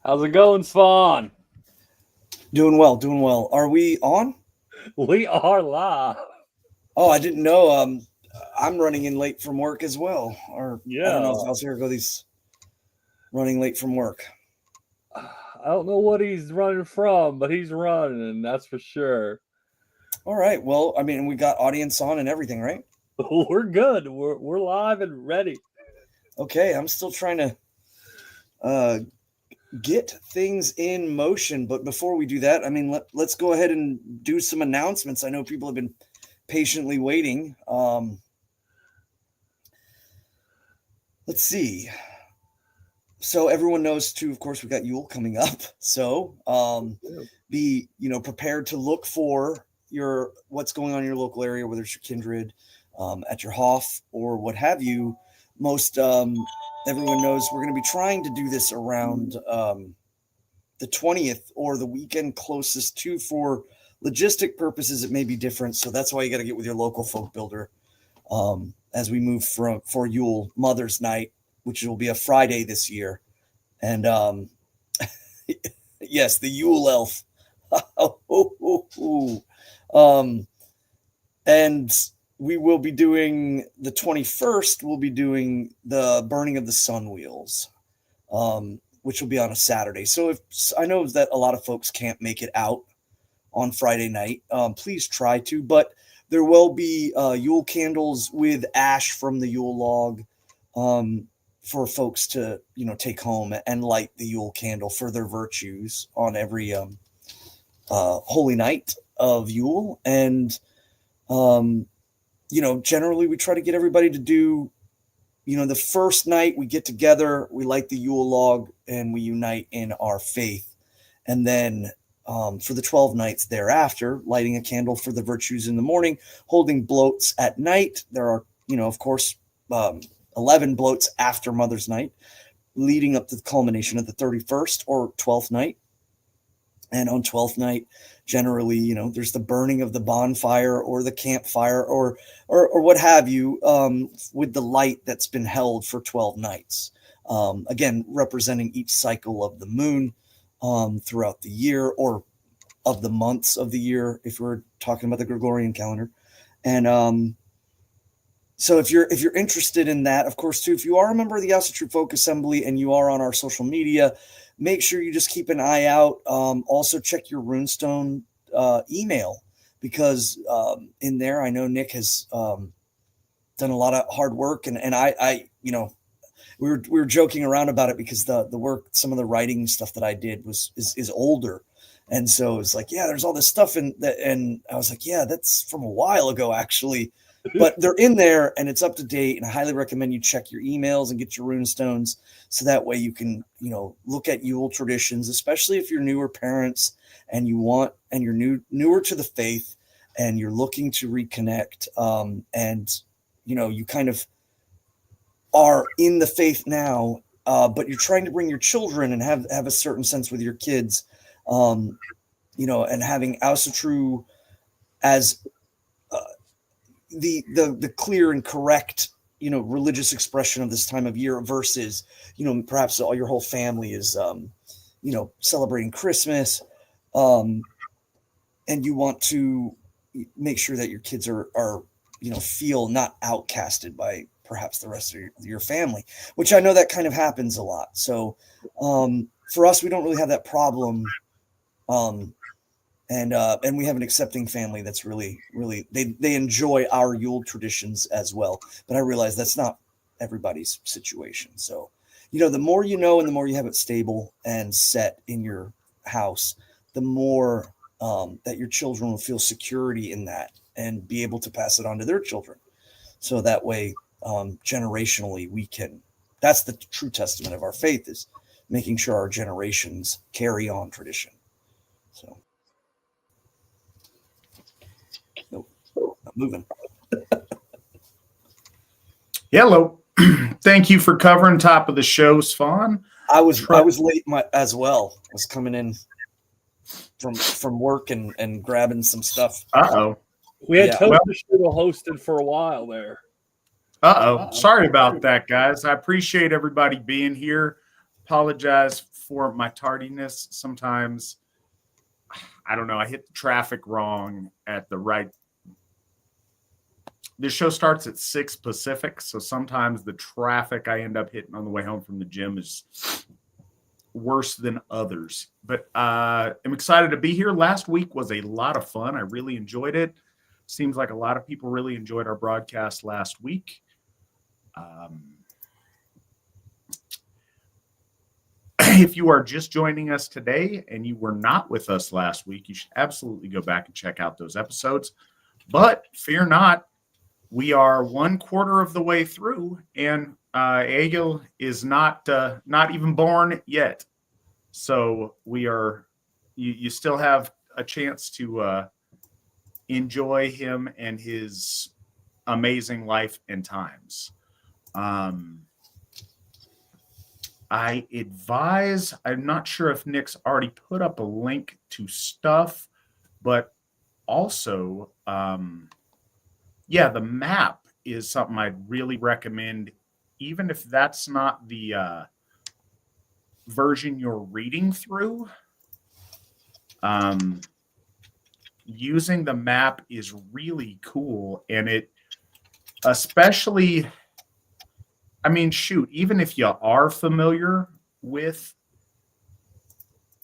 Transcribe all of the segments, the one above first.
How's it going, Svan? Doing well, doing well. Are we on? We are live. Oh, I didn't know. I'm running in late from work as well. Or I don't know if Yeah. else here go these running late from work. I don't know what he's running from, but he's running, that's for sure. All right. Well, I mean, we got audience on and everything, right? We're good. We're live and ready. Okay. I'm still trying to get things in motion, but before we do that, I mean, let's go ahead and do some announcements. I know people have been patiently waiting. Let's see. So everyone knows too, of course, we got Yule coming up. So be prepared to look for what's going on in your local area, whether it's your kindred, at your hof or what have you. Most everyone knows we're going to be trying to do this around the 20th or the weekend closest to. For logistic purposes, it may be different, so that's why you got to get with your local folk builder as we move for Yule Mother's Night, which will be a Friday this year. And yes, the Yule elf. And we will be doing the 21st, we'll be doing the burning of the sun wheels, which will be on a Saturday. So if I know that a lot of folks can't make it out on Friday night, please try to, but there will be Yule candles with ash from the Yule log for folks to, take home and light the Yule candle for their virtues on every holy night of Yule. And, generally we try to get everybody to do, the first night we get together, we light the Yule log and we unite in our faith. And then for the 12 nights thereafter, lighting a candle for the virtues in the morning, holding bloats at night. There are, of course, 11 bloats after Mother's Night, leading up to the culmination of the 31st or 12th night. And on 12th night, generally, there's the burning of the bonfire or the campfire or what have you, with the light that's been held for 12 nights. Again, representing each cycle of the moon throughout the year, or of the months of the year, if we're talking about the Gregorian calendar. And so if you're interested in that, of course, too, if you are a member of the Asatru Folk Assembly and you are on our social media, make sure you just keep an eye out. Also check your runestone email, because in there, I know Nick has done a lot of hard work, and I we were joking around about it, because the work, some of the writing stuff that I did is older. And so it's like, yeah, there's all this stuff and I was like, yeah, that's from a while ago, actually. But they're in there and it's up to date. And I highly recommend you check your emails and get your runestones, so that way you can, look at Yule traditions, especially if you're newer parents and you're newer to the faith and you're looking to reconnect. And you kind of are in the faith now, but you're trying to bring your children and have a certain sense with your kids, and having Asatru as the clear and correct, religious expression of this time of year, versus, perhaps all your whole family is, celebrating Christmas. And you want to make sure that your kids are, feel not outcasted by perhaps the rest of your family, which I know that kind of happens a lot. So for us, we don't really have that problem. And we have an accepting family that's really, really, they enjoy our Yule traditions as well. But I realize that's not everybody's situation. So, the more you know and the more you have it stable and set in your house, the more that your children will feel security in that and be able to pass it on to their children. So that way, generationally, that's the true testament of our faith, is making sure our generations carry on tradition. So. Moving. Hello. Thank you for covering top of the show, Svan. I was late as well. I was coming in from work and grabbing some stuff. We had Toaster Strudel hosted for a while there. Sorry about that, guys. I appreciate everybody being here. Apologize for my tardiness. Sometimes, I don't know, I hit the traffic wrong at the right. This show starts at 6 Pacific, so sometimes the traffic I end up hitting on the way home from the gym is worse than others. But I'm excited to be here. Last week was a lot of fun. I really enjoyed it. Seems like a lot of people really enjoyed our broadcast last week. If you are just joining us today and you were not with us last week, you should absolutely go back and check out those episodes. But fear not, we are 1/4 of the way through, and Egill is not even born yet. So we are. You still have a chance to enjoy him and his amazing life and times. I advise. I'm not sure if Nick's already put up a link to stuff, but also. The map is something I'd really recommend, even if that's not the version you're reading through. Using the map is really cool, and it especially, I mean, shoot, even if you are familiar with,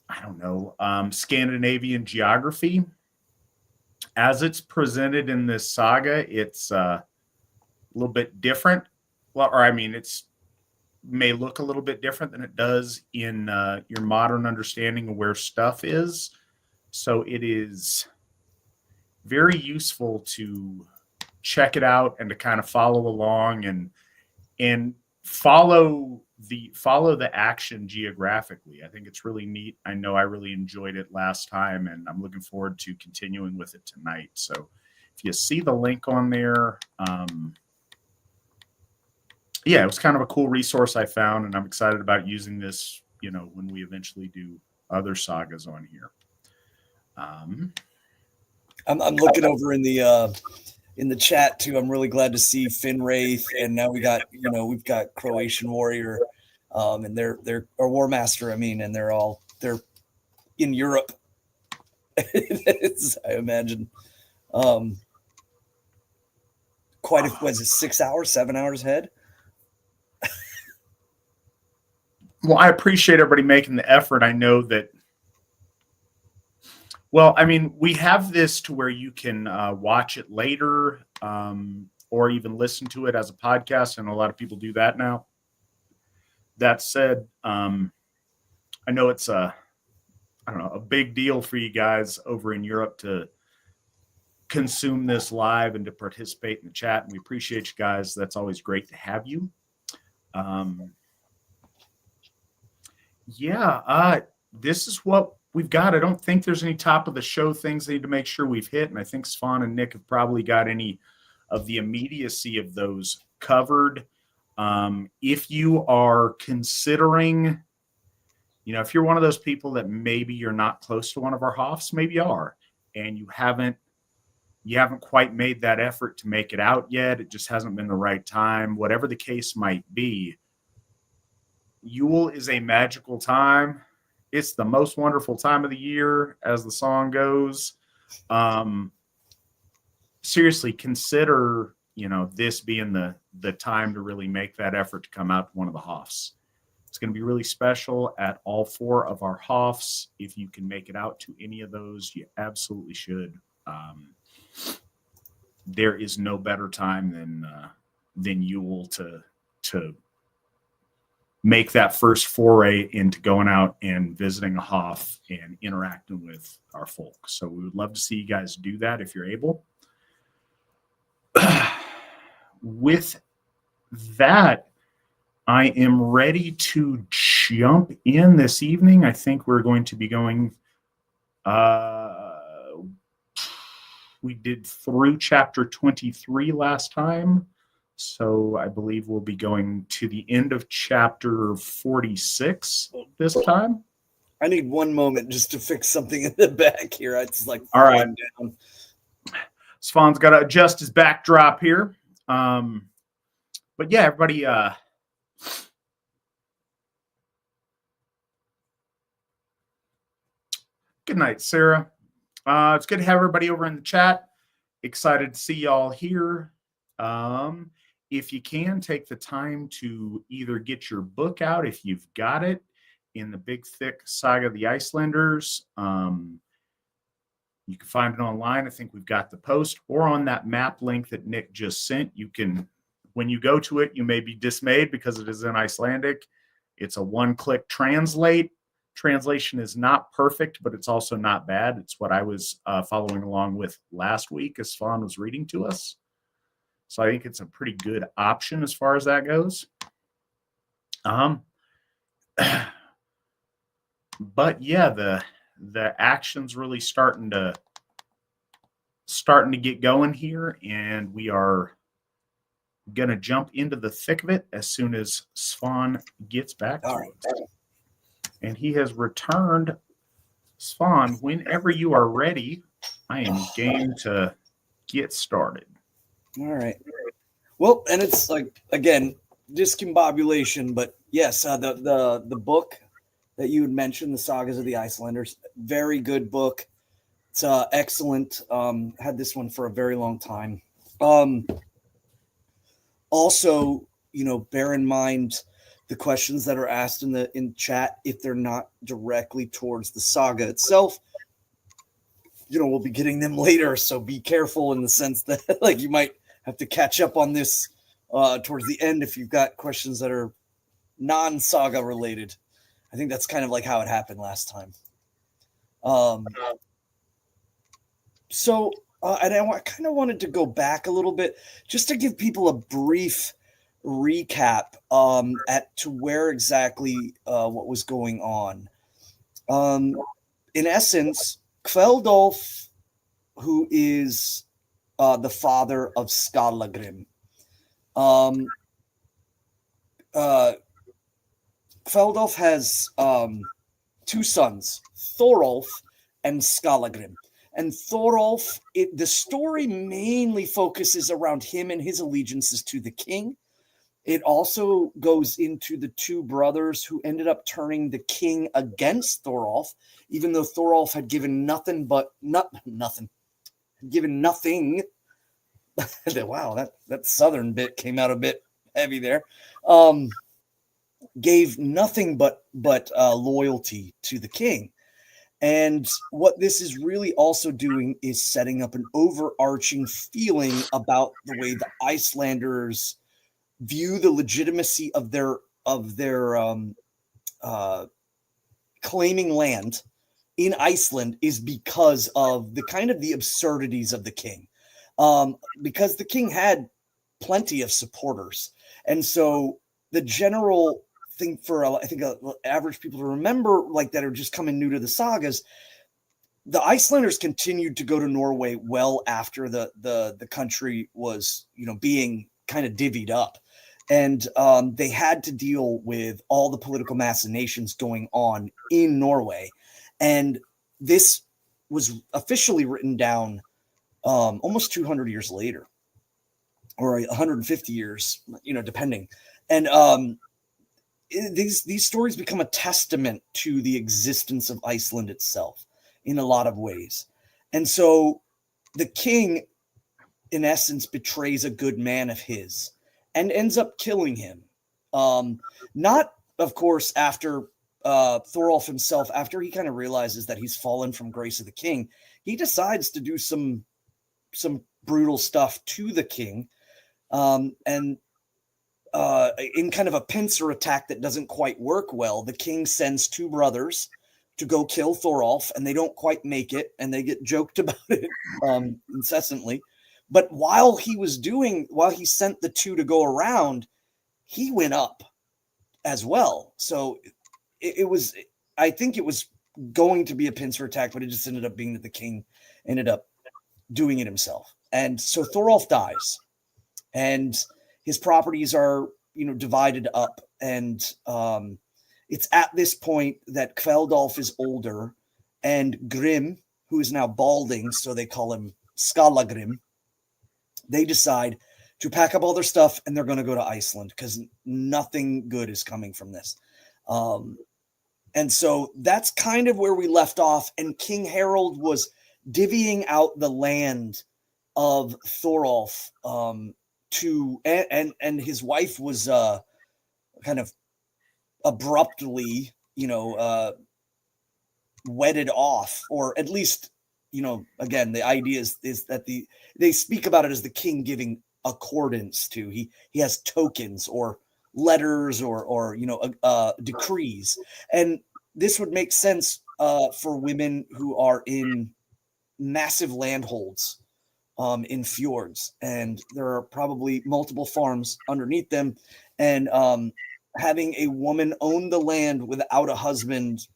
I don't know, Scandinavian geography, as it's presented in this saga, it's a little bit different. It's may look a little bit different than it does in your modern understanding of where stuff is. So it is very useful to check it out and to kind of follow along and follow the action geographically. I think it's really neat. I know I really enjoyed it last time, and I'm looking forward to continuing with it tonight. So if you see the link on there, it was kind of a cool resource I found, and I'm excited about using this, when we eventually do other sagas on here. I'm looking over in the chat too. I'm really glad to see Finn Wraith, and now we've got Croatian Warrior, and they're or War Master. And they're in Europe. I imagine was it 6 hours, 7 hours ahead? Well, I appreciate everybody making the effort. I know that. Well, we have this to where you can watch it later or even listen to it as a podcast, and a lot of people do that now. That said, I know it's a big deal for you guys over in Europe to consume this live and to participate in the chat, and we appreciate you guys. That's always great to have you. This is what we've got. I don't think there's any top of the show things I need to make sure we've hit. And I think Svan and Nick have probably got any of the immediacy of those covered. If you are considering, if you're one of those people that maybe you're not close to one of our Hoffs, maybe you are, and you haven't quite made that effort to make it out yet. It just hasn't been the right time. Whatever the case might be, Yule is a magical time. It's the most wonderful time of the year, as the song goes. Seriously, consider, this being the time to really make that effort to come out to one of the Hoffs. It's going to be really special at all 4 of our Hoffs. If you can make it out to any of those, you absolutely should. There is no better time than Yule to make that first foray into going out and visiting a Hoff and interacting with our folk. So we would love to see you guys do that if you're able. With that, I am ready to jump in this evening. I think we're going to be going, we did through chapter 23 last time. So I believe we'll be going to the end of chapter 46 this time. I need one moment just to fix something in the back here. It's like all right. Down. Svan's got to adjust his backdrop here. But yeah, everybody, Good night, Sarah. It's good to have everybody over in the chat. Excited to see y'all here. If you can, take the time to either get your book out if you've got it in the big, thick Saga of the Icelanders. You can find it online. I think we've got the post, or on that map link that Nick just sent. You can, when you go to it, you may be dismayed because it is in Icelandic. It's a one-click translate. Translation is not perfect, but it's also not bad. It's what I was following along with last week as Svan was reading to us. So I think it's a pretty good option as far as that goes. But yeah, the action's really starting to get going here, and we are gonna jump into the thick of it as soon as Svan gets back to it. And he has returned. Svan, whenever you are ready, I am game to get started. All right. Well, and it's like, again, discombobulation, but yes, the book that you had mentioned, the Sagas of the Icelanders, very good book. It's excellent. Had this one for a very long time. Also, bear in mind the questions that are asked in chat, if they're not directly towards the saga itself, we'll be getting them later. So be careful in the sense that like you might have to catch up on this towards the end if you've got questions that are non-saga related. I think that's kind of like how it happened last time. And I kind of wanted to go back a little bit just to give people a brief recap to where exactly what was going on. In essence, Kveldolf, who is the father of Skallagrim, Kveldolf has two sons, Thorolf and Skallagrim. And Thorolf, the story mainly focuses around him and his allegiances to the king. It also goes into the two brothers who ended up turning the king against Thorolf, even though Thorolf had given nothing. Given nothing. Wow, that southern bit came out a bit heavy there. Gave nothing but loyalty to the king. And what this is really also doing is setting up an overarching feeling about the way the Icelanders view the legitimacy of their claiming land in Iceland is because of the absurdities of the king. Because the king had plenty of supporters. And so the general thing for, I think, average people to remember, like that are just coming new to the sagas, the Icelanders continued to go to Norway well after the country was, being kind of divvied up. And they had to deal with all the political machinations going on in Norway. And this was officially written down almost 200 years later, or 150 years, depending. And these stories become a testament to the existence of Iceland itself in a lot of ways. And so the king, in essence, betrays a good man of his and ends up killing him. Not, of course, after Thorolf himself, after he kind of realizes that he's fallen from grace of the king, he decides to do some brutal stuff to the king. And in kind of a pincer attack that doesn't quite work well, the king sends two brothers to go kill Thorolf, and they don't quite make it, and they get joked about it incessantly. But while he sent the two to go around, he went up as well. So I think it was going to be a pincer attack, but it just ended up being that the king ended up doing it himself. And so Thorolf dies, and his properties are, divided up. And it's at this point that Kveldolf is older, and Grim, who is now balding, so they call him Skallagrim, they decide to pack up all their stuff, and they're going to go to Iceland because nothing good is coming from this. And so that's kind of where we left off. And King Harold was divvying out the land of Thorolf to, and his wife was kind of abruptly, wedded off, or at least, again, the idea is that they speak about it as the king giving accordance to. He has tokens or letters or decrees, and this would make sense for women who are in massive landholds in fjords, and there are probably multiple farms underneath them, and having a woman own the land without a husband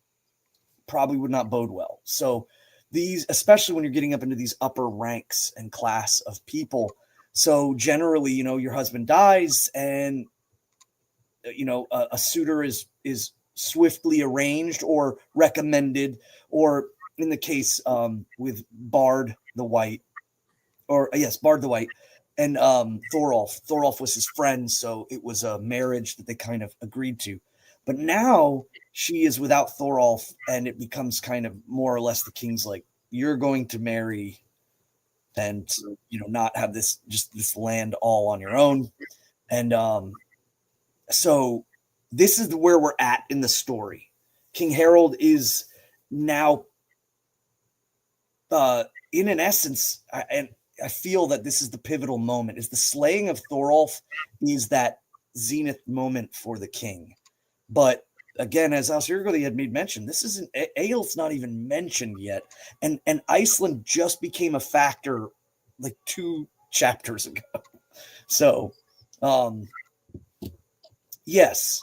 probably would not bode well. So these, especially when you're getting up into these upper ranks and class of people, so generally, your husband dies, and a suitor is swiftly arranged or recommended, or in the case with Bard the White, Bard the White, and Thorolf was his friend, so it was a marriage that they kind of agreed to. But now she is without Thorolf, and it becomes kind of more or less the king's like, you're going to marry and not have this land all on your own. And so this is where we're at in the story. King Harold is now in an essence, and I feel that this is the pivotal moment, is the slaying of Thorolf is that zenith moment for the king. But again, as Asatru had made mention, this isn't, Egill's not even mentioned yet. And Iceland just became a factor like 2 chapters ago. So, yes.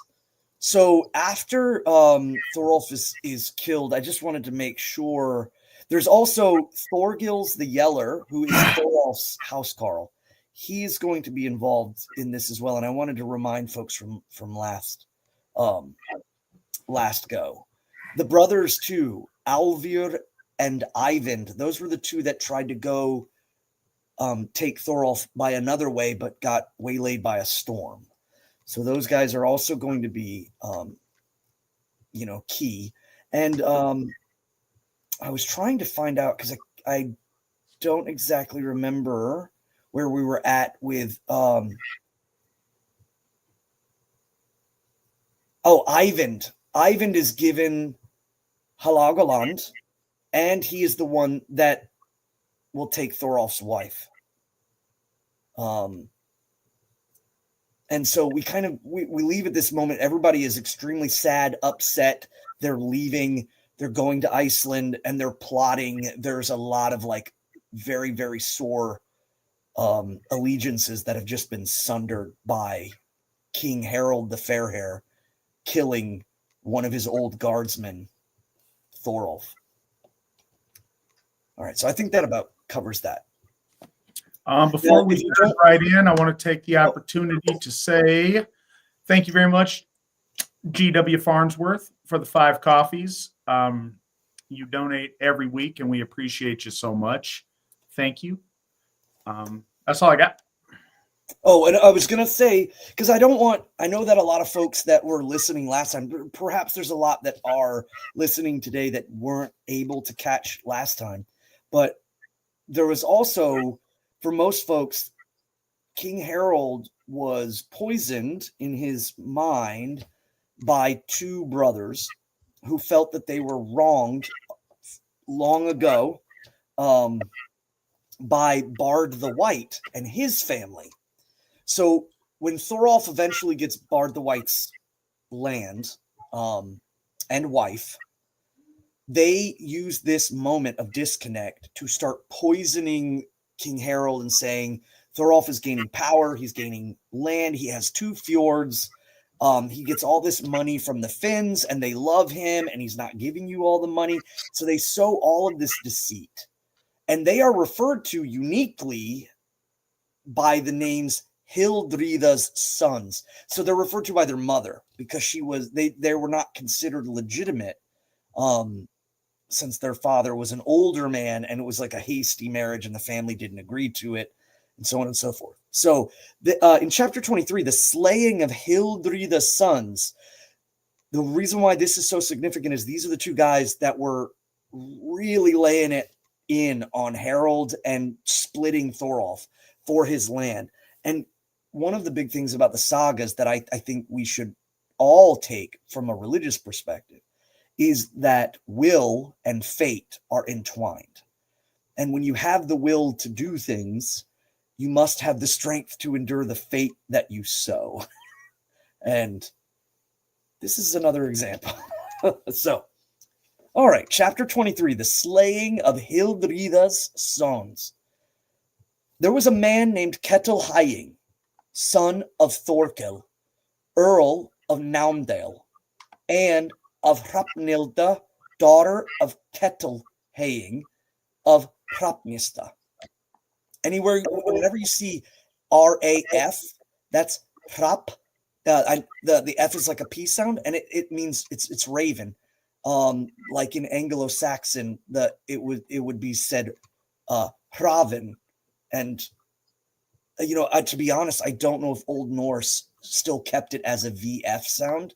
So after Thorolf is killed, I just wanted to make sure. There's also Thorgils the Yeller, who is Thorolf's housecarl. He's going to be involved in this as well. And I wanted to remind folks from last go. The brothers too, Alvir and Eyvind, those were the 2 that tried to go take Thorolf by another way, but got waylaid by a storm. So those guys are also going to be, key. And I was trying to find out, because I don't exactly remember where we were at with Eyvind. Eyvind is given Halagoland, and he is the one that will take Thorolf's wife. And so we kind of we leave at this moment. Everybody is extremely sad, upset. They're leaving. They're going to Iceland, and they're plotting. There's a lot of like very, very sore allegiances that have just been sundered by King Harold the Fairhair killing one of his old guardsmen, Thorolf. All right, so I think that about covers that. Before we jump right in, I want to take the opportunity to say thank you very much, GW Farnsworth, for the 5 coffees. You donate every week, and we appreciate you so much. Thank you. That's all I got. Oh, and I was going to say, because I know that a lot of folks that were listening last time, perhaps there's a lot that are listening today that weren't able to catch last time. But there was also, for most folks, King Harold was poisoned in his mind by 2 brothers who felt that they were wronged long ago by Bard the White and his family. So when Thorolf eventually gets Bard the White's land and wife, they use this moment of disconnect to start poisoning King Harold and saying Thorolf is gaining power, he's gaining land, he has 2 fjords, he gets all this money from the Finns and they love him, and he's not giving you all the money. So they sow all of this deceit. And they are referred to uniquely by the names Hildrida's sons. So they're referred to by their mother because they were not considered legitimate since their father was an older man, and it was like a hasty marriage and the family didn't agree to it, and so on and so forth. So in chapter 23, the slaying of Hildrida's sons, the reason why this is so significant is these are the two guys that were really laying it in on Harold and splitting Thorolf for his land. And one of the big things about the sagas that I think we should all take from a religious perspective is that will and fate are entwined. And when you have the will to do things, you must have the strength to endure the fate that you sow. And this is another example. So, all right, chapter 23, the slaying of Hildrida's sons. There was a man named Ketil Hying, son of Thorkel, Earl of Naumdale, and of Hrapnilda, daughter of Ketil Hying of Hrapnista. Whenever you see RAF, that's Hrap. The F is like a P sound, and it means it's raven. Like in Anglo-Saxon, it would be said Hraven. And to be honest, I don't know if Old Norse still kept it as a VF sound,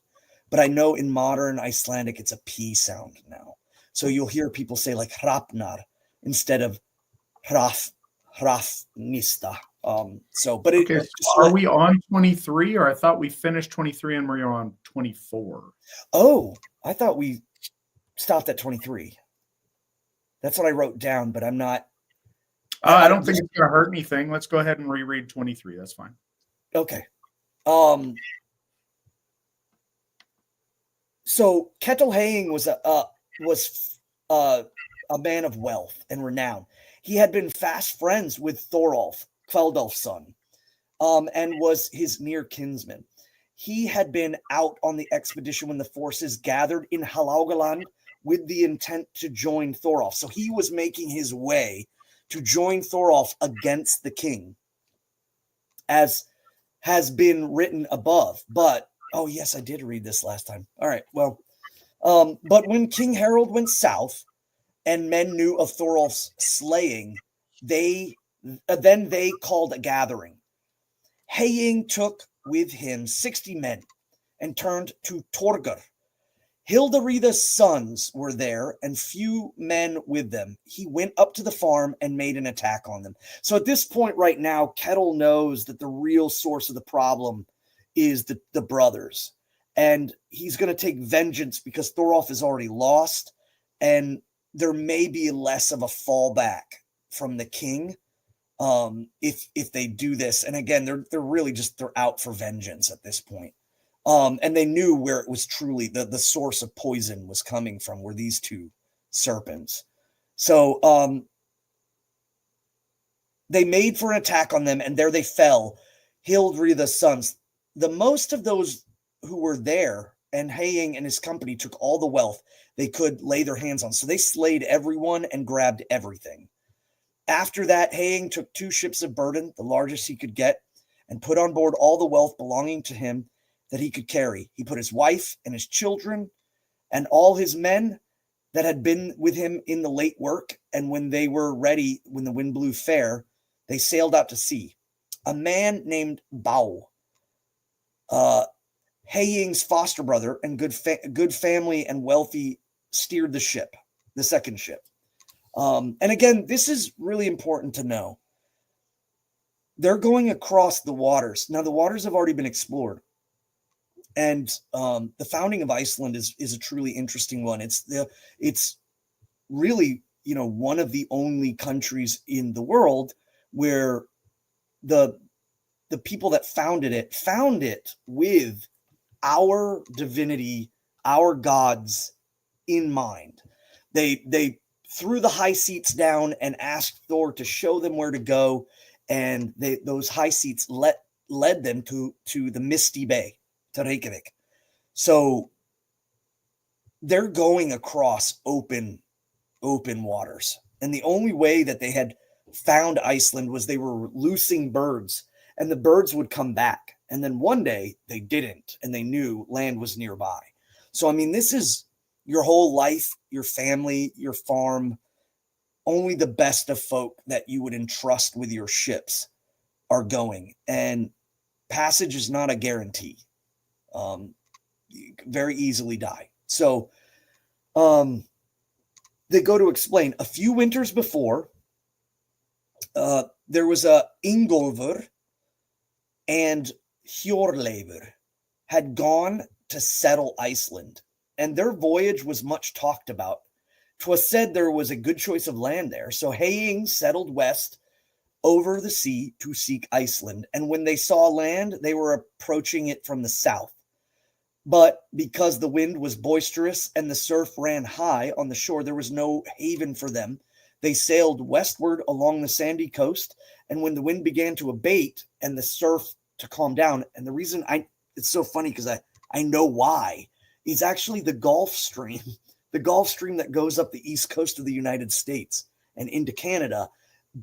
but I know in modern Icelandic it's a P sound now. So you'll hear people say like Hrapnar instead of Hrafnista. Okay, so are we on 23, or I thought we finished 23 and we're on 24? Oh, I thought we stopped at 23. That's what I wrote down, but I'm not. I don't think it's going to hurt anything. Let's go ahead and reread 23. That's fine. Okay. So Ketil Hying was a man of wealth and renown. He had been fast friends with Thorolf, Kveldulf's son, and was his near kinsman. He had been out on the expedition when the forces gathered in Halaugaland with the intent to join Thorolf. So he was making his way to join Thorolf against the king, as has been written above. But, oh yes, I did read this last time. All right, well, but when King Harold went south and men knew of Thorolf's slaying, they called a gathering. Hying took with him 60 men and turned to Torgur. Hildarida's sons were there and few men with them. He went up to the farm and made an attack on them. So at this point right now, Ketil knows that the real source of the problem is the brothers. And he's going to take vengeance because Thorolf is already lost. And there may be less of a fallback from the king if they do this. And again, they're really they're out for vengeance at this point. And they knew where it was truly the source of poison was coming from, were these two serpents. So they made for an attack on them, and there they fell. Hildrida's sons. The most of those who were there, and Hying and his company took all the wealth they could lay their hands on. So they slayed everyone and grabbed everything. After that, Hying took 2 ships of burden, the largest he could get, and put on board all the wealth belonging to him that he could carry. He put his wife and his children and all his men that had been with him in the late work. And when they were ready, when the wind blew fair, they sailed out to sea. A man named Bao, Hying's foster brother and good family and wealthy, steered the ship, the second ship. And again, this is really important to know. They're going across the waters. Now, the waters have already been explored. And the founding of Iceland is a truly interesting one. It's really, one of the only countries in the world where the people that founded it with our divinity, our gods in mind. They threw the high seats down and asked Thor to show them where to go, and those high seats led them to the Misty Bay, to Reykjavik. So they're going across open waters. And the only way that they had found Iceland was they were loosing birds, and the birds would come back. And then one day they didn't, and they knew land was nearby. So, I mean, this is your whole life, your family, your farm. Only the best of folk that you would entrust with your ships are going. And passage is not a guarantee. very easily die. So they go to explain a few winters before, there was a Ingolfur and Hjorleifur had gone to settle Iceland, and their voyage was much talked about. 'Twas said there was a good choice of land there, so Haying settled west over the sea to seek Iceland, and when they saw land, they were approaching it from the south. But because the wind was boisterous and the surf ran high on the shore, there was no haven for them. They sailed westward along the sandy coast, and when the wind began to abate and the surf to calm down, and the reason it's so funny because I know why, is actually the Gulf Stream, the Gulf Stream that goes up the east coast of the United States and into Canada,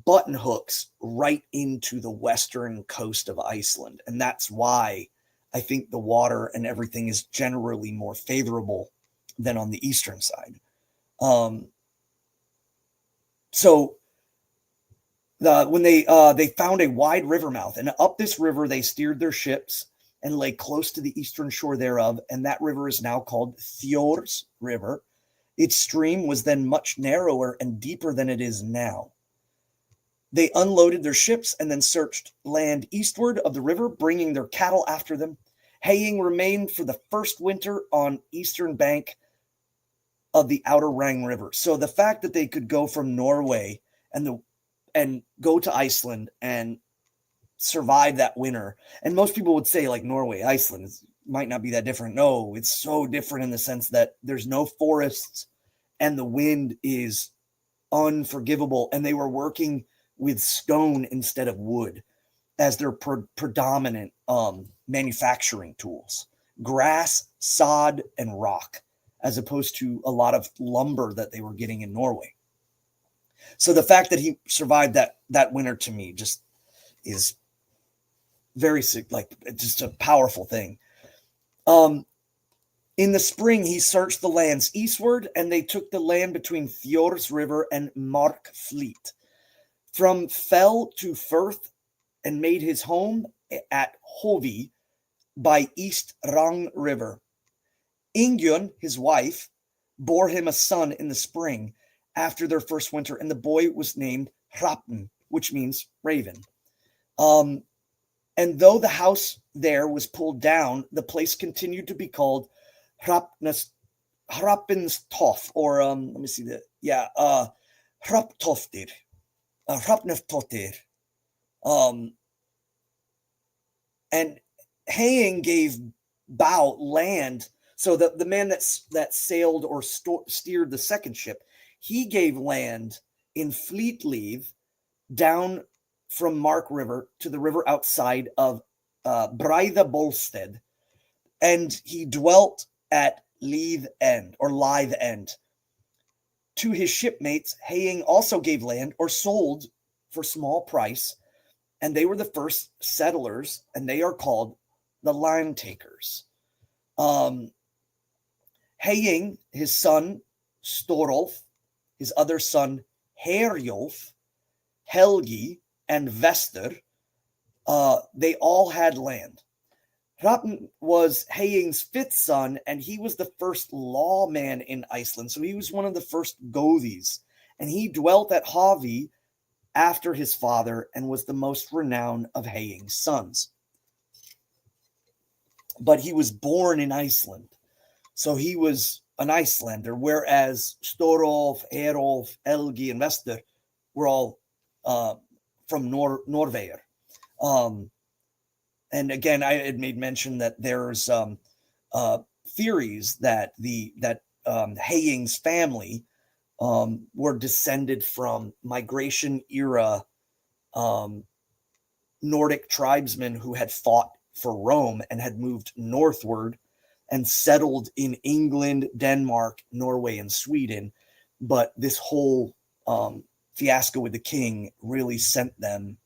button hooks right into the western coast of Iceland. And that's why I think the water and everything is generally more favorable than on the eastern side. So when they found a wide river mouth, and up this river they steered their ships and lay close to the eastern shore thereof, and that river is now called Thjors River. Its stream was then much narrower and deeper than it is now. They unloaded their ships and then searched land eastward of the river, bringing their cattle after them. Haying remained for the first winter on eastern bank of the outer Rang River. So the fact that they could go from Norway and go to Iceland and survive that winter, and most people would say like Norway, Iceland might not be that different. No, it's so different in the sense that there's no forests and the wind is unforgivable, and they were working with stone instead of wood as their predominant manufacturing tools. Grass, sod, and rock, as opposed to a lot of lumber that they were getting in Norway. So the fact that he survived that winter, to me, just is very just a powerful thing. In the spring, he searched the lands eastward, and they took the land between Thjors River and Markfleet, from Fell to Firth, and made his home at Hovi by East Rang River. Ingjun, his wife, bore him a son in the spring after their first winter, and the boy was named Hrapn, which means raven. And though the house there was pulled down, the place continued to be called Hrapnstof, or Hraptoftir, Hrapneftotir. And Haying gave Bow land. So the man that sailed or steered the second ship, he gave land in Fleetleave down from Mark River to the river outside of Brythe Bolsted, and he dwelt at Lithe End. To his shipmates, Haying also gave land or sold for small price, and they were the first settlers, and they are called the land takers. Haying, his son Storolf, his other son Herjolf, Helgi, and Vester, they all had land. Hrapn was Haying's fifth son, and he was the first lawman in Iceland. So he was one of the first Gothis, and he dwelt at Havi after his father and was the most renowned of Haying's sons. But he was born in Iceland, so he was an Icelander, whereas Storolf, Herolf, Helgi, and Vester were all from Norveir. And again, I had made mention that there's theories that Haying's family were descended from migration era Nordic tribesmen who had fought for Rome and had moved northward and settled in England, Denmark, Norway, and Sweden. But this whole fiasco with the king really sent them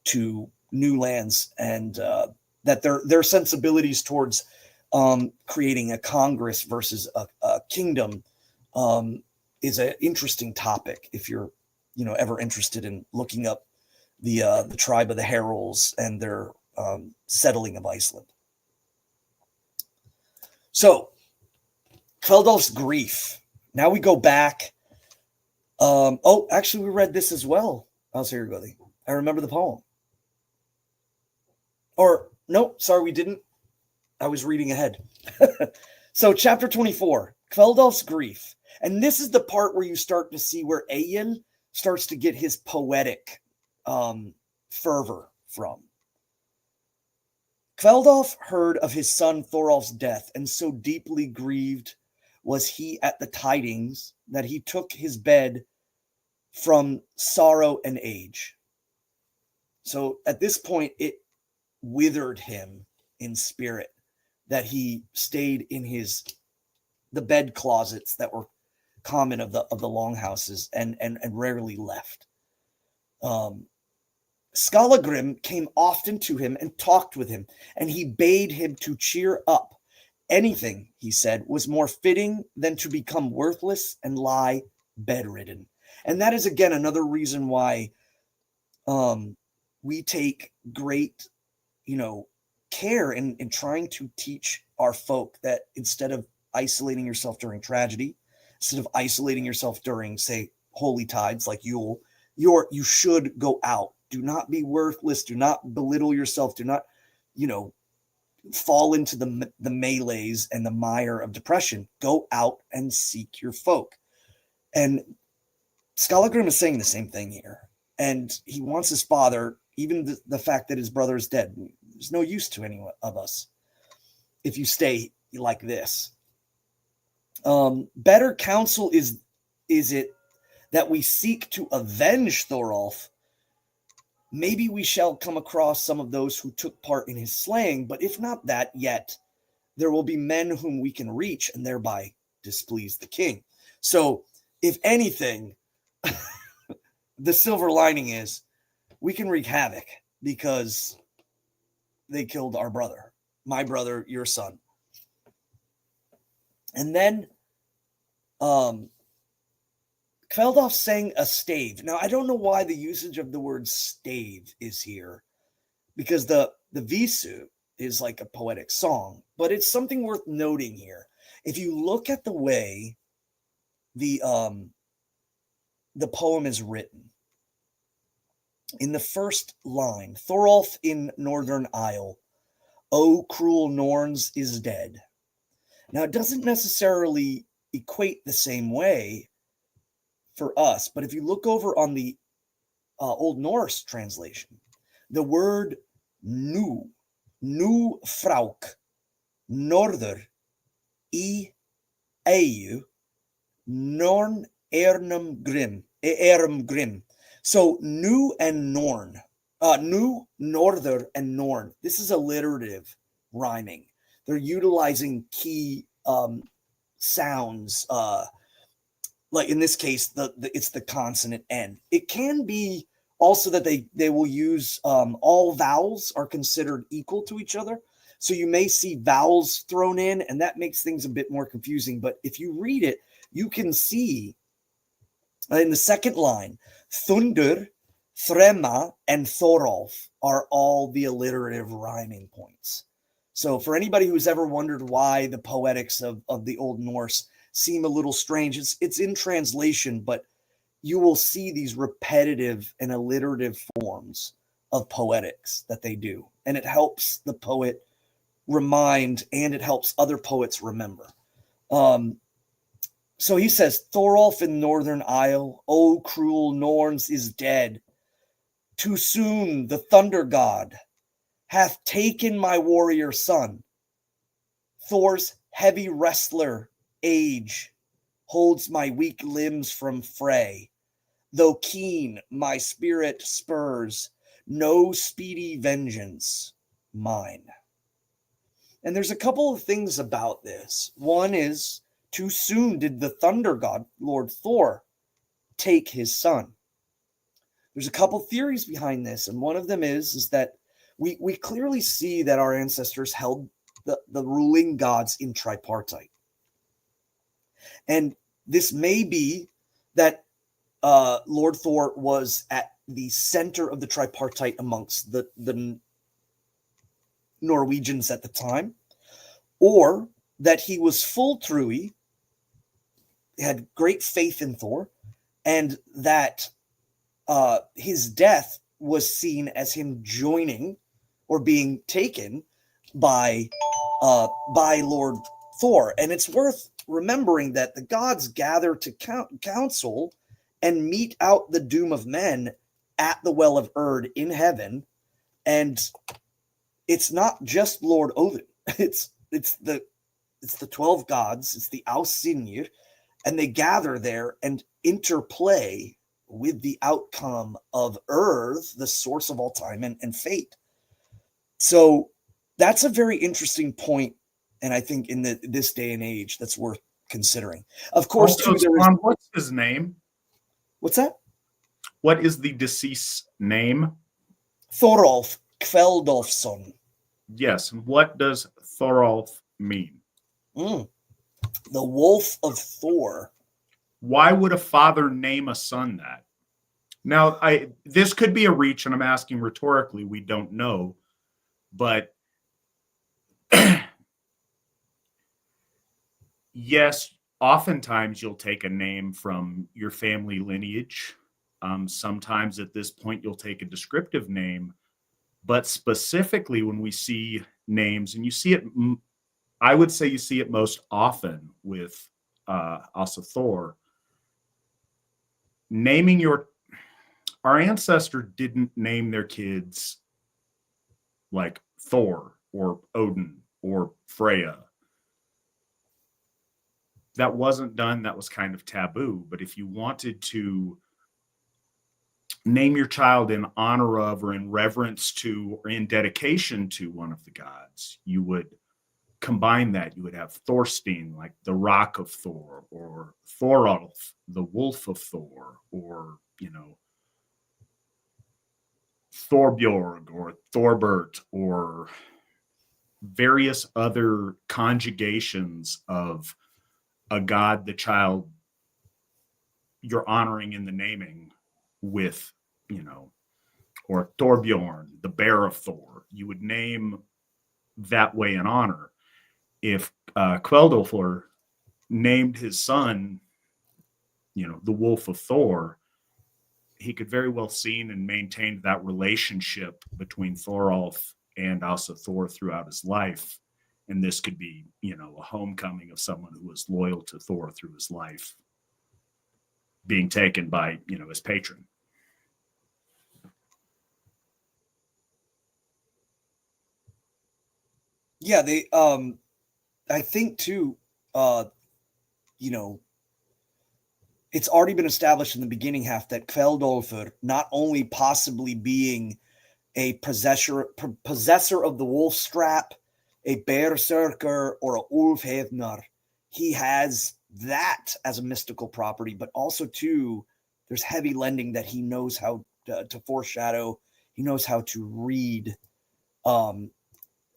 to new lands, and that their sensibilities towards creating a congress versus a kingdom is an interesting topic if you're ever interested in looking up the tribe of the Heralds and their settling of Iceland. So, Kveldolf's grief. Now we go back. Actually, we read this as well. Oh, so here you go. I remember the poem. Or, no, sorry, we didn't. I was reading ahead. So, chapter 24, Kveldolf's grief. And this is the part where you start to see where Egill starts to get his poetic fervor from. Kveldolf heard of his son Thorolf's death, and so deeply grieved was he at the tidings that he took his bed from sorrow and age. So at this point, it withered him in spirit that he stayed in the bed closets that were common of the longhouses and rarely left. Skallagrim came often to him and talked with him, and he bade him to cheer up. Anything, he said, was more fitting than to become worthless and lie bedridden. And that is, again, another reason why we take great, care in trying to teach our folk that instead of isolating yourself during tragedy, instead of isolating yourself during, say, holy tides like Yule, you should go out. Do not be worthless. Do not belittle yourself. Do not, fall into the melees and the mire of depression. Go out and seek your folk. And Skallagrim is saying the same thing here. And he wants his father, even the fact that his brother is dead. There's no use to any of us if you stay like this. Better counsel is it that we seek to avenge Thorolf. Maybe we shall come across some of those who took part in his slaying, but if not that yet, there will be men whom we can reach and thereby displease the king. So, if anything, the silver lining is we can wreak havoc because they killed our brother, my brother, your son. And then Kveldolf sang a stave. Now, I don't know why the usage of the word stave is here, because the visu is like a poetic song, but it's something worth noting here. If you look at the way the poem is written, in the first line, Thorolf in Northern Isle, O cruel Norns is dead. Now, it doesn't necessarily equate the same way for us, but if you look over on the Old Norse translation, the word nu frauk, norður, I EU, norn ernum grim. So nu and norn, nu, norther, and norn. This is alliterative rhyming. They're utilizing key sounds, like in this case, it's the consonant N. It can be also that they will use all vowels are considered equal to each other. So you may see vowels thrown in, and that makes things a bit more confusing. But if you read it, you can see in the second line, Thundur, Threma, and Thorolf are all the alliterative rhyming points. So for anybody who's ever wondered why the poetics of the Old Norse seem a little strange, it's in translation, but you will see these repetitive and alliterative forms of poetics that they do. And it helps the poet remind, and it helps other poets remember. So he says, Thorolf in Northern Isle, O cruel Norns is dead. Too soon the thunder god hath taken my warrior son. Thor's heavy wrestler age holds my weak limbs from fray. Though keen my spirit spurs, no speedy vengeance mine. And there's a couple of things about this. One is, too soon did the thunder god, Lord Thor, take his son. There's a couple theories behind this, and one of them is that we clearly see that our ancestors held the ruling gods in tripartite. And this may be that Lord Thor was at the center of the tripartite amongst the Norwegians at the time, or that he was full trui, had great faith in Thor, and that his death was seen as him joining or being taken by Lord Thor. And it's worth remembering that the gods gather to council and mete out the doom of men at the Well of Erd in heaven. And it's not just Lord Odin. It's the 12 gods. It's the Ausinir, and they gather there and interplay with the outcome of Earth, the source of all time and fate. So that's a very interesting point, and I think in this day and age, that's worth considering. Of course, also, too, what's his name? What's that? What is the deceased name? Thorolf Kveldolfsson. Yes. And what does Thorolf mean? The Wolf of Thor. Why would a father name a son that? Now, this could be a reach, and I'm asking rhetorically. We don't know, but yes, oftentimes you'll take a name from your family lineage. Sometimes at this point you'll take a descriptive name, but specifically when we see names, and you see it, I would say you see it most often with Asatru. Naming our ancestor didn't name their kids like Thor or Odin or Freya. That wasn't done. That was kind of taboo. But if you wanted to name your child in honor of or in reverence to or in dedication to one of the gods, you would combine that. You would have Thorstein, like the Rock of Thor, or Thorolf, the Wolf of Thor, or, Thorbjorg or Thorbert, or various other conjugations of a god the child you're honoring in the naming with, or Thorbjorn, the Bear of Thor. You would name that way in honor. If Kveldolfur named his son, the Wolf of Thor, he could very well seen and maintained that relationship between Thorolf and Asatru throughout his life. And this could be, a homecoming of someone who was loyal to Thor through his life, being taken by, his patron. Yeah, I think too, it's already been established in the beginning half that Kveldolfur, not only possibly being a possessor of the wolf strap, a berserker, or a ulfhednar, he has that as a mystical property, but also too, there's heavy lending that he knows how to foreshadow. He knows how to read and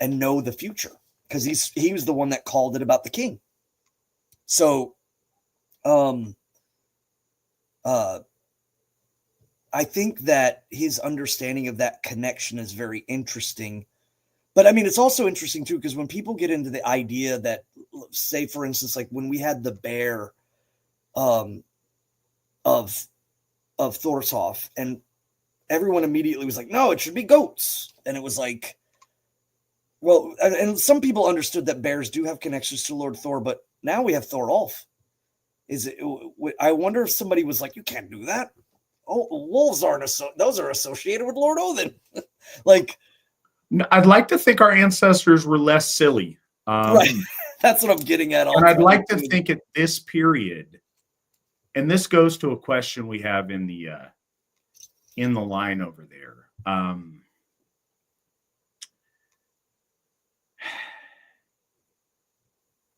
know the future, because he was the one that called it about the king. So I think that his understanding of that connection is very interesting. But I mean, it's also interesting too, because when people get into the idea that, say, for instance, like when we had the bear of Thorshof, and everyone immediately was like, no, it should be goats. And it was like, well, and some people understood that bears do have connections to Lord Thor, but now we have Thorolf. I wonder if somebody was like, you can't do that. Oh, wolves aren't, those are associated with Lord Odin. Like, I'd like to think our ancestors were less silly. Right. That's what I'm getting at. And I'd like to think at this period, and this goes to a question we have in the line over there.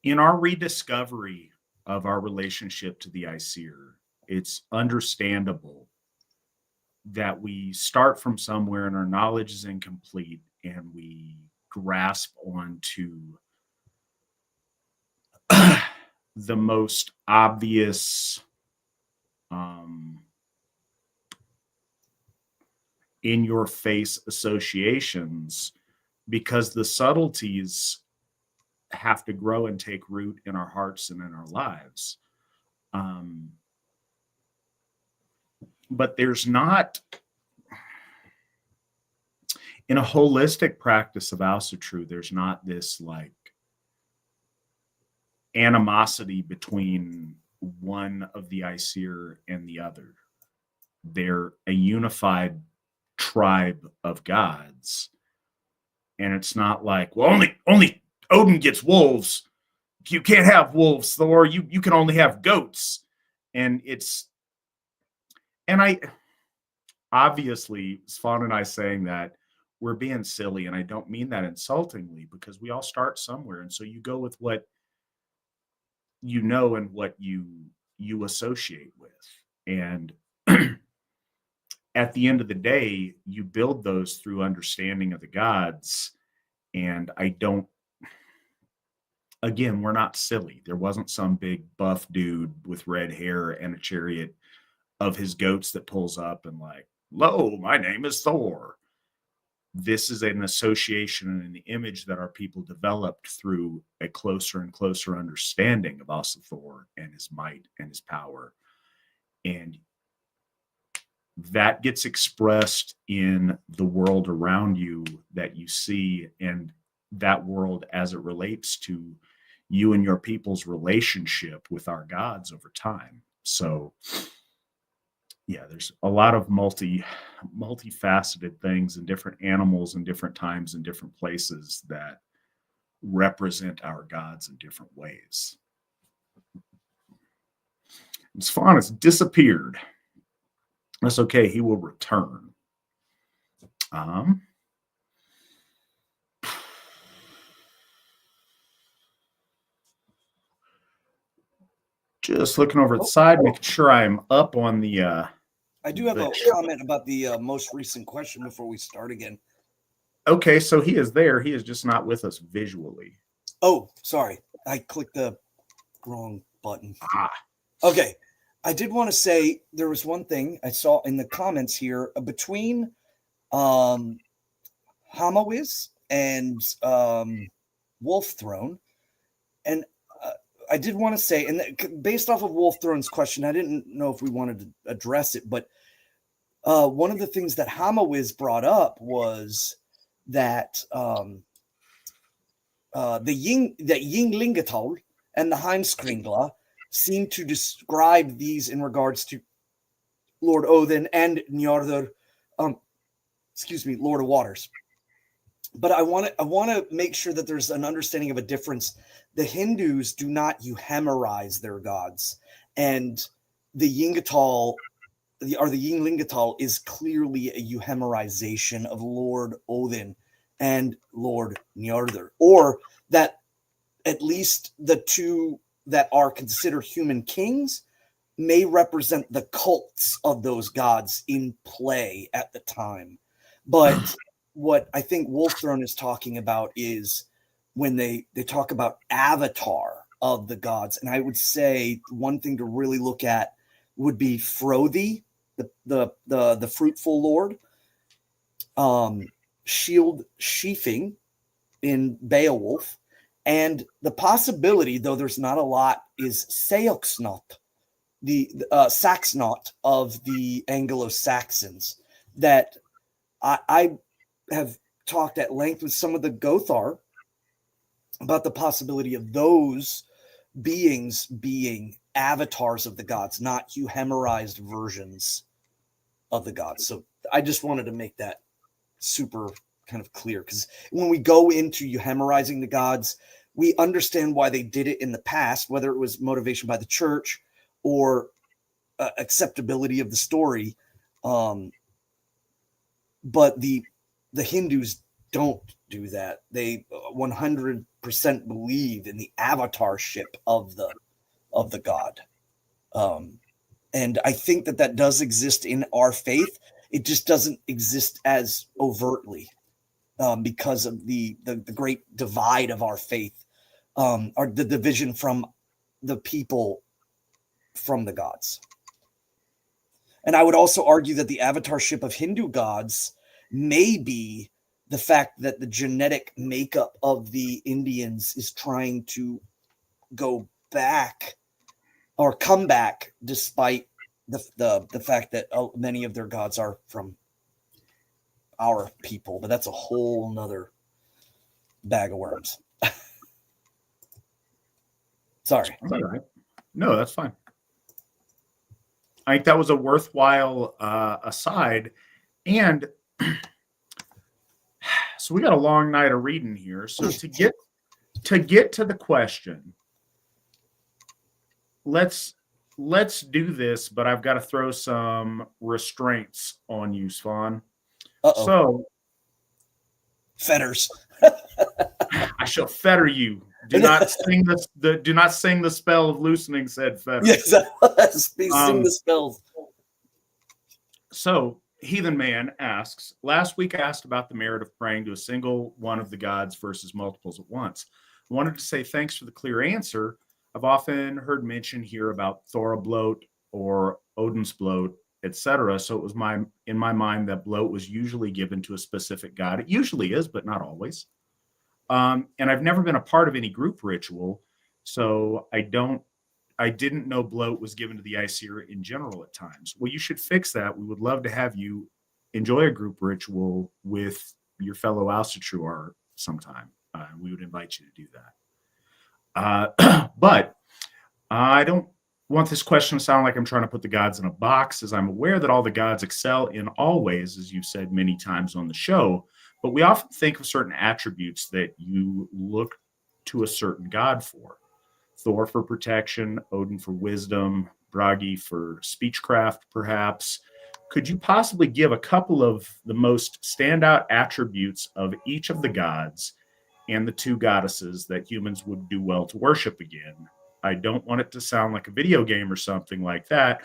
In our rediscovery of our relationship to the Aesir, it's understandable that we start from somewhere and our knowledge is incomplete, and we grasp onto the most obvious in your face associations, because the subtleties have to grow and take root in our hearts and in our lives. But there's not, in a holistic practice of Asatru, there's not this like animosity between one of the Aesir and the other. They're a unified tribe of gods. And it's not like, well, only Odin gets wolves. You can't have wolves, Thor. You can only have goats. And I obviously, Svan and I saying that, we're being silly, and I don't mean that insultingly, because we all start somewhere. And so you go with what you know and what you associate with. And at the end of the day, you build those through understanding of the gods. And again, we're not silly. There wasn't some big buff dude with red hair and a chariot of his goats that pulls up and like, "Lo, my name is Thor." This is an association and an image that our people developed through a closer and closer understanding of Asatru and his might and his power. And that gets expressed in the world around you that you see, and that world as it relates to you and your people's relationship with our gods over time. So yeah, there's a lot of multifaceted things and different animals and different times and different places that represent our gods in different ways. Svan has disappeared. That's okay. He will return. Just looking over the side, making sure I'm up on the. I do have a comment about the most recent question before we start again. Okay, so he is there. He is just not with us visually. Oh, sorry. I clicked the wrong button. Okay. I did want to say there was one thing I saw in the comments here between Hamawiz and Wolf Throne. And I did want to say, and based off of Wolf Throne's question, I didn't know if we wanted to address it, but one of the things that Hamawiz brought up was that the Ynglingatal and the Heimskringla seem to describe these in regards to Lord Odin and Njordr, Lord of Waters. But I want to make sure that there's an understanding of a difference. The Hindus do not euhemerize their gods, and the Ynglingatal is clearly a euhemerization of Lord Odin and Lord Njordr, or that at least the two that are considered human kings may represent the cults of those gods in play at the time. But what I think Wolfthrone is talking about is when they talk about avatar of the gods. And I would say one thing to really look at would be Frothy, the fruitful lord, Shield Sheafing in Beowulf, and the possibility, though there's not a lot, is Seoxnot, the Saxnot of the Anglo-Saxons, that I have talked at length with some of the Gothar about the possibility of those beings being avatars of the gods, not euhemerized versions of the gods. So I just wanted to make that super kind of clear, because when we go into euhemerizing the gods, we understand why they did it in the past, whether it was motivation by the church or acceptability of the story. But the Hindus don't do that. They 100% believe in the avatarship of the god. And I think that does exist in our faith. It just doesn't exist as overtly because of the great divide of our faith, or the division from the people from the gods. And I would also argue that the avatarship of Hindu gods may be the fact that the genetic makeup of the Indians is trying to go back or come back, despite the fact that many of their gods are from our people. But that's a whole nother bag of worms. Sorry. All right. No, that's fine. I think that was a worthwhile aside. And so we got a long night of reading here. So to get to the question, let's do this, but I've got to throw some restraints on you, Svan. Uh-oh. So Fetters. I shall fetter you. Do not sing the spell of loosening, said Fetter. Yes, that was. Sing the spells. So Heathen Man asks, last week I asked about the merit of praying to a single one of the gods versus multiples at once. I wanted to say thanks for the clear answer. I've often heard mention here about Thora bloat or Odin's bloat, etc. So it was in my mind that bloat was usually given to a specific god. It usually is, but not always. And I've never been a part of any group ritual, so I didn't know bloat was given to the Aesir in general at times. Well, you should fix that. We would love to have you enjoy a group ritual with your fellow Asatru sometime. We would invite you to do that. But I don't want this question to sound like I'm trying to put the gods in a box, as I'm aware that all the gods excel in all ways, as you've said many times on the show. But we often think of certain attributes that you look to a certain god for. Thor for protection, Odin for wisdom, Bragi for speechcraft, perhaps. Could you possibly give a couple of the most standout attributes of each of the gods and the two goddesses that humans would do well to worship again? I don't want it to sound like a video game or something like that,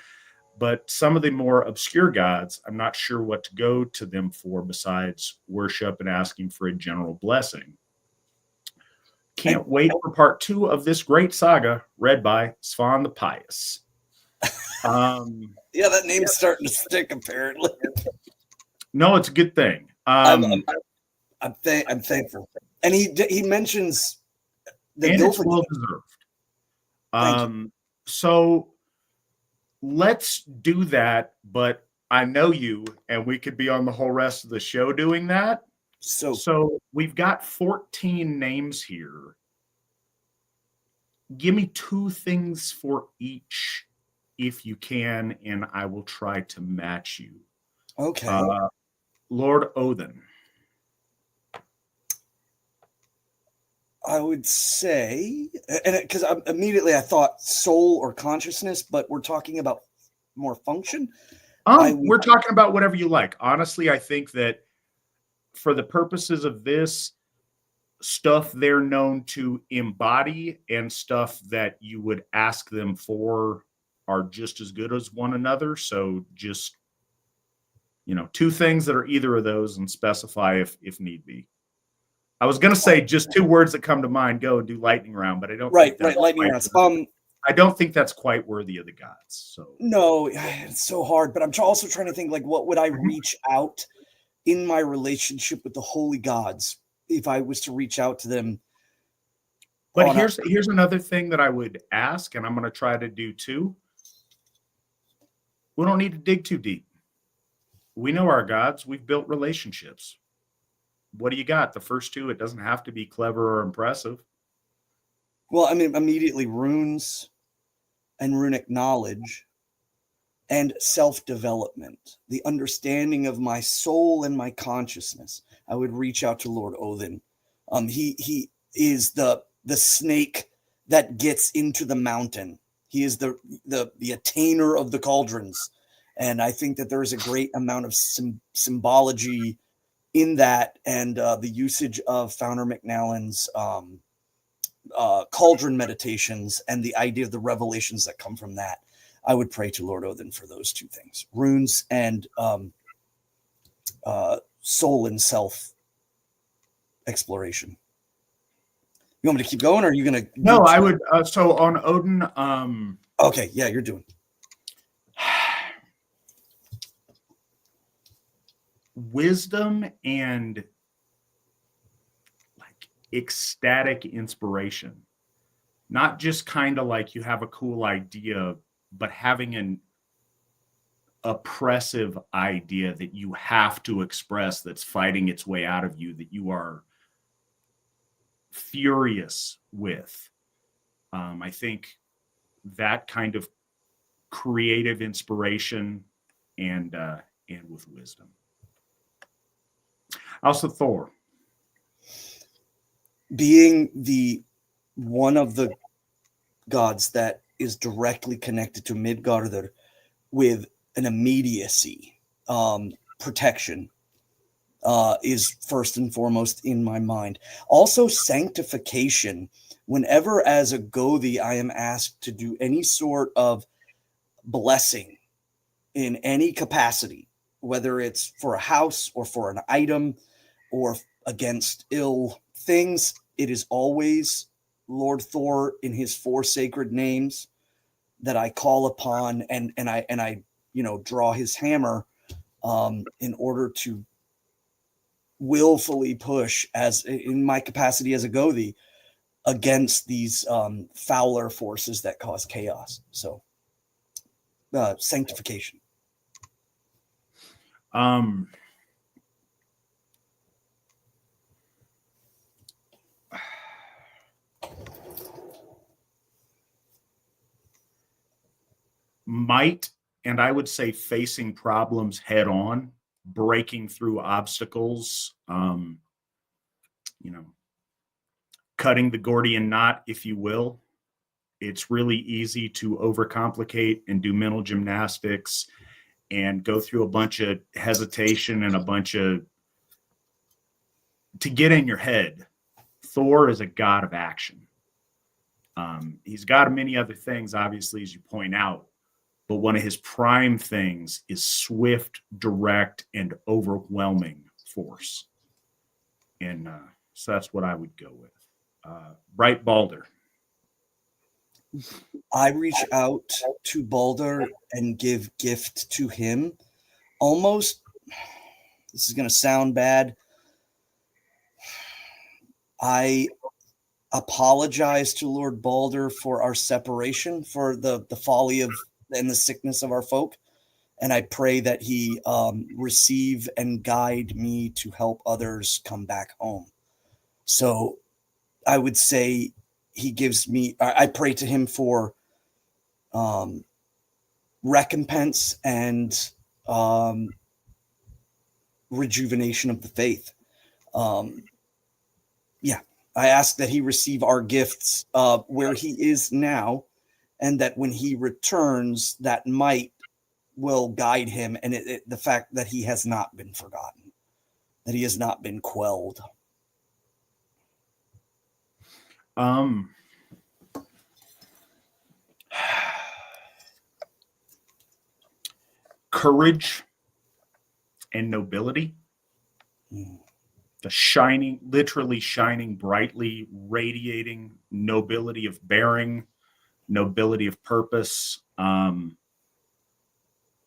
but some of the more obscure gods, I'm not sure what to go to them for besides worship and asking for a general blessing. Can't wait for part 2 of this great saga read by Svan the Pious. Yeah, that name's starting to stick, apparently. No, it's a good thing. I'm thankful. And he mentions the and it's well deserved. So let's do that, but I know you, and we could be on the whole rest of the show doing that. So we've got 14 names here. Give me 2 things for each if you can, and I will try to match you. Okay. Lord Odin. I would say, and because immediately I thought soul or consciousness, but we're talking about more function. We're talking about whatever you like. Honestly, I think that for the purposes of this, stuff they're known to embody and stuff that you would ask them for are just as good as one another. So just, 2 things that are either of those and specify if need be. I was going to say just 2 words that come to mind, go and do lightning round, but I don't think lightning rounds. I don't think that's quite worthy of the gods. So no, it's so hard, but I'm also trying to think, like, what would I reach out in my relationship with the holy gods if I was to reach out to them? But here's another thing that I would ask, and I'm going to try to do too. We don't need to dig too deep. We know our gods. We've built relationships. What do you got? The first 2, it doesn't have to be clever or impressive. Well, I mean, immediately runes and runic knowledge and self-development, the understanding of my soul and my consciousness. I would reach out to Lord Odin. He is the snake that gets into the mountain. He is the attainer of the cauldrons. And I think that there is a great amount of symbology in that, and the usage of Founder McNallen's cauldron meditations and the idea of the revelations that come from that. I would pray to Lord Odin for those 2 things: runes and soul and self exploration. You want me to keep going, or are you going to? No, I would. So on Odin. Okay, yeah, you're doing. Wisdom and ecstatic inspiration. Not just kind of like you have a cool idea, but having an oppressive idea that you have to express, that's fighting its way out of you, that you are furious with. I think that kind of creative inspiration and with wisdom. Also, Thor. Being the one of the gods that is directly connected to Midgardr with an immediacy, protection, is first and foremost in my mind. Also, sanctification. Whenever as a Gothi I am asked to do any sort of blessing in any capacity, whether it's for a house or for an item or against ill things, it is always Lord Thor in his 4 sacred names that I call upon, and I draw his hammer in order to willfully push, as in my capacity as a Gothi, against these fouler forces that cause chaos. So sanctification. Might, and I would say facing problems head on, breaking through obstacles, cutting the Gordian knot, if you will. It's really easy to overcomplicate and do mental gymnastics and go through a bunch of hesitation and a bunch of to get in your head. Thor is a god of action. He's got many other things, obviously, as you point out, but one of his prime things is swift, direct, and overwhelming force. And so that's what I would go with. Right, Balder. I reach out to Balder and give gift to him. Almost, this is going to sound bad, I apologize to Lord Balder for our separation, for the folly of and the sickness of our folk. And I pray that he receive and guide me to help others come back home. So I would say he gives me, I pray to him for recompense and rejuvenation of the faith. I ask that he receive our gifts where he is now, and that when he returns, that might will guide him, and the fact that he has not been forgotten, that he has not been quelled. Courage and nobility. The shining, literally shining brightly, radiating nobility of bearing, nobility of purpose, and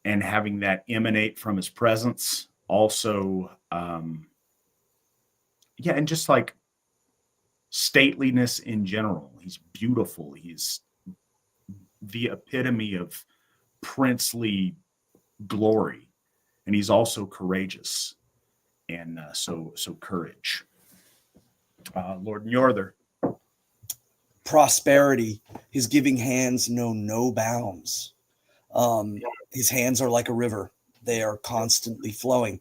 having that emanate from his presence. Also, and just like stateliness in general. He's beautiful. He's the epitome of princely glory, and he's also courageous. And so courage. Lord Njordur. Prosperity. His giving hands know no bounds. His hands are like a river. They are constantly flowing.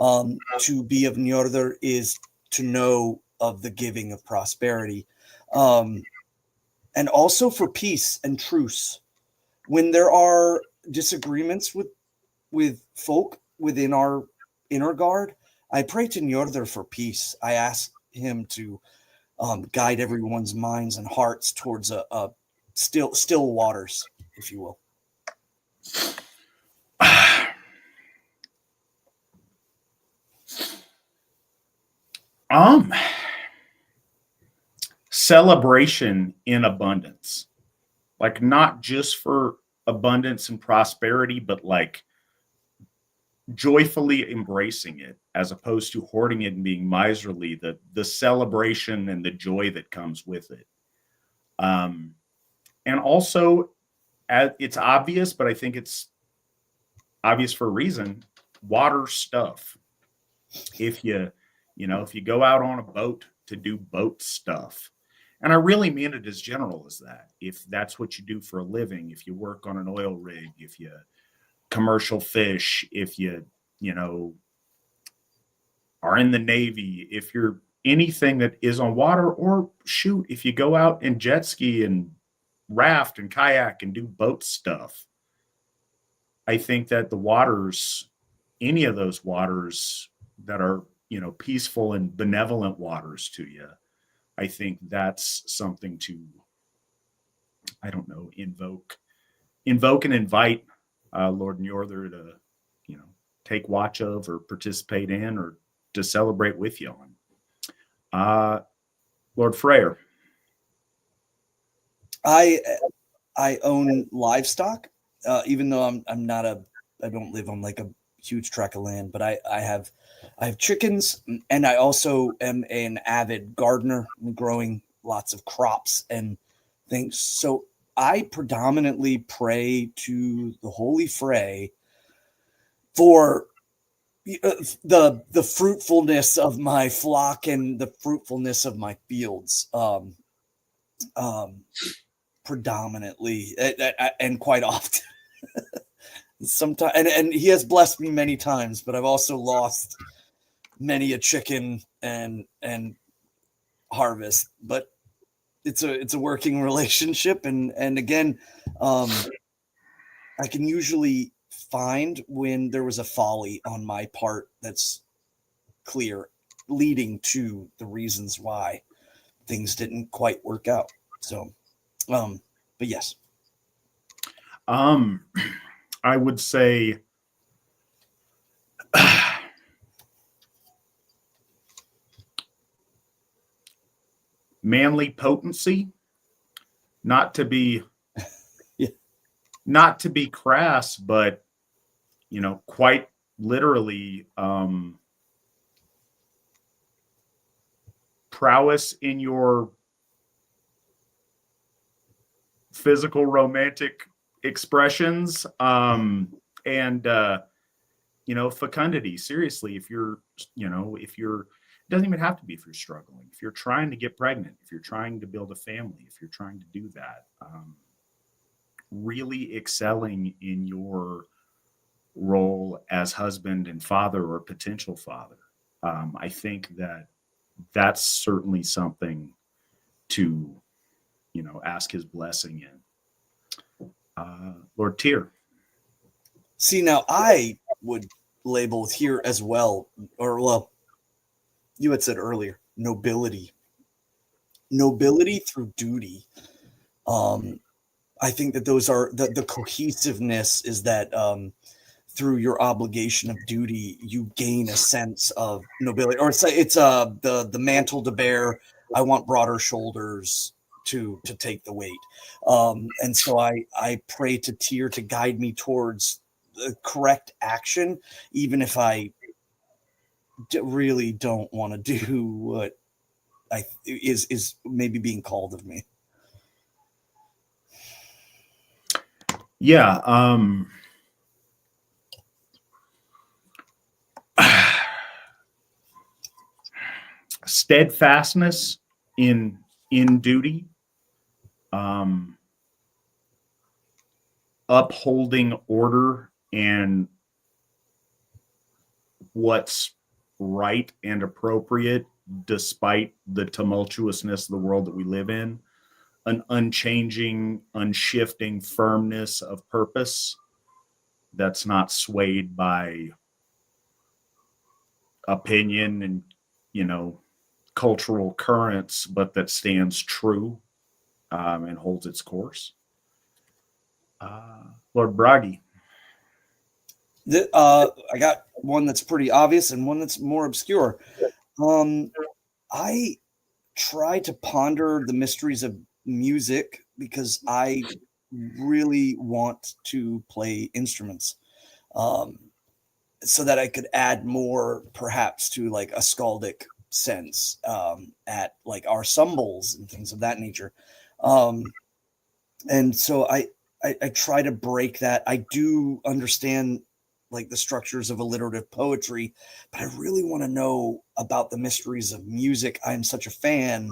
To be of Njordur is to know of the giving of prosperity. And also for peace and truce. When there are disagreements with folk within our inner guard, I pray to Njordur for peace. I ask him to guide everyone's minds and hearts towards a still waters, if you will. Celebration in abundance, like not just for abundance and prosperity, but like joyfully embracing it as opposed to hoarding it and being miserly, the celebration and the joy that comes with it. And also, it's obvious, but I think it's obvious for a reason. Water stuff. If you go out on a boat to do boat stuff, and I really mean it as general as that. If that's what you do for a living, if you work on an oil rig, if you commercial fish, if you are in the Navy, if you're anything that is on water, or shoot, if you go out and jet ski and raft and kayak and do boat stuff, I think that the waters, any of those waters that are, peaceful and benevolent waters to you, I think that's something to, I don't know, invoke and invite Lord Njordur to, take watch of or participate in or to celebrate with you on. Lord Freyr. I own livestock, even though I don't live on like a huge tract of land, but I have chickens, and I also am an avid gardener, growing lots of crops and things. So I predominantly pray to the Holy Frey for the fruitfulness of my flock and the fruitfulness of my fields. Predominantly and quite often. Sometimes, and he has blessed me many times, but I've also lost many a chicken and harvest. But it's a working relationship, and again, I can usually find when there was a folly on my part that's clear, leading to the reasons why things didn't quite work out. So, but yes. I would say manly potency, not to be not to be crass, but quite literally prowess in your physical romantic expressions, and fecundity. Seriously, if you're it doesn't even have to be if you're struggling. If you're trying to get pregnant, if you're trying to build a family, if you're trying to do that, really excelling in your role as husband and father or potential father. I think that's certainly something to, ask his blessing in. Lord Tyr. See, now I would label here as well, or well, you had said earlier, nobility through duty. I think that those are the cohesiveness is that through your obligation of duty, you gain a sense of nobility, or it's the mantle to bear. I want broader shoulders to take the weight. And so I pray to Tyr to guide me towards the correct action, even if I really don't want to do what is maybe being called of me. Yeah. Steadfastness in duty, upholding order and what's right and appropriate despite the tumultuousness of the world that we live in, an unchanging, unshifting firmness of purpose that's not swayed by opinion and cultural currents, but that stands true and holds its course. Lord Bragi. I got one that's pretty obvious and one that's more obscure. I try to ponder the mysteries of music because I really want to play instruments. so that I could add more perhaps to like a skaldic sense at like our symbols and things of that nature. And so I try to break that. I do understand like the structures of alliterative poetry, but I really want to know about the mysteries of music. I am such a fan,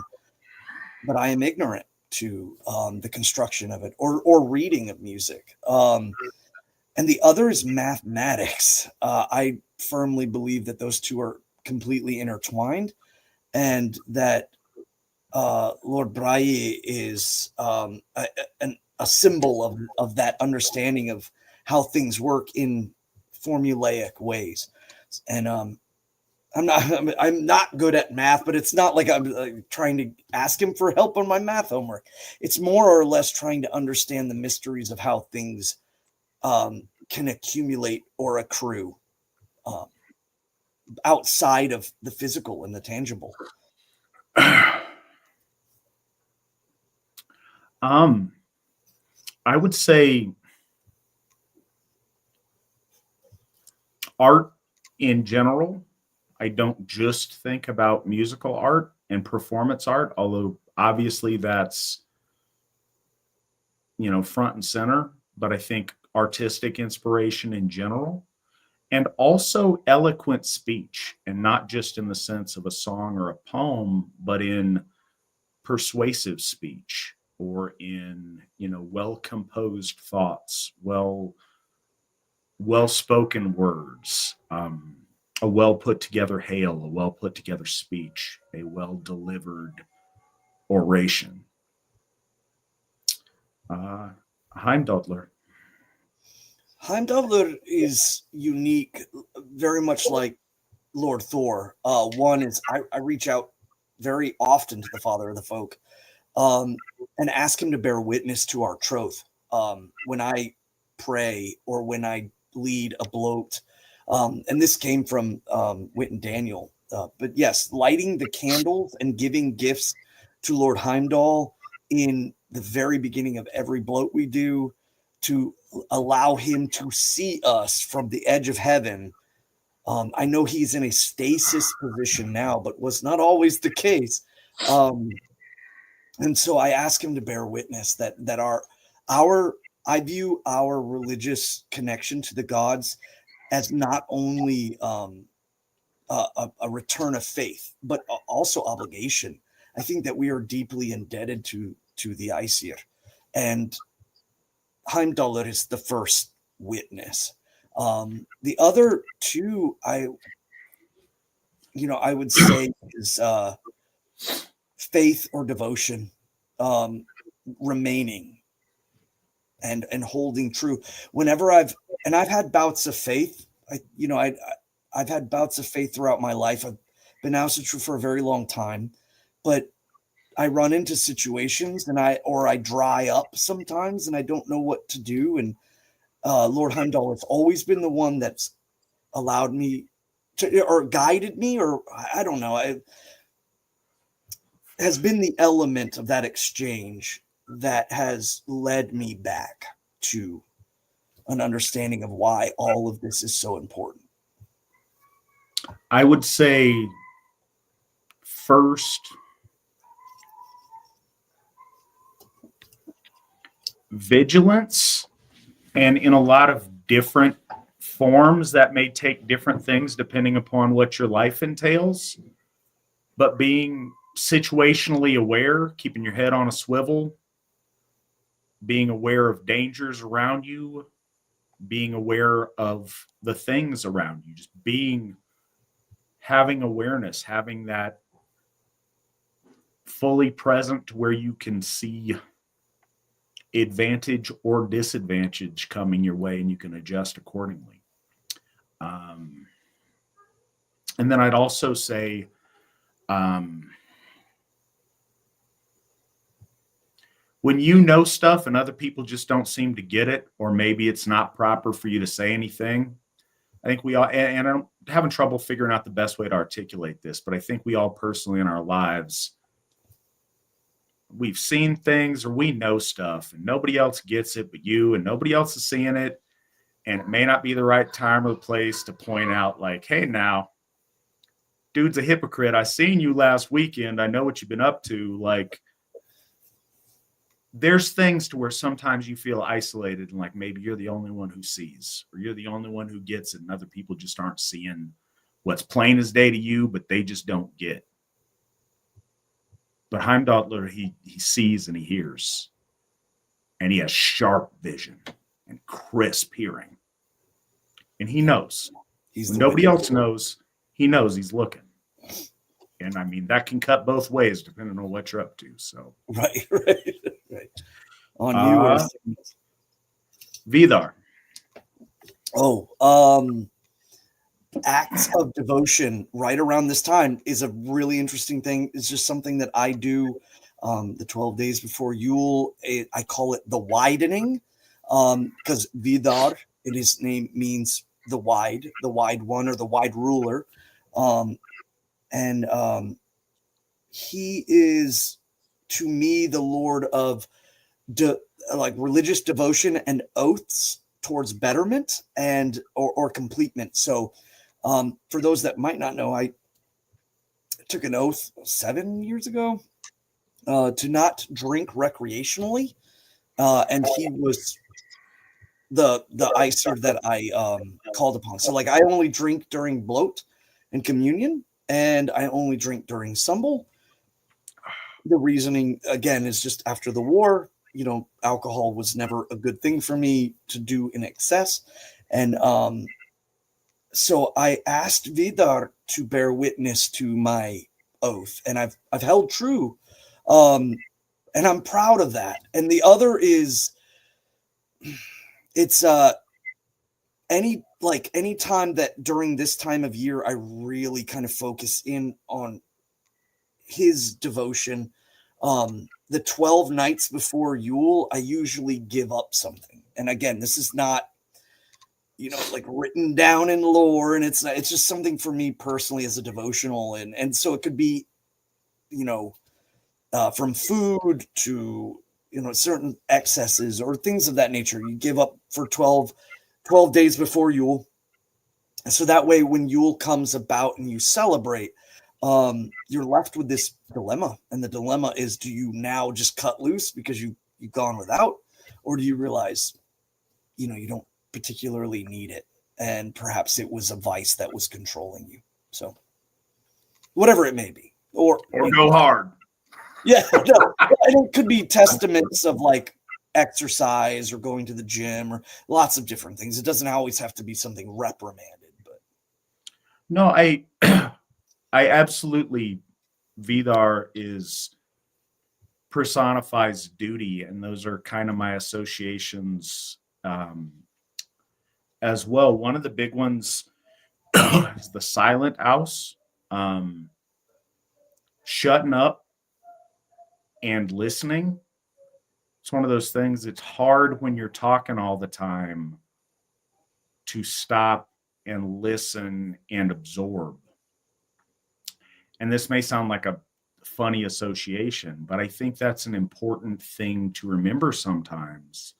but I am ignorant to the construction of it or reading of music. And the other is mathematics. I firmly believe that those two are completely intertwined, and that Lord Braille is a symbol of that understanding of how things work in formulaic ways. And I'm not good at math, but it's not like I'm trying to ask him for help on my math homework. It's more or less trying to understand the mysteries of how things can accumulate or accrue outside of the physical and the tangible. I would say art in general. I don't just think about musical art and performance art, although obviously that's, front and center, but I think artistic inspiration in general, and also eloquent speech, and not just in the sense of a song or a poem, but in persuasive speech, or in, well composed thoughts, well spoken words, a well put together hail, a well put together speech, a well delivered oration. Heimdallr. Heimdallr is unique, very much like Lord Thor. One is I reach out very often to the Father of the Folk and ask him to bear witness to our troth when I pray or when I lead a bloat. And this came from Witan Daniel. But yes, lighting the candles and giving gifts to Lord Heimdall in the very beginning of every bloat we do, to allow him to see us from the edge of heaven. I know he's in a stasis position now, but was not always the case. And so I ask him to bear witness that I view our religious connection to the gods as not only a return of faith, but also obligation. I think that we are deeply indebted to the Aesir, and Heimdallr is the first witness. The other two, I would say is faith or devotion, remaining and holding true. Whenever I've had bouts of faith, I've had bouts of faith throughout my life. I've been Asatru for a very long time, but I run into situations and I dry up sometimes and I don't know what to do. And Lord Heimdall has always been the one that's allowed me to, or guided me, or I don't know. It has been the element of that exchange that has led me back to an understanding of why all of this is so important. I would say first, vigilance, and in a lot of different forms that may take different things depending upon what your life entails, but being situationally aware, keeping your head on a swivel, being aware of dangers around you, being aware of the things around you, just having awareness, having that fully present to where you can see advantage or disadvantage coming your way and you can adjust accordingly. And then I'd also say when you know stuff and other people just don't seem to get it, or maybe it's not proper for you to say anything, I think we all, and I'm having trouble figuring out the best way to articulate this, but I think we all personally in our lives, we've seen things or we know stuff and nobody else gets it but you, and nobody else is seeing it. And it may not be the right time or place to point out, like, hey, now, dude's a hypocrite. I seen you last weekend. I know what you've been up to. Like, there's things to where sometimes you feel isolated and like maybe you're the only one who sees, or you're the only one who gets it, and other people just aren't seeing what's plain as day to you, but they just don't get. But Heimdallr, he sees and he hears, and he has sharp vision and crisp hearing, and he knows. When nobody else knows, he knows he's looking. And I mean, that can cut both ways depending on what you're up to. So right. On you or Vidar. Acts of devotion right around this time is a really interesting thing. It's just something that I do the 12 days before Yule. I call it the widening because Vidar, in his name, means the wide one, or the wide ruler. He is, to me, the Lord of religious devotion and oaths towards betterment and or completement. So for those that might not know, I took an oath 7 years ago to not drink recreationally, and he was the Icer that I called upon. So like I only drink during bloat and communion, and I only drink during Sumble. The reasoning, again, is just after the war, alcohol was never a good thing for me to do in excess. And so I asked Vidar to bear witness to my oath, and I've held true. And I'm proud of that. And the other is, it's any time that during this time of year, I really kind of focus in on his devotion. The 12 nights before Yule, I usually give up something. And again, this is not, like written down in lore, and it's just something for me personally as a devotional. And so it could be, from food to, certain excesses or things of that nature. You give up for 12 days before Yule. And so that way, when Yule comes about and you celebrate, you're left with this dilemma. And the dilemma is, do you now just cut loose because you've gone without, or do you realize, you don't particularly need it, and perhaps it was a vice that was controlling you? So whatever it may be, or go hard. Yeah, no, and it could be testaments of like exercise or going to the gym or lots of different things. It doesn't always have to be something reprimanded, but no, I absolutely, Vidar personifies duty, and those are kind of my associations as well. One of the big ones is the silent house, shutting up and listening. It's one of those things. It's hard when you're talking all the time to stop and listen and absorb. And this may sound like a funny association, but I think that's an important thing to remember sometimes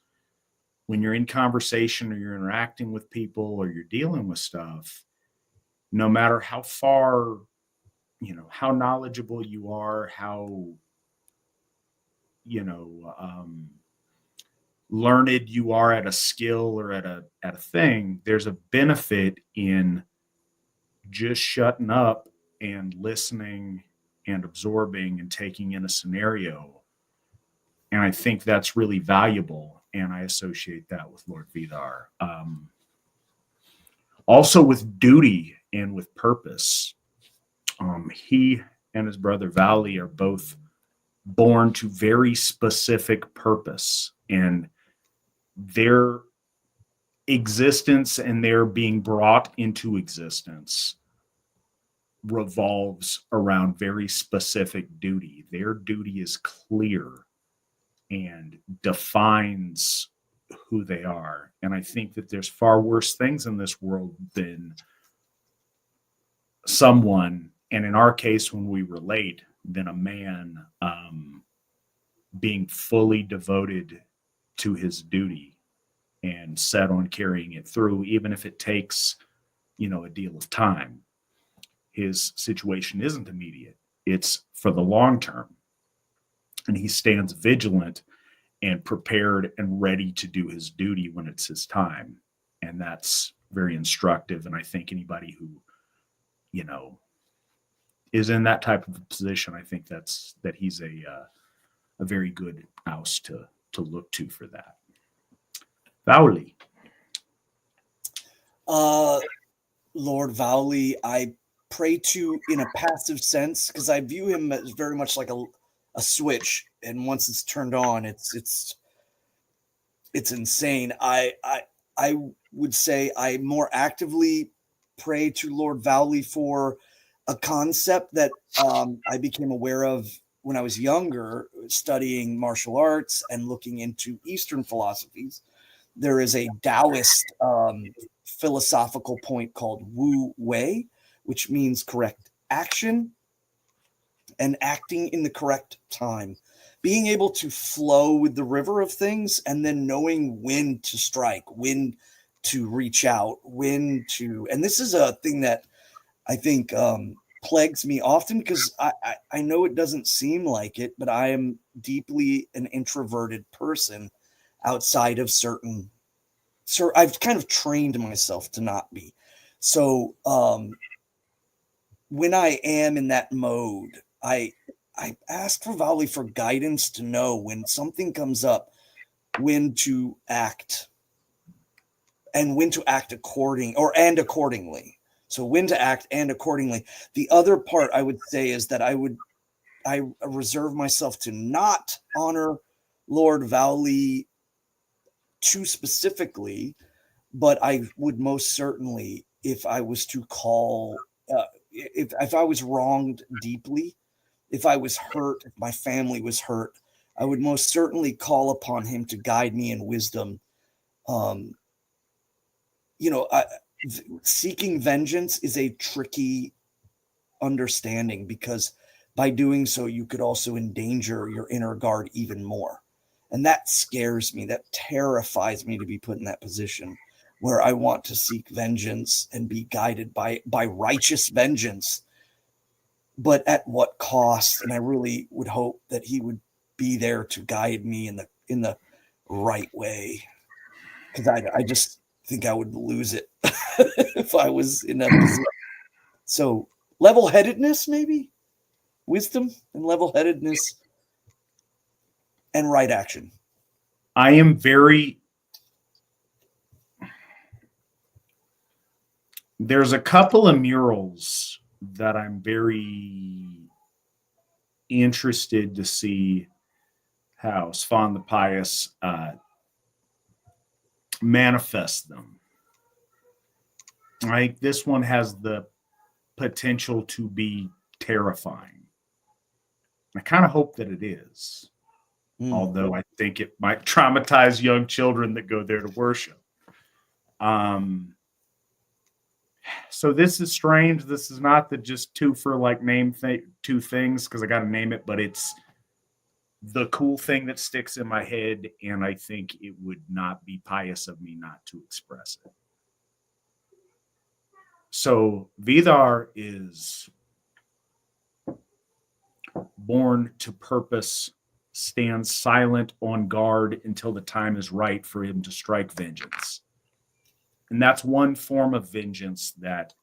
when you're in conversation or you're interacting with people or you're dealing with stuff. No matter how far, how knowledgeable you are, how, learned you are at a skill or at a thing, there's a benefit in just shutting up and listening and absorbing and taking in a scenario. And I think that's really valuable. And I associate that with Lord Vidar. Also with duty and with purpose. He and his brother Vali are both born to very specific purpose, and their existence and their being brought into existence revolves around very specific duty. Their duty is clear and defines who they are. And I think that there's far worse things in this world than someone, and in our case, when we relate, than a man being fully devoted to his duty. and set on carrying it through, even if it takes, a deal of time. His situation isn't immediate. It's for the long term. And he stands vigilant and prepared and ready to do his duty when it's his time. And that's very instructive. And I think anybody who, is in that type of a position, I think that he's a very good house to look to for that. Vowley. Lord Vowley, I pray to in a passive sense, because I view him as very much like a switch, and once it's turned on, it's insane. I would say I more actively pray to Lord Vowley for a concept that I became aware of when I was younger, studying martial arts and looking into Eastern philosophies. There is a Taoist philosophical point called Wu Wei, which means correct action and acting in the correct time. Being able to flow with the river of things and then knowing when to strike, when to reach out, when to... And this is a thing that I think plagues me often, because I know it doesn't seem like it, but I am deeply an introverted person outside of certain... So I've kind of trained myself to not be. So when I am in that mode, I ask for Vowley for guidance to know when something comes up, when to act, and when to act accordingly. So when to act and accordingly. The other part I would say is that I reserve myself to not honor Lord Vowley too specifically, but I would most certainly, if I was to call, if I was wronged deeply, if I was hurt, if my family was hurt, I would most certainly call upon him to guide me in wisdom. Seeking vengeance is a tricky understanding, because by doing so, you could also endanger your inner guard even more. And that scares me. That terrifies me to be put in that position where I want to seek vengeance and be guided by righteous vengeance. But at what cost? And I really would hope that he would be there to guide me in the right way. Because I just think I would lose it if I was in that position. So level-headedness, maybe? Wisdom and level-headedness and right action. I am very... There's a couple of murals that I'm very interested to see how Svan the Pious manifest them. Like, this one has the potential to be terrifying. I kind of hope that it is. Although I think it might traumatize young children that go there to worship. So this is strange. This is not the just two for like name two things, because I got to name it, but it's the cool thing that sticks in my head, and I think it would not be pious of me not to express it. So Vidar is born to purpose, stands silent on guard until the time is right for him to strike vengeance. And that's one form of vengeance that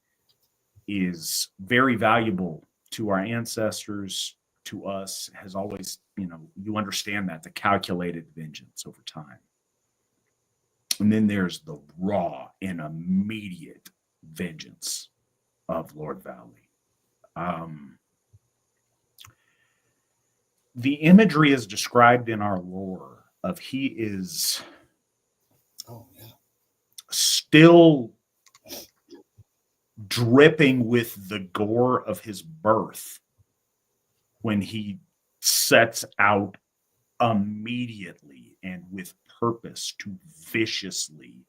is very valuable to our ancestors, to us, has always, you understand that, the calculated vengeance over time. And then there's the raw and immediate vengeance of Lord Vowley. The imagery is described in our lore of he is still dripping with the gore of his birth when he sets out immediately and with purpose to viciously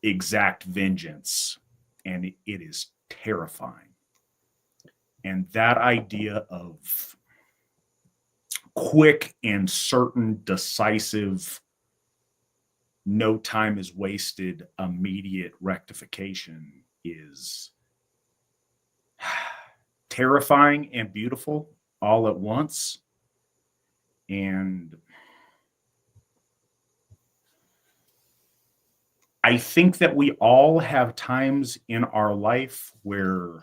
exact vengeance, and it is terrifying. And that idea of quick and certain, decisive no time is wasted, immediate rectification is terrifying and beautiful all at once. And I think that we all have times in our life where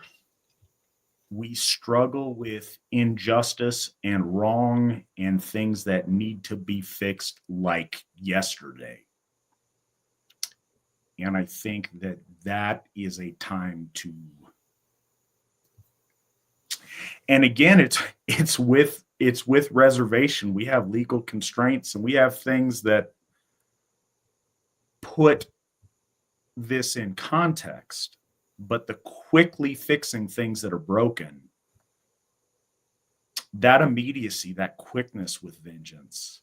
we struggle with injustice and wrong and things that need to be fixed like yesterday. And I think that that is a time to, and again, it's with reservation. We have legal constraints and we have things that put this in context, but the quickly fixing things that are broken, that immediacy, that quickness with vengeance,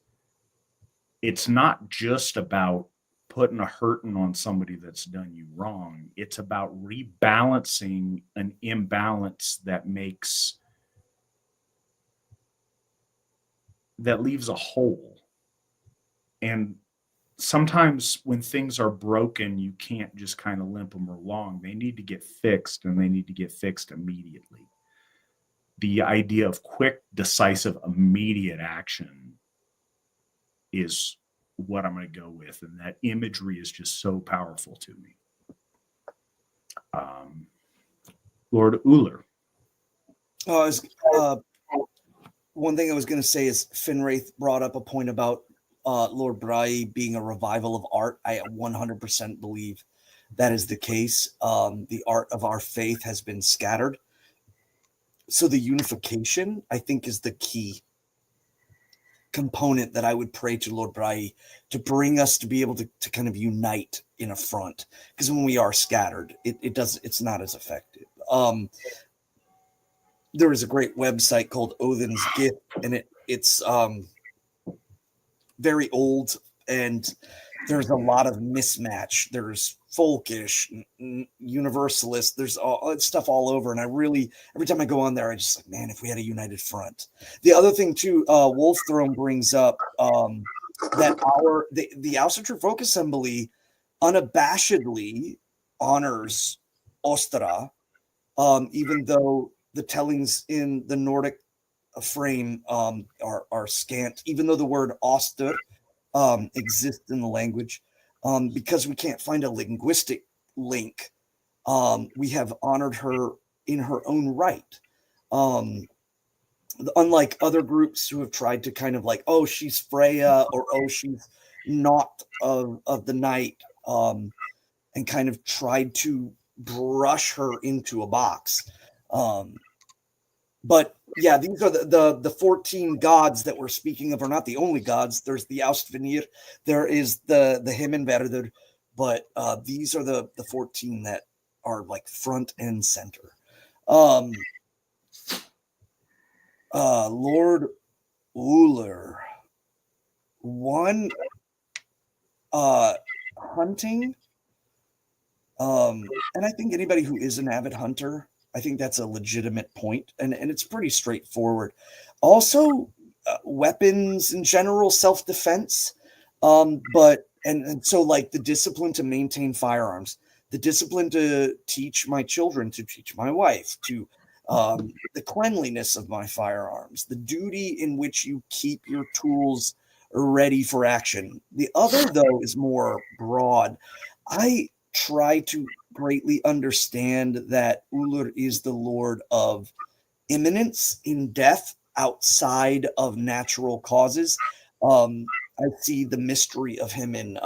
it's not just about putting a hurting on somebody that's done you wrong. It's about rebalancing an imbalance that leaves a hole. And sometimes when things are broken, you can't just kind of limp them along. They need to get fixed, and they need to get fixed immediately. The idea of quick, decisive, immediate action is what I'm going to go with. And that imagery is just so powerful to me. Lord Uller. One thing I was going to say is Finwraith brought up a point about Lord Brai being a revival of art. I 100% believe that is the case. The art of our faith has been scattered. So the unification, I think, is the key component that I would pray to Lord Brai to bring us to be able to kind of unite in a front. Because when we are scattered, it's not as effective. There is a great website called Odin's Gift, and it's very old, and there's a lot of mismatch. There's folkish, universalist. There's all stuff all over, and every time I go on there, I just like, man, if we had a united front. The other thing too, Wolf Throne brings up that the Asatru Folk Assembly unabashedly honors Ostra, even though the tellings in the Nordic frame are scant, even though the word Oster exists in the language, because we can't find a linguistic link. We have honored her in her own right. Unlike other groups who have tried to kind of like, oh, she's Freya, or oh, she's not of the night, and kind of tried to brush her into a box. But yeah, these are the 14 gods that we're speaking of are not the only gods. There's the Austvinir, there is the Himmenverður, but these are the 14 that are like front and center. Lord Uller, one hunting, and I think anybody who is an avid hunter, I think that's a legitimate point, and it's pretty straightforward. Also, weapons in general, self-defense, but so like the discipline to maintain firearms, the discipline to teach my children, to teach my wife, to the cleanliness of my firearms, the duty in which you keep your tools ready for action. The other, though, is more broad. I try to greatly understand that Ullr is the lord of imminence in death outside of natural causes. I see the mystery of him in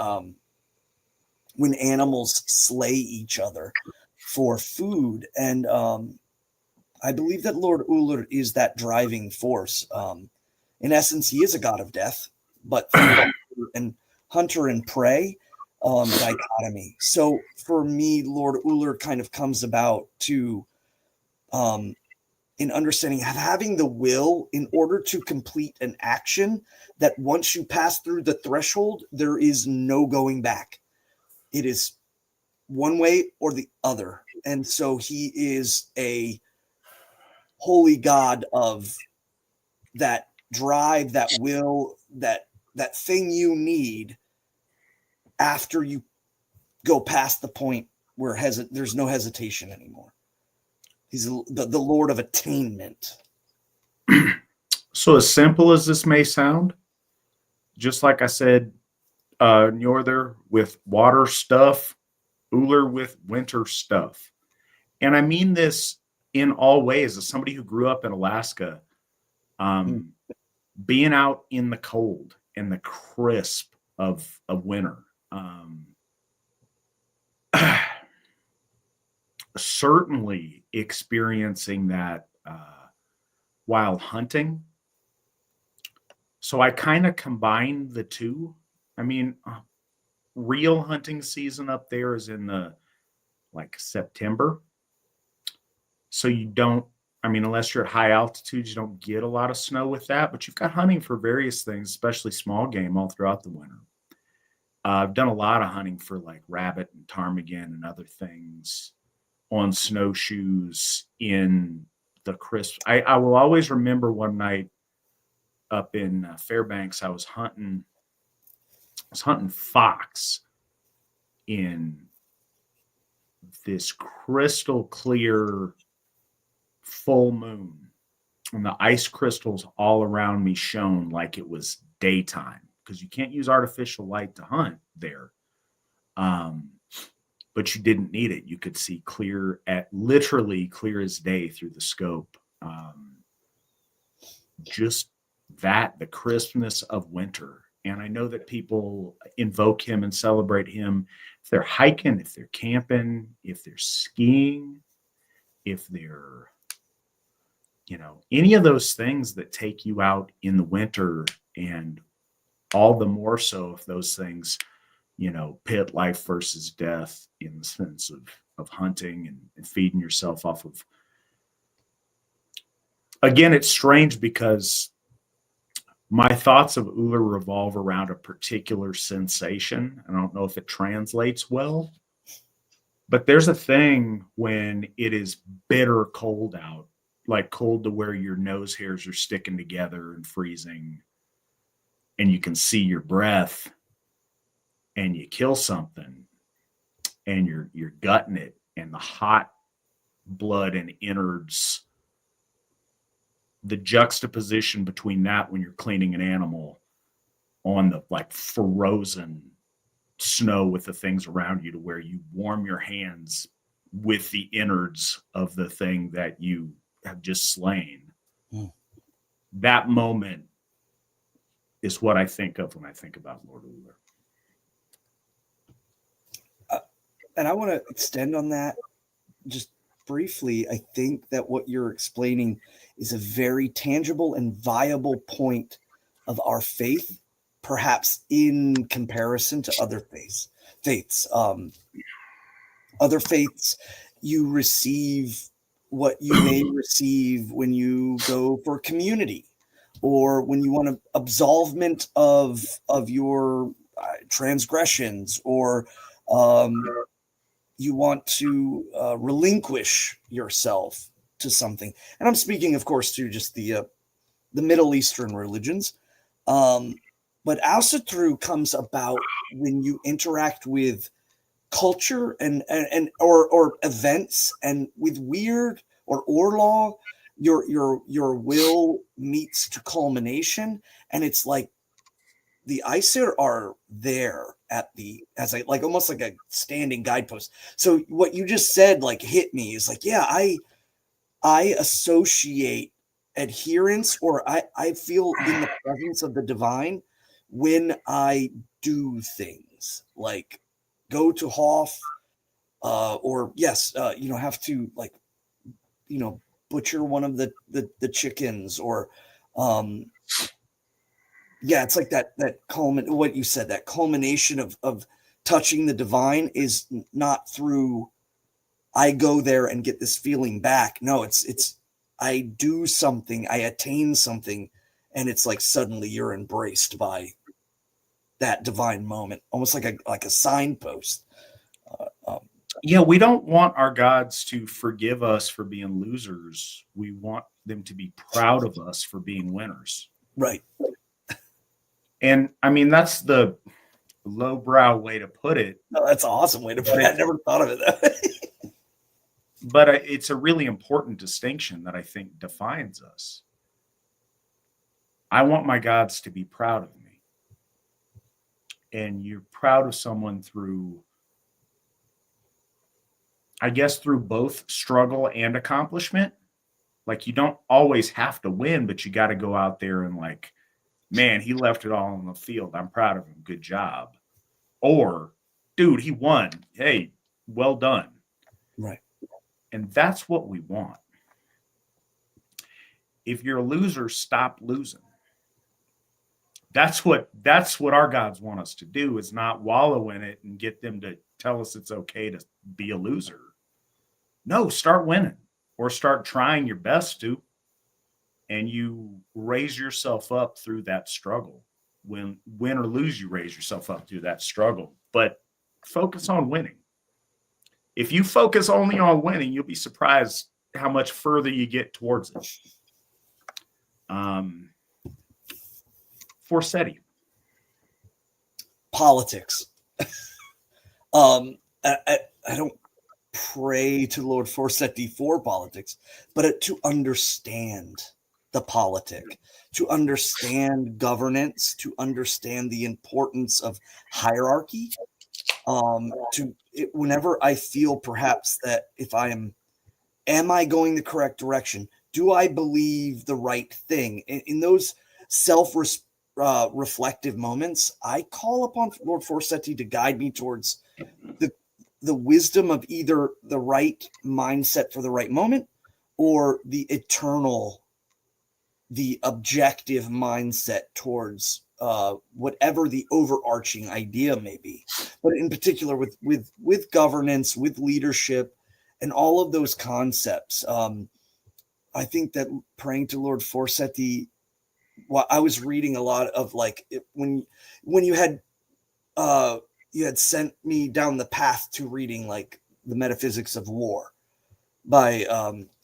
when animals slay each other for food, and I believe that Lord Ullr is that driving force. In essence, he is a god of death, but and hunter and prey dichotomy. So for me, Lord Ullr kind of comes about to in understanding having the will in order to complete an action that once you pass through the threshold, there is no going back. It is one way or the other. And so he is a holy god of that drive, that will, that thing you need after you go past the point where there's no hesitation anymore. He's the Lord of attainment. So as simple as this may sound, just like I said, Njordur with water stuff, Uller with winter stuff. And I mean this in all ways. As somebody who grew up in Alaska, being out in the cold and the crisp of winter, certainly experiencing that while hunting. So I kind of combine the two. I mean, real hunting season up there is in the September. So you don't, I mean, unless you're at high altitudes, you don't get a lot of snow with that, but you've got hunting for various things, especially small game, all throughout the winter. I've done a lot of hunting for rabbit and ptarmigan and other things on snowshoes in the crisp. I will always remember one night up in Fairbanks, I was hunting fox in this crystal clear full moon, and the ice crystals all around me shone like it was daytime, because you can't use artificial light to hunt there. But you didn't need it. You could see literally clear as day through the scope. Just the crispness of winter. And I know that people invoke him and celebrate him if they're hiking, if they're camping, if they're skiing, if they're, any of those things that take you out in the winter, and all the more so if those things, pit life versus death in the sense of hunting and feeding yourself off of. Again, it's strange because my thoughts of Uller revolve around a particular sensation. I don't know if it translates well, but there's a thing when it is bitter cold out, like cold to where your nose hairs are sticking together and freezing, and you can see your breath, and you kill something, and you're gutting it, and the hot blood and innards, the juxtaposition between that when you're cleaning an animal on the frozen snow with the things around you, to where you warm your hands with the innards of the thing that you have just slain. That moment is what I think of when I think about Lord Uller. And I want to extend on that just briefly. I think that what you're explaining is a very tangible and viable point of our faith, perhaps in comparison to other faiths. Other faiths, you receive what you may receive when you go for community, or when you want an absolvement of your transgressions, or you want to relinquish yourself to something. And I'm speaking, of course, to just the Middle Eastern religions. But Asatru comes about when you interact with culture or events, and with weird or Orlaw, your will meets to culmination, and it's like the Aesir are there almost like a standing guidepost. So what you just said hit me. Is yeah, I associate adherence, or I feel in the presence of the divine when I do things like go to Hof, or have to butcher one of the chickens, or it's like that what you said, that culmination of touching the divine is not through I go there and get this feeling back. No, it's I do something, I attain something, and it's like suddenly you're embraced by that divine moment, almost like a signpost. We don't want our gods to forgive us for being losers. We want them to be proud of us for being winners. Right. And I mean, that's the lowbrow way to put it. No, that's an awesome way to put it. I never thought of it that way. But it's a really important distinction that I think defines us. I want my gods to be proud of me. And you're proud of someone through, I guess, through both struggle and accomplishment. Like, you don't always have to win, but you got to go out there and like, man, he left it all on the field. I'm proud of him. Good job. Or, dude, he won. Hey, well done. Right. And that's what we want. If you're a loser, stop losing. That's what our gods want us to do, is not wallow in it and get them to tell us it's okay to be a loser. No, start winning, or start trying your best to. And you raise yourself up through that struggle. Win or lose, you raise yourself up through that struggle. But focus on winning. If you focus only on winning, you'll be surprised how much further you get towards it. Forseti. Politics. I don't pray to Lord Forseti for politics, but to understand the politic, to understand governance, to understand the importance of hierarchy. Whenever I feel perhaps that if am I going the correct direction? Do I believe the right thing? In those reflective moments, I call upon Lord Forseti to guide me towards the wisdom of either the right mindset for the right moment, or the objective mindset towards whatever the overarching idea may be. But in particular with governance, with leadership, and all of those concepts, I think that praying to Lord Forseti, I was reading a lot of like when you had sent me down the path to reading like the Metaphysics of War by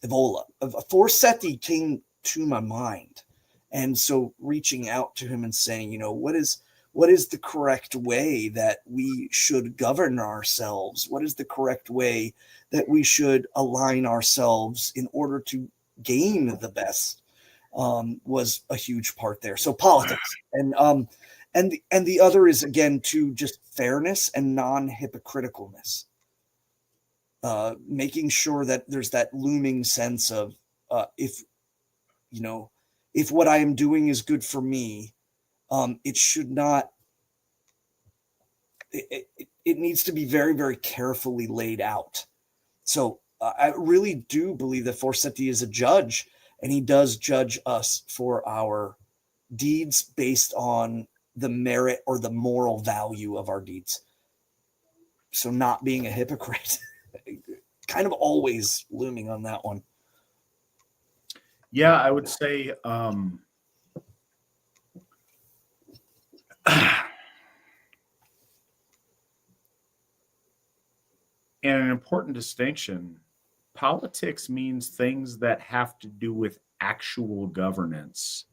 Evola. Forseti came to my mind, and so reaching out to him and saying, what is the correct way that we should govern ourselves? What is the correct way that we should align ourselves in order to gain the best? Was a huge part there. So politics, and the other is, again, to just fairness and non-hypocriticalness. Making sure that there's that looming sense of if what I am doing is good for me, it should not. It needs to be very, very carefully laid out. So I really do believe that Forseti is a judge, and he does judge us for our deeds based on the merit or the moral value of our deeds. So not being a hypocrite, kind of always looming on that one. Yeah, I would say and an important distinction, politics means things that have to do with actual governance,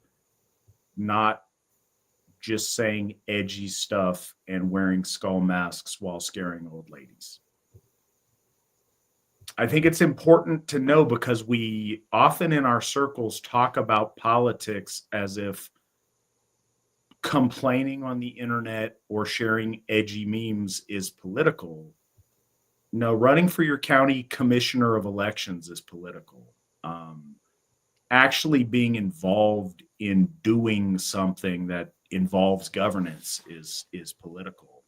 not just saying edgy stuff and wearing skull masks while scaring old ladies. I think it's important to know, because we often in our circles talk about politics as if complaining on the internet or sharing edgy memes is political. No, running for your county commissioner of elections is political. Actually being involved in doing something that involves governance is political.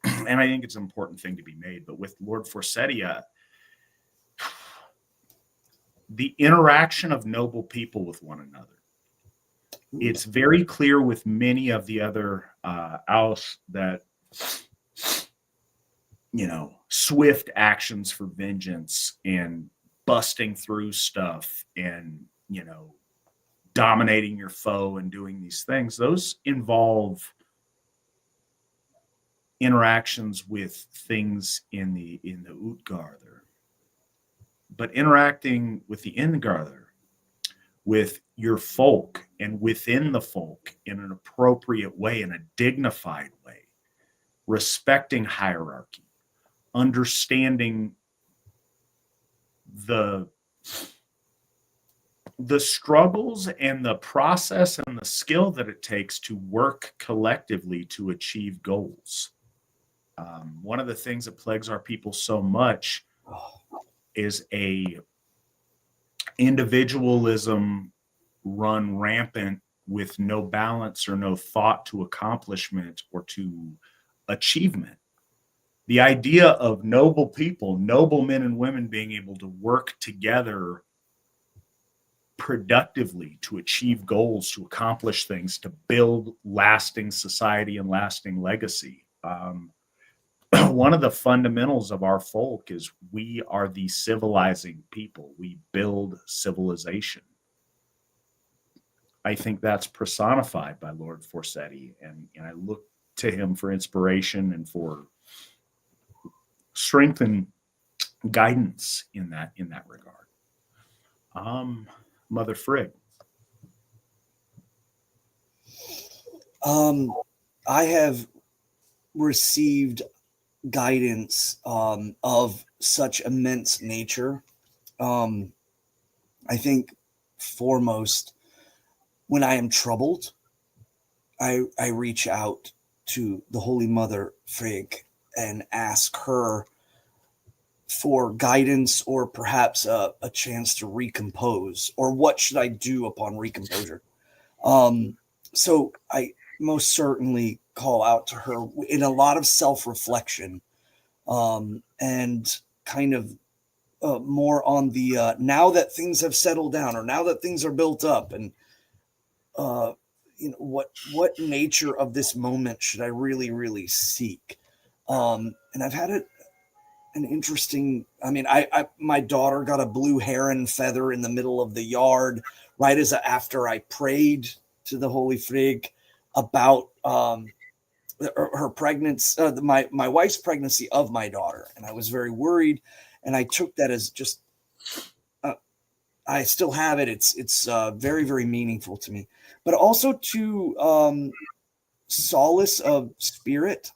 And I think it's an important thing to be made. But with Lord Forseti, the interaction of noble people with one another, it's very clear with many of the other owls that, swift actions for vengeance and busting through stuff and, dominating your foe and doing these things, those involve interactions with things in the Utgarther. But interacting with the Ingarther with your folk and within the folk in an appropriate way, in a dignified way, respecting hierarchy, understanding the struggles and the process and the skill that it takes to work collectively to achieve goals. One of the things that plagues our people so much is a individualism run rampant with no balance or no thought to accomplishment or to achievement. The idea of noble people, noble men and women being able to work together productively to achieve goals, to accomplish things, to build lasting society and lasting legacy. One of the fundamentals of our folk is we are the civilizing people. We build civilization. I think that's personified by Lord Forsetti, and I look to him for inspiration and for strength and guidance in that regard. Mother Frigg. I have received guidance of such immense nature. I think foremost, when I am troubled, I reach out to the Holy Mother Frigg and ask her for guidance, or perhaps a chance to recompose, or what should I do upon recomposure. So I most certainly call out to her in a lot of self-reflection, and kind of more on the now that things have settled down, or now that things are built up, and what nature of this moment should I really seek. And I've had an interesting, my daughter got a blue heron feather in the middle of the yard right after I prayed to the Holy Frigg about her pregnancy, my wife's pregnancy of my daughter, and I was very worried, and I took that as just I still have it. It's very meaningful to me, but also to solace of spirit.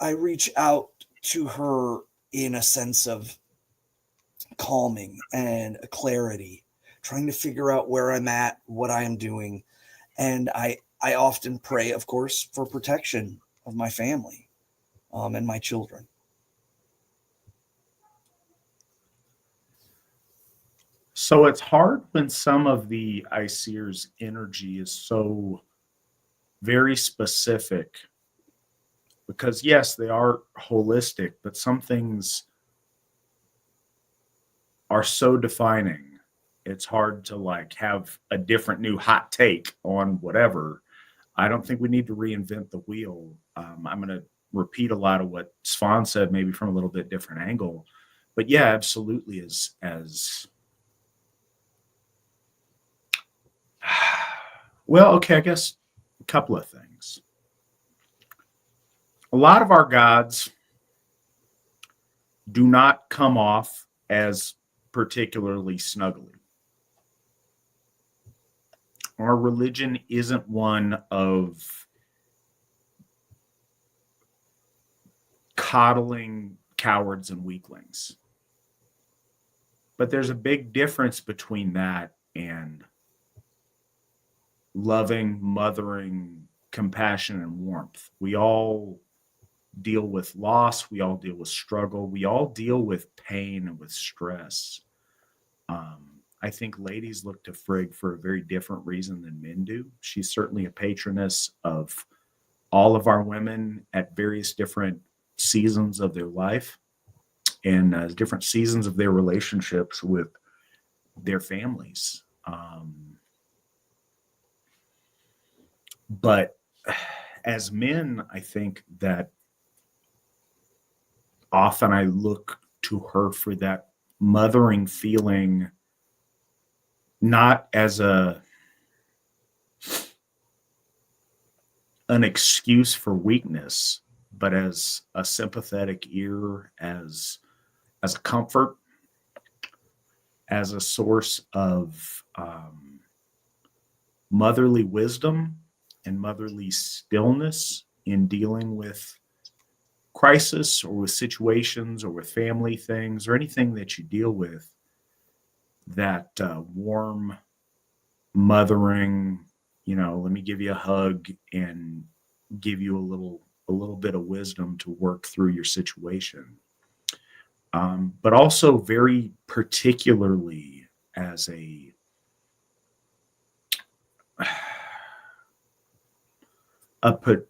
I reach out to her in a sense of calming and clarity, trying to figure out where I'm at, what I am doing. And I often pray, of course, for protection of my family and my children. So it's hard when some of the Aesir's energy is so very specific, because yes, they are holistic, but some things are so defining. It's hard to have a different new hot take on whatever. I don't think we need to reinvent the wheel. I'm going to repeat a lot of what Svan said, maybe from a little bit different angle. But yeah, absolutely. Well, okay, I guess a couple of things. A lot of our gods do not come off as particularly snuggly. Our religion isn't one of coddling cowards and weaklings. But there's a big difference between that and loving, mothering, compassion, and warmth. We all deal with loss. We all deal with struggle. We all deal with pain and with stress. I think ladies look to Frigg for a very different reason than men do. She's certainly a patroness of all of our women at various different seasons of their life and different seasons of their relationships with their families. But as men, I think that often I look to her for that mothering feeling, not as an excuse for weakness, but as a sympathetic ear, as a comfort, as a source of motherly wisdom and motherly stillness in dealing with crisis or with situations or with family things or anything that you deal with. That warm mothering, let me give you a hug and give you a little bit of wisdom to work through your situation. But also very particularly as a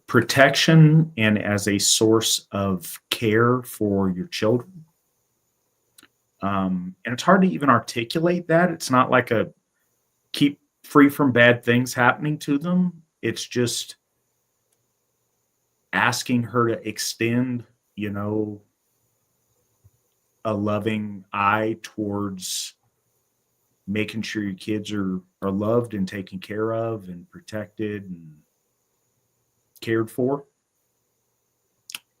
protection and as a source of care for your children. And it's hard to even articulate that. It's not like a keep free from bad things happening to them. It's just asking her to extend, a loving eye towards making sure your kids are loved and taken care of and protected and cared for.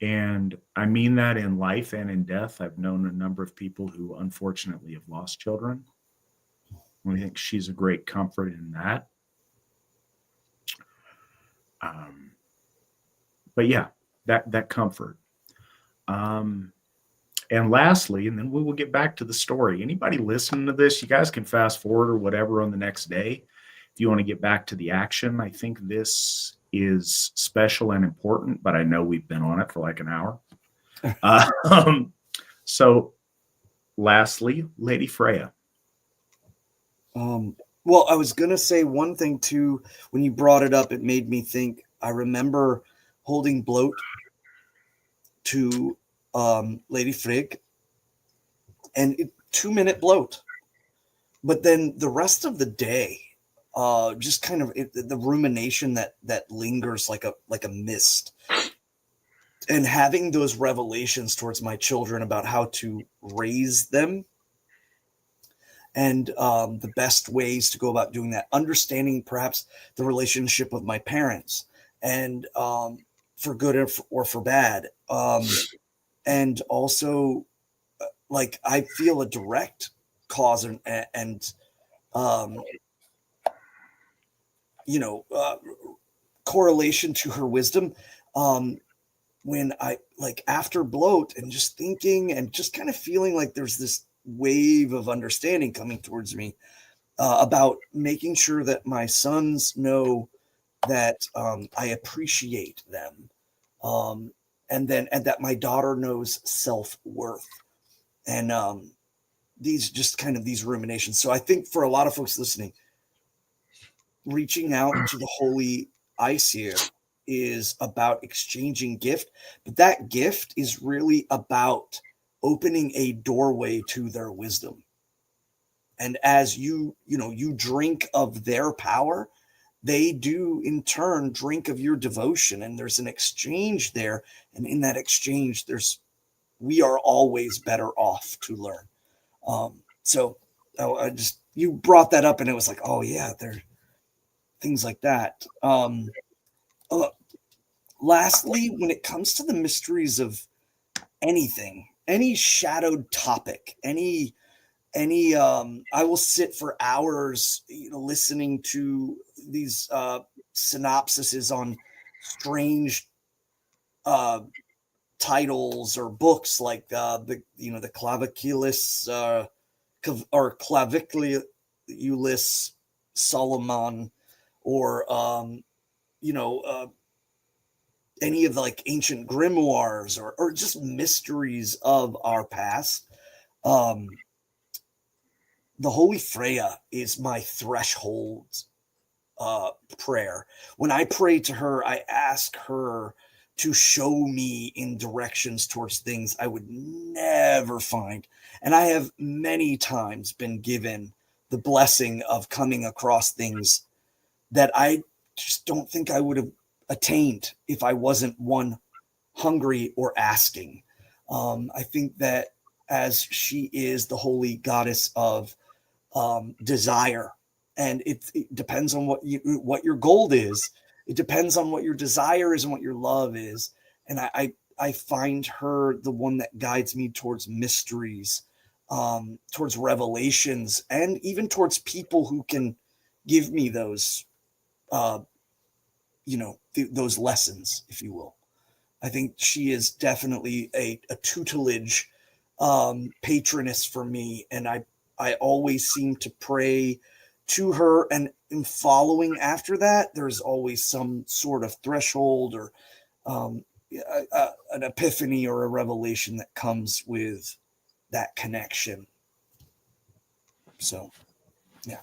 And I mean that in life and in death. I've known a number of people who unfortunately have lost children. I think she's a great comfort in that. But yeah, that comfort. And lastly, and then we will get back to the story. Anybody listening to this, you guys can fast forward or whatever on the next day if you want to get back to the action. I think this is special and important, but I know we've been on it for like an hour. So lastly, Lady Freya. Well, I was going to say one thing too. When you brought it up, it made me think. I remember holding bloat to Lady Frigg, and 2-minute bloat. But then the rest of the day, just kind of the rumination that lingers like a mist, and having those revelations towards my children about how to raise them. And the best ways to go about doing that, understanding perhaps the relationship with my parents, and for good or for bad. And also, like, I feel a direct cause and correlation to her wisdom. When I, like, after bloat and just thinking and just kind of feeling like there's this wave of understanding coming towards me about making sure that my sons know that I appreciate them, and that my daughter knows self-worth, and these ruminations. So I think for a lot of folks listening, reaching out to the Holy Aesir is about exchanging gift, but that gift is really about opening a doorway to their wisdom. And as you drink of their power, they do in turn drink of your devotion, and there's an exchange there. And in that exchange, we are always better off to learn. So you brought that up, and it was like, oh yeah, there are things like that. Lastly, when it comes to the mysteries of anything, any shadowed topic, I will sit for hours, listening to these synopsises on strange titles or books, like the Claviculus or Claviculus Solomon, or any of the like ancient grimoires or just mysteries of our past. The Holy Freya is my threshold prayer. When I pray to her, I ask her to show me in directions towards things I would never find. And I have many times been given the blessing of coming across things that I just don't think I would have attained if I wasn't, one, hungry or asking. I think that as she is the holy goddess of desire, and it depends on what your goal is. It depends on what your desire is and what your love is. And I find her the one that guides me towards mysteries towards revelations, and even towards people who can give me those, those lessons, if you will. I think she is definitely a tutelage patroness for me, and I always seem to pray to her, and in following after that, there's always some sort of threshold or an epiphany or a revelation that comes with that connection. So, yeah.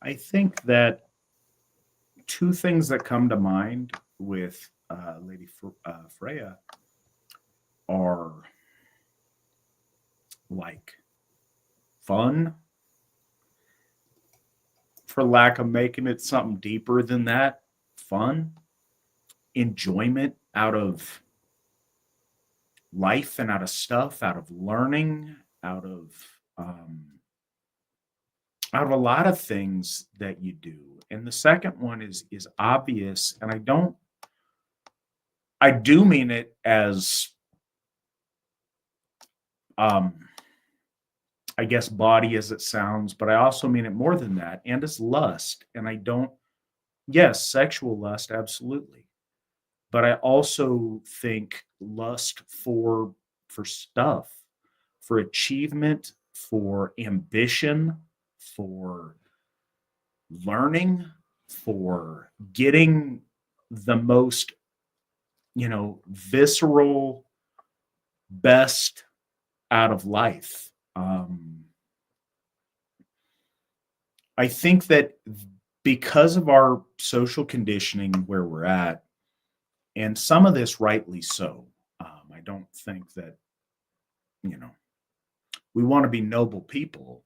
I think that two things that come to mind with Lady Freya are like fun, for lack of making it something deeper than that, fun, enjoyment out of life and out of stuff, out of learning, out of a lot of things that you do. And the second one is obvious, and I do mean it as I guess body as it sounds, but I also mean it more than that, and as lust. And yes, sexual lust, absolutely. But I also think lust for stuff, for achievement, for ambition, for learning, for getting the most, visceral best out of life. I think that because of our social conditioning where we're at, and some of this rightly so, I don't think that, we want to be noble people,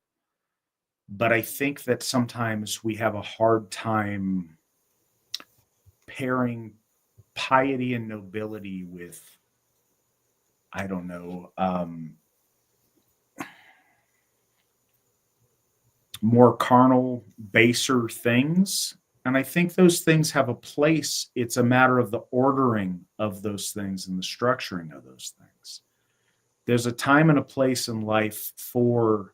but I think that sometimes we have a hard time pairing piety and nobility with, I don't know, more carnal, baser things. And I think those things have a place. It's a matter of the ordering of those things and the structuring of those things. There's a time and a place in life for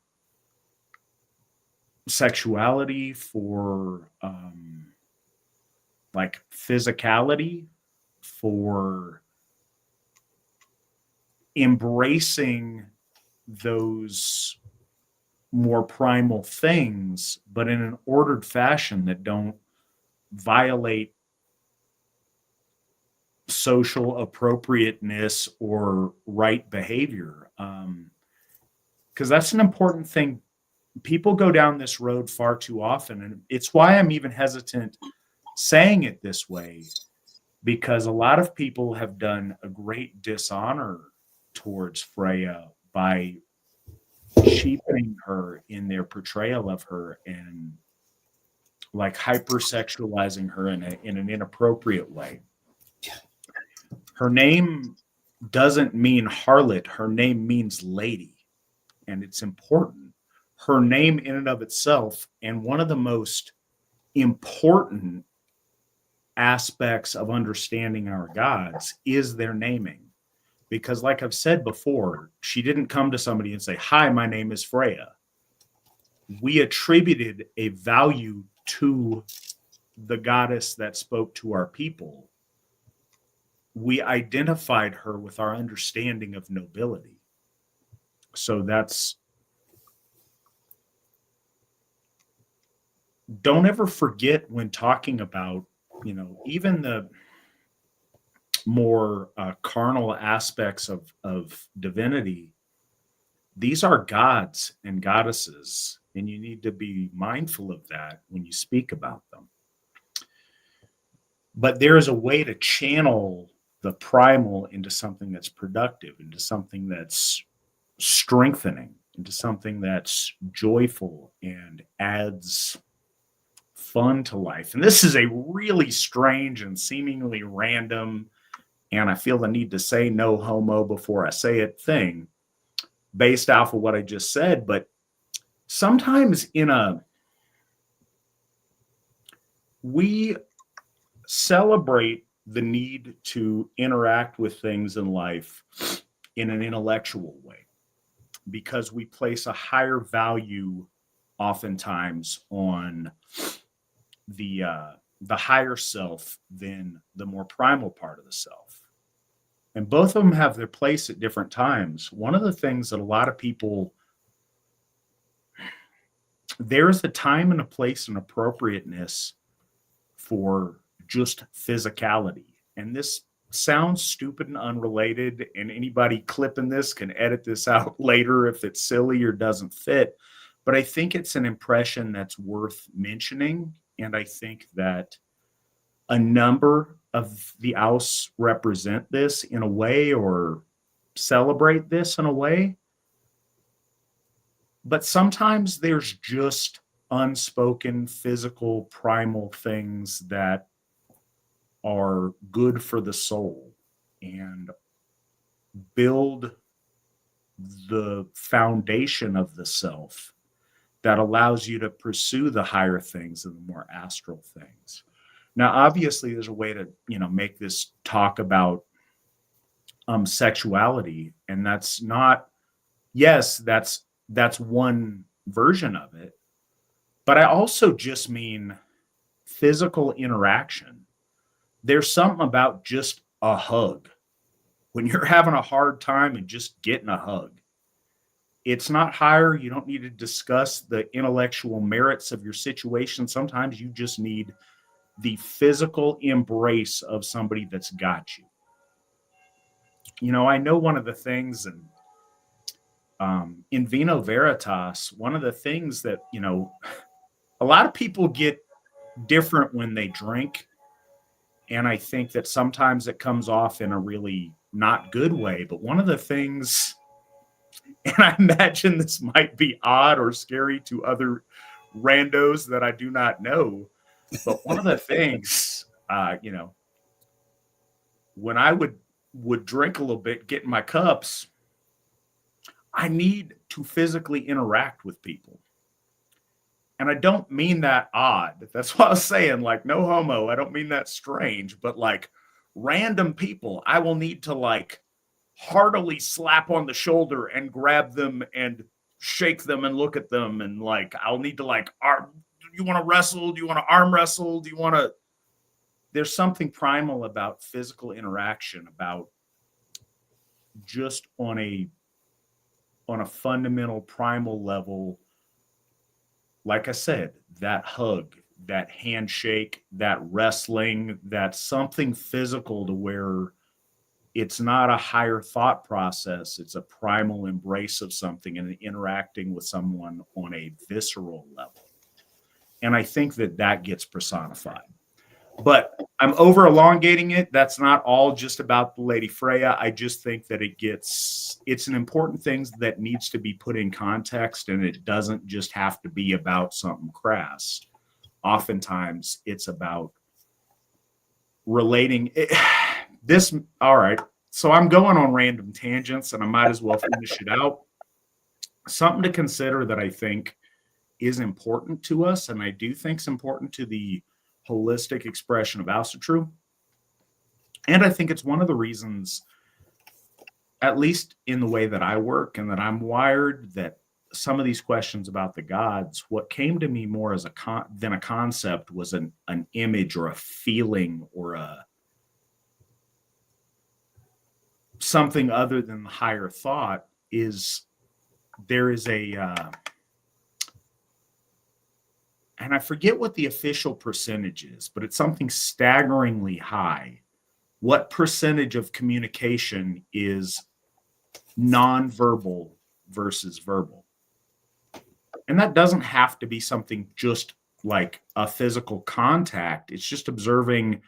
sexuality, for like physicality, for embracing those more primal things, but in an ordered fashion that don't violate social appropriateness or right behavior. Because that's an important thing. People go down this road far too often, and it's why I'm even hesitant saying it this way, because a lot of people have done a great dishonor towards Freya by cheapening her in their portrayal of her and like hypersexualizing her in an inappropriate way. Her name doesn't mean harlot. Her name means lady, and it's important. Her name in and of itself, and one of the most important aspects of understanding our gods is their naming. Because like I've said before, she didn't come to somebody and say, "Hi, my name is Freya." We attributed a value to the goddess that spoke to our people. We identified her with our understanding of nobility. So don't ever forget when talking about, even the more carnal aspects of divinity, these are gods and goddesses, and you need to be mindful of that when you speak about them. But there is a way to channel the primal into something that's productive, into something that's strengthening, into something that's joyful and adds fun to life. And this is a really strange and seemingly random, and I feel the need to say no homo before I say it thing based off of what I just said. But sometimes we celebrate the need to interact with things in life in an intellectual way because we place a higher value oftentimes on the higher self than the more primal part of the self. And both of them have their place at different times. One of the things that a lot of people, there's a time and a place and appropriateness for just physicality. And this sounds stupid and unrelated, and anybody clipping this can edit this out later if it's silly or doesn't fit. But I think it's an impression that's worth mentioning. And I think that a number of the Aus represent this in a way or celebrate this in a way. But sometimes there's just unspoken physical primal things that are good for the soul and build the foundation of the self that allows you to pursue the higher things and the more astral things. Now, obviously, there's a way to, make this talk about sexuality, and that's not, yes, that's one version of it, but I also just mean physical interaction. There's something about just a hug. When you're having a hard time and just getting a hug, it's not higher. You don't need to discuss the intellectual merits of your situation. Sometimes you just need the physical embrace of somebody that's got you. I know one of the things, and in Vino Veritas, one of the things that, a lot of people get different when they drink. And I think that sometimes it comes off in a really not good way. But one of the things, and I imagine this might be odd or scary to other randos that I do not know, but one of the things, when I would drink a little bit, get in my cups, I need to physically interact with people. And I don't mean that odd. That's what I was saying, like, no homo. I don't mean that strange, but like random people, I will need to like heartily slap on the shoulder and grab them and shake them and look at them. And like, I'll need to like, do you want to wrestle? Do you want to arm wrestle? Do you want to, there's something primal about physical interaction, about just on a fundamental primal level. Like I said, that hug, that handshake, that wrestling, that's something physical to where it's not a higher thought process. It's a primal embrace of something and interacting with someone on a visceral level. And I think that gets personified. But I'm over elongating it. That's not all just about the Lady Freya. I just think that it's an important thing that needs to be put in context, and it doesn't just have to be about something crass. Oftentimes it's about relating this. All right. So I'm going on random tangents and I might as well finish it out. Something to consider that I think is important to us, and I do think it's important to the holistic expression of Asatru. And I think it's one of the reasons, at least in the way that I work and that I'm wired, that some of these questions about the gods, what came to me more as than a concept was an image or a feeling or something other than the higher thought. Is there is and I forget what the official percentage is, but it's something staggeringly high. What percentage of communication is nonverbal versus verbal? And that doesn't have to be something just like a physical contact. It's just observing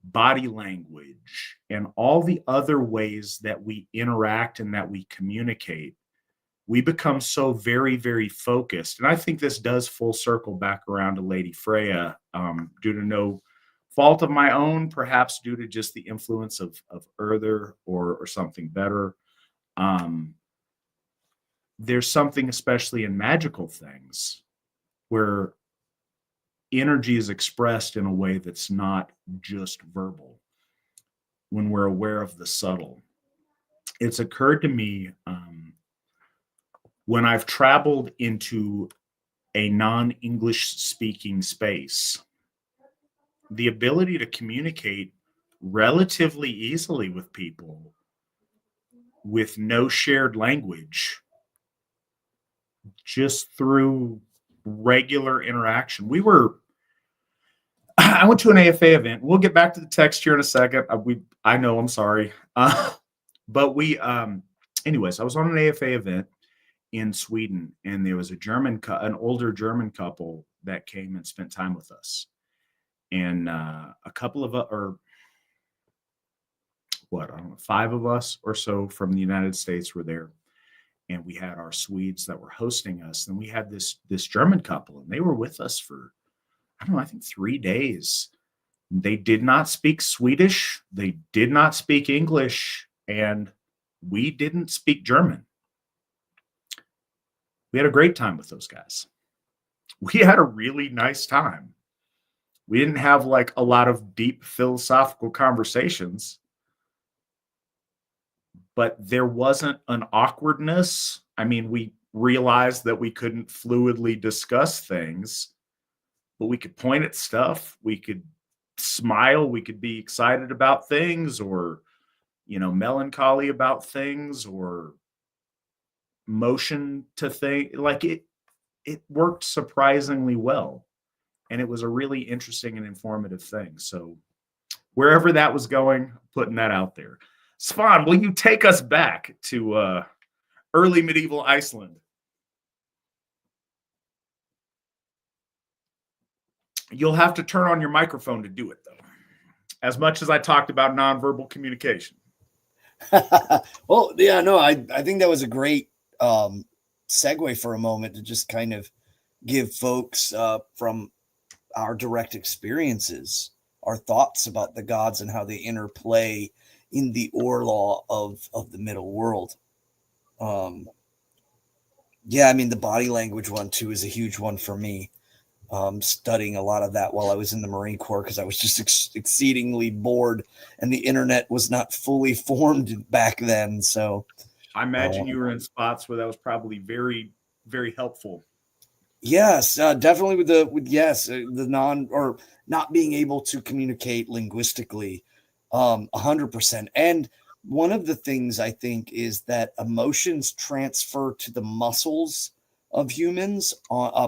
body language and all the other ways that we interact and that we communicate. we become so very, very focused. And I think this does full circle back around to Lady Freya, due to no fault of my own, perhaps due to just the influence of Urther or something better. There's something, especially in magical things, where energy is expressed in a way that's not just verbal when we're aware of the subtle. It's occurred to me when I've traveled into a non-English speaking space, the ability to communicate relatively easily with people with no shared language, just through regular interaction. I went to an AFA event. We'll get back to the text here in a second. I know, I'm sorry. But anyways, I was on an AFA event in Sweden, and there was an older German couple that came and spent time with us. And a couple of, or what, I don't know, 5 of us or so from the United States were there. And we had our Swedes that were hosting us. And we had this German couple, and they were with us for, I don't know, I think 3 days. They did not speak Swedish. They did not speak English. And we didn't speak German. We had a great time with those guys. We had a really nice time. We didn't have like a lot of deep philosophical conversations, but there wasn't an awkwardness. I mean, we realized that we couldn't fluidly discuss things, but we could point at stuff. We could smile. We could be excited about things, or, melancholy about things, or motion to things. Like it worked surprisingly well. And it was a really interesting and informative thing. So wherever that was going, putting that out there. Svan, will you take us back to early medieval Iceland? You'll have to turn on your microphone to do it, though. As much as I talked about nonverbal communication. Well, yeah, no, I think that was a great segue for a moment to just kind of give folks from our direct experiences our thoughts about the gods and how they interplay in the Orlaw of the middle world. Yeah, I mean, the body language one too is a huge one for me. Studying a lot of that while I was in the Marine Corps, because I was just exceedingly bored and the internet was not fully formed back then. So I imagine you were in spots where that was probably very, very helpful. Yes, definitely with the non or not being able to communicate linguistically, 100%. And one of the things I think is that emotions transfer to the muscles of humans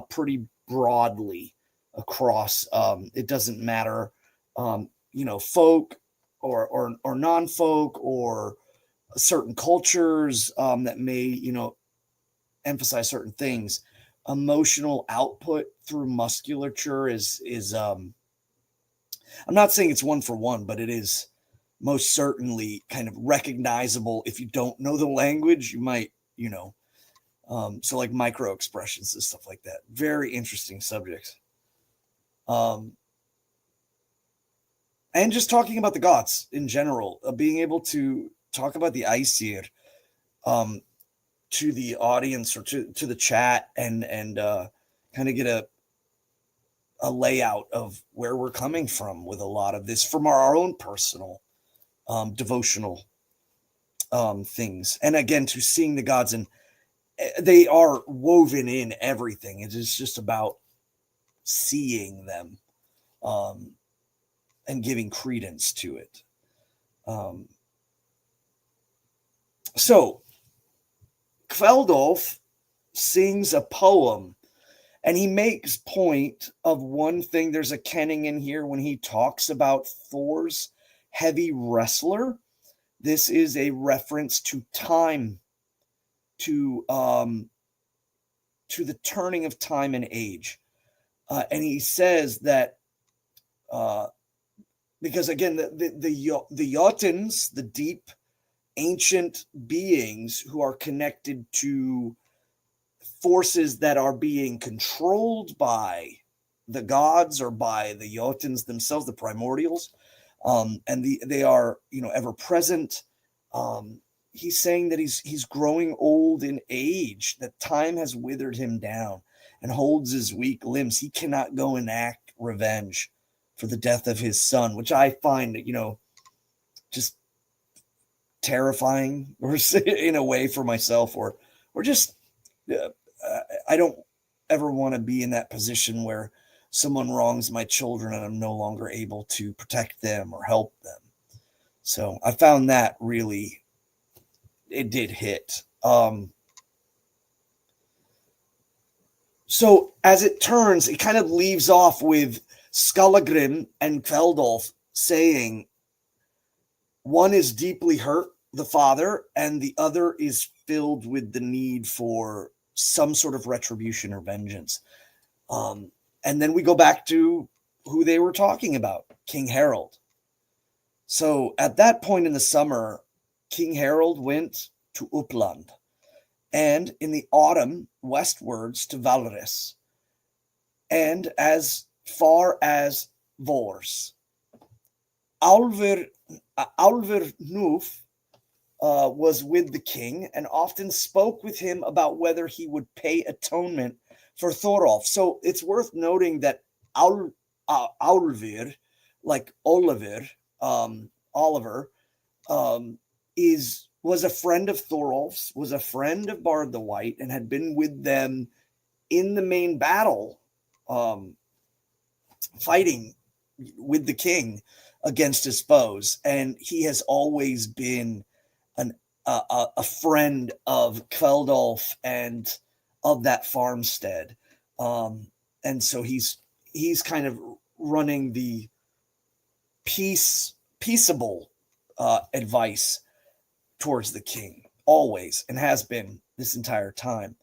pretty broadly across. It doesn't matter, folk or non-folk or certain cultures that may, emphasize certain things. Emotional output through musculature is I'm not saying it's one for one, but it is most certainly kind of recognizable. If you don't know the language, you might, so like micro expressions and stuff like that. Very interesting subjects. And just talking about the gods in general, being able to talk about the Aesir, to the audience or to the chat and kind of get a layout of where we're coming from with a lot of this from our own personal devotional things. And again, to seeing the gods, and they are woven in everything. It is just about seeing them and giving credence to it. So Kveldolf sings a poem, and he makes point of one thing. There's a kenning in here when he talks about Thor's heavy wrestler. This is a reference to time, to the turning of time and age. And he says that because again, the Jotuns, the deep ancient beings who are connected to forces that are being controlled by the gods or by the Jotuns themselves, the primordials, and they are, ever present. He's saying that he's growing old in age, that time has withered him down and holds his weak limbs. He cannot go and act revenge for the death of his son, which I find, just terrifying, or in a way, for myself, or just I don't ever want to be in that position where someone wrongs my children and I'm no longer able to protect them or help them. So I found that really, it did hit. So as it turns, it kind of leaves off with Skallagrim and Kveldolf saying, one is deeply hurt, the father, and the other is filled with the need for some sort of retribution or vengeance. And then we go back to who they were talking about, King Harold. So at that point in the summer, King Harold went to Uppland, and in the autumn, westwards to Valris, and as far as Vors. Alvir Nuf was with the king and often spoke with him about whether he would pay atonement for Thorolf. So it's worth noting that Aulvir, like Oliver, was a friend of Thorolf's, was a friend of Bard the White, and had been with them in the main battle, fighting with the king against his foes. And he has always been a friend of Kveldolf and of that farmstead. And so he's kind of running the peaceable advice towards the king, always, and has been this entire time.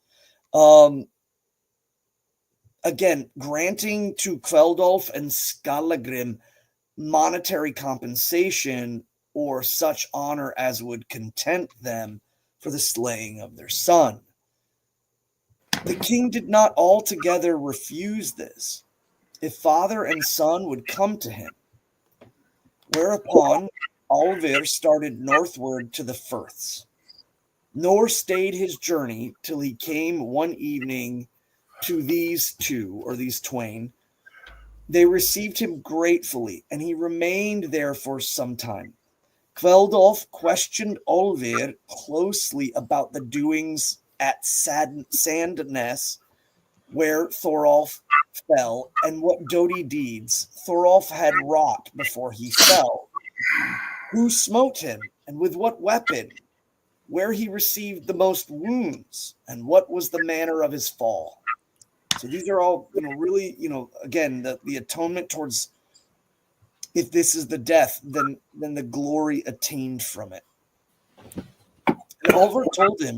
Again, granting to Kveldolf and Skallagrim monetary compensation or such honor as would content them for the slaying of their son. The king did not altogether refuse this, if father and son would come to him, whereupon Alvir started northward to the firths, nor stayed his journey till he came one evening to these two, or these twain. They received him gratefully, and he remained there for some time. Kveldolf questioned Olvir closely about the doings at Sandness, where Thorolf fell, and what doughty deeds Thorolf had wrought before he fell. Who smote him, and with what weapon? Where he received the most wounds, and what was the manner of his fall? So these are all, really, again, the atonement towards, if this is the death, then the glory attained from it. And Oliver told him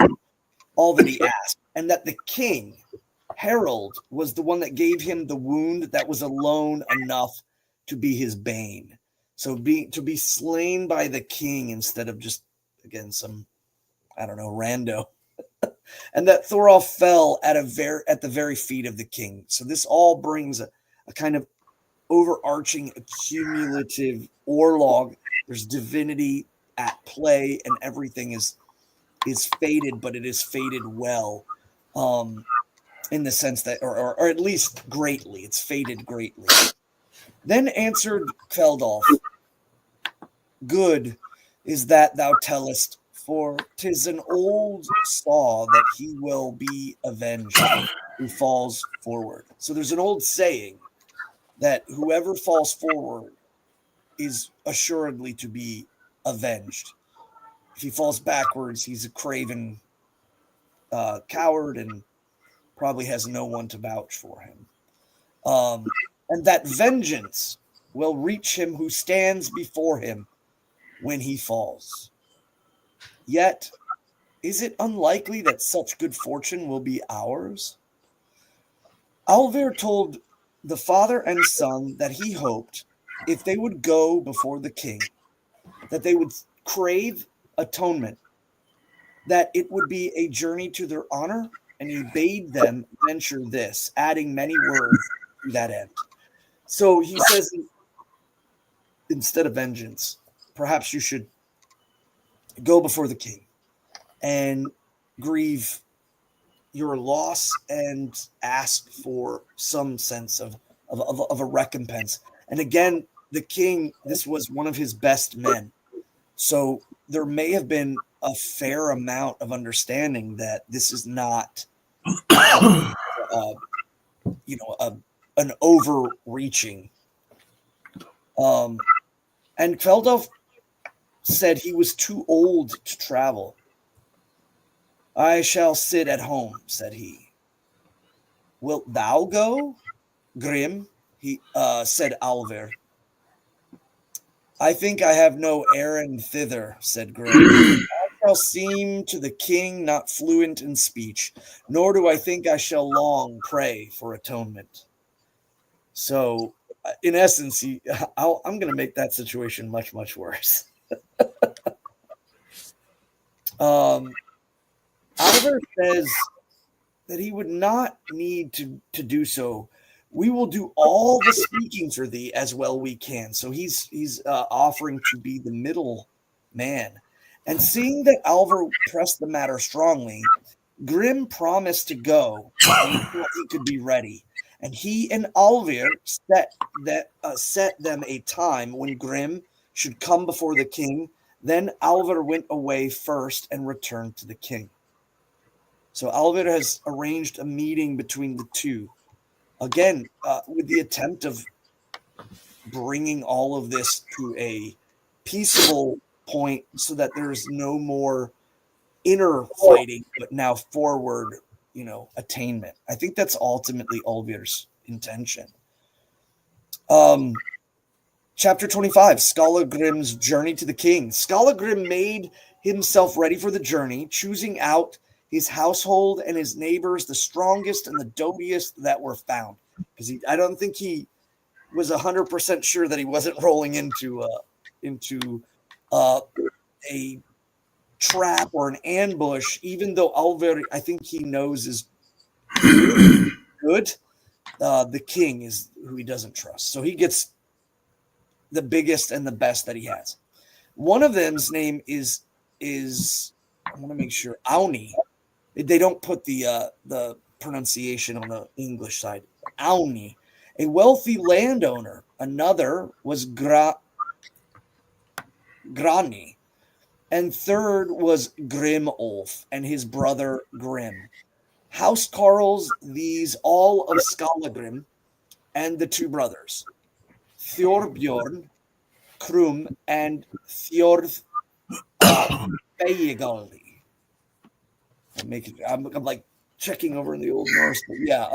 all that he asked, and that the king, Harold, was the one that gave him the wound that was alone enough to be his bane. So to be slain by the king instead of just, again, some, rando. And that Thorolf fell at the very feet of the king. So this all brings a kind of overarching, accumulative orlog. There's divinity at play, and everything is fated, but it is fated well, in the sense that, or at least greatly. It's fated greatly. Then answered Kveldolf, good is that thou tellest, for 'tis an old saw that he will be avenged who falls forward. So there's an old saying that whoever falls forward is assuredly to be avenged. If he falls backwards, he's a craven coward and probably has no one to vouch for him. And that vengeance will reach him who stands before him when he falls. Yet, is it unlikely that such good fortune will be ours? Alvir told the father and son that he hoped, if they would go before the king, that they would crave atonement, that it would be a journey to their honor and he bade them venture this, adding many words to that end. So he says, instead of vengeance, perhaps you should go before the king and grieve your loss and ask for some sense of a recompense. And again, the king, this was one of his best men. So there may have been a fair amount of understanding that this is not, an overreaching. And Kveldov said he was too old to travel. I shall sit at home, said he. Wilt thou go, Grim? Said Alver. I think I have no errand thither, said Grim. I shall seem to the king not fluent in speech, nor do I think I shall long pray for atonement. So, in essence, I'm going to make that situation much, much worse. Oliver says that he would not need to do so. We will do all the speaking for thee as well we can. So he's offering to be the middle man. And seeing that Alvar pressed the matter strongly, Grim promised to go until he could be ready. And he and Alvar set them a time when Grim should come before the king. Then Alvar went away first and returned to the king. So Alvar has arranged a meeting between the two. Again, with the attempt of bringing all of this to a peaceable point so that there's no more inner fighting, but now forward, attainment. I think that's ultimately Alvir's intention. Chapter 25, Skallagrim's journey to the king. Skallagrim made himself ready for the journey, choosing out his household and his neighbors, the strongest and the doughtiest that were found. Because I don't think he was 100% sure that he wasn't rolling into a trap or an ambush, even though Alver, I think he knows is good. The king is who he doesn't trust. So he gets the biggest and the best that he has. One of them's name is I want to make sure, Auni. They don't put the pronunciation on the English side. Auni, a wealthy landowner. Another was Grani. And third was Grimolf and his brother Grim. House Carls, these all of Skallagrim and the two brothers, Thorbjorn, Krum, and Thjorð Beyegaldi. I'm like checking over in the Old Norse, but yeah.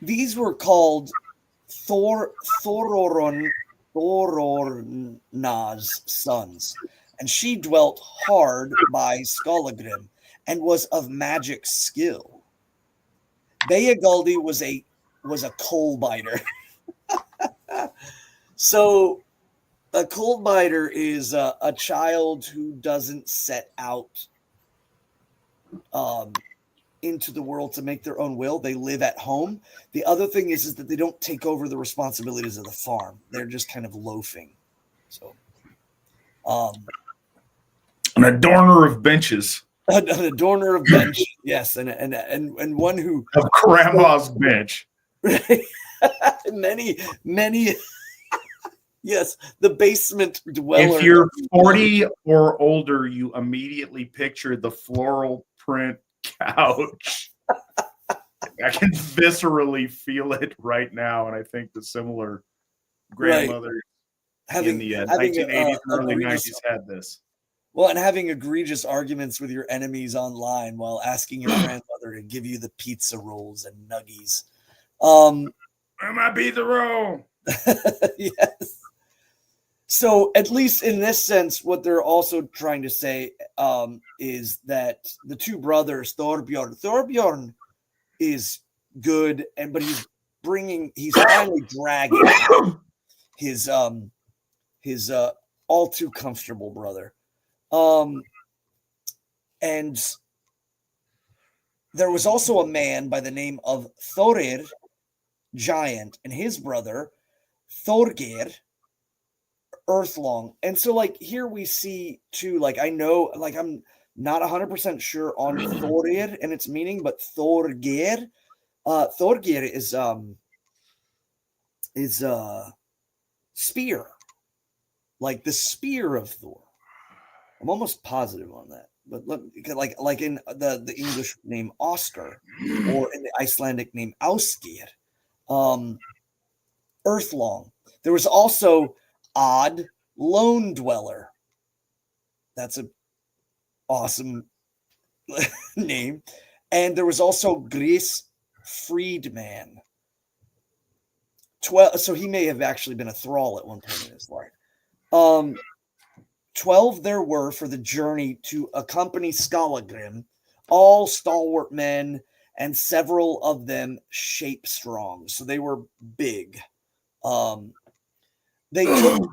These were called Thororna's sons, and she dwelt hard by Skallagrim and was of magic skill. Beyegaldi was a coal biter. So a coal biter is a child who doesn't set out into the world to make their own will. They live at home. The other thing is that they don't take over the responsibilities of the farm. They're just kind of loafing. So, an adorner of benches. An adorner of benches, yes, and one who of grandma's bench. many. Yes, the basement dweller. If you're 40 or older, you immediately picture the floral print couch. I can viscerally feel it right now, and I think the similar grandmother in the 1980s and early 90s had this. Well, and having egregious arguments with your enemies online while asking your grandmother to give you the pizza rolls and nuggies. Where my pizza roll? Yes. So at least in this sense, what they're also trying to say is that the two brothers, Thorbjorn is good, but he's finally dragging his all too comfortable brother. And there was also a man by the name of Thorir, giant, and his brother, Thorgeir, Earthlong. And so, like, here we see, too, like, I know, like, I'm not 100% sure on Thorir and its meaning, but Thorgeir. Thorgeir is spear, like the spear of Thor. I'm almost positive on that, but like in the English name Oscar, or in the Icelandic name Ásgeir, Earthlong. There was also Odd Lone Dweller. That's an awesome name. And there was also Gris Freedman. So he may have actually been a thrall at one point in his life. 12 there were for the journey to accompany Skallagrim, all stalwart men, and several of them shape strong. So they were big. They took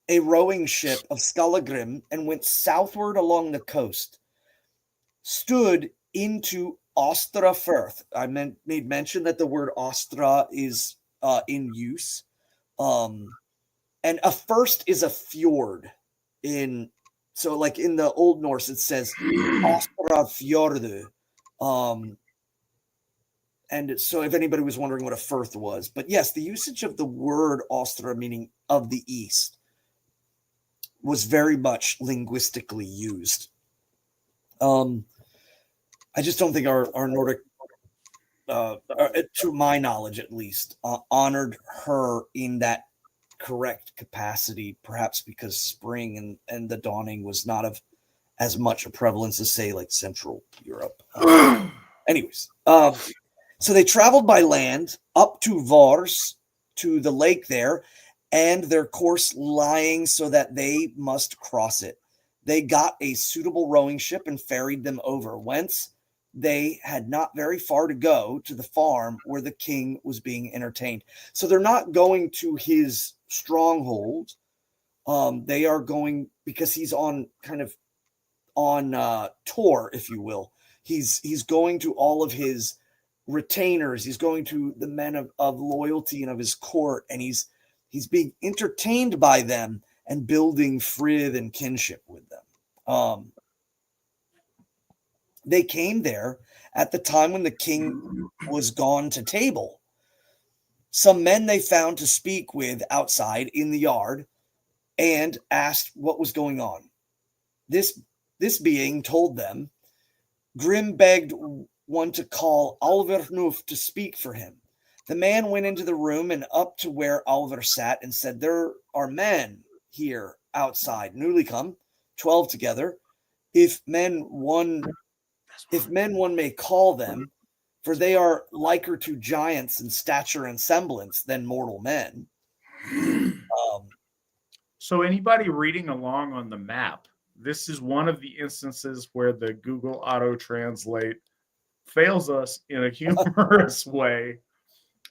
a rowing ship of Skallagrim and went southward along the coast, stood into Ostra Firth. I made mention that the word Ostra is in use. And a first is a fjord. So like in the Old Norse, it says Ostra Fjordu. And so if anybody was wondering what a firth was, but yes, the usage of the word Ostra, meaning of the east, was very much linguistically used. I just don't think our Nordic, to my knowledge at least, honored her in that correct capacity, perhaps because spring and the dawning was not of as much a prevalence as, say, like Central Europe. Anyways, so they traveled by land up to Vars, to the lake there, and their course lying so that they must cross it. They got a suitable rowing ship and ferried them over, whence they had not very far to go to the farm where the king was being entertained. So they're not going to his stronghold. They are going because he's on tour, if you will. He's going to all of his retainers. He's going to the men of loyalty and of his court, and he's being entertained by them and building frith and kinship with them. They came there at the time when the king was gone to table. Some men they found to speak with outside in the yard and asked what was going on. This being told them, Grim begged one to call Alvernuf to speak for him. The man went into the room and up to where Alvar sat and said, "There are men here outside, newly come, 12 together. If men one may call them, for they are liker to giants in stature and semblance than mortal men." So anybody reading along on the map, this is one of the instances where the Google Auto Translate fails us in a humorous way.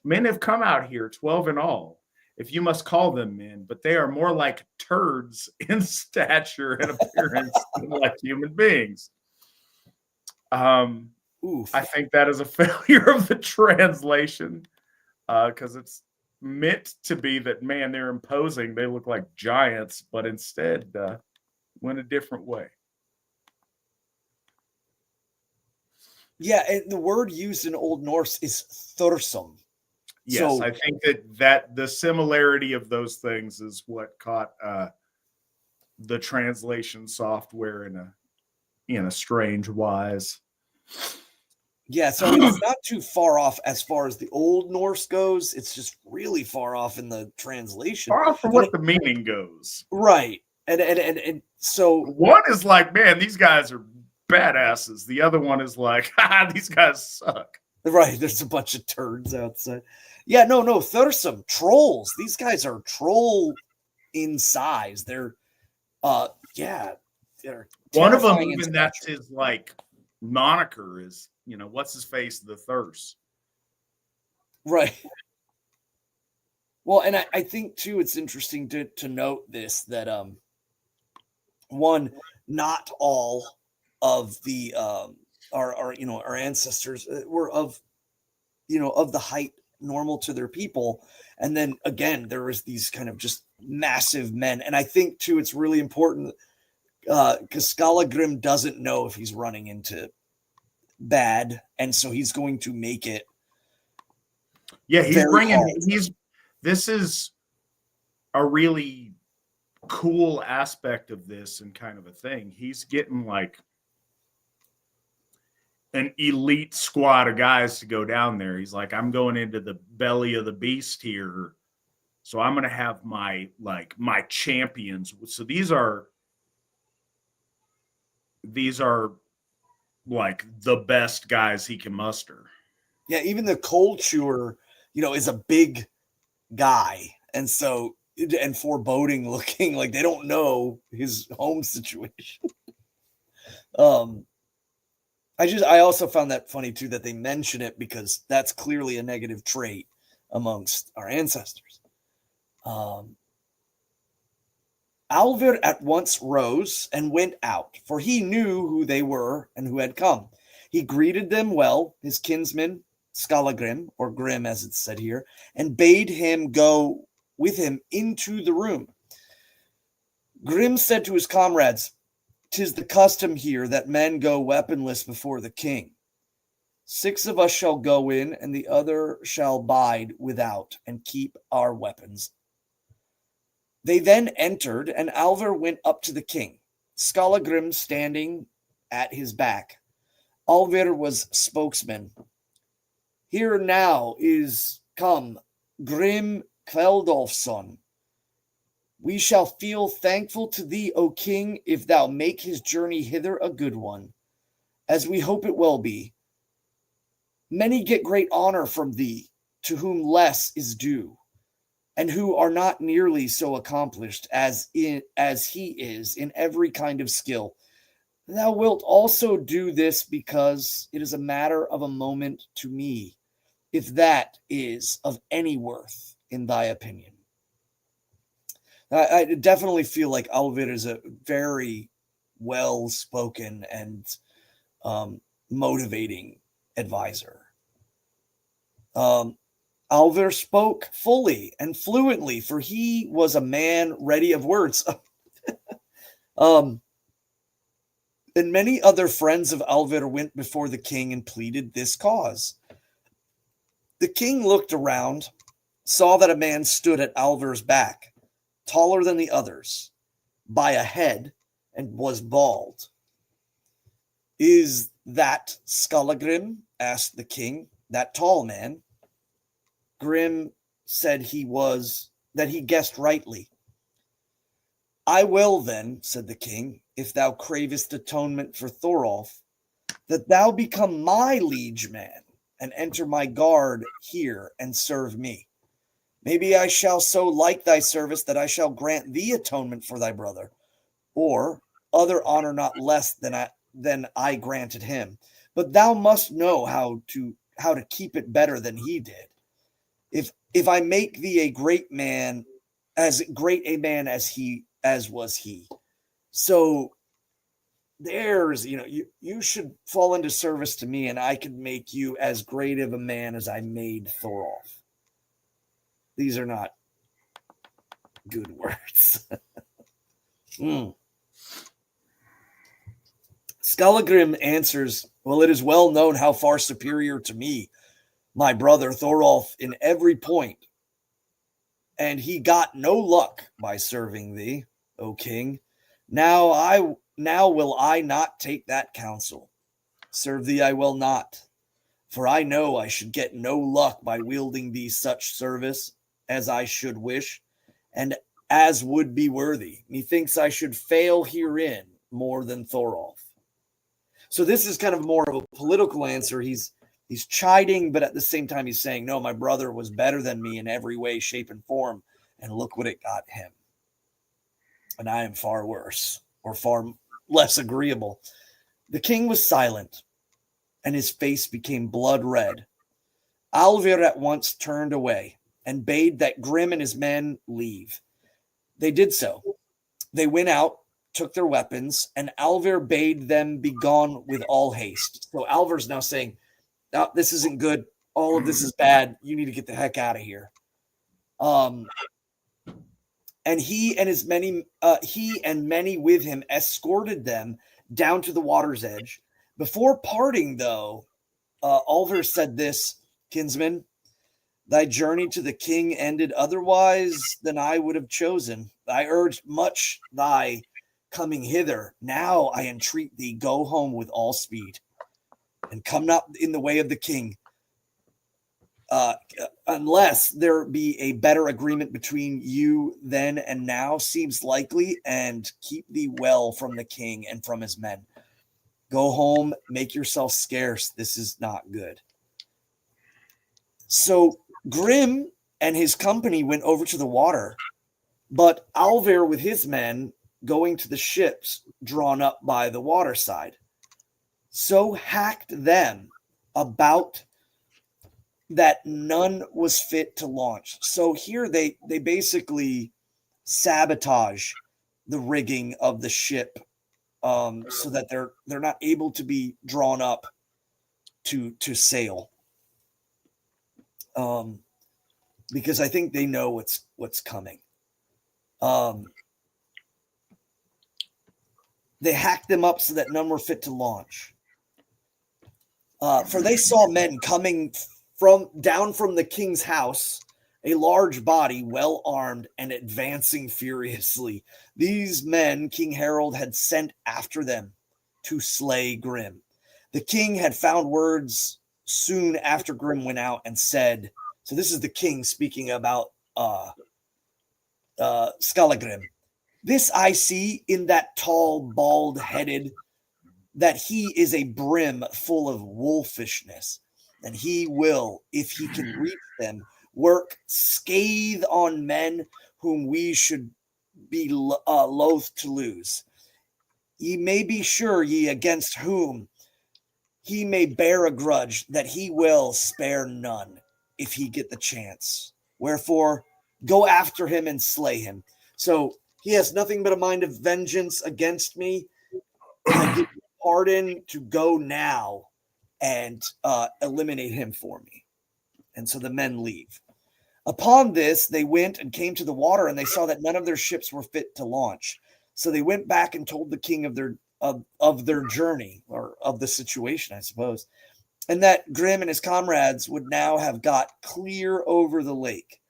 Men have come out here, 12 in all, if you must call them men, but they are more like turds in stature and appearance than like human beings. I think that is a failure of the translation, because it's meant to be that, man, they're imposing, they look like giants, but instead went a different way. Yeah, and the word used in Old Norse is thursum. Yes, so, I think that the similarity of those things is what caught the translation software in a strange wise. Yeah, so I mean, it's not too far off as far as the Old Norse goes. It's just really far off in the translation. Far off from what the meaning goes. Right. And so one is like, man, these guys are badasses. The other one is like, these guys suck. Right. There's a bunch of turds outside. Yeah, no, Thursum, trolls. These guys are troll in size. They're they're one of them, even that's his like moniker is, what's his face, the Thirst. Right. Well, and I think too, it's interesting to note this, that one, not all of the our ancestors were of of the height normal to their people. And then again, there was these kind of just massive men. And I think too, it's really important because Skallagrim doesn't know if he's running into bad, and so he's going to make it. Yeah, this is a really cool aspect of this and kind of a thing. He's getting like an elite squad of guys to go down there. He's like, I'm going into the belly of the beast here. So I'm going to have my champions. So these are like the best guys he can muster. Yeah, even the cold chewer, is a big guy. And so, and foreboding looking, like they don't know his home situation. I also found that funny too, that they mention it because that's clearly a negative trait amongst our ancestors. Alvir at once rose and went out, for he knew who they were and who had come. He greeted them well, his kinsman, Skallagrim, or Grim as it's said here, and bade him go with him into the room. Grim said to his comrades, "'Tis the custom here that men go weaponless before the king. 6 of us shall go in, and the other shall bide without and keep our weapons." They then entered, and Alvir went up to the king, Skallagrim standing at his back. Alvir was spokesman. "Here now is come Grim Kveldolfsson. We shall feel thankful to thee, O king, if thou make his journey hither a good one, as we hope it will be. Many get great honor from thee, to whom less is due, and who are not nearly so accomplished as he is in every kind of skill. Thou wilt also do this because it is a matter of a moment to me, if that is of any worth in thy opinion." I definitely feel like Alvir is a very well-spoken and motivating advisor. Alvir spoke fully and fluently, for he was a man ready of words. And many other friends of Alvir went before the king and pleaded this cause. The king looked around, saw that a man stood at Alvir's back, taller than the others, by a head, and was bald. "Is that Skallagrim?" asked the king, "that tall man?" Grim said that he guessed rightly. "I will then," said the king, "if thou cravest atonement for Thorolf, that thou become my liege man and enter my guard here and serve me. Maybe I shall so like thy service that I shall grant thee atonement for thy brother, or other honor not less than I granted him. But thou must know how to keep it better than he did. If I make thee a great man, as great a man as was he. So there's, you should fall into service to me, and I could make you as great of a man as I made Thorolf." These are not good words. Skallagrim answers, "Well, it is well known how far superior to me, my brother Thorolf, in every point, and he got no luck by serving thee, O king. Now will I not take that counsel. Serve thee I will not, for I know I should get no luck by wielding thee such service as I should wish, and as would be worthy. Methinks I should fail herein more than Thorolf." So this is kind of more of a political answer. He's chiding, but at the same time he's saying, no, my brother was better than me in every way, shape, and form, and look what it got him. And I am far worse, or far less agreeable. The king was silent, and his face became blood red. Alvir at once turned away and bade that Grim and his men leave. They did so. They went out, took their weapons, and Alver bade them be gone with all haste. So Alver's now saying, "Oh, this isn't good. All of this is bad. You need to get the heck out of here." And he and many with him escorted them down to the water's edge. Before parting, though, Alver said this, "Kinsman, thy journey to the king ended otherwise than I would have chosen. I urged much thy coming hither. Now I entreat thee, go home with all speed, and come not in the way of the king, unless there be a better agreement between you then and now seems likely, and keep thee well from the king and from his men. Go home, make yourself scarce. This is not good." So Grim and his company went over to the water, but Alver with his men going to the ships drawn up by the water side. So hacked them about that none was fit to launch. So here they basically sabotage the rigging of the ship, so that they're not able to be drawn up to sail. Because I think they know what's coming. They hacked them up so that none were fit to launch. For they saw men coming down from the king's house, a large body, well armed and advancing furiously. These men King Harold had sent after them to slay Grim. The king had found words soon after Grim went out and said, so this is the king speaking about Skallagrim. "This I see in that tall, bald-headed, that he is a brim full of wolfishness, and he will, if he can reach them, work scathe on men whom we should be loath to lose. Ye may be sure ye against whom he may bear a grudge, that he will spare none, if he get the chance. Wherefore, go after him and slay him." So he has nothing but a mind of vengeance against me. I give you pardon to go now and eliminate him for me. And so the men leave. Upon this, they went and came to the water, and they saw that none of their ships were fit to launch. So they went back and told the king of their journey, or of the situation, I suppose, and that Grim and his comrades would now have got clear over the lake.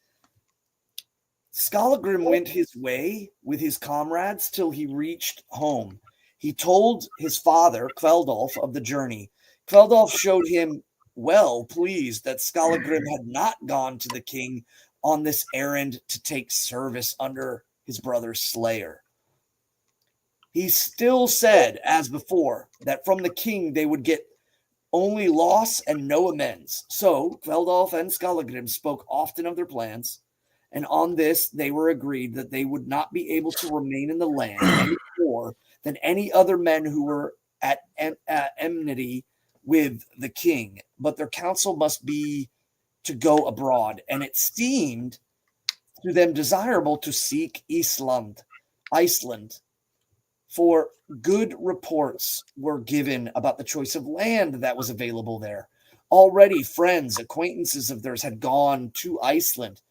Skallagrim went his way with his comrades till he reached home. He told his father, Kveldolf, of the journey. Kveldolf showed him well pleased that Skallagrim had not gone to the king on this errand to take service under his brother's slayer. He still said, as before, that from the king they would get only loss and no amends. So Kveldolf and Skallagrim spoke often of their plans, and on this they were agreed that they would not be able to remain in the land any more than any other men who were at enmity with the king, but their counsel must be to go abroad, and it seemed to them desirable to seek Iceland, for good reports were given about the choice of land that was available there. Already friends, acquaintances of theirs had gone to Iceland,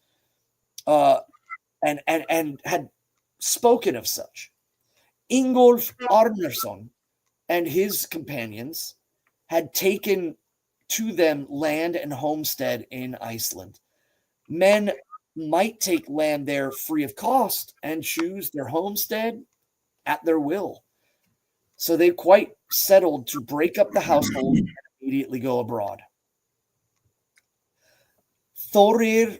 and had spoken of such. Ingolf Arnarsson and his companions had taken to them land and homestead in Iceland. Men might take land there free of cost and choose their homestead at their will. So they quite settled to break up the household and immediately go abroad. Thorir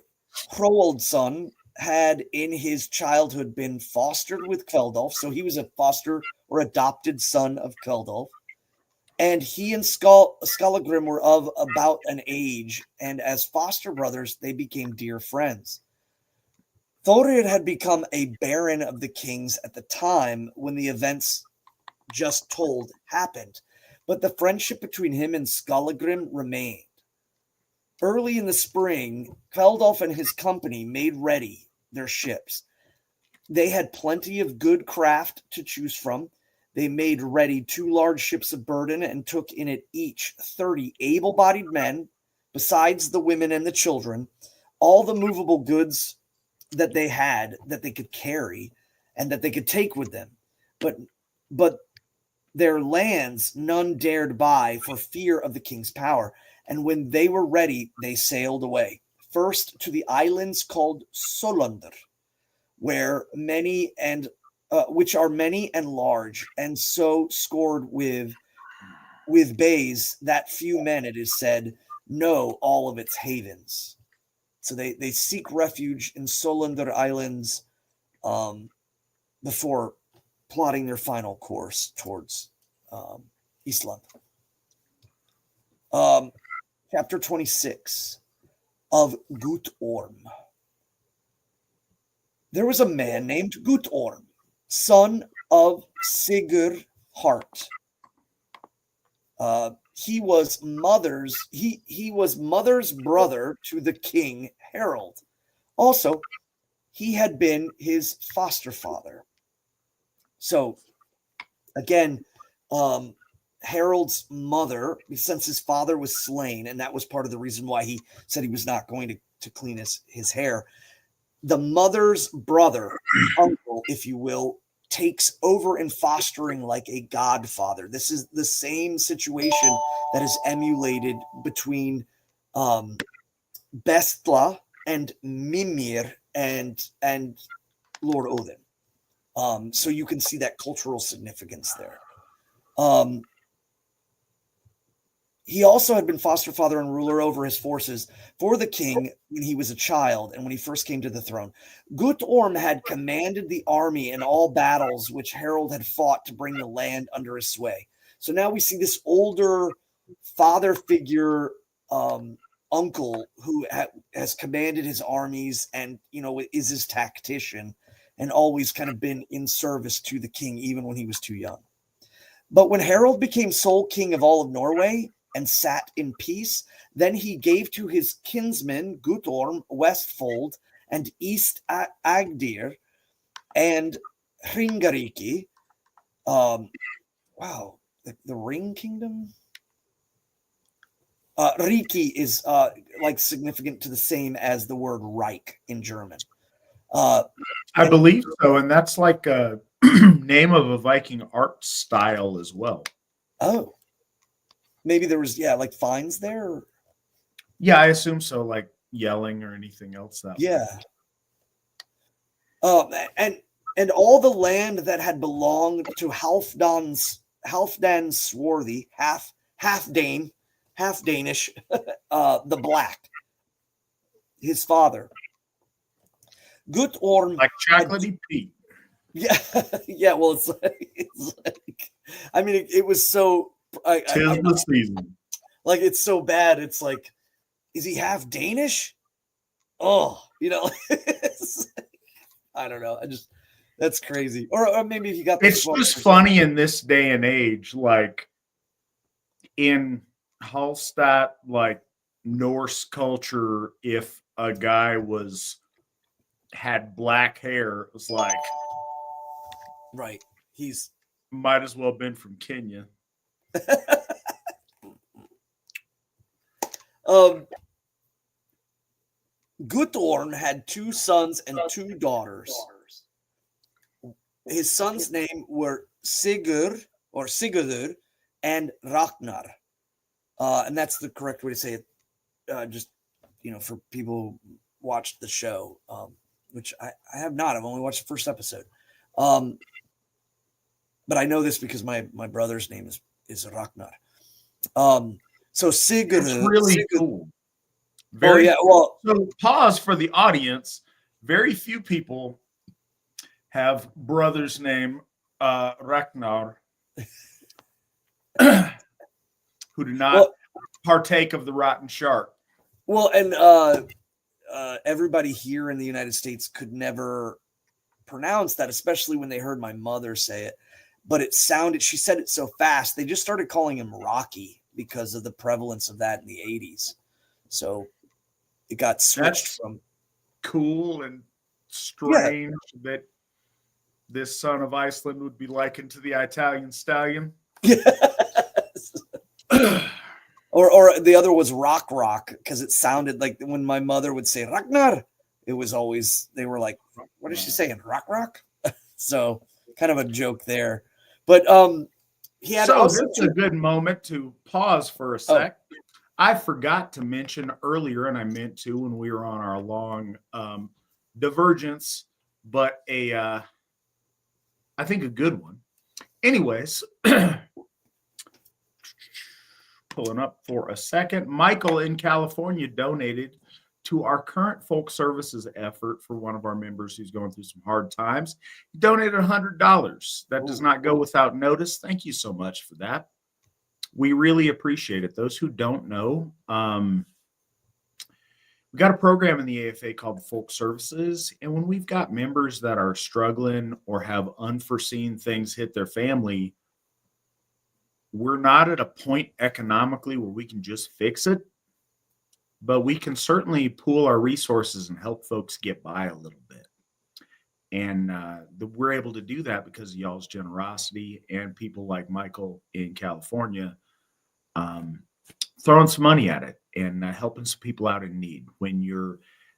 Hroaldsson had in his childhood been fostered with Kveldolf, so he was a foster or adopted son of Kveldolf. And he and Skallagrim were of about an age, and as foster brothers, they became dear friends. Thorir had become a baron of the kings at the time when the events just told happened, but the friendship between him and Skallagrim remained. Early in the spring, Kveldolf and his company made ready their ships. They had plenty of good craft to choose from. They made ready 2 large ships of burden and took in it each 30 able-bodied men, besides the women and the children, all the movable goods that they had that they could carry and that they could take with them. But their lands none dared buy for fear of the king's power. And when they were ready, they sailed away, first to the islands called Solander, where which are many and large, and so scored with bays that few men, it is said, know all of its havens. So they seek refuge in Solander Islands before plotting their final course towards Iceland. Chapter 26 of Gutorm. There was a man named Gutorm, son of Sigurd Hart. He was mother's brother to the king Harold. Also, he had been his foster father. So, again, Harold's mother, since his father was slain, and that was part of the reason why he said he was not going to clean his hair, the mother's brother, uncle, if you will, takes over in fostering like a godfather. This is the same situation that is emulated between Bestla and Mimir and Lord Odin. So you can see that cultural significance there. He also had been foster father and ruler over his forces for the king when he was a child and when he first came to the throne. Gutorm had commanded the army in all battles which Harold had fought to bring the land under his sway. So now we see this older father figure uncle who has commanded his armies and, is his tactician and always kind of been in service to the king, even when he was too young. But when Harold became sole king of all of Norway and sat in peace, then he gave to his kinsmen Gutorm, Westfold, and East Agdir, and Hringariki. The Ring Kingdom? Riki is significant to the same as the word Reich in German. I believe so, and that's like a name of a Viking art style as well. Oh. Maybe there was, like fines there? Yeah, I assume so, like yelling or anything else that way. And all the land that had belonged to Halfdan Swarthy, half Dane, half Danish, the Black, his father. Gutorm, like chocolatey Pete. Yeah. Well, it's like I mean, it was so. Tis the season. Like it's so bad. It's like, is he half Danish? Oh, I don't know. That's crazy. Or maybe if you got. It's just funny in this day and age, like in Hallstatt, like Norse culture. If a guy had black hair, it was like, right. He's might as well have been from Kenya. Gutorm had 2 sons and 2 daughters. His sons' name were Sigurdur and Ragnar. And that's the correct way to say it. Just, for people who watched the show, which I have not. I've only watched the first episode. But I know this because my brother's name is Ragnar. So Sigurd. It's really cool. So pause for the audience. Very few people have brothers named Ragnar who do not partake of the rotten shark. Well, and everybody here in the United States could never pronounce that, especially when they heard my mother say it. But she said it so fast, they just started calling him Rocky because of the prevalence of that in the 80s. So it got switched from cool and strange that this son of Iceland would be likened to the Italian stallion. Yes. Or the other was rock, because it sounded like when my mother would say Ragnar, it was always, they were like, what is she saying? Rock? So kind of a joke there. But he had this is a good moment to pause for a sec. I forgot to mention earlier, and I meant to when we were on our long divergence, but I think a good one. Anyways, pulling up for a second. Michael in California donated to our current folk services effort for one of our members who's going through some hard times. He donated $100. That does not go without notice. Thank you so much for that. We really appreciate it. Those who don't know, we got a program in the AFA called Folk Services. And when we've got members that are struggling or have unforeseen things hit their family, we're not at a point economically where we can just fix it, but we can certainly pool our resources and help folks get by a little bit. And we're able to do that because of y'all's generosity and people like Michael in California throwing some money at it and helping some people out in need.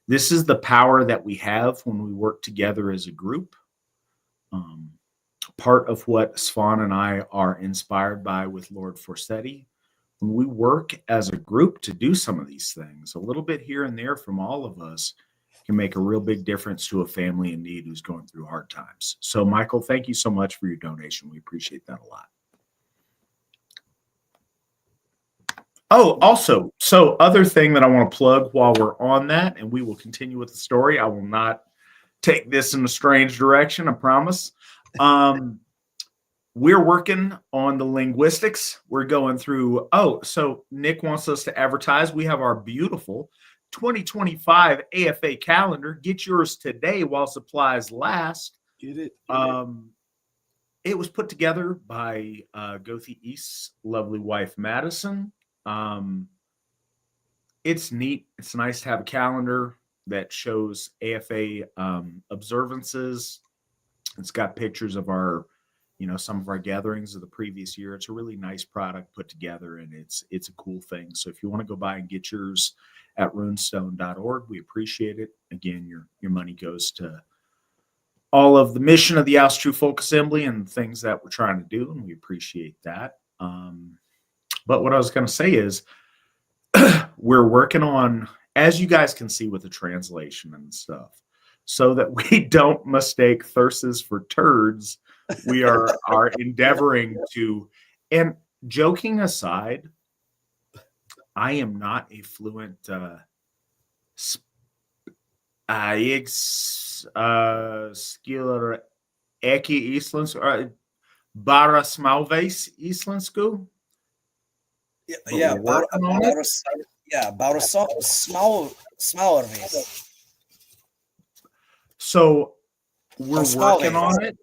This is the power that we have when we work together as a group. Part of what Svan and I are inspired by with Lord Forsetti, when we work as a group to do some of these things, a little bit here and there from all of us can make a real big difference to a family in need who's going through hard times. So, Michael, thank you so much for your donation. We appreciate that a lot. Oh, also, so other thing that I want to plug while we're on that, and we will continue with the story. I will not take this in a strange direction, I promise. We're working on the linguistics. We're going through, so Nick wants us to advertise. We have our beautiful 2025 AFA calendar. Get yours today while supplies last. Get it. It was put together by Gothi East's lovely wife, Madison. It's neat. It's nice to have a calendar that shows AFA observances. It's got pictures of our, some of our gatherings of the previous year. It's a really nice product put together, and it's a cool thing. So if you want to go by and get yours at runestone.org, we appreciate it. Again, your money goes to all of the mission of the Asatru Folk Assembly and things that we're trying to do, and we appreciate that. But what I was going to say is we're working on, as you guys can see with the translation and stuff, so that we don't mistake thirsts for turds, we are endeavoring to, and joking aside, I am not a fluent skiller ekki íslensku, bara smáveis íslensku. Yeah, about a smaller vase. So we're working on it.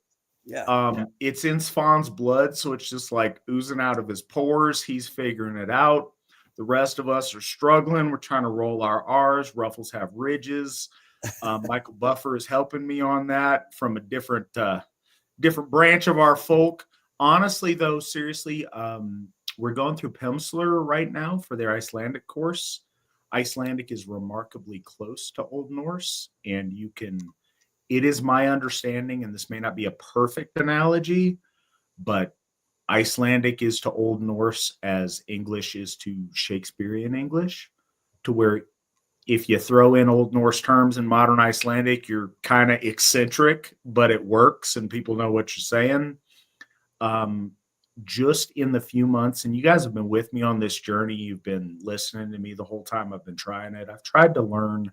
Yeah. It's in Svan's blood, so it's just like oozing out of his pores. He's figuring it out. The rest of us are struggling. We're trying to roll our R's. Ruffles have ridges. Michael Buffer is helping me on that from a different branch of our folk. Honestly, though, seriously, we're going through Pimsleur right now for their Icelandic course. Icelandic is remarkably close to Old Norse, and it is my understanding, and this may not be a perfect analogy, but Icelandic is to Old Norse as English is to Shakespearean English, to where if you throw in Old Norse terms in modern Icelandic, you're kind of eccentric, but it works and people know what you're saying. Just in the few months, and you guys have been with me on this journey, you've been listening to me the whole time I've been trying it. I've tried to learn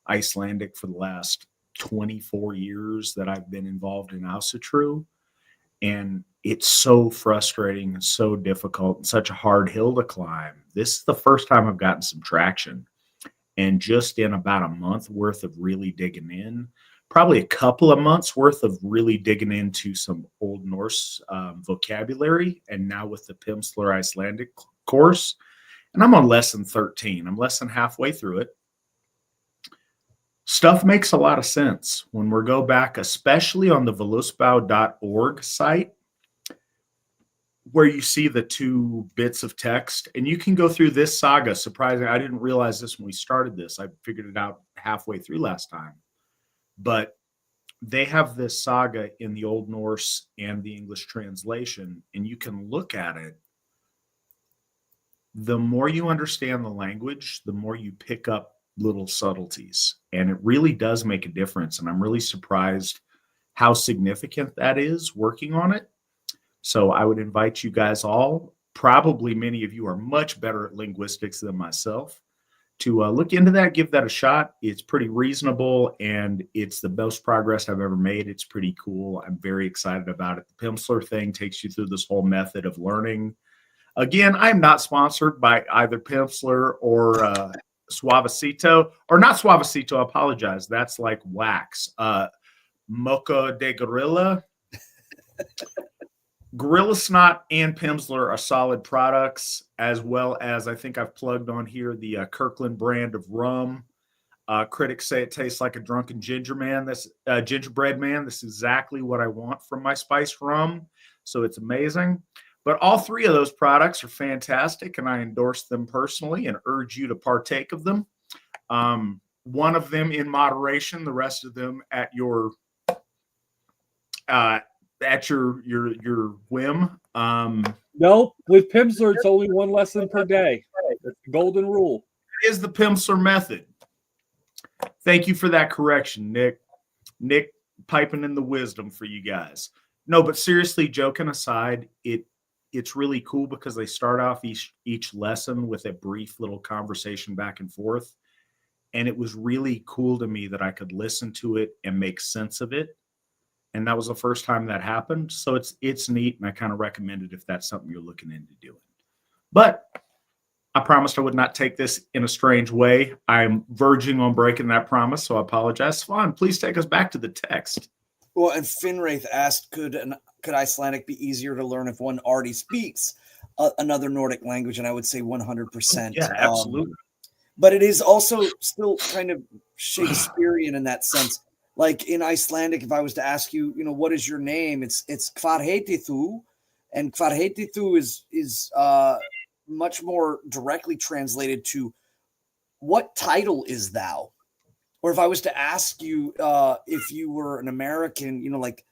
Icelandic for the last 24 years that I've been involved in Asatru, and it's so frustrating and so difficult and such a hard hill to climb. This is the first time I've gotten some traction, and just in about a month worth of really digging in, probably a couple of months worth of really digging into some Old Norse vocabulary, and now with the Pimsleur Icelandic course, and I'm on lesson 13. I'm less than halfway through it. Stuff makes a lot of sense when we go back, especially on the velusbau.org site, where you see the 2 bits of text, and you can go through this saga. Surprising, I didn't realize this when we started this. I figured it out halfway through last time. But they have this saga in the Old Norse and the English translation, and you can look at it. The more you understand the language, the more you pick up little subtleties, and it really does make a difference. And I'm really surprised how significant that is working on it. So I would invite you guys all, probably many of you are much better at linguistics than myself, to look into that, give that a shot. It's pretty reasonable, and it's the most progress I've ever made. It's pretty cool. I'm very excited about it. The Pimsleur thing takes you through this whole method of learning. Again, I'm not sponsored by either Pimsleur or Suavecito, or not Suavecito, I apologize. That's like wax. Mocha de Gorilla. Gorilla Snot and Pimsleur are solid products, as well as I think I've plugged on here the Kirkland brand of rum. Critics say it tastes like a drunken gingerbread man. This is exactly what I want from my spiced rum, so it's amazing. But all 3 of those products are fantastic, and I endorse them personally and urge you to partake of them. One of them in moderation, the rest of them at your whim. Nope. With Pimsleur, it's only 1 lesson per day. That's the golden rule. It is the Pimsleur method. Thank you for that correction, Nick. Nick piping in the wisdom for you guys. No, but seriously, joking aside, it's really cool because they start off each lesson with a brief little conversation back and forth. And it was really cool to me that I could listen to it and make sense of it. And that was the first time that happened. So it's neat, and I kind of recommend it if that's something you're looking into doing. But I promised I would not take this in a strange way. I'm verging on breaking that promise, so I apologize. Svan, please take us back to the text. Well, and Finwraith asked, could Icelandic be easier to learn if one already speaks another Nordic language? And I would say 100%. Yeah, absolutely. But it is also still kind of Shakespearean in that sense. Like in Icelandic, if I was to ask you, what is your name? It's Hvar heitið þú? And Hvar heitið þú is much more directly translated to what title is thou? Or if I was to ask you if you were an American, like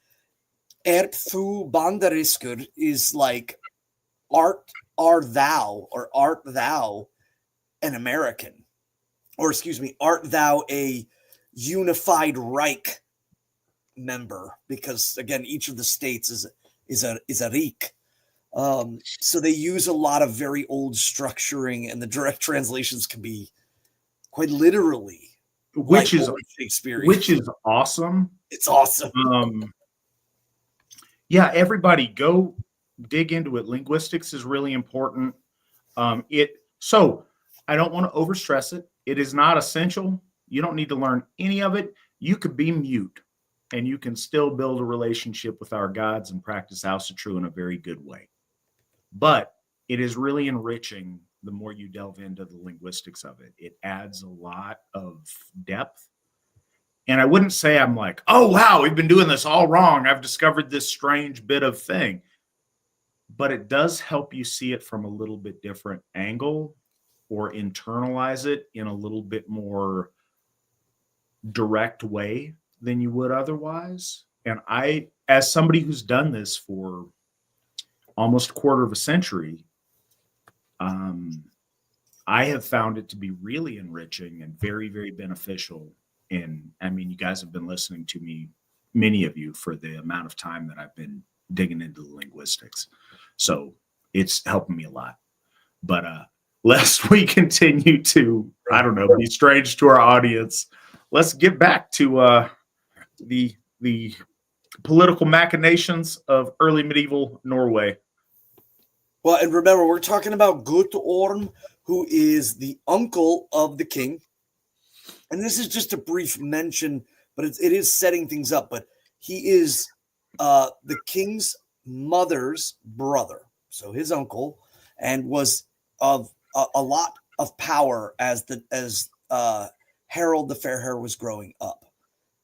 ert þú bandarískur is like art thou an American? Or excuse me, art thou a unified Reich member? Because again, each of the states is a Reich. So they use a lot of very old structuring, and the direct translations can be quite literally which is awesome. It's awesome. Yeah, everybody go dig into it. Linguistics is really important. So I don't want to overstress it. It is not essential. You don't need to learn any of it. You could be mute, and you can still build a relationship with our gods and practice Asatru in a very good way. But it is really enriching the more you delve into the linguistics of it. It adds a lot of depth. And I wouldn't say I'm like, oh, wow, we've been doing this all wrong. I've discovered this strange bit of thing. But it does help you see it from a little bit different angle, or internalize it in a little bit more direct way than you would otherwise. And I, as somebody who's done this for almost a quarter of a century, I have found it to be really enriching and very, very beneficial. And I mean, you guys have been listening to me, many of you, for the amount of time that I've been digging into the linguistics. So it's helping me a lot. But lest we continue to, I don't know, be strange to our audience, let's get back to the political machinations of early medieval Norway. Well, and remember, we're talking about Guttorm, who is the uncle of the king. And this is just a brief mention, but it is setting things up. But he is the king's mother's brother, so his uncle, and was of a lot of power as Harold the Fair-Haired was growing up,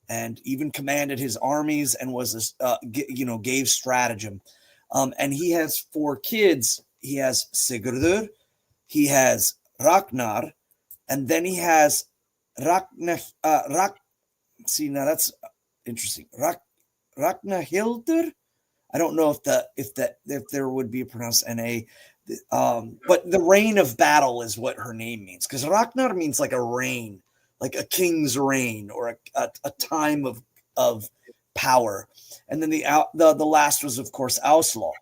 and even commanded his armies and was, gave stratagem. And he has 4 kids. He has Sigurdur, he has Ragnar, and then he has see, now that's interesting. Ragnahildur. I don't know if there would be a pronounced NA, but the reign of battle is what her name means, because Ragnar means like a reign, like a king's reign, or a time of power. And then the last was, of course, Auslaw,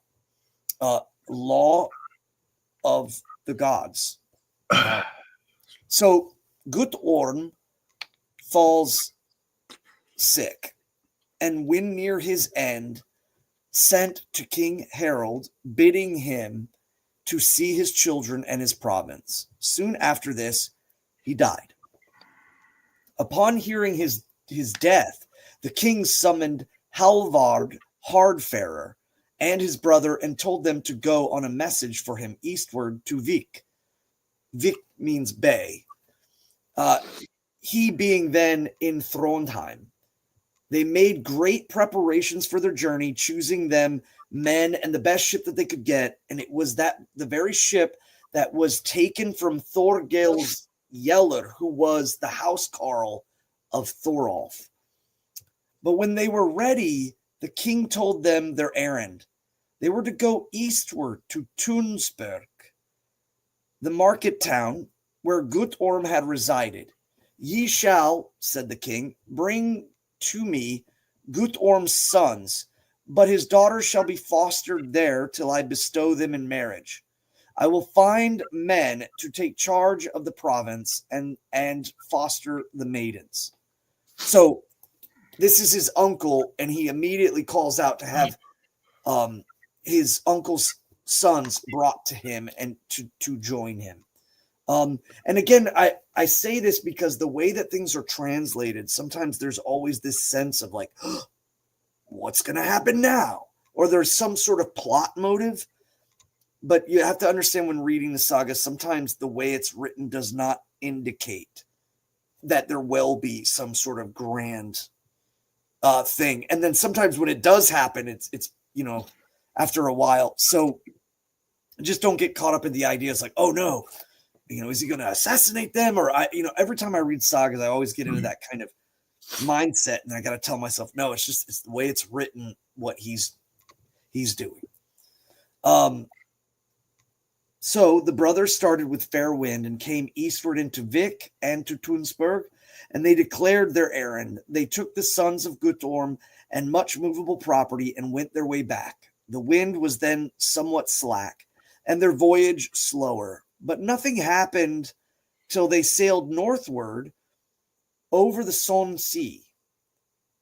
law of the gods. So Guttorm falls sick, and when near his end, sent to King Harold, bidding him to see his children and his province. Soon after this, he died. Upon hearing his death, the king summoned Halvard Hardfarer and his brother and told them to go on a message for him eastward to Vik. Vik means bay. He being then in Trondheim. They made great preparations for their journey, choosing them men and the best ship that they could get. And it was the very ship that was taken from Thorgils Yeller, who was the housecarl of Thorolf. But when they were ready, the king told them their errand. They were to go eastward to Tunsberg, the market town where Guttorm had resided. Ye shall, said the king, bring to me Guttorm's sons, but his daughters shall be fostered there till I bestow them in marriage. I will find men to take charge of the province and foster the maidens. So this is his uncle, and he immediately calls out to have his uncle's sons brought to him and to join him. And again, I say this because the way that things are translated, sometimes there's always this sense of like, oh, what's going to happen now? Or there's some sort of plot motive. But you have to understand, when reading the saga, sometimes the way it's written does not indicate that there will be some sort of grand thing. And then sometimes when it does happen, it's after a while. So just don't get caught up in the ideas like, oh no, is he going to assassinate them? Or every time I read sagas, I always get into that kind of mindset, and I got to tell myself, no, it's the way it's written, what he's doing. So the brothers started with fair wind and came eastward into Vik and to Tunsberg, and they declared their errand. They took the sons of Guttorm and much movable property and went their way back. The wind was then somewhat slack, and their voyage slower, but nothing happened till they sailed northward over the Son Sea,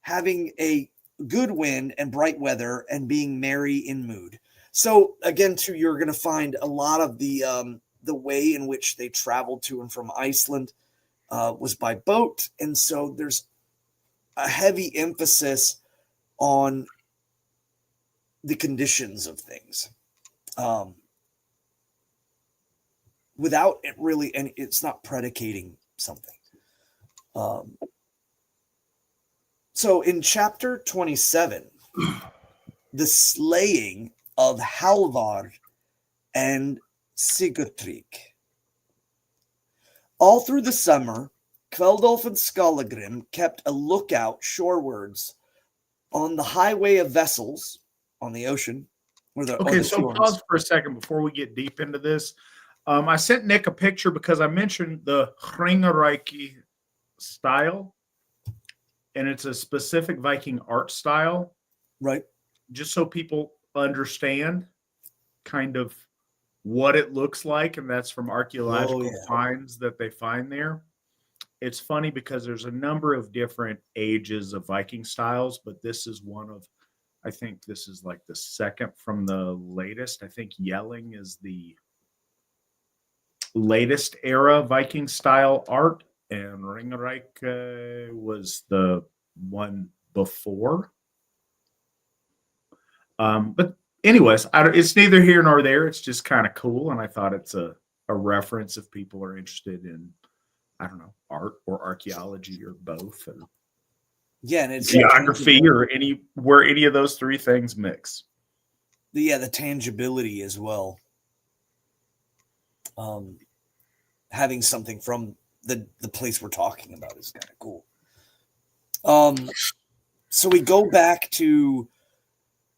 having a good wind and bright weather and being merry in mood. So again, too, you're going to find a lot of the way in which they traveled to and from Iceland was by boat. And so there's a heavy emphasis on the conditions of things without it really, and it's not predicating something. So in chapter 27, the slaying of Halvard and Sigurtrik. All through the summer, Kveldolf and Skallagrim kept a lookout shorewards on the highway of vessels on the ocean. So pause for a second before we get deep into this. I sent Nick a picture because I mentioned the Hringareiki style, and it's a specific Viking art style. Right. Just so people understand kind of what it looks like, and that's from archaeological finds that they find there. It's funny because there's a number of different ages of Viking styles, but this is one of, I think this is like the second from the latest. I think Yelling is the latest era Viking style art, and Ringerike was the one before. But anyways, it's neither here nor there. It's just kind of cool, and I thought it's a reference if people are interested in I don't know, art or archaeology or both, or Yeah, and it's geography or where any of those three things mix. The tangibility as well. Having something from the place we're talking about is kind of cool. So we go back to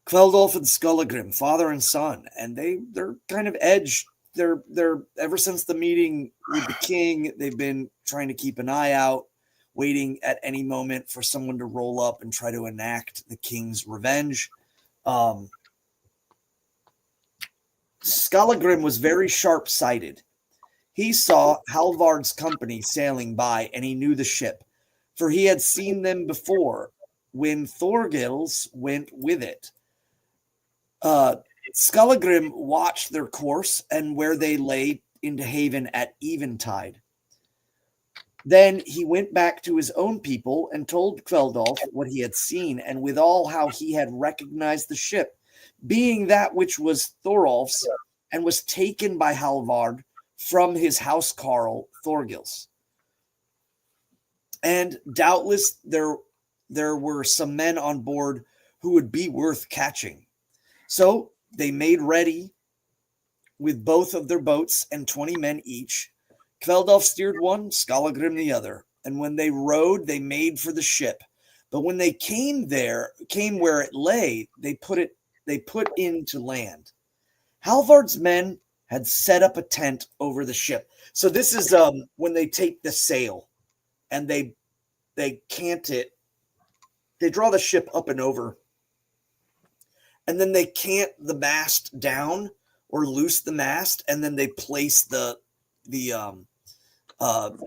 Kveldolf and Skallagrim, father and son, and they're kind of edged. They're ever since the meeting with the king, they've been trying to keep an eye out, waiting at any moment for someone to roll up and try to enact the king's revenge. Skallagrim was very sharp-sighted. He saw Halvard's company sailing by, and he knew the ship, for he had seen them before when Thorgils went with it. Skallagrim watched their course and where they lay into haven at eventide. Then he went back to his own people and told Kveldolf what he had seen, and withal how he had recognized the ship, being that which was Thorolf's, and was taken by Halvard from his housecarl Thorgils. And doubtless there were some men on board who would be worth catching. So they made ready with both of their boats and 20 men each. Kveldolf steered one, Skallagrim the other. And when they rowed, they made for the ship. But when they came where it lay, they put into land. Halvard's men had set up a tent over the ship. So this is when they take the sail and they cant it. They draw the ship up and over, and then they cant the mast down or loose the mast, and then they place the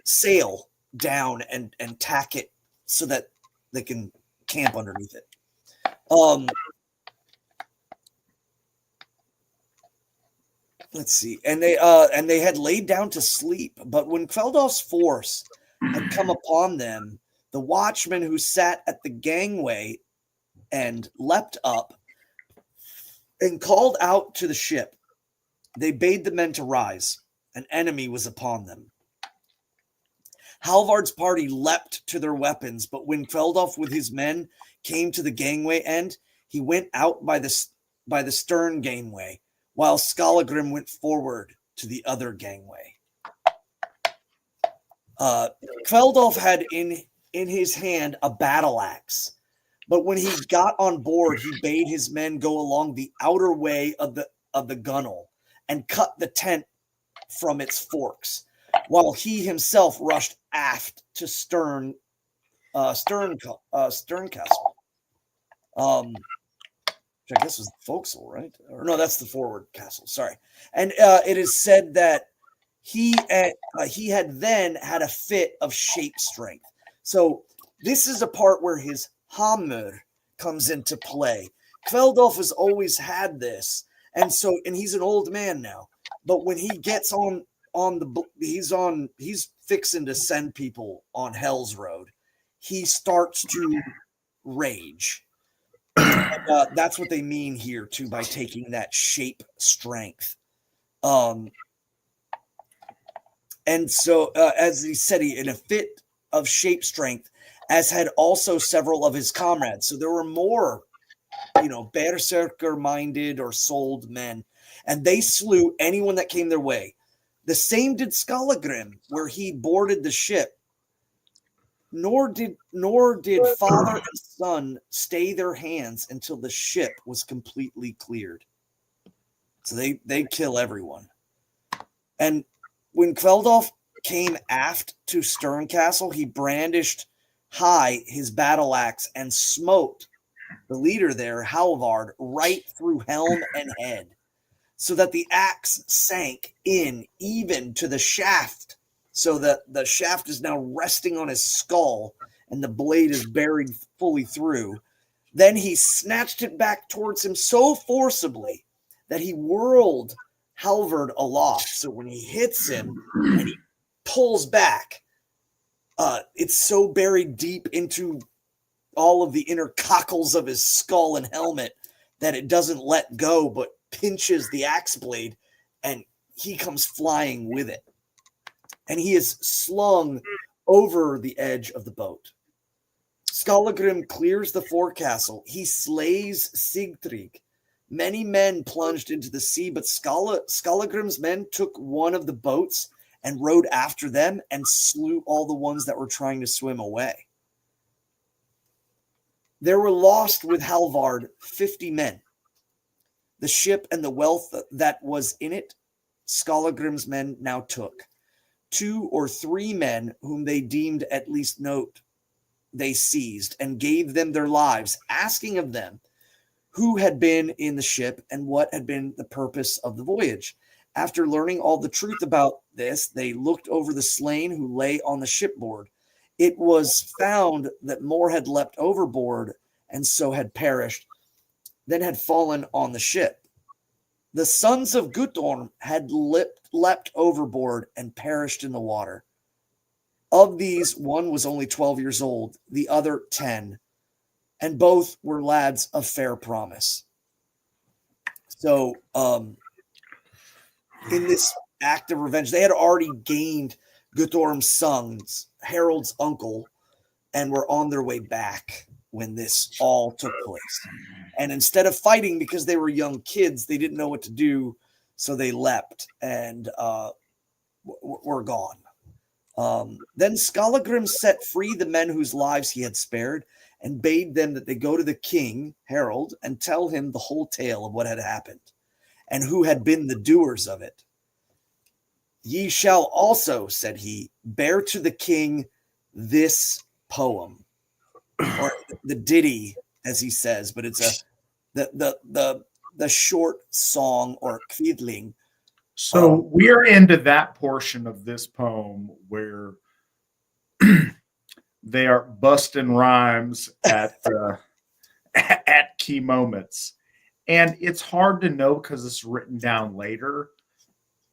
sail down and tack it so that they can camp underneath it. Let's see, and they had laid down to sleep, but when Kveldolf's force had come upon them, the watchman who sat at the gangway and leapt up and called out to the ship. They bade the men to rise. An enemy was upon them. Halvard's party leapt to their weapons, but when Kveldolf with his men came to the gangway end, he went out by the stern gangway, while Skallagrim went forward to the other gangway. Kveldolf had in his hand a battle axe, but when he got on board, he bade his men go along the outer way of the gunwale and cut the tent from its forks, while he himself rushed aft to stern castle, which I guess was the forecastle, right? Or no, that's the forward castle. Sorry. And it is said that he had then had a fit of shape strength. So this is a part where his hammer comes into play. Kveldolf has always had this, and he's an old man now. But when he gets he's fixing to send people on Hell's Road, he starts to rage. And, that's what they mean here too by taking that shape strength. And so, as he said, he in a fit of shape strength, as had also several of his comrades. So there were more, berserker-minded or sold men, and they slew anyone that came their way. The same did Skallagrim, where he boarded the ship. Nor did father and son stay their hands until the ship was completely cleared. So they kill everyone. And when Kveldolf came aft to stern castle, he brandished high his battle axe and smote the leader there, Halvard, right through helm and head, so that the axe sank in even to the shaft, so that the shaft is now resting on his skull and the blade is buried fully through. Then he snatched it back towards him so forcibly that he whirled Halvard aloft. So when he hits him and he pulls back, it's so buried deep into all of the inner cockles of his skull and helmet that it doesn't let go, but pinches the axe blade, and he comes flying with it. and he is slung over the edge of the boat. Skallagrim clears the forecastle. He slays Sigtrig. Many men plunged into the sea, but Skallagrim's men took one of the boats and rowed after them and slew all the ones that were trying to swim away. There were lost with Halvard 50 men. The ship and the wealth that was in it, Skallagrim's men now took. 2 or 3 men whom they deemed at least note they seized and gave them their lives, asking of them who had been in the ship and what had been the purpose of the voyage. After learning all the truth about this, they looked over the slain who lay on the shipboard. It was found that more had leapt overboard and so had perished than had fallen on the ship. The sons of Guttorm had leapt overboard and perished in the water. Of these, one was only 12 years old, the other 10, and both were lads of fair promise. So, in this act of revenge, they had already gained Guttorm's sons, Harold's uncle, and were on their way back when this all took place. And instead of fighting because they were young kids, they didn't know what to do, so they leapt and were gone. Then Skallagrim set free the men whose lives he had spared and bade them that they go to the king, Harold, and tell him the whole tale of what had happened and who had been the doers of it. Ye shall also, said he, bear to the king this poem, or the ditty, as he says, but it's the short song or kvidling. So we're into that portion of this poem where they are busting rhymes at at key moments, and it's hard to know because it's written down later.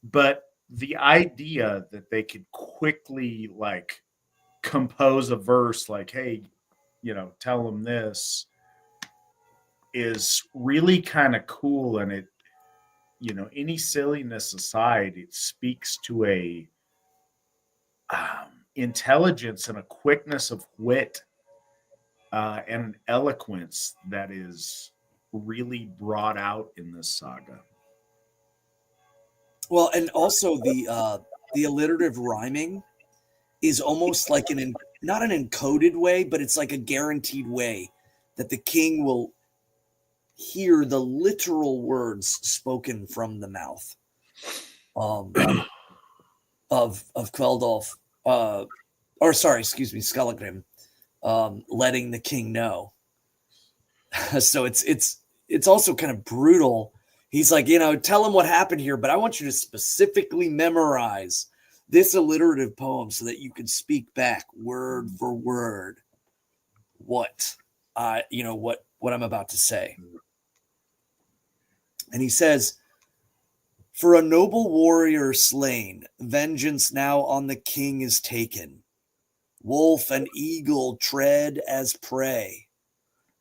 But the idea that they could quickly like compose a verse, like, "Hey, tell them this," is really kind of cool, and it. Any silliness aside, it speaks to a intelligence and a quickness of wit and an eloquence that is really brought out in this saga. Well, and also the alliterative rhyming is almost like not an encoded way, but it's like a guaranteed way that the king will hear the literal words spoken from the mouth of Kveldolf, Skallagrim, letting the king know. So it's also kind of brutal. He's like, tell him what happened here, but I want you to specifically memorize this alliterative poem so that you can speak back word for word what I'm about to say. And he says, for a noble warrior slain, vengeance now on the king is taken. Wolf and eagle tread as prey.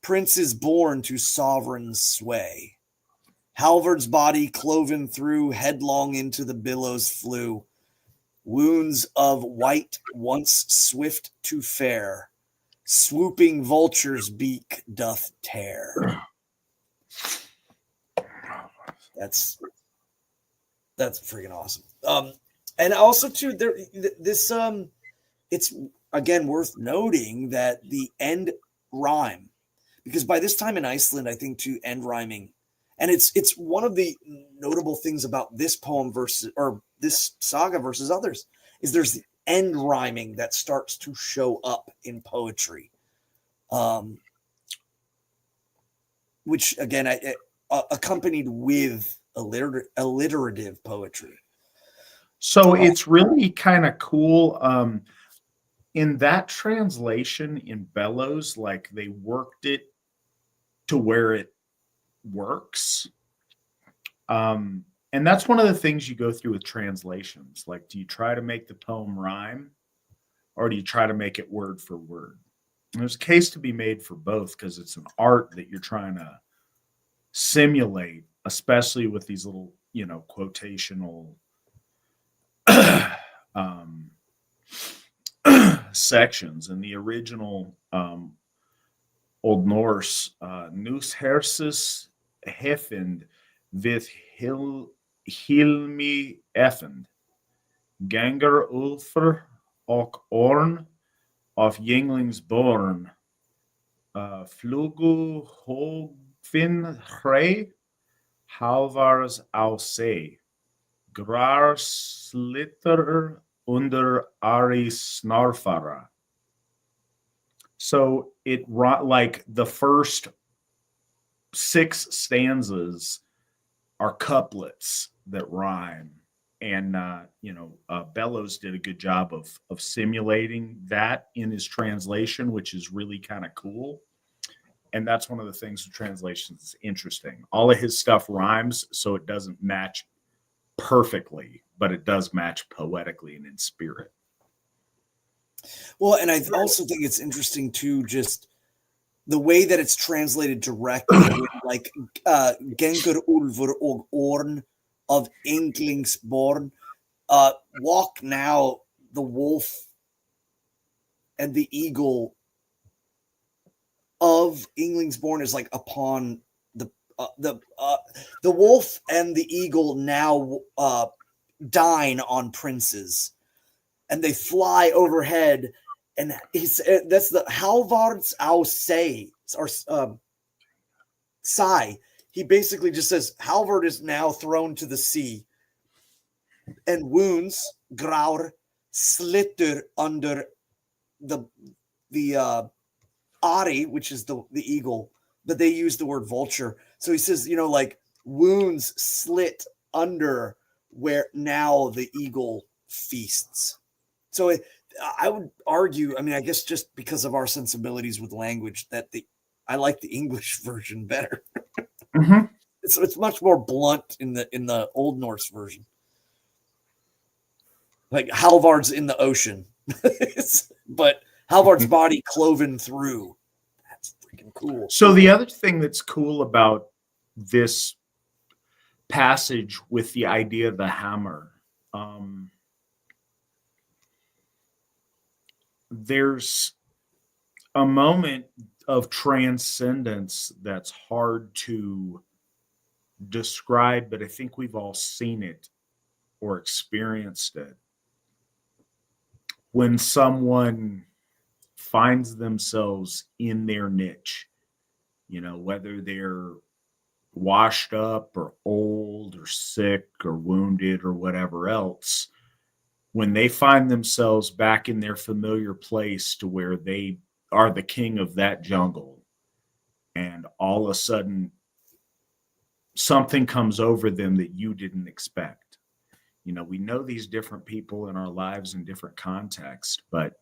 Prince is born to sovereign sway. Halvard's body cloven through, headlong into the billows flew. Wounds of white once swift to fare. Swooping vulture's beak doth tear. That's freaking awesome. And also too, it's again worth noting that the end rhyme, because by this time in Iceland, I think to end rhyming, and it's one of the notable things about this poem or this saga versus others, is there's the end rhyming that starts to show up in poetry, which again accompanied with alliterative poetry. So it's really kind of cool. In that translation in Bellows, like they worked it to where it works. And that's one of the things you go through with translations. Like, do you try to make the poem rhyme or do you try to make it word for word? And there's a case to be made for both because it's an art that you're trying to simulate, especially with these little, quotational um, sections. In the original Old Norse, Nus hersis hefend with hilmi effend, Ganger ulfer och orn of Yinglingsborn, flugu hogfin hrei, halvars ausei, grar slitter under ari snarfara. So it like the first 6 stanzas are couplets that rhyme, and Bellows did a good job of simulating that in his translation, which is really kind of cool. And that's one of the things with translations that's interesting. All of his stuff rhymes, so it doesn't match perfectly, but it does match poetically and in spirit. Well, and I also think it's interesting too, just the way that it's translated directly, like Gengur Ulfur og Orn of Inglingsborn, walk now the wolf and the eagle of Inglingsborn is like upon the wolf and the eagle now dine on princes, and they fly overhead. And that's the Halvards au say, or Sai. He basically just says Halvard is now thrown to the sea, and wounds Graur slitter under the Ari, which is the eagle, but they use the word vulture. So he says, like wounds slit under where now the eagle feasts. So I would argue, I guess just because of our sensibilities with language, that I like the English version better. Mm-hmm. It's much more blunt in the Old Norse version. Like Halvard's in the ocean, but Halvard's body cloven through. That's freaking cool. So the other thing that's cool about this passage with the idea of the hammer, there's a moment of transcendence that's hard to describe, but I think we've all seen it or experienced it. When someone finds themselves in their niche, whether they're washed up or old or sick or wounded or whatever else, when they find themselves back in their familiar place to where they are the king of that jungle, and all of a sudden something comes over them that you didn't expect. We know these different people in our lives in different contexts, but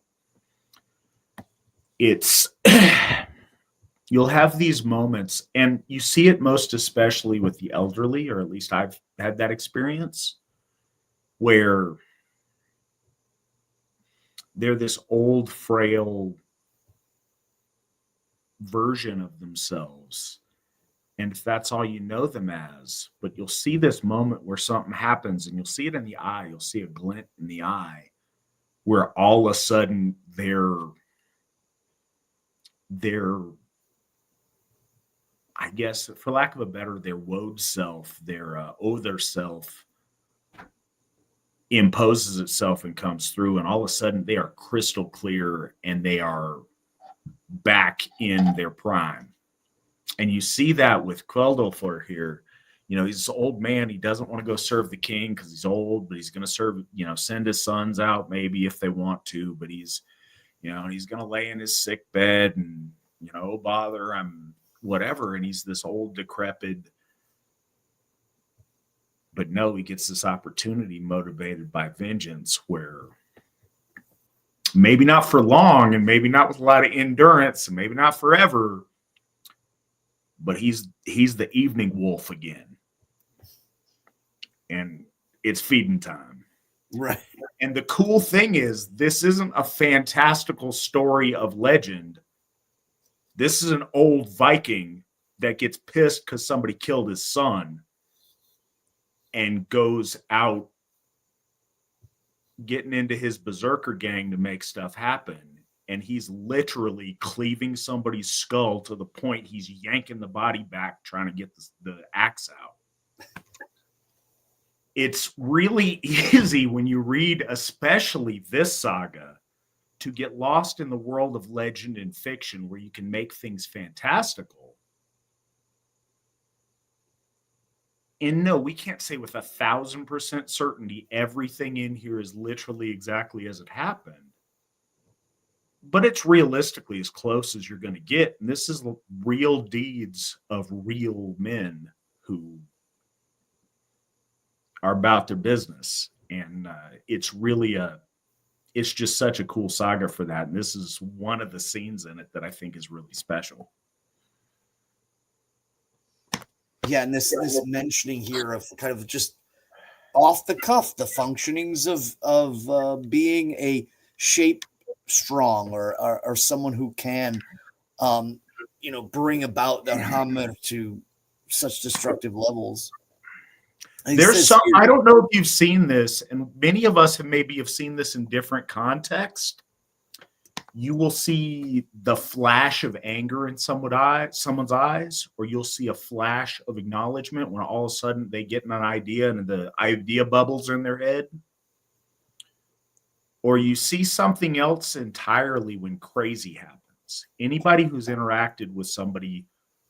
it's you'll have these moments, and you see it most especially with the elderly, or at least I've had that experience, where they're this old, frail version of themselves. And if that's all you know them as, but you'll see this moment where something happens, and you'll see it in the eye, you'll see a glint in the eye, where all of a sudden their I guess, for lack of a better, their woad self, their other self imposes itself and comes through, and all of a sudden they are crystal clear and they are back in their prime. And you see that with Kveldolfur here. He's this old man. He doesn't want to go serve the king because he's old, but he's going to serve, send his sons out maybe if they want to, but he's going to lay in his sick bed and, oh, bother, I'm whatever. And he's this old, decrepit, but no, he gets this opportunity motivated by vengeance, where maybe not for long, and maybe not with a lot of endurance, and maybe not forever, but he's the evening wolf again. And it's feeding time. Right. And the cool thing is, this isn't a fantastical story of legend. This is an old Viking that gets pissed because somebody killed his son and goes out getting into his berserker gang to make stuff happen. And he's literally cleaving somebody's skull to the point he's yanking the body back, trying to get the axe out. It's really easy when you read, especially this saga, to get lost in the world of legend and fiction where you can make things fantastical. And no, we can't say with 1,000% certainty everything in here is literally exactly as it happened. But it's realistically as close as you're going to get. And this is real deeds of real men who are about their business. And it's really it's just such a cool saga for that. And this is one of the scenes in it that I think is really special. Yeah, and this mentioning here of kind of just off the cuff, the functionings of being a shape strong or someone who can, bring about their hammer to such destructive levels. There's some, I don't know if you've seen this, and many of us have seen this in different contexts. You will see the flash of anger in someone's eyes, or you'll see a flash of acknowledgement when all of a sudden they get an idea and the idea bubbles in their head. Or you see something else entirely when crazy happens. Anybody who's interacted with somebody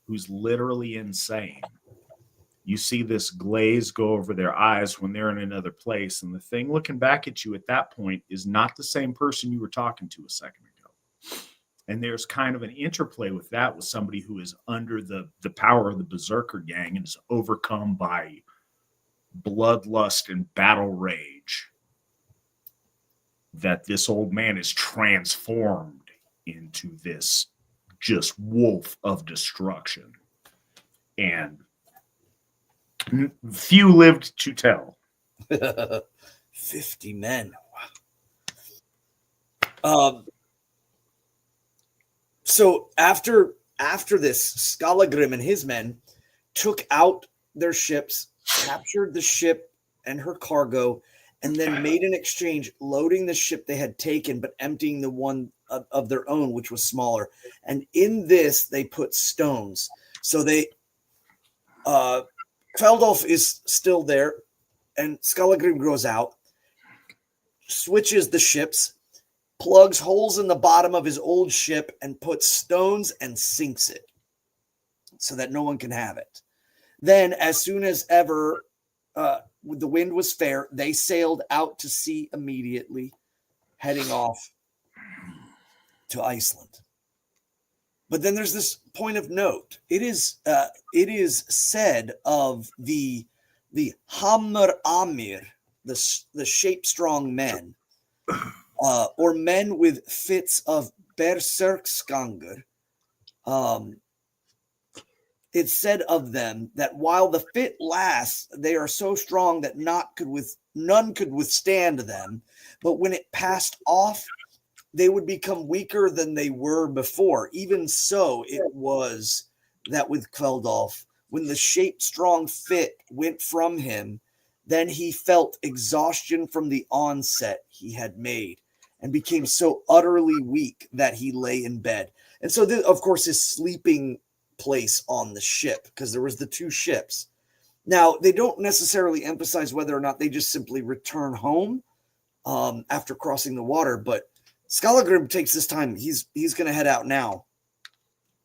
who's literally insane, you see this glaze go over their eyes when they're in another place. And the thing looking back at you at that point is not the same person you were talking to a second ago. And there's kind of an interplay with that with somebody who is under the power of the berserker gang and is overcome by bloodlust and battle rage. That this old man is transformed into this just wolf of destruction. And few lived to tell. 50 men. Wow. So after this, Skallagrim and his men took out their ships, captured the ship and her cargo, and then made an exchange, loading the ship they had taken, but emptying the one of their own, which was smaller. And in this, they put stones. So they, Kveldolf is still there, and Skallagrim goes out, switches the ships, plugs holes in the bottom of his old ship, and puts stones and sinks it so that no one can have it. Then, as soon as ever the wind was fair, they sailed out to sea immediately, heading off to Iceland. But then there's this point of note. It is said of the Hammer Amir, the shape strong men, or men with fits of berserkskanger. It's said of them that while the fit lasts, they are so strong that none could withstand them. But when it passed off, they would become weaker than they were before. Even so, it was that with Kveldolf, when the shape strong fit went from him, then he felt exhaustion from the onset he had made and became so utterly weak that he lay in bed. And so, of course, his sleeping place on the ship, because there was the two ships. Now, they don't necessarily emphasize whether or not they just simply return home after crossing the water, but Skallagrim takes this time. He's going to head out now.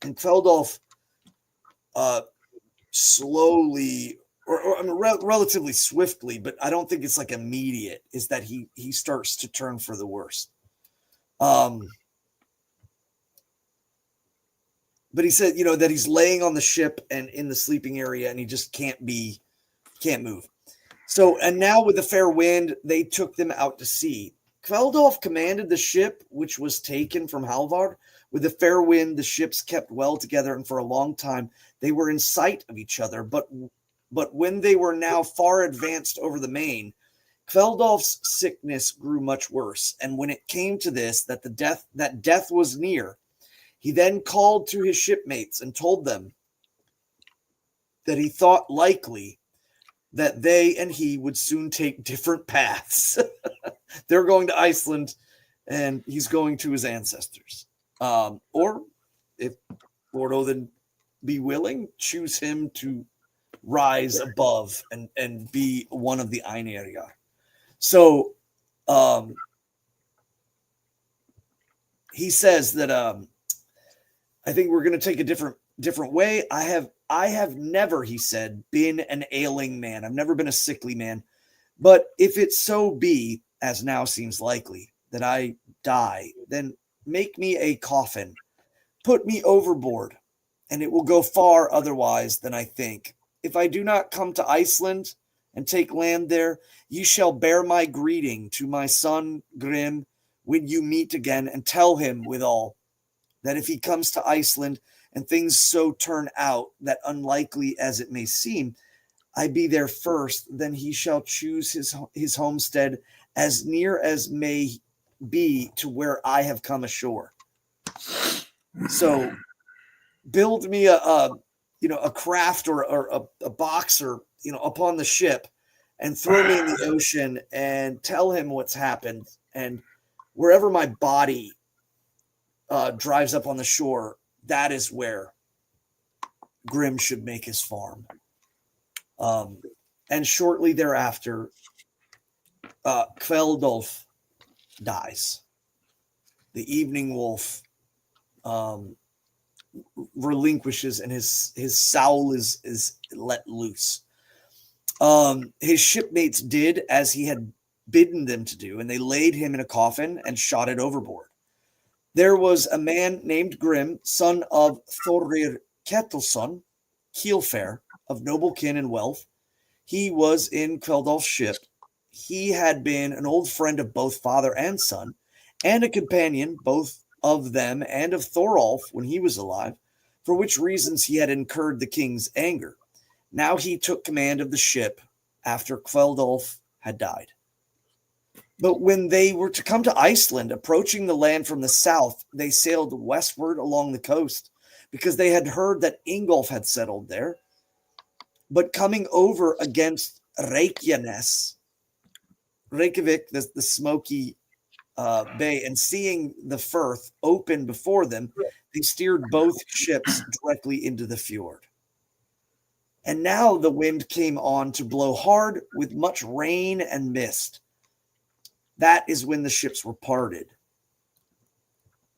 And Kveldolf slowly, or I mean, relatively swiftly, but I don't think it's like immediate, is that he starts to turn for the worse. But he said, that he's laying on the ship and in the sleeping area, and he just can't move. So, and now with the fair wind, they took them out to sea. Kveldolf commanded the ship, which was taken from Halvard. With the fair wind, the ships kept well together, and for a long time, they were in sight of each other. But when they were now far advanced over the main, Kveldolf's sickness grew much worse. And when it came to this, that death was near, he then called to his shipmates and told them that he thought likely that they and he would soon take different paths. They're going to Iceland, and he's going to his ancestors. Or if Lord Odin be willing, choose him to rise above and be one of the Einherjar. So he says that I think we're going to take a different way. I have never, he said, been an ailing man. I've never been a sickly man. But if it so be, as now seems likely, that I die, then make me a coffin, put me overboard, and it will go far otherwise than I think. If I do not come to Iceland and take land there, ye shall bear my greeting to my son Grim when you meet again, and tell him withal that if he comes to Iceland and things so turn out that unlikely as it may seem, I be there first, then he shall choose his homestead as near as may be to where I have come ashore. So build me a craft or a box or upon the ship, and throw me in the ocean and tell him what's happened. And wherever my body drives up on the shore, that is where Grim should make his farm. And shortly thereafter, Kveldolf dies. The evening wolf relinquishes, and his soul is let loose. His shipmates did as he had bidden them to do, and they laid him in a coffin and shot it overboard. There was a man named Grim, son of Thorir Ketilsson, Keelfair, of noble kin and wealth. He was in Kveldolf's ship. He had been an old friend of both father and son, and a companion both of them and of Thorolf when he was alive, for which reasons he had incurred the king's anger. Now he took command of the ship after Kveldolf had died. But when they were to come to Iceland, approaching the land from the south, they sailed westward along the coast, because they had heard that Ingolf had settled there. But coming over against Reykjanes, Reykjavik, the smoky bay, and seeing the firth open before them, they steered both ships directly into the fjord. And now the wind came on to blow hard with much rain and mist. That is when the ships were parted.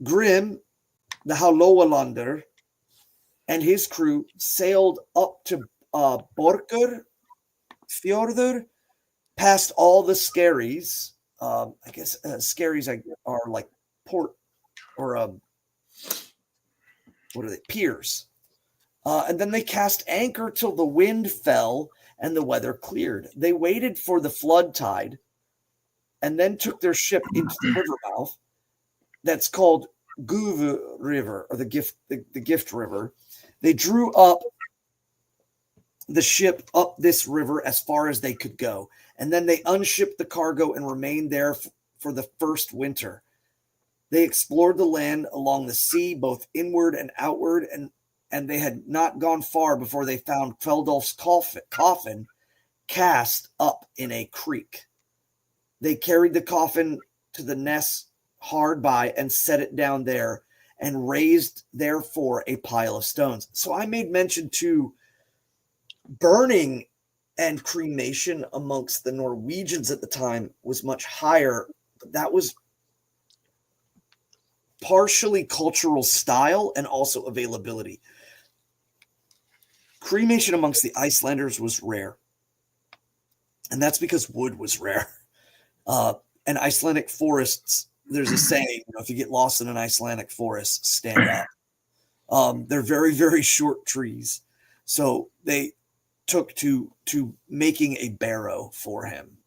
Grim, the Haloalander, and his crew sailed up to Borgur Fjordur, past all the skerries. I guess skerries are like port or what are they? Piers. And then they cast anchor till the wind fell and the weather cleared. They waited for the flood tide, and then took their ship into the river mouth that's called Guvu River, or the Gift River. They drew up the ship up this river as far as they could go, and then they unshipped the cargo and remained there for the first winter. They explored the land along the sea, both inward and outward, and they had not gone far before they found Kveldolf's coffin cast up in a creek. They carried the coffin to the ness hard by and set it down there, and raised therefore a pile of stones. So I made mention to burning and cremation amongst the Norwegians at the time was much higher. That was partially cultural style and also availability. Cremation amongst the Icelanders was rare. And that's because wood was rare. And Icelandic forests, there's a saying, if you get lost in an Icelandic forest, stand up. They're very, very short trees. So they took to making a barrow for him.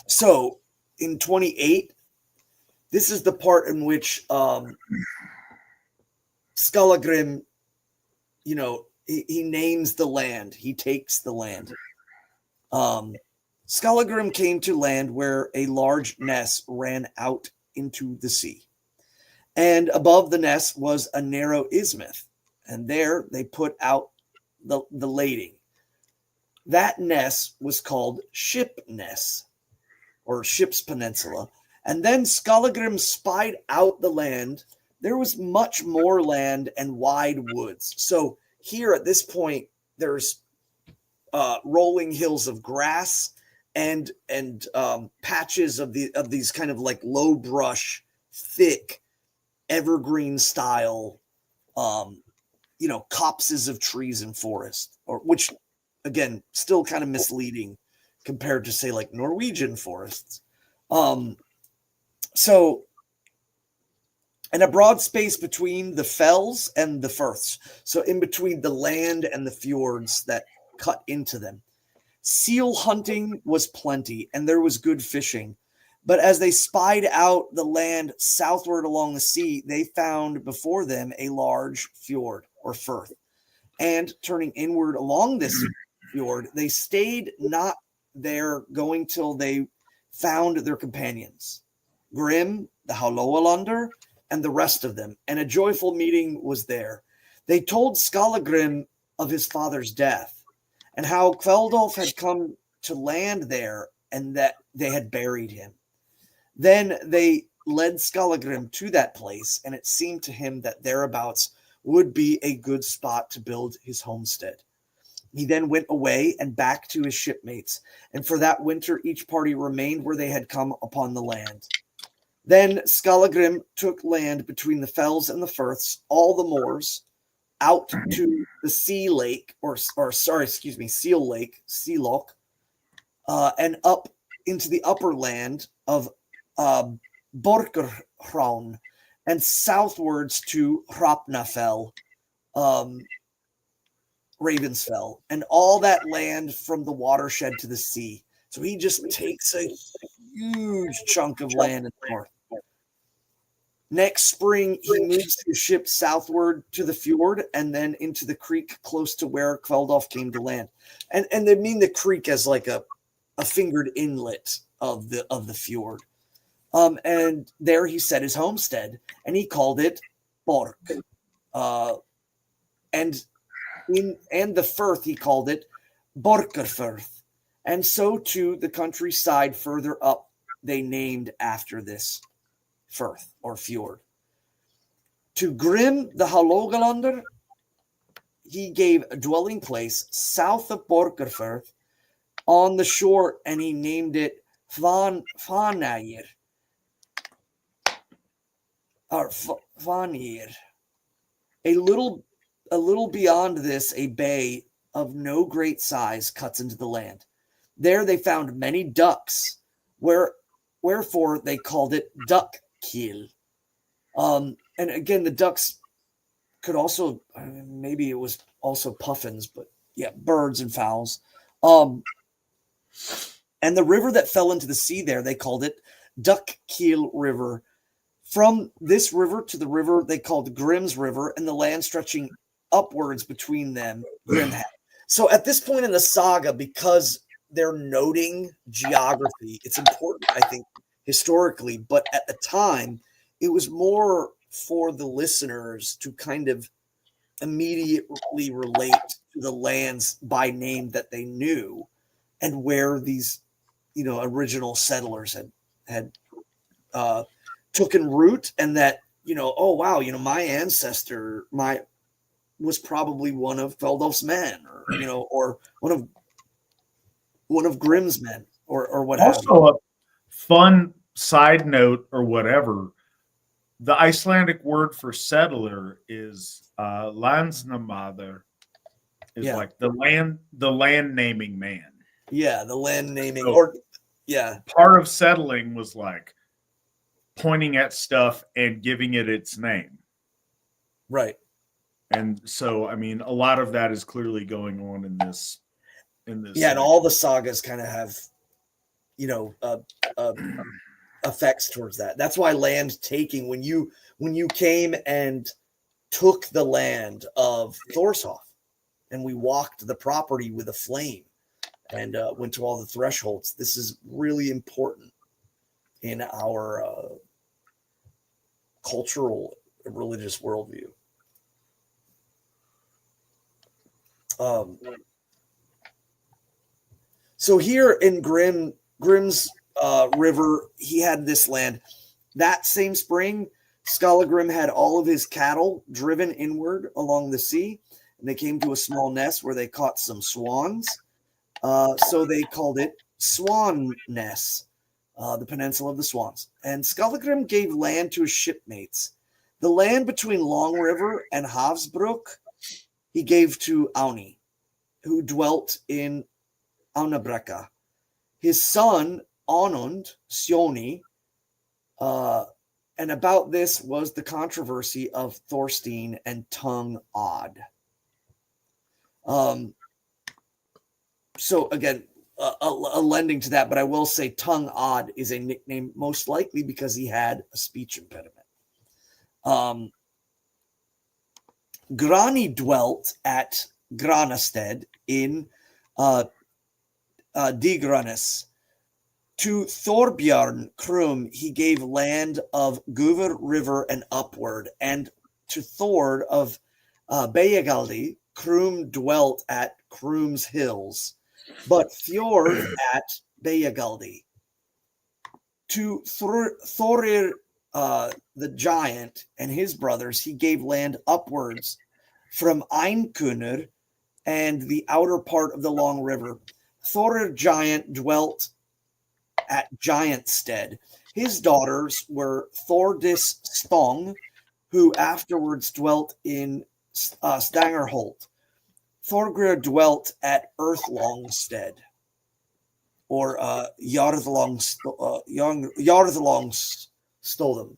So in 28, this is the part in which Skallagrim, he names the land. He takes the land. Skallagrim came to land where a large ness ran out into the sea. And above the ness was a narrow isthmus. And there they put out the lading. that ness was called Ship Ness, or Ship's Peninsula. And then Skallagrim spied out the land. There was much more land and wide woods. So here at this point, there's rolling hills of grass and patches of these kind of like low brush, thick, evergreen style, copses of trees and forest, or which again still kind of misleading compared to say like Norwegian forests. So, and a broad space between the fells and the firths. So in between the land and the fjords that cut into them. Seal hunting was plenty, and there was good fishing. But as they spied out the land southward along the sea, they found before them a large fjord or firth. And turning inward along this fjord, they stayed not there going till they found their companions, Grim, the Haloalander, and the rest of them, and a joyful meeting was there. They told Skallagrim of his father's death, and how Kveldolf had come to land there, and that they had buried him. Then they led Skallagrim to that place, and it seemed to him that thereabouts would be a good spot to build his homestead. He then went away and back to his shipmates, and for that winter each party remained where they had come upon the land. Then Skallagrim took land between the fells and the firths, all the moors, out to the Seal Lake, Sea Loch, and up into the upper land of Borgerhraun, and southwards to Hrapnafell, Ravensfell, and all that land from the watershed to the sea. So he just takes a huge chunk of land in the north. Next spring, he moves his ship southward to the fjord and then into the creek close to where Kveldolf came to land. And they mean the creek as like a fingered inlet of the fjord. And there he set his homestead, and he called it Borg. And the firth he called it Borgerfirth. And so too the countryside further up they named after this firth or fjord. To Grim the Halogalander, he gave a dwelling place south of Borgerfirth on the shore, and he named it Fanir. Or Vanir. A little beyond this, a bay of no great size cuts into the land. There they found many ducks, wherefore they called it Duckkill. And again, the ducks could also, maybe it was also puffins, but yeah, birds and fowls. And the river that fell into the sea there, they called it Duckkill River. From this river to the river they called Grim's River, and the land stretching upwards between them, Grimhead. So at this point in the saga, because they're noting geography, it's important, I think, historically, but at the time, it was more for the listeners to kind of immediately relate to the lands by name that they knew and where these, original settlers had taken root, and that, oh wow, my ancestor was probably one of Kveldolf's men, or one of Grim's men, or what have you. Also, a fun side note or whatever, the Icelandic word for settler is landsnamaður, is like the land naming man. Yeah, the land naming, so part of settling was like pointing at stuff and giving it its name. Right. And so, I mean, a lot of that is clearly going on in this. Yeah, and all the sagas kind of have, effects towards that. That's why land taking, when you came and took the land of Thorshof, and we walked the property with a flame and went to all the thresholds. This is really important in our cultural, religious worldview. So here in Grimm's River, he had this land. That same spring, Skallagrim had all of his cattle driven inward along the sea, and they came to a small nest where they caught some swans. So they called it Swan Ness, the Peninsula of the Swans. And Skallagrim gave land to his shipmates. The land between Long River and Havsbruk he gave to Auni, who dwelt in Aunabrekka. His son, Anund Sioni, and about this was the controversy of Thorstein and Tongue Odd. So again, a lending to that, but I will say Tongue Odd is a nickname most likely because he had a speech impediment. Grani dwelt at Granasted in Digranis. To Thorbjorn Krum he gave land of Guvr River and upward, and to Thord of Beyagaldi Krum dwelt at Krum's hills, but Fjord at Beyagaldi. To Thorir the giant and his brothers he gave land upwards from Einkunner and the outer part of the long river. Thorir giant dwelt at Giantstead. His daughters were Thordis Stong, who afterwards dwelt in Stangerholt. Thorgrir dwelt at Earthlongstead, or Jarlongstolum.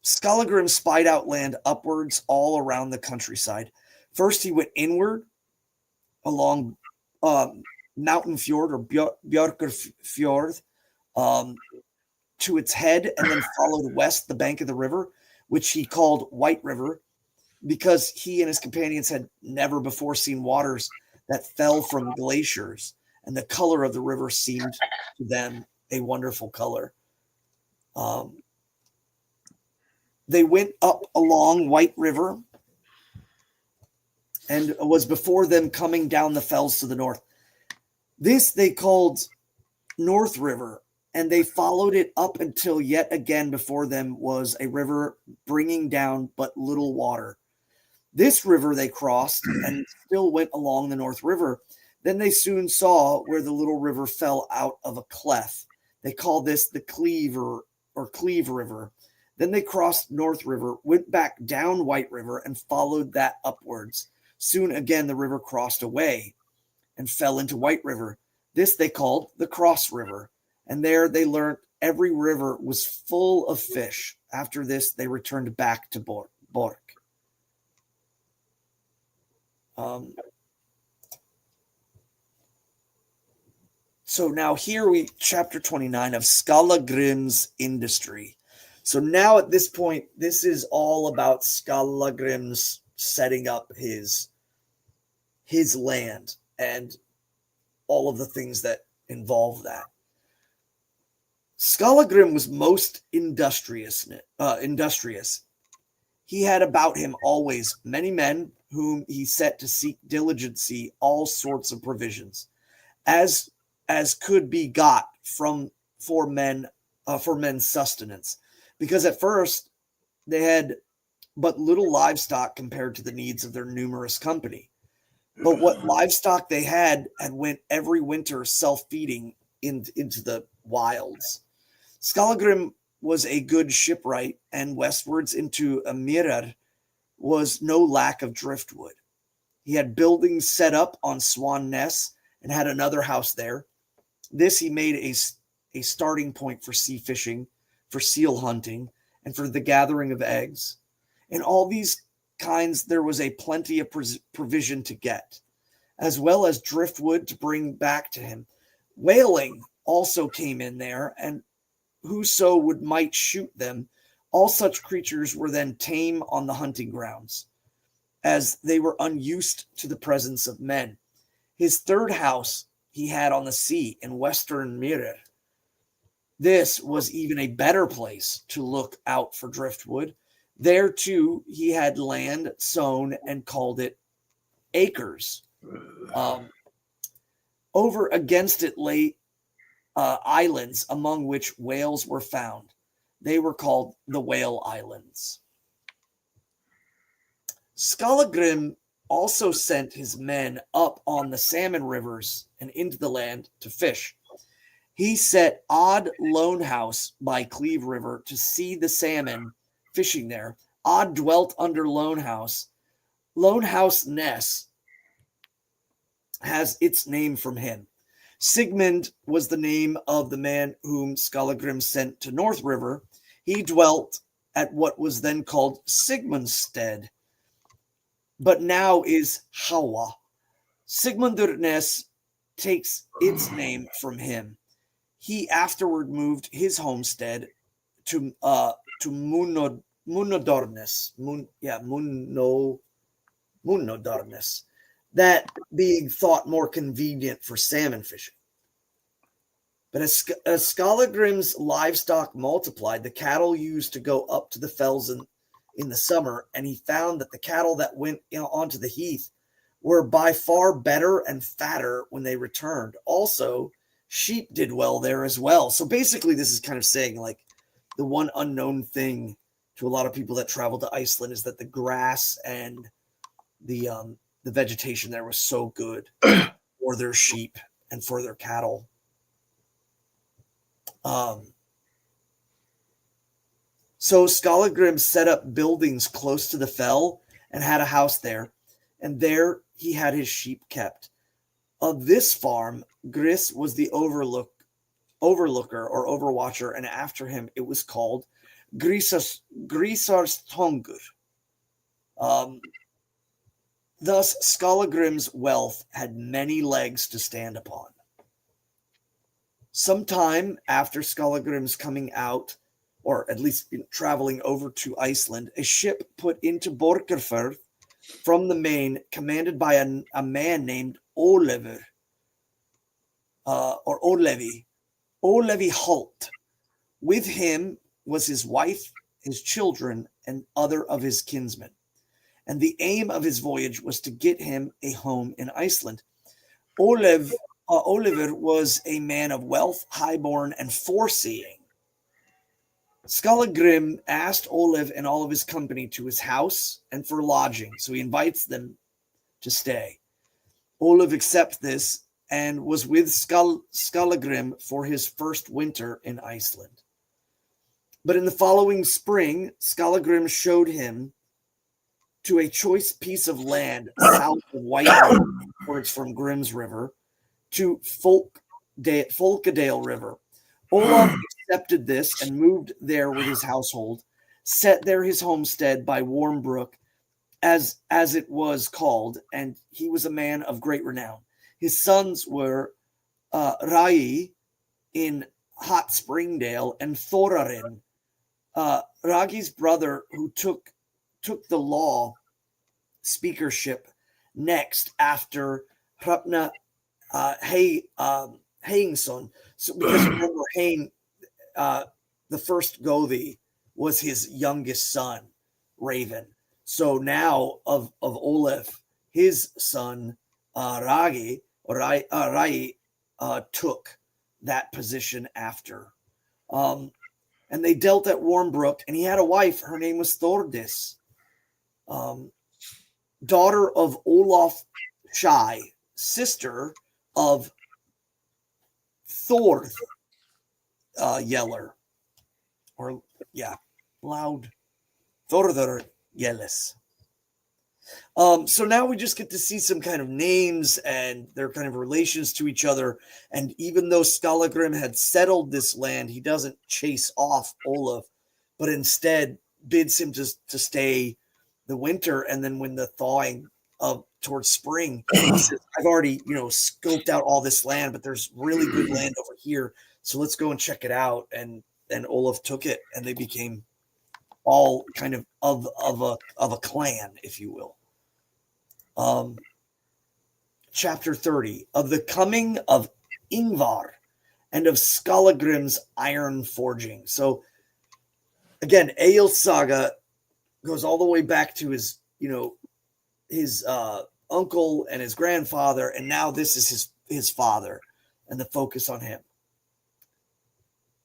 Skallagrim spied out land upwards all around the countryside. First he went inward along Mountain Fjord or Björkfjord to its head, and then followed west the bank of the river, which he called White River, because he and his companions had never before seen waters that fell from glaciers, and the color of the river seemed to them a wonderful color. They went up along White River and was before them coming down the fells to the north. This they called North River, and they followed it up until yet again before them was a river bringing down but little water. This river they crossed and still went along the North River. Then they soon saw where the little river fell out of a cleft. They called this the Cleaver or Cleave River. Then they crossed North River, went back down White River, and followed that upwards. Soon again the river crossed away and fell into White River. This they called the Cross River, and there they learnt every river was full of fish. After this they returned back to Bork. So now here chapter 29 of Skallagrim's industry. So now at this point, this is all about Skallagrim's setting up his land and all of the things that involve that. Skallagrim was most industrious. He had about him always many men whom he set to seek diligency all sorts of provisions, as could be got for men's sustenance, because at first they had but little livestock compared to the needs of their numerous company. But what livestock they had went every winter self-feeding into the wilds. Skallagrim was a good shipwright, and westwards into Amirar was no lack of driftwood. He had buildings set up on Swan Ness and had another house there. This he made a starting point for sea fishing, for seal hunting, and for the gathering of eggs. In all these kinds there was a plenty of provision to get, as well as driftwood to bring back to him. Whaling also came in there, and whoso might shoot them. All such creatures were then tame on the hunting grounds, as they were unused to the presence of men. His third house he had on the sea in western Mirir. This was even a better place to look out for driftwood. There too he had land sown and called it acres. Over against it lay islands, among which whales were found. They were called the Whale Islands. Skallagrim also sent his men up on the salmon rivers and into the land to fish. He set Odd Lone House by Cleve River to see the salmon fishing there. Odd dwelt under Lone House. Lone House Ness has its name from him. Sigmund was the name of the man whom Skallagrim sent to North River. He dwelt at what was then called Sigmundstead, but now is Hawa. Sigmundur Ness takes its name from him. He afterward moved his homestead to Munodornis. Munodornis. That being thought more convenient for salmon fishing. But as Skallagrim's livestock multiplied, the cattle used to go up to the fells in the summer, and he found that the cattle that went onto the heath were by far better and fatter when they returned. Also, sheep did well there as well. So basically, this is kind of saying, like, the one unknown thing to a lot of people that travel to Iceland is that the grass and the vegetation there was so good for their sheep and for their cattle. So Skallagrim set up buildings close to the fell and had a house there, and there he had his sheep kept. Of this farm, Gris was the overlooker or overwatcher, and after him it was called Grísarstongur. Thus, Skallagrim's wealth had many legs to stand upon. Sometime after Skallagrim's coming out, or at least traveling over to Iceland, a ship put into Borgarfjörð from the main, commanded by a man named Oliver, or Olevi Holt. With him was his wife, his children, and other of his kinsmen. And the aim of his voyage was to get him a home in Iceland. Oliver was a man of wealth, highborn, and foreseeing. Skallagrim asked Oliv and all of his company to his house and for lodging, so he invites them to stay. Oliv accepts this and was with Skallagrim for his first winter in Iceland. But in the following spring, Skallagrim showed him to a choice piece of land south of White towards from Grimm's River to Folkadale River. Olaf accepted this and moved there with his household, set there his homestead by Warmbrook, as it was called, and he was a man of great renown. His sons were Rai in Hot Springdale and Thorarin, Ragi's brother, who took the law speakership next after Hrafna Heingsson. So because remember, Hein, the first Gothi, was his youngest son, Raven. So now of Olaf, his son Rai took that position after. And they dealt at Warmbrook, and he had a wife. Her name was Thordis, daughter of Olaf Shai, sister of Thorth Yeller, loud Thorður Yellis. So now we just get to see some kind of names and their kind of relations to each other. And even though Skallagrim had settled this land, he doesn't chase off Olaf, but instead bids him to stay the winter. And then when the thawing towards spring, he says, I've already, scoped out all this land, but there's really good land over here. So let's go and check it out. And Olaf took it, and they became all kind of a clan, if you will. Chapter 30, of the coming of Ingvar and of Skallagrim's iron forging. So again, Egill's saga goes all the way back to his uncle and his grandfather, and now this is his father and the focus on him.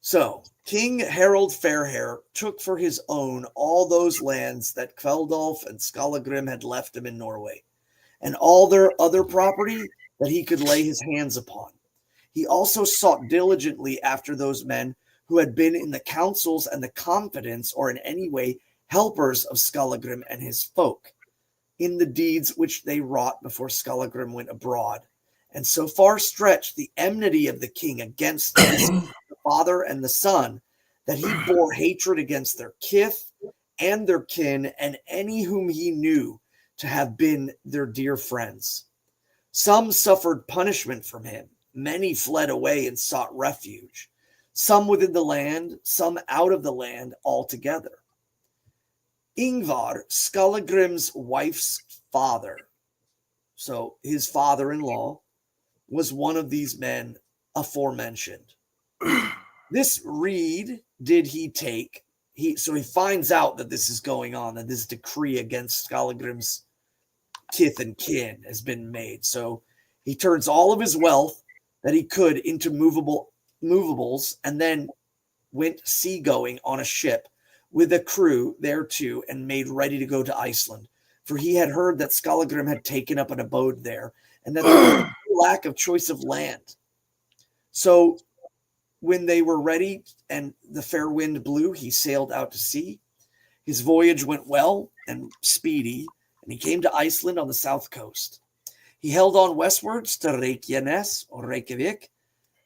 So King Harold Fairhair took for his own all those lands that Kveldolf and Skallagrim had left him in Norway, and all their other property that he could lay his hands upon. He also sought diligently after those men who had been in the councils and the confidence, or in any way helpers of Skallagrim and his folk, in the deeds which they wrought before Skallagrim went abroad, and so far stretched the enmity of the king against the father and the son, that he bore hatred against their kith and their kin, and any whom he knew to have been their dear friends. Some suffered punishment from him. Many fled away and sought refuge. Some within the land, some out of the land altogether. Ingvar, Skallagrim's wife's father, so his father-in-law, was one of these men aforementioned. This reed did he take. So he finds out that this is going on, that this decree against Skallagrim's kith and kin has been made. So he turns all of his wealth that he could into movables, and then went seagoing on a ship with a crew thereto, and made ready to go to Iceland. For he had heard that Skallagrim had taken up an abode there, and that there was no lack of choice of land. So when they were ready and the fair wind blew, he sailed out to sea. His voyage went well and speedy, and he came to Iceland on the south coast. He held on westwards to Reykjanes, or Reykjavik,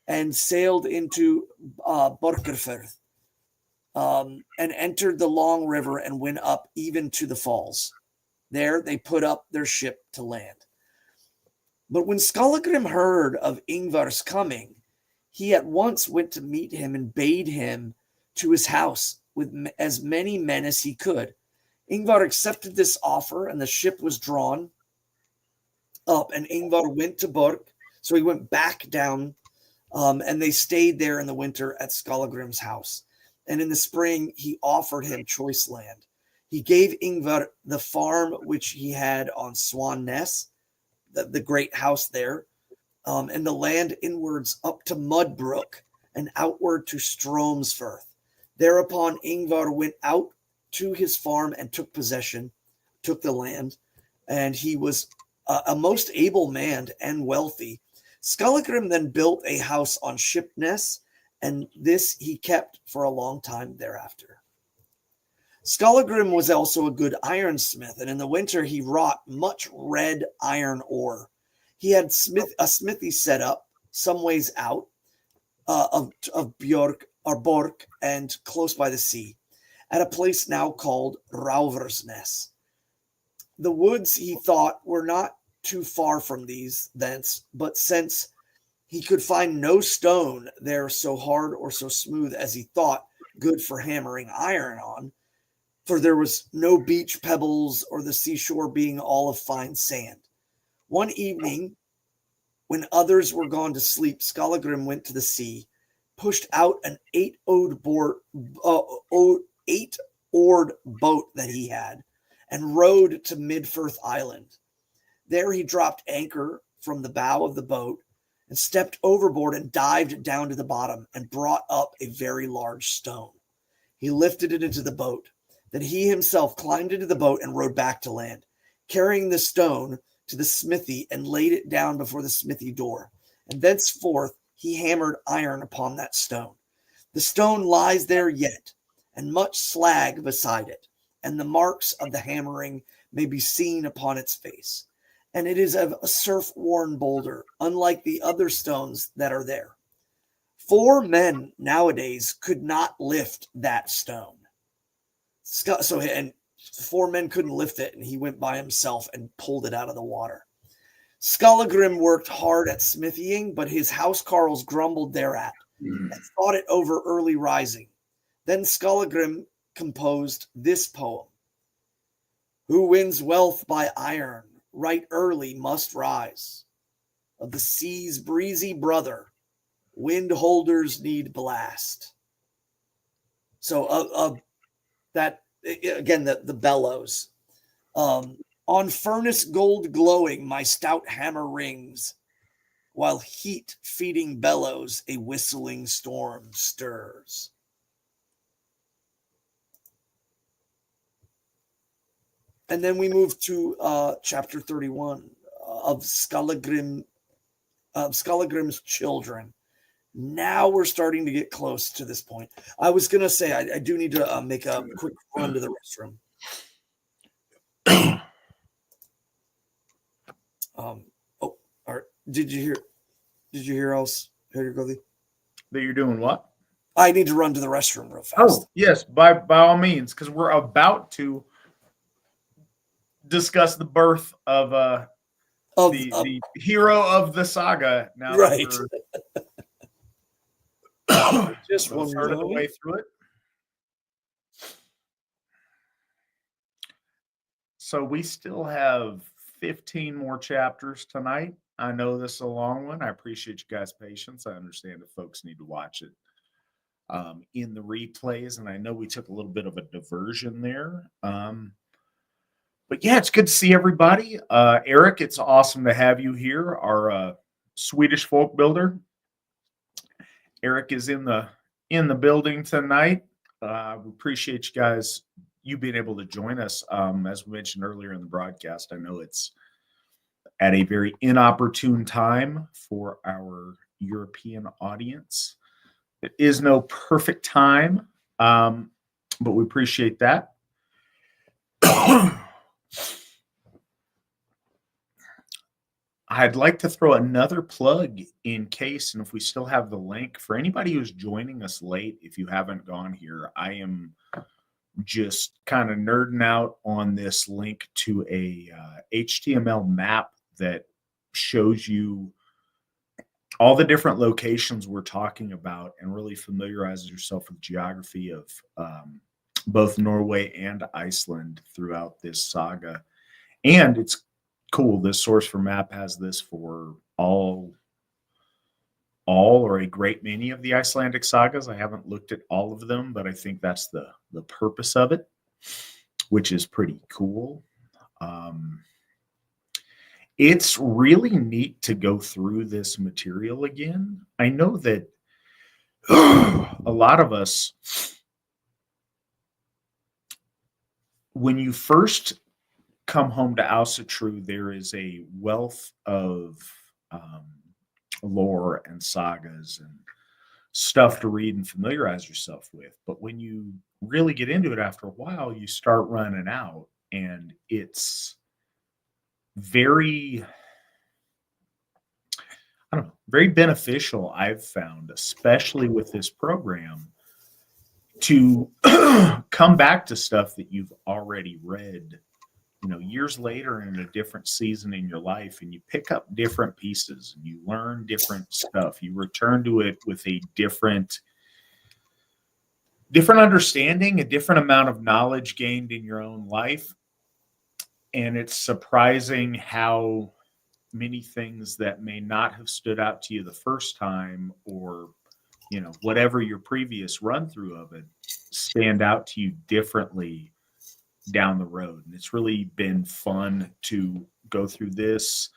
and sailed into Borgarfjörð, and entered the long river and went up even to the falls. There they put up their ship to land. But when Skallagrim heard of Ingvar's coming, he at once went to meet him and bade him to his house with as many men as he could. Ingvar accepted this offer, and the ship was drawn up, and Ingvar went to Borg. So he went back down, and they stayed there in the winter at Skallagrim's house. And in the spring, he offered him choice land. He gave Ingvar the farm which he had on Svanes, the great house there, and the land inwards up to Mudbrook and outward to Stromsfirth. Thereupon Ingvar went out to his farm and took the land, and he was a most able man and wealthy. Skallagrim then built a house on Shipness, and this he kept for a long time thereafter. Skallagrim was also a good ironsmith, and in the winter he wrought much red iron ore. He had a smithy set up some ways out of Björk or Bork, and close by the sea, at a place now called Rauversness. The woods, he thought, were not too far from thence, but since he could find no stone there so hard or so smooth as he thought good for hammering iron on, for there was no beach pebbles, or the seashore being all of fine sand. One evening, when others were gone to sleep, Skallagrim went to the sea, pushed out an eight-oared boat that he had, and rowed to Midfirth Island. There he dropped anchor from the bow of the boat, and stepped overboard and dived down to the bottom, and brought up a very large stone. He lifted it into the boat. Then he himself climbed into the boat and rowed back to land, carrying the stone to the smithy, and laid it down before the smithy door. And thenceforth he hammered iron upon that stone. The stone lies there yet, and much slag beside it, and the marks of the hammering may be seen upon its face. And it is of a surf-worn boulder, unlike the other stones that are there. 4 men nowadays could not lift that stone. And 4 men couldn't lift it, and he went by himself and pulled it out of the water. Skallagrim worked hard at smithying, but his housecarls grumbled thereat, and thought it over early rising. Then Skallagrim composed this poem: Who wins wealth by iron, right early must rise. Of the sea's breezy brother, wind holders need blast. So that, again, the bellows. On furnace gold glowing, my stout hammer rings. while heat feeding bellows, a whistling storm stirs. And then we move to chapter 31 of Skallagrim's children. Now we're starting to get close to this point. I was going to say, I do need to make a quick run to the restroom. All right. Did you hear else? Here you go, Lee. That you're doing what? I need to run to the restroom real fast. Oh, yes, by all means, because we're about to discuss the birth of the hero of the saga. Now, right. Just one third of the way through it. So we still have 15 more chapters tonight. I know this is a long one. I appreciate you guys' patience. I understand that folks need to watch it in the replays, and I know we took a little bit of a diversion there. But yeah, it's good to see everybody. Eric, it's awesome to have you here, our Swedish folk builder. Eric is in the building tonight. We appreciate you guys, you being able to join us. As we mentioned earlier in the broadcast, I know it's at a very inopportune time for our European audience. It is no perfect time, but we appreciate that. I'd like to throw another plug in case, and if we still have the link, for anybody who's joining us late, if you haven't gone here, I am just kind of nerding out on this link to a HTML map that shows you all the different locations we're talking about and really familiarizes yourself with geography of both Norway and Iceland throughout this saga. And it's cool. This source for map has this for all or a great many of the Icelandic sagas. I haven't looked at all of them, but I think that's the purpose of it, which is pretty cool. It's really neat to go through this material again. I know that a lot of us, when you first come home to Asatru, there is a wealth of lore and sagas and stuff to read and familiarize yourself with. But when you really get into it after a while, you start running out, and it's very, very beneficial, I've found, especially with this program, to come back to stuff that you've already read, years later in a different season in your life, and you pick up different pieces and you learn different stuff. You return to it with a different understanding, a different amount of knowledge gained in your own life. And it's surprising how many things that may not have stood out to you the first time, or, whatever your previous run through of it, stand out to you differently down the road. And it's really been fun to go through this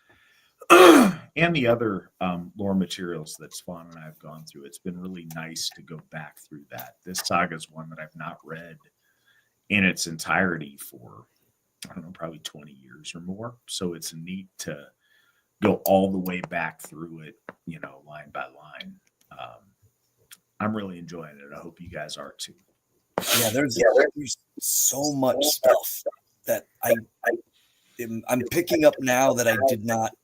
and the other lore materials that Svan and I have gone through. It's been really nice to go back through that. This saga is one that I've not read in its entirety for, probably 20 years or more. So it's neat to go all the way back through it, line by line. I'm really enjoying it. I hope you guys are too. Yeah, there's so much stuff that I'm picking up now that I did not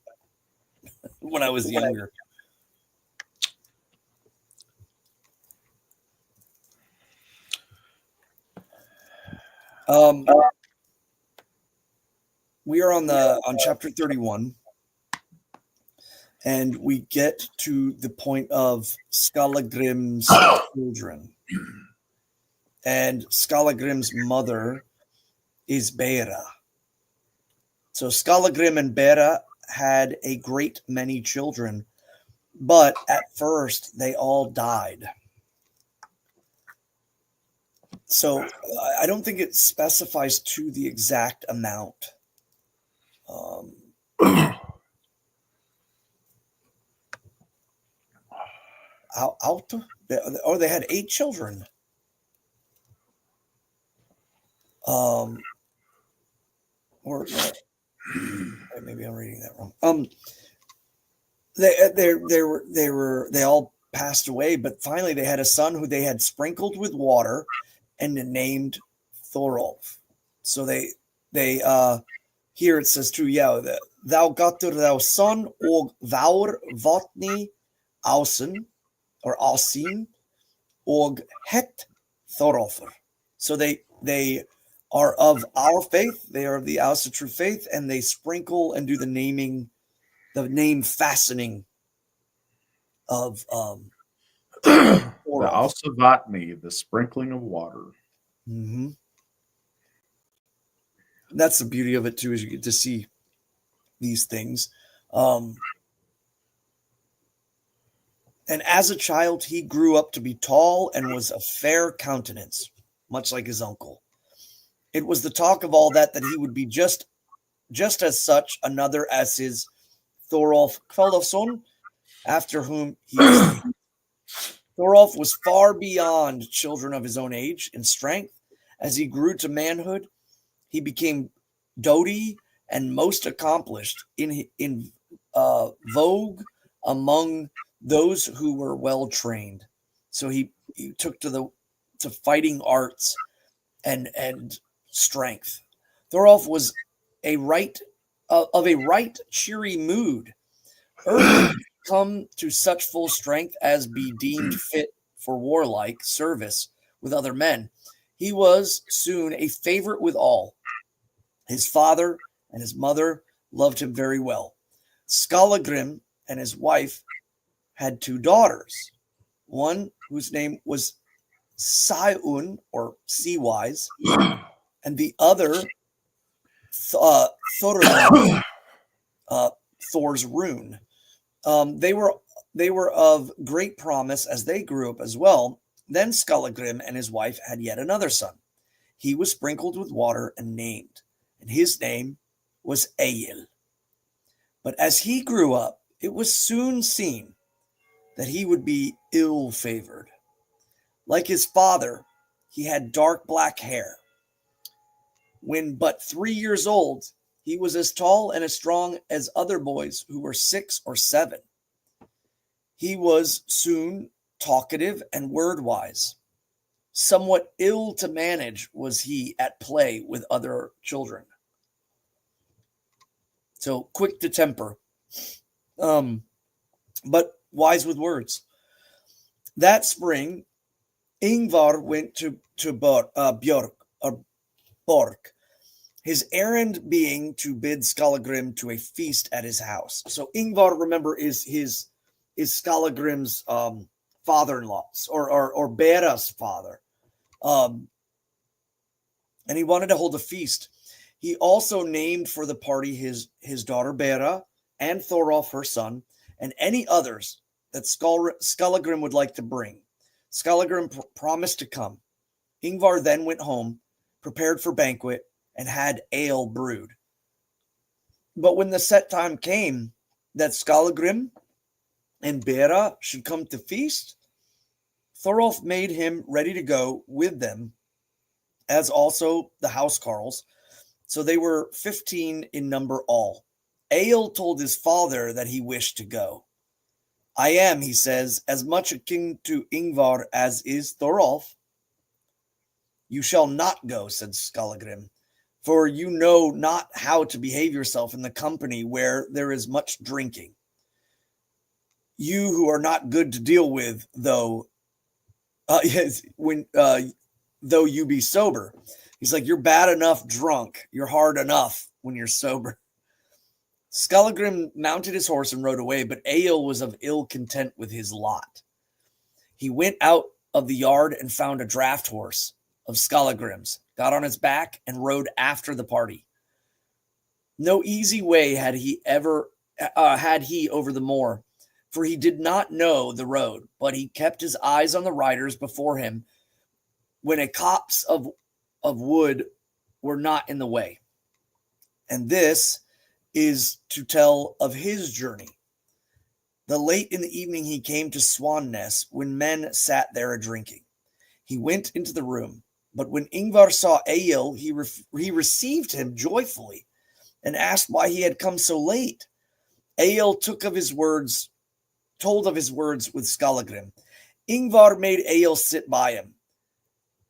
when I was younger. We are on chapter 31, and we get to the point of Skallagrim's children. And Skallagrim's mother is Bera. So Skallagrim and Bera had a great many children, but at first they all died. So I don't think it specifies to the exact amount. out, or they had 8 children. Or maybe I'm reading that wrong. They all passed away, but finally they had a son who they had sprinkled with water and named Thorolf. So they here it says too, thou gatur thou son og vaur vatni ausen or ausin og het Thorolfur. So they are of our faith, they are of the Asatru faith, and they sprinkle and do the name fastening of The Alsavatni, the sprinkling of water. Mm-hmm. That's the beauty of it too, is you get to see these things. And as a child, he grew up to be tall and was of fair countenance, much like his uncle. It was the talk of all that he would be just as such another as his Thorolf Kveldofsson, after whom he was named. Thorolf was far beyond children of his own age in strength. As he grew to manhood, he became doughty and most accomplished in vogue among those who were well trained. So he took to fighting arts and strength. Thorolf was of a right cheery mood, early come to such full strength as be deemed fit for warlike service with other men. He was soon a favorite with all. His father and his mother loved him very well. Skallagrim and his wife had 2 daughters, one whose name was Saiun, or Sea Wise, and the other Thorun, Thor's rune. They were of great promise as they grew up as well. Then Skallagrim and his wife had yet another son. He was sprinkled with water and named, and his name was Egill. But as he grew up, it was soon seen that he would be ill-favored. Like his father, he had dark black hair. When but 3 years old, he was as tall and as strong as other boys who were 6 or 7. He was soon talkative and word-wise. Somewhat ill to manage was he at play with other children. So quick to temper, but wise with words. That spring, Ingvar went to Borg, his errand being to bid Skallagrim to a feast at his house. So Ingvar, remember, is Skallagrim's father-in-law, or Bera's father. And he wanted to hold a feast. He also named for the party his daughter Bera and Thorolf, her son, and any others that Skallagrim would like to bring. Skallagrim promised to come. Ingvar then went home, prepared for banquet, and had ale brewed. But when the set time came that Skallagrim and Bera should come to feast, Thorolf made him ready to go with them, as also the housecarls. So they were 15 in number all. Egill told his father that he wished to go. I am, he says, as much a king to Ingvar as is Thorolf. You shall not go, said Skallagrim, for you know not how to behave yourself in the company where there is much drinking. You who are not good to deal with, though you be sober. He's like, you're bad enough drunk. You're hard enough when you're sober. Skallagrim mounted his horse and rode away, but Egill was of ill content with his lot. He went out of the yard and found a draft horse of Skallagrim's, got on his back, and rode after the party. No easy way had he over the moor, for he did not know the road, but he kept his eyes on the riders before him when a copse of wood were not in the way. And this is to tell of his journey. The late in the evening he came to Swan-ness, when men sat there a drinking. He went into the room, but when Ingvar saw Egill, he received him joyfully, and asked why he had come so late. Egill told of his words with Skallagrim. Ingvar made Egill sit by him.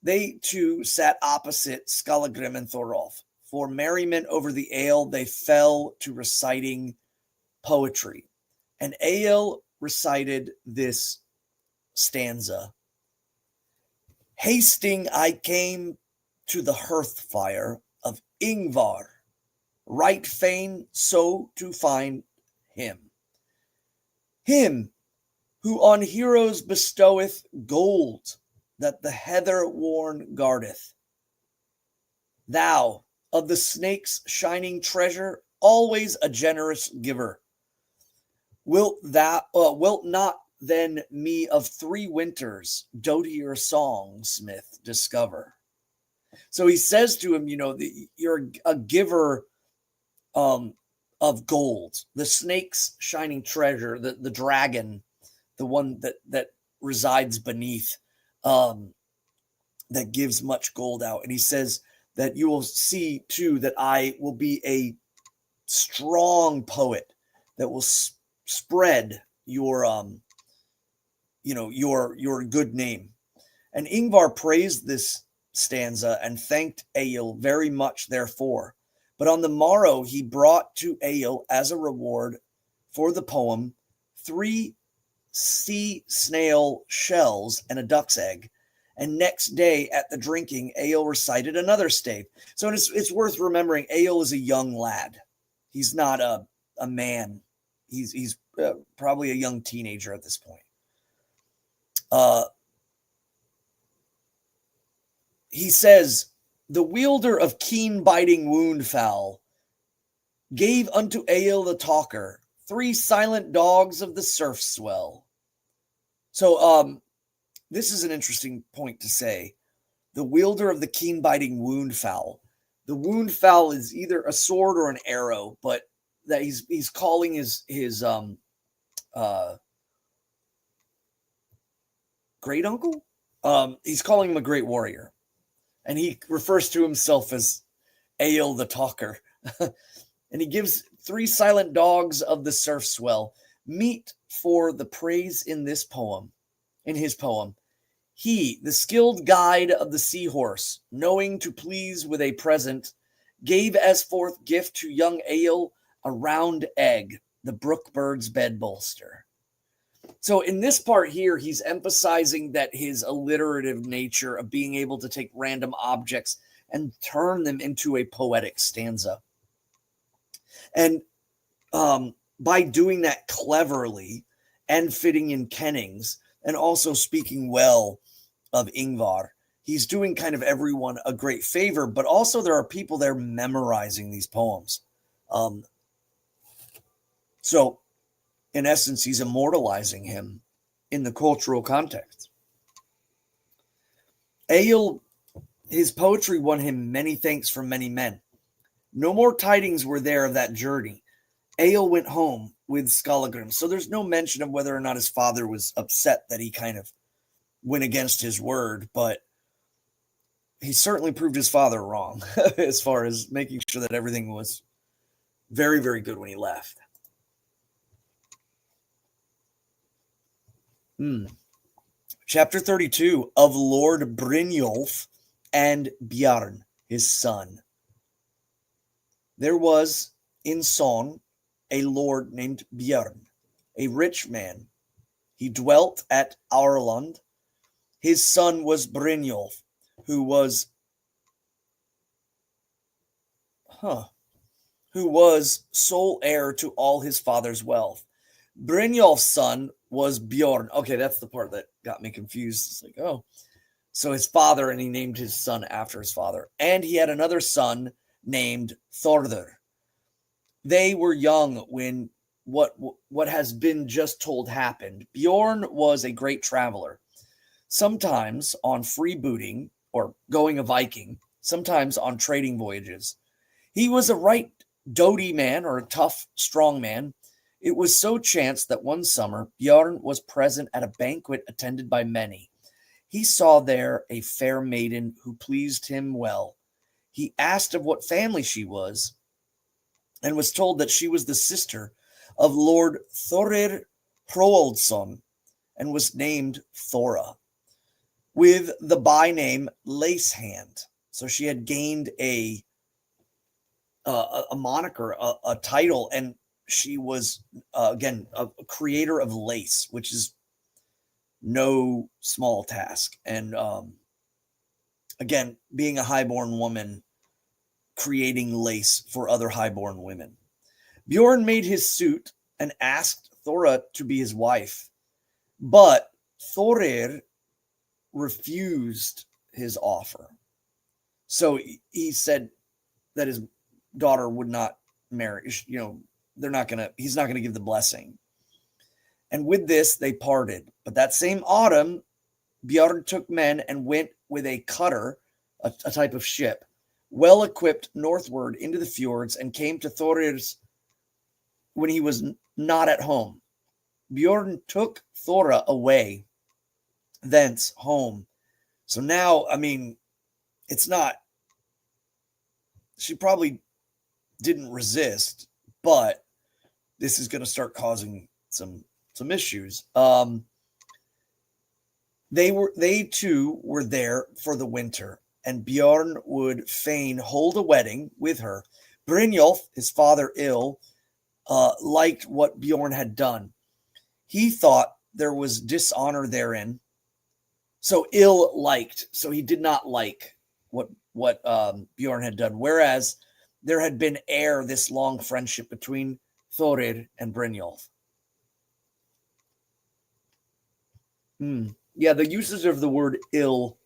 They two sat opposite Skallagrim and Thorolf. For merriment over the ale, they fell to reciting poetry. And Egill recited this stanza. Hasting I came to the hearth fire of Ingvar, right fain so to find him. Him who on heroes bestoweth gold that the heather worn guardeth. Thou, of the snake's shining treasure, always a generous giver. Wilt not then me of 3 winters dotier songsmith discover? So he says to him, you're a giver of gold, the snake's shining treasure, the dragon, the one that resides beneath, that gives much gold out. And he says that you will see too that I will be a strong poet that will spread your good name. And Ingvar praised this stanza and thanked Egill very much therefore. But on the morrow he brought to Egill as a reward for the poem 3 sea snail shells and a duck's egg. And next day at the drinking, Egill recited another stave. So it's worth remembering, Egill is a young lad. He's not a man. He's probably a young teenager at this point. He says, the wielder of keen biting wound fowl gave unto Egill the talker 3 silent dogs of the surf swell. So this is an interesting point to say. The wielder of the keen biting wound fowl. The wound fowl is either a sword or an arrow, but that he's calling his great uncle. He's calling him a great warrior, and he refers to himself as Egill the talker. And he gives 3 silent dogs of the surf swell meet for the praise in this poem. In his poem, he, the skilled guide of the seahorse, knowing to please with a present, gave as forth gift to young Egill a round egg, the brook bird's bed bolster. So in this part here, he's emphasizing that his alliterative nature of being able to take random objects and turn them into a poetic stanza. And by doing that cleverly and fitting in kennings and also speaking well of Ingvar, he's doing kind of everyone a great favor, but also there are people there memorizing these poems. So in essence, he's immortalizing him in the cultural context. Egill, his poetry won him many thanks from many men. No more tidings were there of that journey. Egill went home with Skallagrim. So there's no mention of whether or not his father was upset that he kind of went against his word, but he certainly proved his father wrong as far as making sure that everything was very, very good when he left. Chapter 32 of Lord Brynjolf and Bjarn, his son. There was in Son a lord named Bjarn, a rich man. He dwelt at Aurland. His son was Brynjolf, who was sole heir to all his father's wealth. Brynjolf's son was Bjorn. Okay, that's the part that got me confused. It's like, oh, so his father, and he named his son after his father. And he had another son named Thordur. They were young when what has been just told happened. Bjorn was a great traveler, sometimes on freebooting or going a Viking, sometimes on trading voyages. He was a right doughty man, or a tough, strong man, It was so chanced that one summer Bjorn was present at a banquet attended by many. He saw there a fair maiden who pleased him well. He asked of what family she was, and was told that she was the sister of Lord Thorir Hroaldsson, and was named Thora, with the byname Lacehand. So she had gained a moniker, a title, and she was again a creator of lace, which is no small task. And again, being a highborn woman, creating lace for other highborn women. Bjorn made his suit and asked Thora to be his wife, but Thorir refused his offer. So he said that his daughter would not marry. He's not gonna give the blessing. And with this, they parted. But that same autumn, Bjorn took men and went with a cutter, a type of ship, well equipped northward into the fjords, and came to Thorir's when he was not at home. Bjorn took Thora away thence home. So now, I mean, it's not, she probably didn't resist, but this is going to start causing some issues. They too were there for the winter, and Bjorn would fain hold a wedding with her. Brynjolf, his father Ill, liked what Bjorn had done. He thought there was dishonor therein. So Ill liked, so he did not like what Bjorn had done. Whereas there had been this long friendship between Thorir and Brynjolf. Yeah, the usage of the word ill,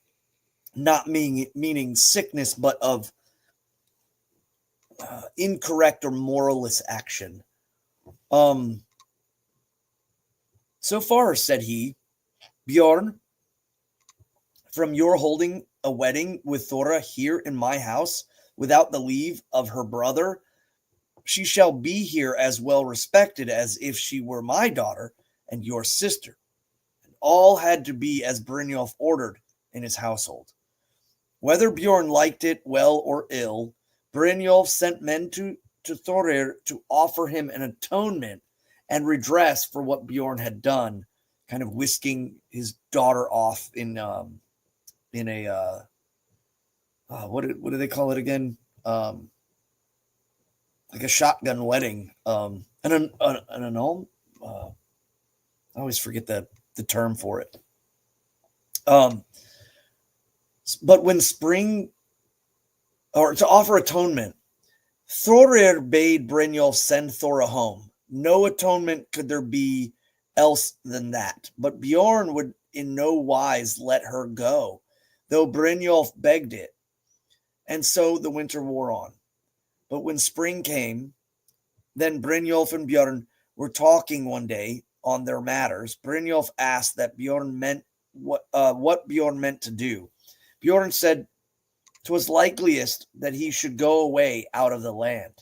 not meaning sickness, but of incorrect or moralless action. So far, said he, Bjorn, from your holding a wedding with Thora here in my house without the leave of her brother, she shall be here as well respected as if she were my daughter and your sister. And all had to be as Brynjolf ordered in his household. Whether Bjorn liked it well or ill, Brynjolf sent men to Thorir to offer him an atonement and redress for what Bjorn had done, kind of whisking his daughter off in a what do they call it again? Like a shotgun wedding. An annul. I always forget the term for it. But when spring, or to offer atonement, Thorir bade Brynjolf send Thora home. No atonement could there be else than that. But Bjorn would in no wise let her go, though Brynjolf begged it. And so the winter wore on. But when spring came, then Brynjolf and Bjorn were talking one day on their matters. Brynjolf asked that Bjorn meant what Bjorn meant to do. Bjorn said 'twas likeliest that he should go away out of the land.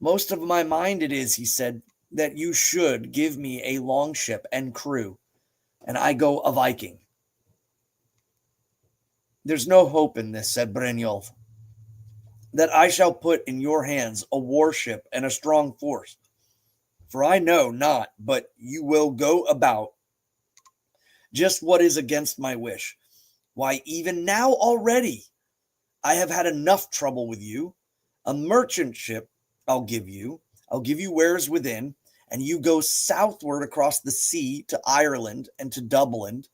Most of my mind it is, he said, that you should give me a long ship and crew, and I go a Viking. There's no hope in this, said Brynjolf, that I shall put in your hands a warship and a strong force. For I know not, but you will go about just what is against my wish. Why, even now already, I have had enough trouble with you. A merchant ship I'll give you wares within, and you go southward across the sea to Ireland and to Dublin.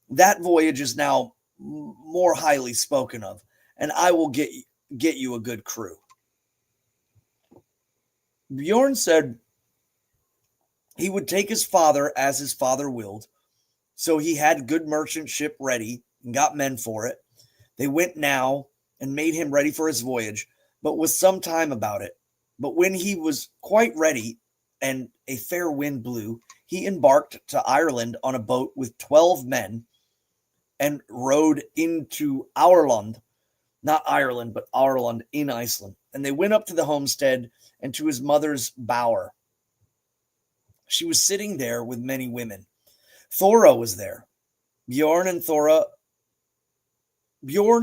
That voyage is now more highly spoken of, and I will get you a good crew. Bjorn said he would take his father as his father willed, so he had good merchant ship ready and got men for it. They went now and made him ready for his voyage, but was some time about it. But when he was quite ready and a fair wind blew, he embarked to Ireland on a boat with 12 men and rowed into Ireland not Ireland, but Ireland in Iceland. And they went up to the homestead and to his mother's bower. She was sitting there with many women. Thora was there. Bjorn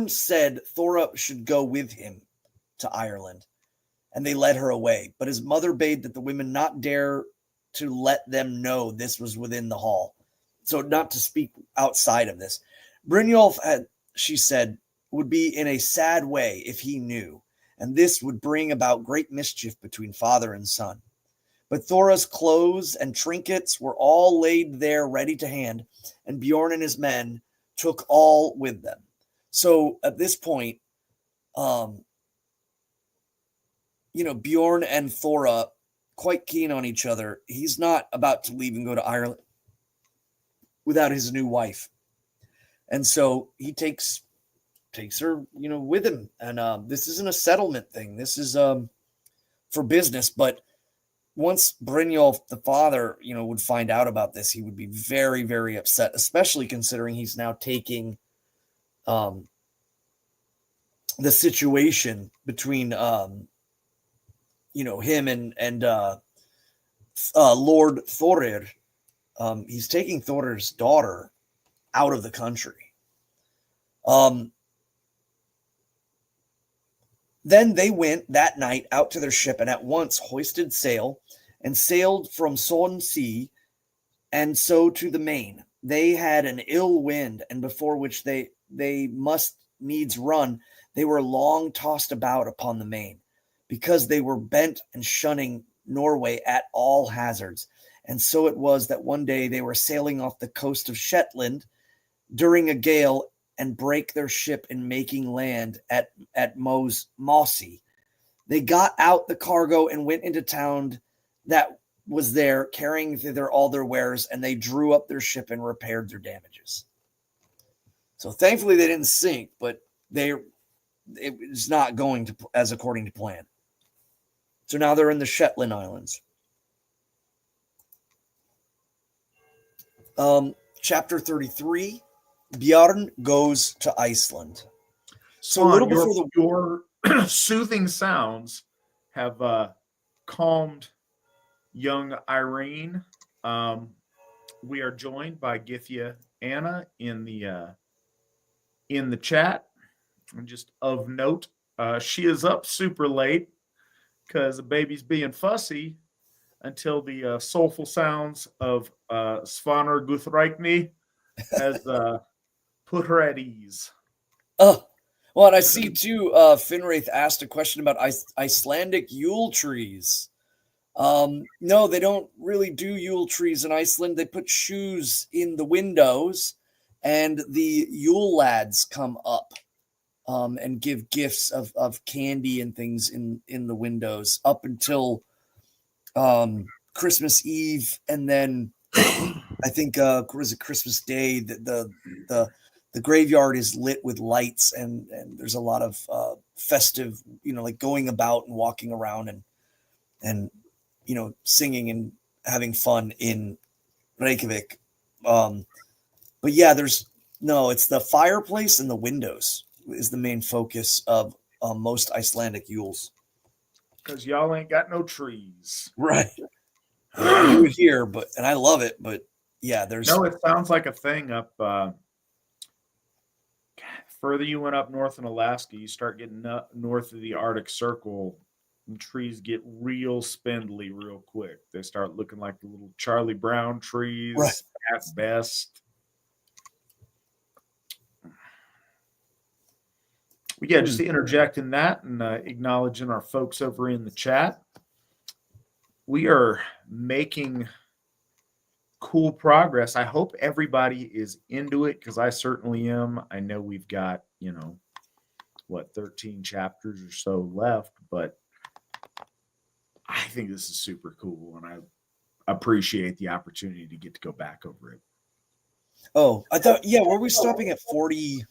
said Thora should go with him to Ireland, and they led her away. But his mother bade that the women not dare to let them know this was within the hall, so not to speak outside of this. Brynjolf she said, would be in a sad way if he knew, and this would bring about great mischief between father and son. But Thora's clothes and trinkets were all laid there ready to hand, and Bjorn and his men took all with them. So at this point, Bjorn and Thora, quite keen on each other. He's not about to leave and go to Ireland without his new wife. And so he takes her, with him. And this isn't a settlement thing. This is for business. But once Brynjolf, the father, would find out about this, he would be very, very upset, especially considering he's now taking the situation between him and Lord Thorir. He's taking Thorir's daughter out of the country. Then they went that night out to their ship and at once hoisted sail and sailed from Son Sea and so to the main. They had an ill wind, and before which they must needs run, they were long tossed about upon the main, because they were bent and shunning Norway at all hazards. And so it was that one day they were sailing off the coast of Shetland during a gale and break their ship in making land at Mossy. They got out the cargo and went into town that was there, carrying thither all their wares, and they drew up their ship and repaired their damages. So thankfully they didn't sink, but it was not going to as according to plan. So now they're in the Shetland Islands. Chapter 33, Bjorn goes to Iceland. So Svan, a little before your soothing sounds have calmed young Irene. We are joined by Githia Anna in the chat. And just of note, she is up super late because the baby's being fussy until the soulful sounds of Svanur Guthreichni has put her at ease. well, and I see too, Finwraith asked a question about Icelandic Yule trees. No, they don't really do Yule trees in Iceland. They put shoes in the windows, and the Yule lads come up and give gifts of candy and things in the windows up until Christmas Eve, and then I think was it Christmas Day? The graveyard is lit with lights, and there's a lot of festive, like going about and walking around and singing and having fun in Reykjavik. But yeah, it's the fireplace and the windows is the main focus of most Icelandic Yules. Because y'all ain't got no trees. Right. I do it here, and I love it, but yeah, there's... No, it sounds like a thing up... further you went up north in Alaska, you start getting north of the Arctic Circle, and trees get real spindly real quick. They start looking like the little Charlie Brown trees, right, at best. But yeah, just to interject in that and acknowledging our folks over in the chat. We are making cool progress. I hope everybody is into it, because I certainly am. I know we've got, 13 chapters or so left, but I think this is super cool, and I appreciate the opportunity to get to go back over it. Oh, I thought, were we stopping at 40?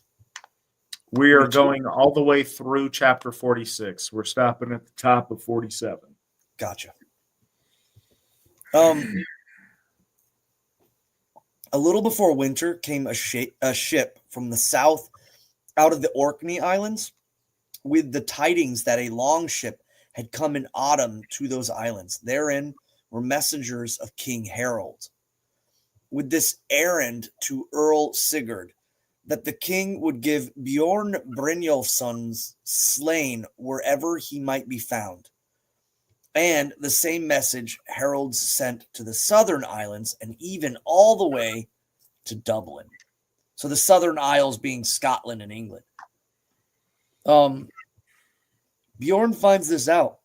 We are going all the way through chapter 46. We're stopping at the top of 47. Gotcha. A little before winter came a ship from the south out of the Orkney Islands, with the tidings that a longship had come in autumn to those islands. Therein were messengers of King Harold, with this errand to Earl Sigurd, that the king would give Bjorn Brynjolfsson's slain wherever he might be found. And the same message heralds sent to the southern islands and even all the way to Dublin. So the southern isles being Scotland and England. Bjorn finds this out.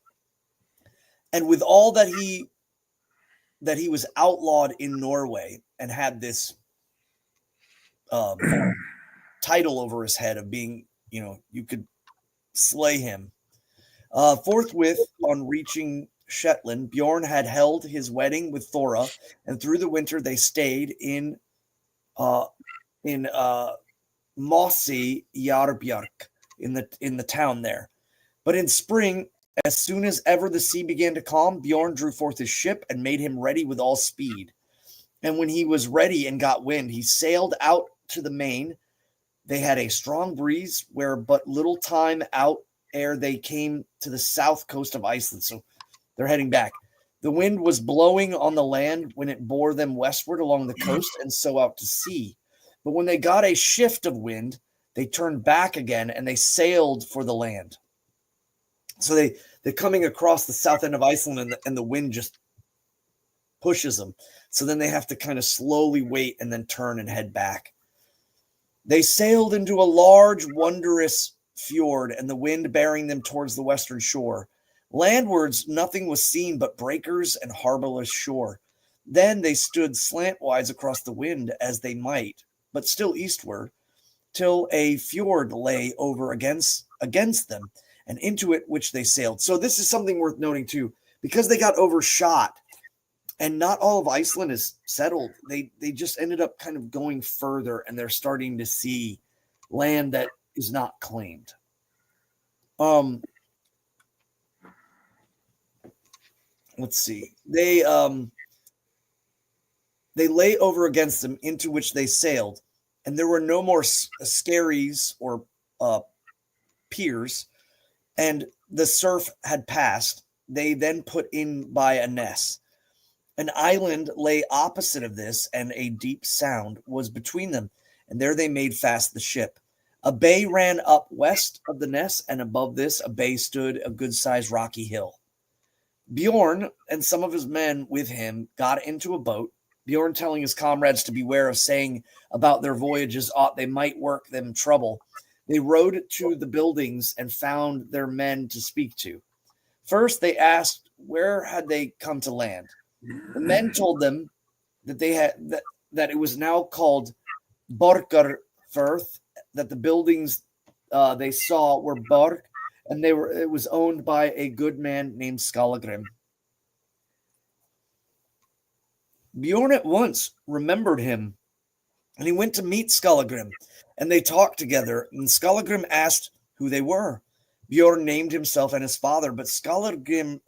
And with all that he was outlawed in Norway and had this title over his head of being, you could slay him. Forthwith, on reaching Shetland, Bjorn had held his wedding with Thora, and through the winter they stayed in Mossy Jarbjörk in the town there. But in spring, as soon as ever the sea began to calm, Bjorn drew forth his ship and made him ready with all speed. And when he was ready and got wind, he sailed out to the main. They had a strong breeze, where but little time out ere they came to the south coast of Iceland. So they're heading back. The wind was blowing on the land when it bore them westward along the coast and so out to sea. But when they got a shift of wind, they turned back again and they sailed for the land. So they're coming across the south end of Iceland, and the wind just pushes them. So then they have to kind of slowly wait and then turn and head back. They sailed into a large, wondrous fjord, and the wind bearing them towards the western shore. Landwards, nothing was seen but breakers and harborless shore. Then they stood slantwise across the wind as they might, but still eastward, till a fjord lay over against them, and into it which they sailed. So this is something worth noting too, because they got overshot, and not all of Iceland is settled. They just ended up kind of going further, and they're starting to see land that is not claimed. Let's see. They lay over against them, into which they sailed, and there were no more skerries or piers, and the surf had passed. They then put in by a ness. An island lay opposite of this, and a deep sound was between them, and there they made fast the ship. A bay ran up west of the ness, and above this a bay stood a good-sized rocky hill. Bjorn and some of his men with him got into a boat, Bjorn telling his comrades to beware of saying about their voyages aught they might work them trouble. They rode to the buildings and found their men to speak to. First they asked where had they come to land. The men told them that they had that it was now called Borgarfirth, that the buildings they saw were Borg, and it was owned by a good man named Skallagrim. Bjorn at once remembered him, and he went to meet Skallagrim, and they talked together, and Skallagrim asked who they were. Bjorn named himself and his father, but Skallagrim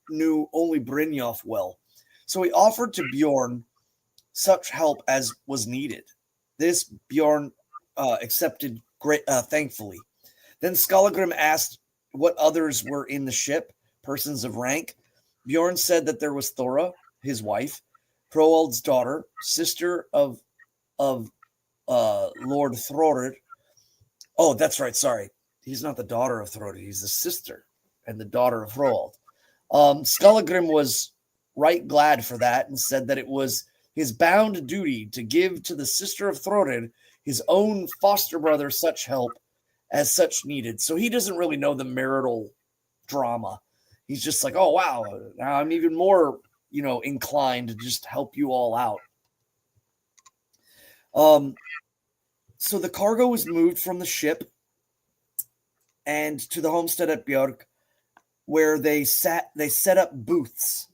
knew only Brynjolf well. So he offered to Bjorn such help as was needed. This Bjorn accepted thankfully. Then Skallagrim asked what others were in the ship, persons of rank. Bjorn said that there was Thora, his wife, Hroald's daughter, sister of Lord Throrid. Oh, that's right. Sorry. He's not the daughter of Throrid. He's the sister and the daughter of Hroald. Skallagrim was right glad for that and said that it was his bound duty to give to the sister of Throrid, his own foster brother, such help as such needed. So he doesn't really know the marital drama. He's just like, oh, wow, now I'm even more, inclined to just help you all out. So the cargo was moved from the ship and to the homestead at Björk, where they set up booths.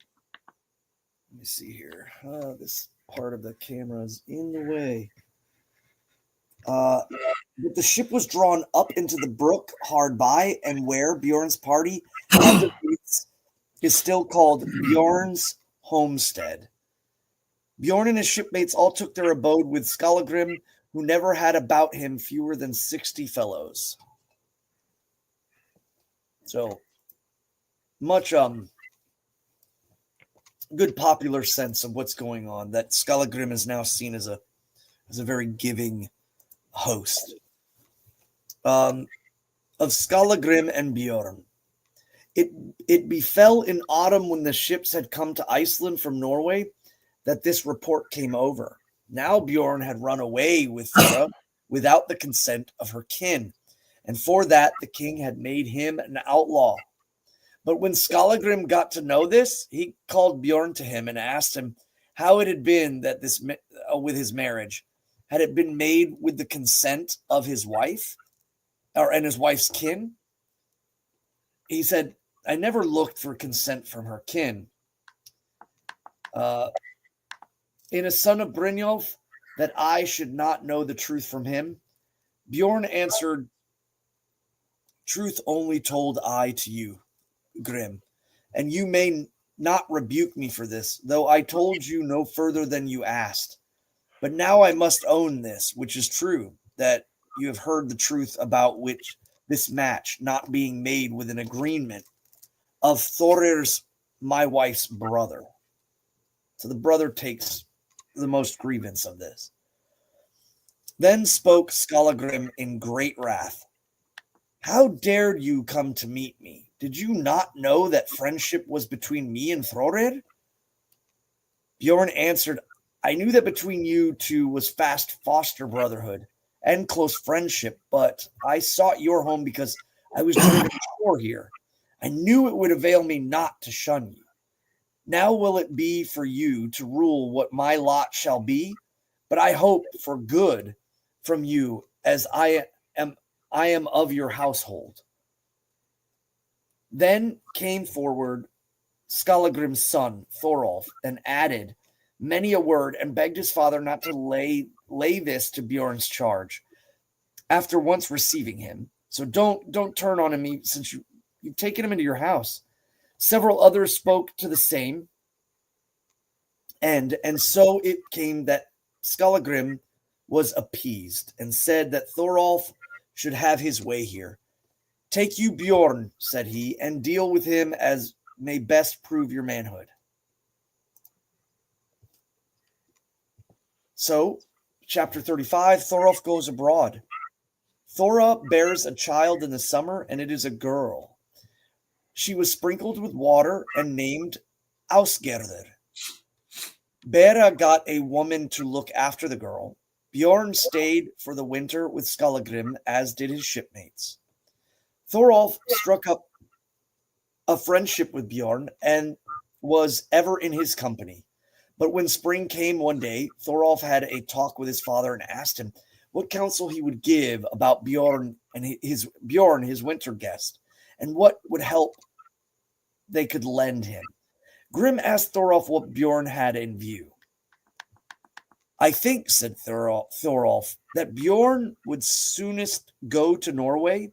Let me see here. This part of the camera is in the way. But the ship was drawn up into the brook hard by, and where Bjorn's party had the booths is still called Bjorn's homestead. Bjorn and his shipmates all took their abode with Skallagrim, who never had about him fewer than 60 fellows. So much good popular sense of what's going on, that Skallagrim is now seen as a very giving host. Of Skallagrim and Bjorn. It befell in autumn, when the ships had come to Iceland from Norway, that this report came over. Now Bjorn had run away with Thora without the consent of her kin, and for that the king had made him an outlaw. But when Skallagrim got to know this, he called Bjorn to him and asked him how it had been that with his marriage. Had it been made with the consent of his wife, and his wife's kin? He said, I never looked for consent from her kin. In a son of Brynjolf, that I should not know the truth from him? Bjorn answered, truth only told I to you, Grim, and you may not rebuke me for this, though I told you no further than you asked. But now I must own this, which is true, that you have heard the truth about which this match not being made with an agreement of Thorir's, my wife's brother. So the brother takes the most grievance of this. Then spoke Skallagrim in great wrath. How dared you come to meet me? Did you not know that friendship was between me and Thorir? Bjorn answered, I knew that between you two was fast foster brotherhood and close friendship, but I sought your home because I was driven ashore here. I knew it would avail me not to shun you. Now will it be for you to rule what my lot shall be, but I hope for good from you, as I am of your household. Then came forward Skallagrim's son, Thorolf, and added many a word, and begged his father not to lay this to Bjorn's charge after once receiving him. So don't turn on him, since you've taken him into your house. Several others spoke to the same, and so it came that Skallagrim was appeased and said that Thorolf should have his way here. Take you Bjorn, said he, and deal with him as may best prove your manhood. So, chapter 35, Thorolf goes abroad. Thora bears a child in the summer, and it is a girl. She was sprinkled with water and named Ausgerder. Bera got a woman to look after the girl. Bjorn stayed for the winter with Skallagrim, as did his shipmates. Thorolf struck up a friendship with Bjorn and was ever in his company. But when spring came one day, Thorolf had a talk with his father and asked him what counsel he would give about Bjorn, his winter guest, and what would help they could lend him. Grim asked Thorolf what Bjorn had in view. I think, said Thorolf, that Bjorn would soonest go to Norway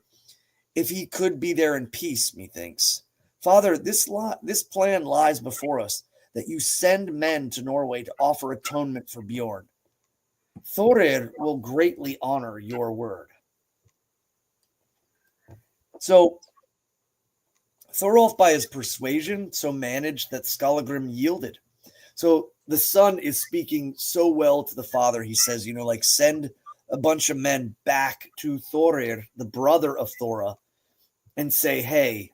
if he could be there in peace, methinks. Father, this plan lies before us, that you send men to Norway to offer atonement for Bjorn. Thorir will greatly honor your word. So Thorolf, by his persuasion, so managed that Skallagrim yielded. So the son is speaking so well to the father. He says, send a bunch of men back to Thorir, the brother of Thora, and say, hey,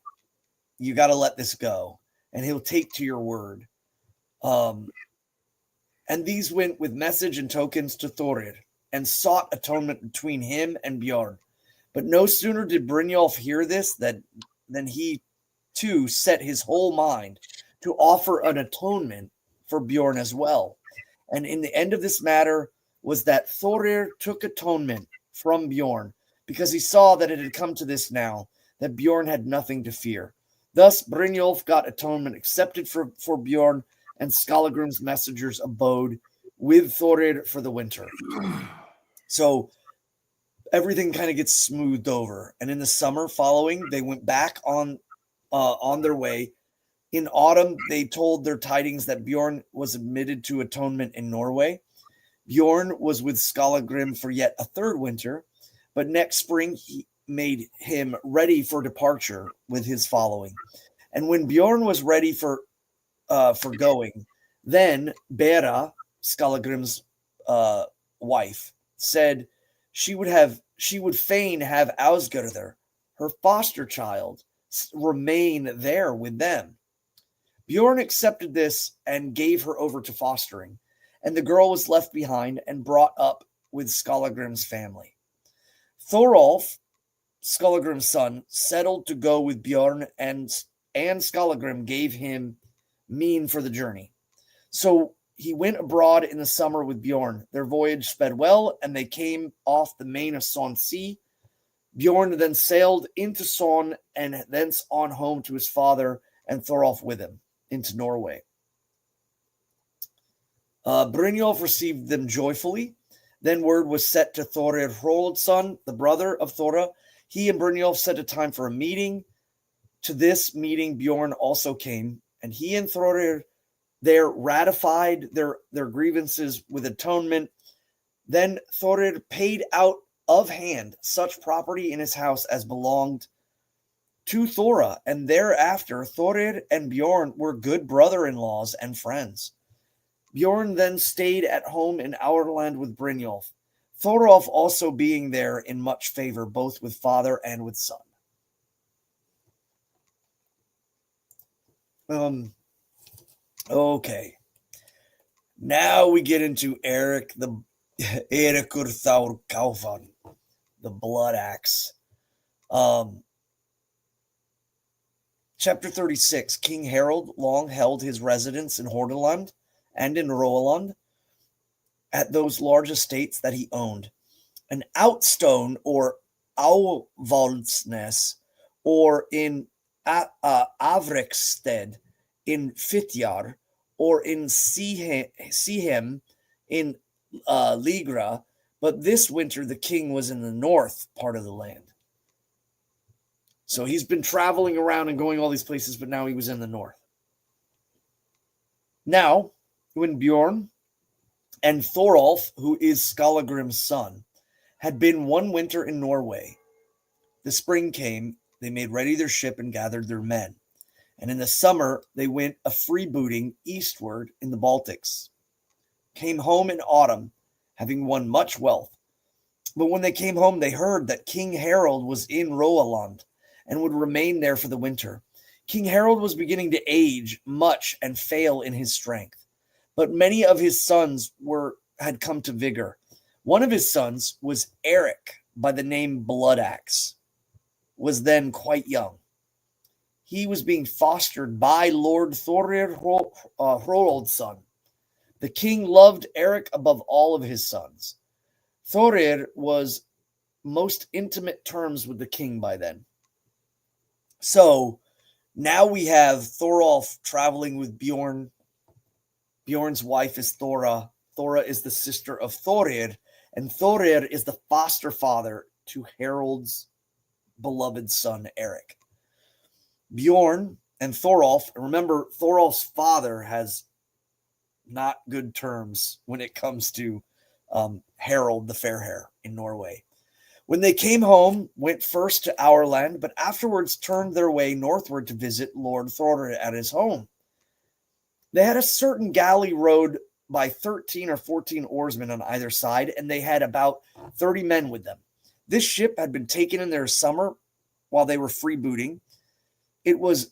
you got to let this go. And he'll take to your word. And these went with message and tokens to Thorir and sought atonement between him and Bjorn. But no sooner did Brynjolf hear this than he too set his whole mind to offer an atonement for Bjorn as well. And in the end of this matter was that Thorir took atonement from Bjorn, because he saw that it had come to this now, that Bjorn had nothing to fear. Thus Brynjolf got atonement accepted for Bjorn, and Skallagrim's messengers abode with Thorir for the winter. So everything kind of gets smoothed over. And in the summer following, they went back on their way. In autumn, they told their tidings that Bjorn was admitted to atonement in Norway. Bjorn was with Skallagrim for yet a third winter, but next spring made him ready for departure with his following. And when Bjorn was ready for going, then Bera, Skallagrim's wife, said she would fain have Ausgerder, her foster child, remain there with them. Bjorn accepted this and gave her over to fostering, and the girl was left behind and brought up with Skallagrim's family. Thorolf, Skallagrim's son, settled to go with Bjorn, and Skallagrim gave him mean for the journey. So he went abroad in the summer with Bjorn. Their voyage sped well, and they came off the main of Son Sea. Bjorn then sailed into Son and thence on home to his father, and Thorolf with him into Norway. Brynjolf received them joyfully. Then word was set to Thorir Hroldsson, the brother of Thora. He and Brynjolf set a time for a meeting. To this meeting, Bjorn also came, and he and Thorir there ratified their grievances with atonement. Then Thorir paid out of hand such property in his house as belonged to Thora, and thereafter Thorir and Bjorn were good brother-in-laws and friends. Bjorn then stayed at home in Aurland with Brynjolf, Thorolf also being there in much favor, both with father and with son. Okay. Now we get into Eric Eirikur Thaur Kaufan, the Blood Axe. Chapter 36, King Harald long held his residence in Hordaland and in Roeland at those large estates that he owned. An Outstone or Auvaldsnes or in Avrekstead in Fitjar or in Sehem in Ligra, but this winter the king was in the north part of the land. So he's been traveling around and going all these places, but now he was in the north. Now, when Bjorn and Thorolf, who is Skallagrim's son, had been one winter in Norway, the spring came, they made ready their ship and gathered their men. And in the summer, they went a freebooting eastward in the Baltics, came home in autumn, having won much wealth. But when they came home, they heard that King Harald was in Roeland and would remain there for the winter. King Harald was beginning to age much and fail in his strength, but many of his sons had come to vigor. One of his sons was Eric, by the name Bloodaxe, was then quite young. He was being fostered by Lord Thorir Hroldsson. The king loved Eric above all of his sons. Thorir was most intimate terms with the king by then. So now we have Thorolf traveling with Bjorn. Bjorn's wife is Thora. Thora is the sister of Thorir, and Thorir is the foster father to Harald's beloved son, Eric. Bjorn and Thorolf, remember, Thorolf's father has not good terms when it comes to Harald the Fairhair in Norway. When they came home, went first to Aurland, but afterwards turned their way northward to visit Lord Thorir at his home. They had a certain galley rowed by 13 or 14 oarsmen on either side, and they had about 30 men with them. This ship had been taken in their summer while they were freebooting. It was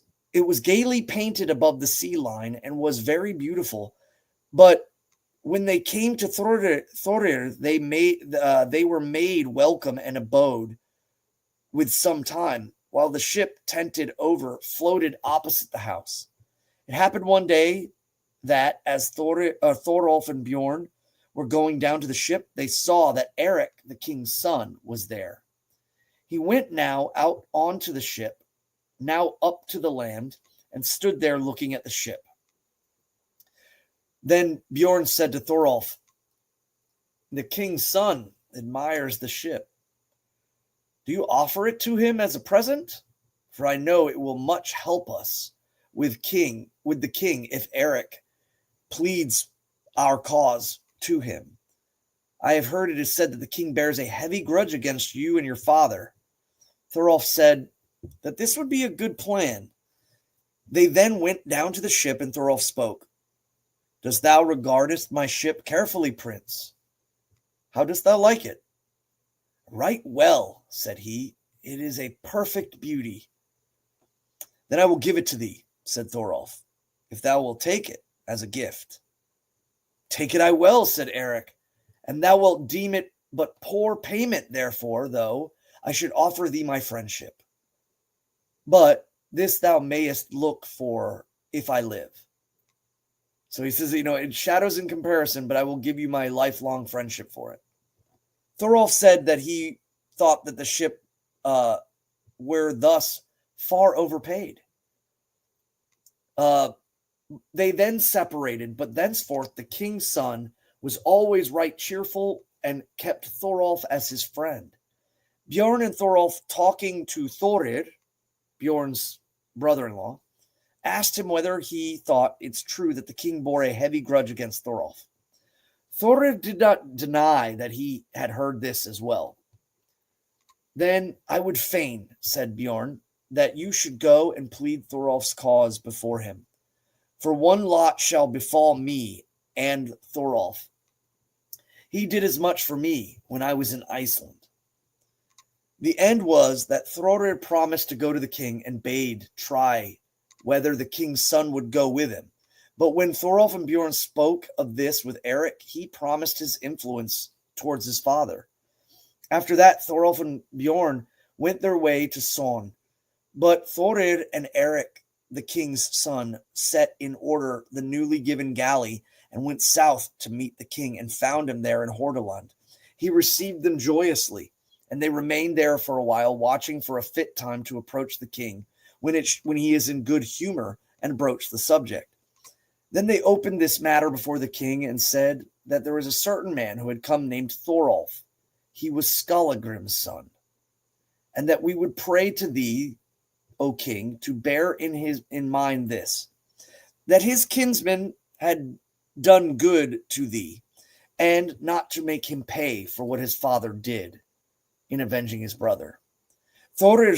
gaily painted above the sea line and was very beautiful, but when they came to Thorir, they were made welcome and abode with some time, while the ship, tented over, floated opposite the house. It happened one day that as Thorolf and Bjorn were going down to the ship, they saw that Eric, the king's son, was there. He went now out onto the ship, now up to the land, and stood there looking at the ship. Then Bjorn said to Thorolf, "The king's son admires the ship. Do you offer it to him as a present? For I know it will much help us with the king if Eric pleads our cause to him. I have heard it is said that the king bears a heavy grudge against you and your father. Thorolf said that this would be a good plan. They then went down to the ship, and Thorolf spoke. Dost thou regardest my ship carefully, Prince? How dost thou like it? Right well, said he. It is a perfect beauty. Then I will give it to thee, said Thorolf, if thou wilt take it as a gift. Take it I will, said Eric, and thou wilt deem it but poor payment, therefore, though I should offer thee my friendship. But this thou mayest look for if I live. So he says, it shadows in comparison, but I will give you my lifelong friendship for it. Thorolf said that he thought that the ship were thus far overpaid. They then separated, but thenceforth the king's son was always right cheerful and kept Thorolf as his friend. Bjorn and Thorolf, talking to Thorir, Bjorn's brother-in-law, asked him whether he thought it's true that the king bore a heavy grudge against Thorolf. Thorir did not deny that he had heard this as well. Then I would fain, said Bjorn, that you should go and plead Thorolf's cause before him. For one lot shall befall me and Thorolf. He did as much for me when I was in Iceland. The end was that Thorir promised to go to the king and bade try whether the king's son would go with him. But when Thorolf and Bjorn spoke of this with Eric, he promised his influence towards his father. After that, Thorolf and Bjorn went their way to Son. But Thorir and Eric, the king's son, set in order the newly given galley and went south to meet the king and found him there in Hordaland. He received them joyously, and they remained there for a while, watching for a fit time to approach the king when he is in good humor and broach the subject. Then they opened this matter before the king and said that there was a certain man who had come named Thorolf. He was Skallagrim's son, and that we would pray to thee, O king, to bear in mind this, that his kinsman had done good to thee, and not to make him pay for what his father did in avenging his brother. Thorir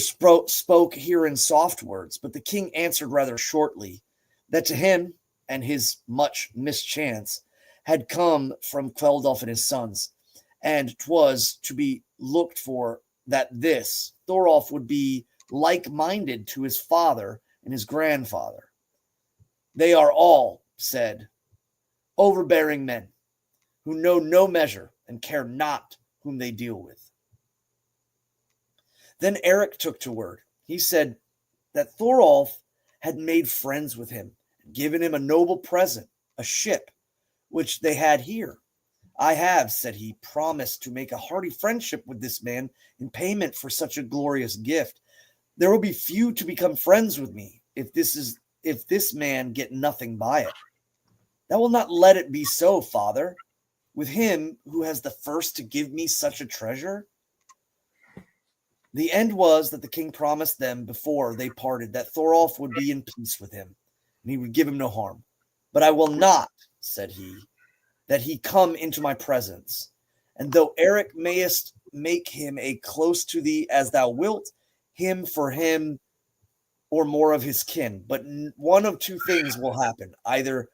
spoke here in soft words, but the king answered rather shortly that to him and his much mischance had come from Kveldolf and his sons, and 'twas to be looked for that this Thorolf would be like-minded to his father and his grandfather. They are all, said, overbearing men who know no measure and care not whom they deal with. Then Eric took to word. He said that Thorolf had made friends with him and given him a noble present, a ship, which they had here. I have, said he, promised to make a hearty friendship with this man in payment for such a glorious gift. There will be few to become friends with me if this man get nothing by it. Thou will not let it be so, father, with him who has the first to give me such a treasure. The end was that the king promised them before they parted that Thorolf would be in peace with him, and he would give him no harm. But I will not, said he, that he come into my presence. And though Eric mayest make him a close to thee as thou wilt, him for him or more of his kin. But one of two things will happen. Either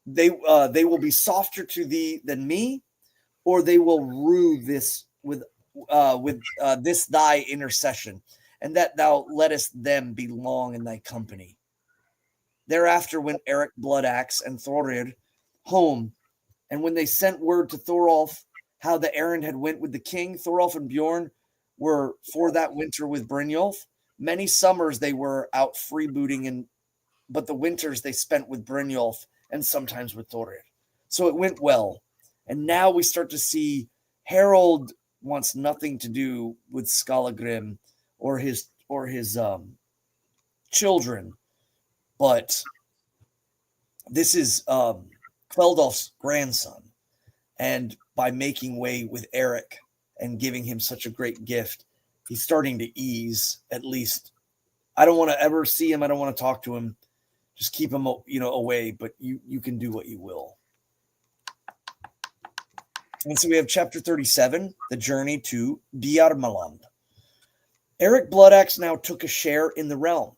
they will be softer to thee than me, or they will rue this with this thy intercession, and that thou lettest them be long in thy company. Thereafter went Eric Bloodaxe and Thorir home, and when they sent word to Thorolf how the errand had went with the king, Thorolf and Bjorn were for that winter with Brynjolf. Many summers they were out freebooting, but the winters they spent with Brynjolf and sometimes with Thorir. So it went well, and now we start to see Harold wants nothing to do with Skallagrim or his children, but this is Kveldolf's grandson, and by making way with Eric and giving him such a great gift, he's starting to ease. At least, I don't want to ever see him. I don't want to talk to him. Just keep him, away. But you can do what you will. And so we have chapter 37, the journey to Bjarmaland. Eric Bloodaxe now took a share in the realm.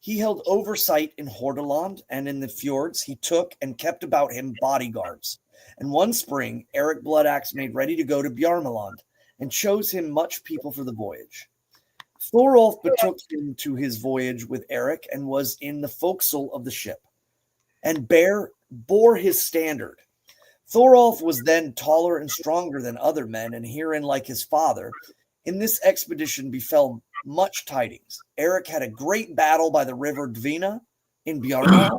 He held oversight in Hordaland and in the fjords. He took and kept about him bodyguards. And one spring, Eric Bloodaxe made ready to go to Bjarmaland and chose him much people for the voyage. Thorolf betook him to his voyage with Eric and was in the forecastle of the ship and bore his standard. Thorolf was then taller and stronger than other men, and herein like his father. In this expedition befell much tidings. Eric had a great battle by the river Dvina in Bjarma,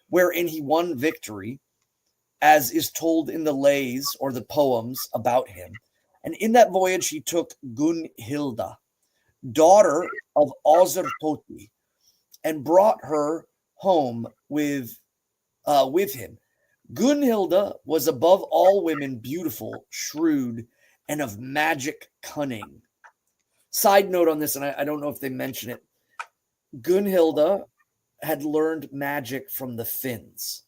wherein he won victory, as is told in the lays or the poems about him. And in that voyage he took Gunhilda, daughter of Ozerpoti, and brought her home with him. Gunhilda was above all women beautiful, shrewd, and of magic cunning. Side note on this, and I don't know if they mention it, Gunhilda had learned magic from the Finns.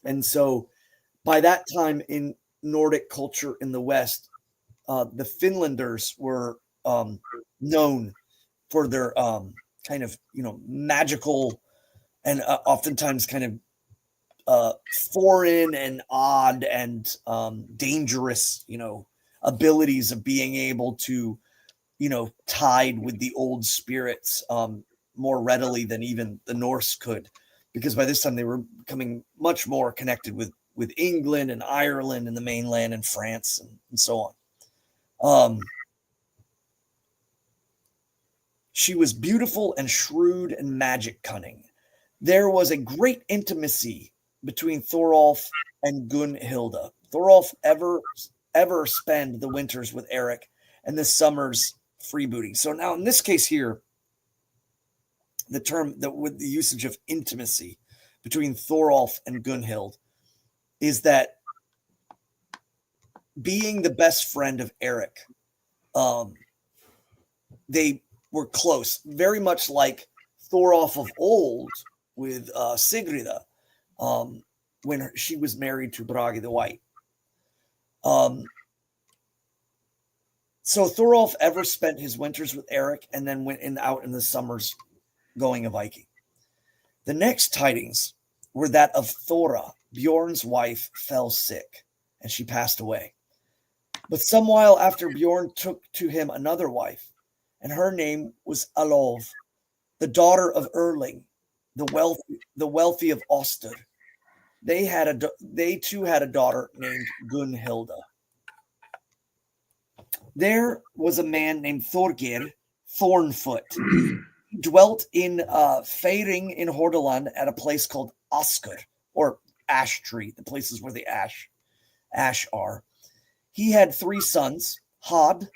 And so by that time in Nordic culture in the West, the Finlanders were known for their kind of, magical and oftentimes kind of foreign and odd and dangerous, abilities of being able to, tide with the old spirits more readily than even the Norse could, because by this time they were becoming much more connected with England and Ireland and the mainland and France and so on. She was beautiful and shrewd and magic cunning. There was a great intimacy between Thorolf and Gunhilda. Thorolf ever spend the winters with Eric and the summers freebooting. So now in this case here, the term that with the usage of intimacy between Thorolf and Gunhild is that being the best friend of Eric, they were close, very much like Thorolf of old with Sigrida when she was married to Bragi the White. So Thorolf ever spent his winters with Eric and then went out in the summers going a Viking. The next tidings were that of Thora, Bjorn's wife, fell sick, and she passed away. But some while after, Bjorn took to him another wife, and her name was Alov, the daughter of Erling, the wealthy of Oster. They too had a daughter named Gunhilda. There was a man named Thorgeir Thornfoot. He dwelt in Feiring in Hordaland at a place called Asker, or Ash Tree, the places where the ash are. He had 3 sons, Had,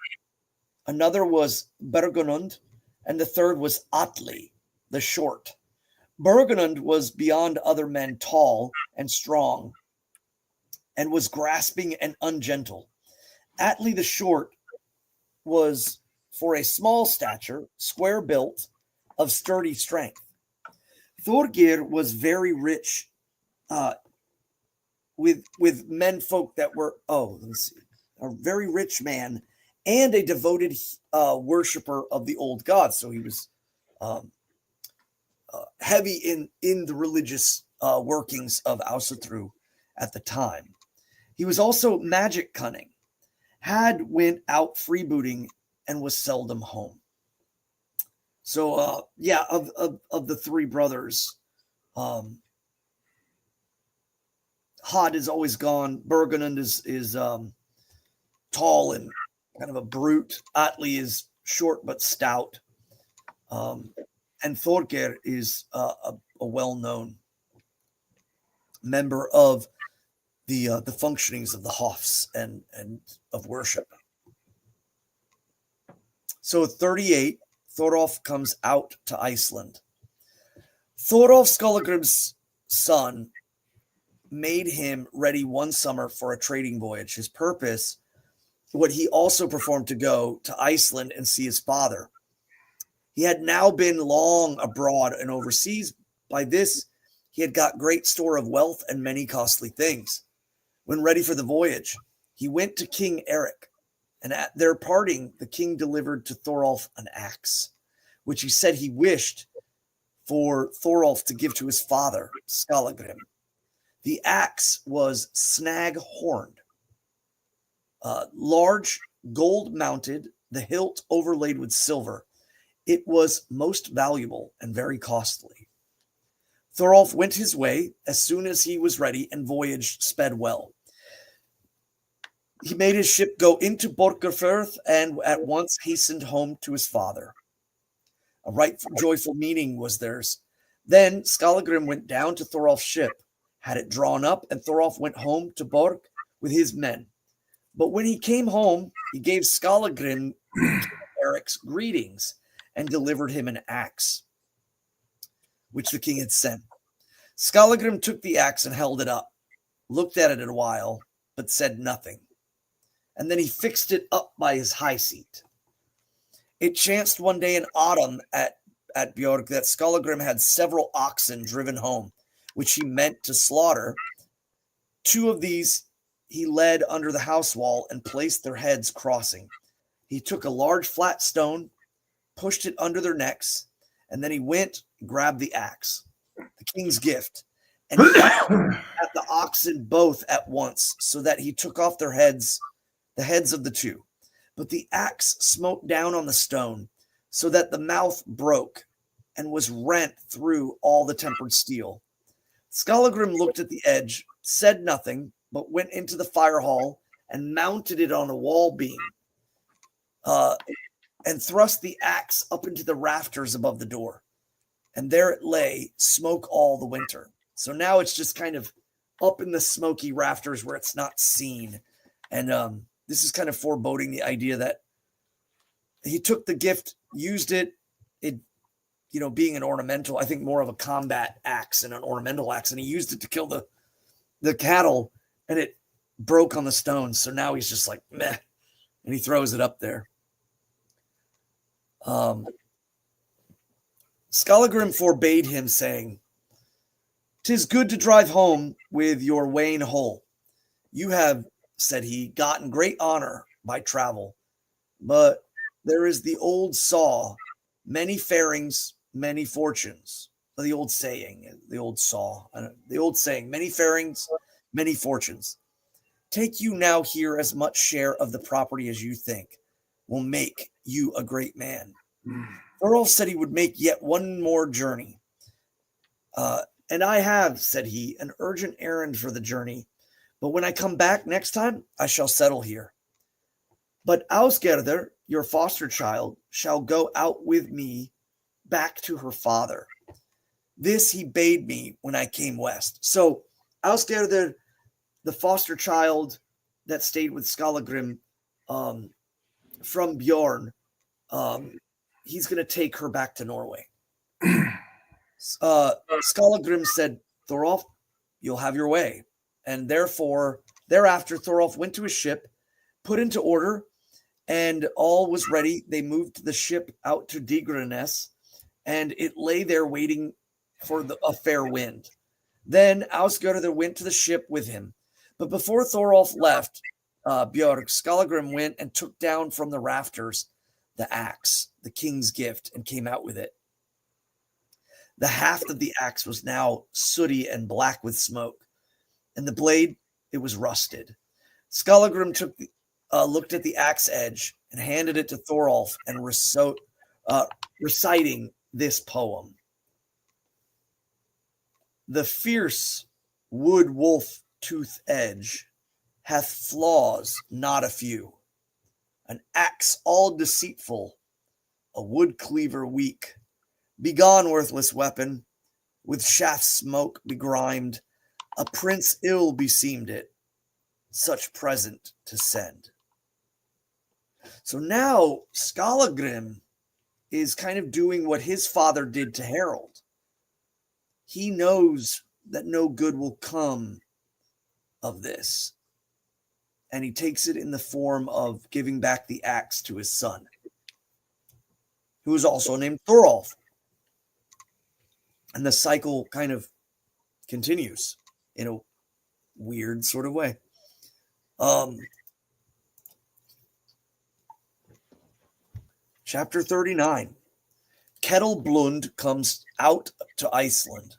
another was Bergunund, and the third was Atli, the short. Bergunund was beyond other men tall and strong, and was grasping and ungentle. Atli the short was for a small stature, square built, of sturdy strength. Thorgeir was very rich with menfolk that were, a very rich man and a devoted worshiper of the old gods. So he was heavy in the religious workings of Asatru at the time. He was also magic cunning, went out freebooting and was seldom home. So of the 3 brothers, Had is always gone. Bergunund is tall and kind of a brute. Atli is short but stout. And Thorgeir is a well-known member of the functionings of the Hofs and of worship. So 38, Thorolf comes out to Iceland. Thorolf, Skallagrim's son, made him ready one summer for a trading voyage. His purpose, what he also performed to go to Iceland and see his father. He had now been long abroad and overseas. By this, he had got great store of wealth and many costly things. When ready for the voyage, he went to King Eric And at their parting, the king delivered to Thorolf an axe, which he said he wished for Thorolf to give to his father, Skallagrim. The axe was snag-horned, large, gold-mounted, the hilt overlaid with silver. It was most valuable and very costly. Thorolf went his way as soon as he was ready, and voyage sped well. He made his ship go into Borgarfjörð and at once hastened home to his father. A right joyful meeting was theirs. Then Skallagrim went down to Thorolf's ship, had it drawn up, and Thorolf went home to Borg with his men. But when he came home, he gave Skallagrim Eric's greetings and delivered him an axe, which the king had sent. Skallagrim took the axe and held it up, looked at it a while, but said nothing. And then he fixed it up by his high seat. It chanced one day in autumn at Björk that Skallagrim had several oxen driven home, which he meant to slaughter. 2 of these he led under the house wall and placed their heads crossing. He took a large flat stone, pushed it under their necks, and then he went and grabbed the axe, the king's gift, and at the oxen both at once, so that he took off their heads, the heads of the 2. But the axe smote down on the stone, so that the mouth broke and was rent through all the tempered steel. Skallagrim looked at the edge, said nothing, but went into the fire hall and mounted it on a wall beam, and thrust the axe up into the rafters above the door. And there it lay, smoke all the winter. So now it's just kind of up in the smoky rafters where it's not seen. And this is kind of foreboding the idea that he took the gift, used it, being an ornamental, I think more of a combat axe and an ornamental axe, and he used it to kill the cattle, and it broke on the stones. So now he's just like, meh, and he throws it up there. Skallagrim forbade him, saying, "'Tis good to drive home with your wain whole. You have," said he, "gotten great honor by travel. But there is the old saw, many farings, many fortunes." The old saying, many farings, many fortunes. Take you now here as much share of the property as you think will make you a great man. Thorolf said he would make yet one more journey. And I have, said he, an urgent errand for the journey. But when I come back next time, I shall settle here. But Ausgerder, your foster child, shall go out with me back to her father. This he bade me when I came west. So Ausgerder, the foster child that stayed with Skallagrim from Bjorn, he's going to take her back to Norway. Skallagrim said, "Thorolf, you'll have your way." And thereafter, Thorolf went to his ship, put into order, and all was ready. They moved the ship out to Digranes, and it lay there waiting for a fair wind. Then Ausgerder went to the ship with him. But before Thorolf left Björk, Skallagrim went and took down from the rafters the axe, the king's gift, and came out with it. The haft of the axe was now sooty and black with smoke, and the blade, it was rusted. Skallagrim looked at the axe edge and handed it to Thorolf and reciting this poem. The fierce wood wolf tooth edge hath flaws not a few, an axe all deceitful, a wood cleaver weak. Begone, worthless weapon, with shaft smoke begrimed, a prince ill beseemed it, such present to send. So now Skallagrim is kind of doing what his father did to Harold. He knows that no good will come of this, and he takes it in the form of giving back the axe to his son, who is also named Thorolf. And the cycle kind of continues in a weird sort of way. Chapter 39. Ketilblund comes out to Iceland.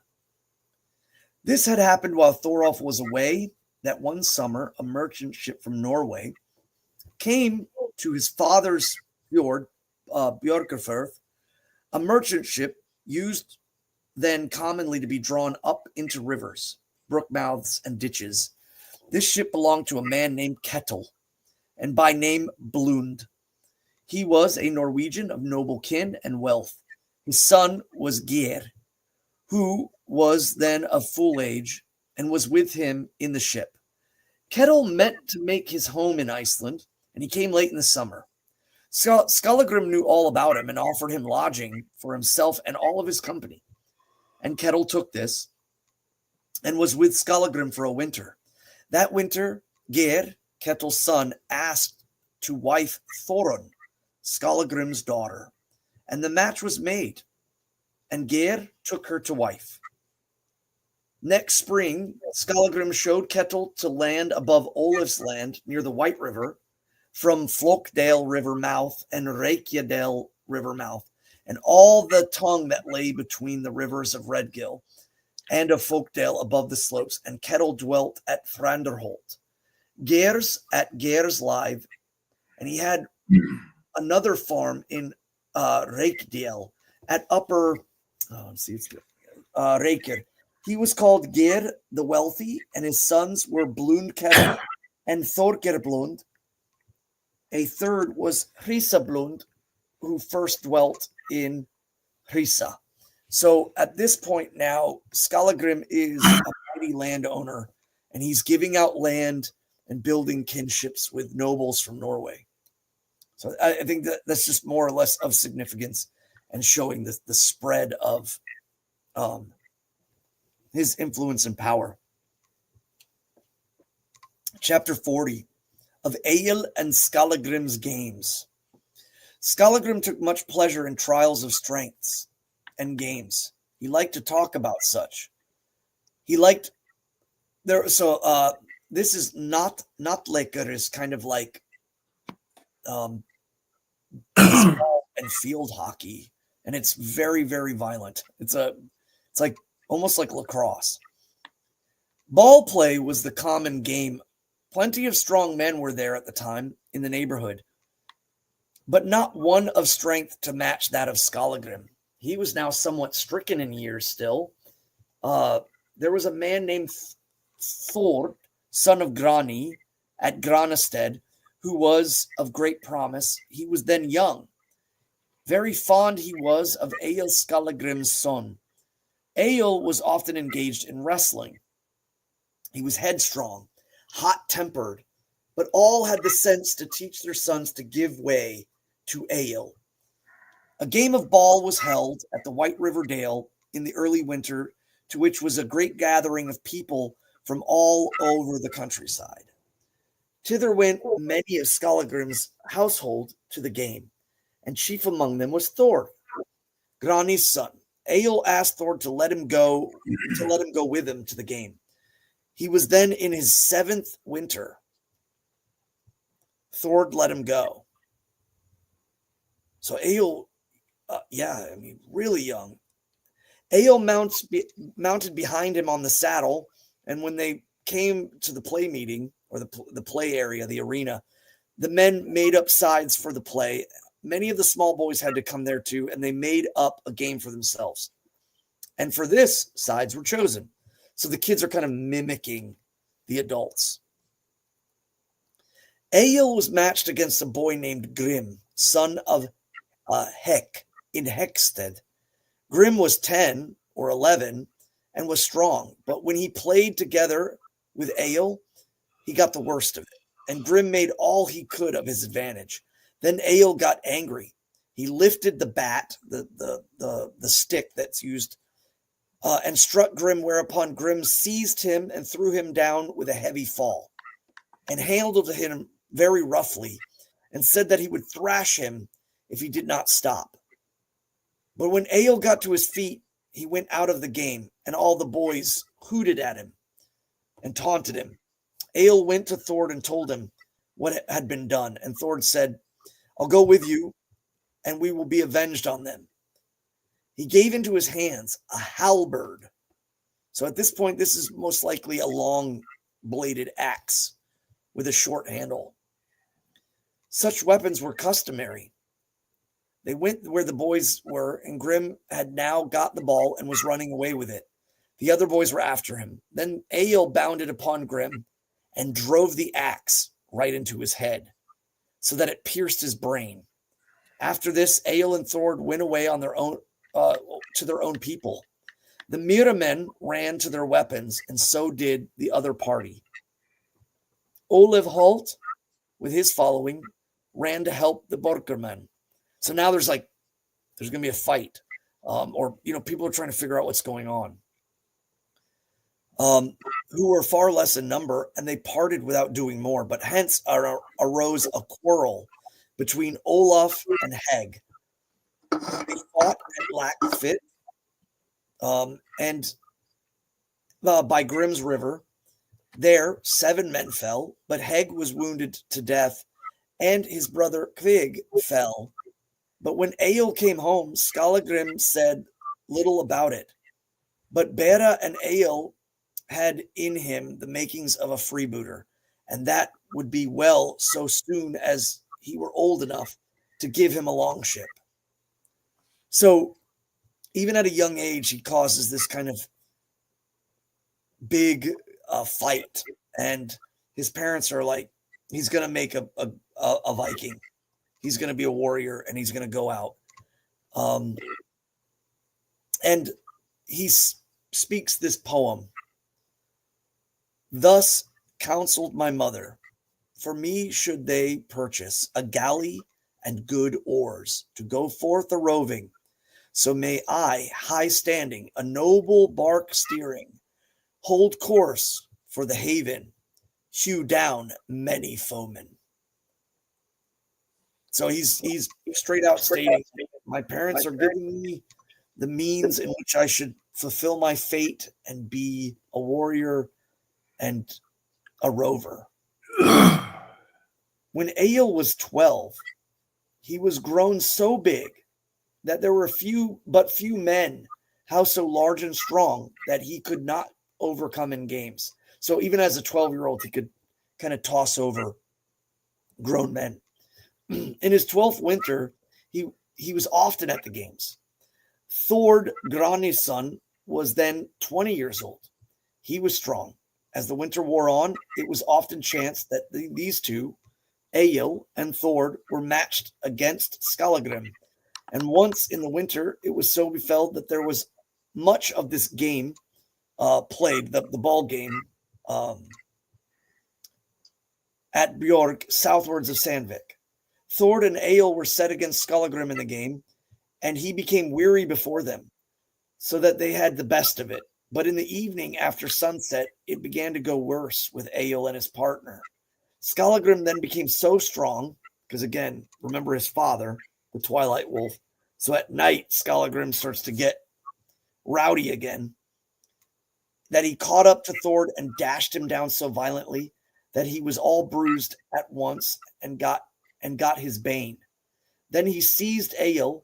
This had happened while Thorolf was away. That one summer, a merchant ship from Norway came to his father's fjord, Björkafjörð, a merchant ship used then commonly to be drawn up into rivers, brook mouths, and ditches. This ship belonged to a man named Ketil, and by name Blund. He was a Norwegian of noble kin and wealth. His son was Geir, who was then of full age and was with him in the ship. Ketil meant to make his home in Iceland, and he came late in the summer. Skallagrim knew all about him and offered him lodging for himself and all of his company. And Ketil took this and was with Skallagrim for a winter. That winter, Geir, Ketil's son, asked to wife Thorun, Skallagrim's daughter, and the match was made, and Geir took her to wife. Next spring, Skallagrim showed Ketil to land above Olaf's land near the White River, from Flokdale River mouth and Reykjadale River mouth, and all the tongue that lay between the rivers of Redgill and of Folkdale above the slopes, and Ketil dwelt at Thranderholt. Geir's at Geir's live, and he had another farm in Reykjadale at Upper Reykjir. He was called Geir the Wealthy, and his sons were Blund Ketil and Thorgeir Blund. A third was Hrisa Blund, who first dwelt in Hrisa. So at this point now, Skallagrim is a mighty landowner, and he's giving out land and building kinships with nobles from Norway. So I think that's just more or less of significance and showing the spread of his influence and power. Chapter 40 of Egill and Skallagrim's games. Skallagrim took much pleasure in trials of strengths and games. He liked to talk about such. He liked there. So this is not lekker is kind of like baseball and field hockey, and it's very, very violent. It's like almost like lacrosse. Ball play was the common game. Plenty of strong men were there at the time in the neighborhood, but not one of strength to match that of Skallagrim. He was now somewhat stricken in years still. There was a man named Thor, son of Grani, at Granasted, who was of great promise. He was then young. Very fond he was of Egill Skallagrim's son. Egill was often engaged in wrestling. He was headstrong, hot-tempered, but all had the sense to teach their sons to give way to Egill. A game of ball was held at the White River Dale in the early winter, to which was a great gathering of people from all over the countryside. Thither went many of Skallagrim's household to the game, and chief among them was Thor, Grani's son. Egill asked Thor to let him go with him to the game. He was then in his 7th winter. Thor let him go. So Egill, really young. Egill mounted behind him on the saddle, and when they came to the play meeting, or the play area, the arena, the men made up sides for the play. Many of the small boys had to come there too, and they made up a game for themselves. And for this, sides were chosen. So the kids are kind of mimicking the adults. Egill was matched against a boy named Grim, son of Hek in Hexted. Grim was 10 or 11 and was strong, but when he played together with Egill, he got the worst of it, and Grim made all he could of his advantage. Then Egill got angry. He lifted the bat, the stick that's used, and struck Grim, whereupon Grim seized him and threw him down with a heavy fall, and handled him very roughly, and said that he would thrash him if he did not stop. But when Egill got to his feet, he went out of the game, and all the boys hooted at him and taunted him. Egill went to Thord and told him what had been done, and Thord said, "I'll go with you, and we will be avenged on them. He gave into his hands a halberd. So at this point, this is most likely a long-bladed axe with a short handle. Such weapons were customary. They went where the boys were, and Grim had now got the ball and was running away with it. The other boys were after him. Then Egill bounded upon Grim and drove the axe right into his head, so that it pierced his brain. After this, Egill and Thord went away on their own to their own people. The Miramen ran to their weapons, and so did the other party. Olav Holt, with his following, ran to help the Borgermen. So now there's going to be a fight, or people are trying to figure out what's going on. Who were far less in number, and they parted without doing more. But hence arose a quarrel between Olaf and Heg. They fought at Laxfit, and by Grim's River. There, 7 men fell, but Heg was wounded to death, and his brother Kvig fell. But when Egill came home, Skallagrim said little about it. But Bera and Egill had in him the makings of a freebooter, and that would be well so soon as he were old enough to give him a longship. So even at a young age, he causes this kind of big fight, and his parents are like, he's going to make a Viking. He's going to be a warrior, and he's going to go out. And he speaks this poem. Thus counseled my mother, for me should they purchase a galley and good oars to go forth a roving. So may I, high standing, a noble bark steering, hold course for the haven, hew down many foemen. So he's straight out stating, my parents are giving me the means in which I should fulfill my fate and be a warrior and a rover. When Egill was 12, he was grown so big that there were few men, how so large and strong, that he could not overcome in games. So even as a 12-year-old, he could kind of toss over grown men. In his 12th winter, he was often at the games. Thord Grani's was then 20 years old. He was strong. As the winter wore on, it was often chanced that these two, Egill and Thord, were matched against Skallagrim. And once in the winter, it was so befell that there was much of this game played, the ball game, at Bjork, southwards of Sandvik. Thord and Egill were set against Skallagrim in the game, and he became weary before them, so that they had the best of it. But in the evening after sunset, it began to go worse with Egill and his partner. Skallagrim then became so strong, because again, remember his father, the Twilight Wolf. So at night, Skallagrim starts to get rowdy again, that he caught up to Thord and dashed him down so violently that he was all bruised at once and got his bane. Then he seized Egill.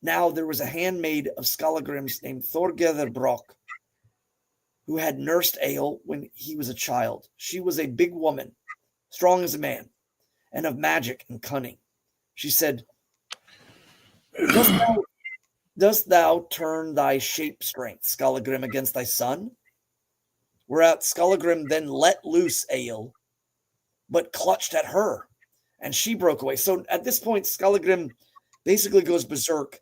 Now there was a handmaid of Skallagrim's named Thorgerður Brock, who had nursed Egill when he was a child. She was a big woman, strong as a man, and of magic and cunning. She said, Dost thou turn thy shape strength, Skallagrim, against thy son? Whereat Skallagrim then let loose Egill, but clutched at her, and she broke away. So at this point, Skallagrim basically goes berserk,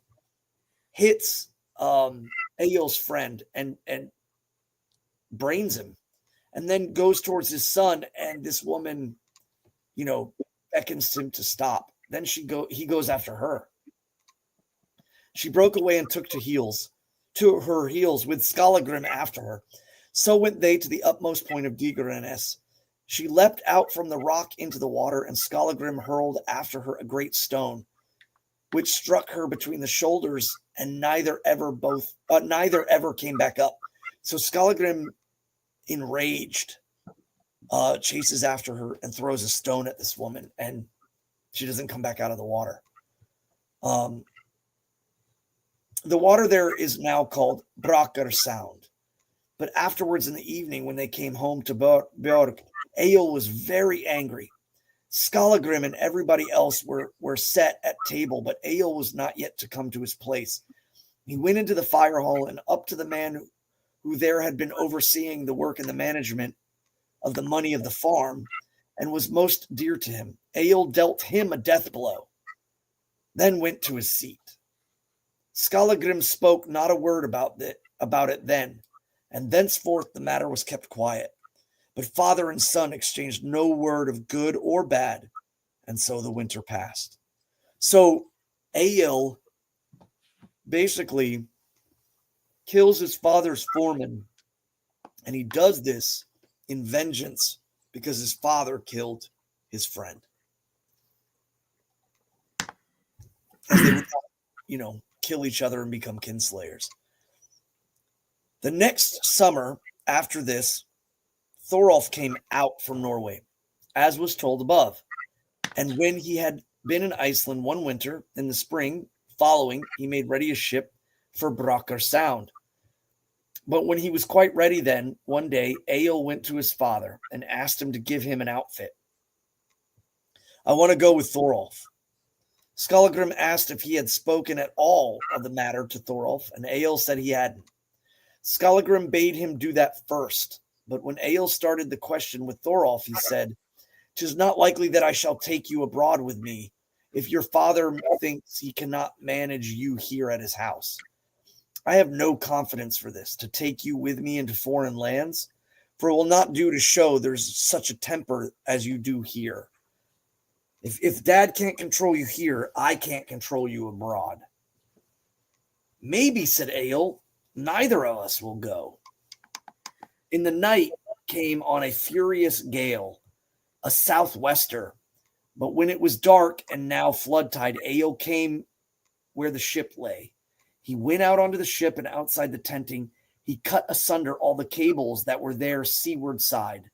hits Egill's friend, and brains him, and then goes towards his son, and this woman, beckons him to stop. Then he goes after her. She broke away and took to her heels, with Skallagrim after her. So went they to the utmost point of Digranes. She leapt out from the rock into the water, and Skallagrim hurled after her a great stone, which struck her between the shoulders, and neither ever came back up. So Skallagrim, enraged, chases after her and throws a stone at this woman, and she doesn't come back out of the water. The water there is now called Braker Sound. But afterwards in the evening, when they came home to Björk, Egill was very angry. Skallagrim and everybody else were set at table, but Egill was not yet to come to his place. He went into the fire hall and up to the man who there had been overseeing the work and the management of the money of the farm and was most dear to him. Egill dealt him a death blow, then went to his seat. Skallagrim spoke not a word about it then, and thenceforth the matter was kept quiet. But father and son exchanged no word of good or bad, and so the winter passed. So Egill basically kills his father's foreman, and he does this in vengeance because his father killed his friend. As they would, kill each other and become kinslayers. The next summer after this, Thorolf came out from Norway, as was told above. And when he had been in Iceland one winter, in the spring following, he made ready a ship for Braker Sound. But when he was quite ready then, one day, Egill went to his father and asked him to give him an outfit. I want to go with Thorolf. Skallagrim asked if he had spoken at all of the matter to Thorolf, and Egill said he hadn't. Skallagrim bade him do that first, but when Egill started the question with Thorolf, he said, "'Tis not likely that I shall take you abroad with me, if your father thinks he cannot manage you here at his house. I have no confidence for this, to take you with me into foreign lands, for it will not do to show there's such a temper as you do here. If Dad can't control you here, I can't control you abroad." "Maybe," said Egill, "neither of us will go." In the night came on a furious gale, a southwester. But when it was dark and now flood tide, Egill came where the ship lay. He went out onto the ship, and outside the tenting, he cut asunder all the cables that were there seaward side.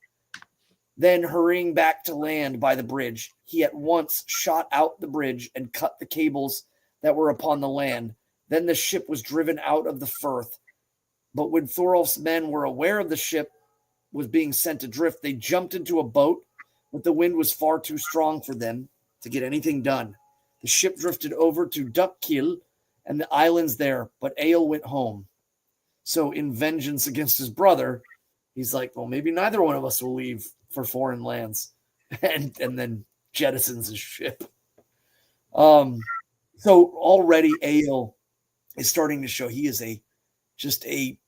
Then, hurrying back to land by the bridge, he at once shot out the bridge and cut the cables that were upon the land. Then the ship was driven out of the firth. But when Thorolf's men were aware of the ship was being sent adrift, they jumped into a boat, but the wind was far too strong for them to get anything done. The ship drifted over to Duckkill and the islands there, but Egill went home. So in vengeance against his brother, he's like, well, maybe neither one of us will leave for foreign lands, and then jettisons his ship. So already Egill is starting to show he is just a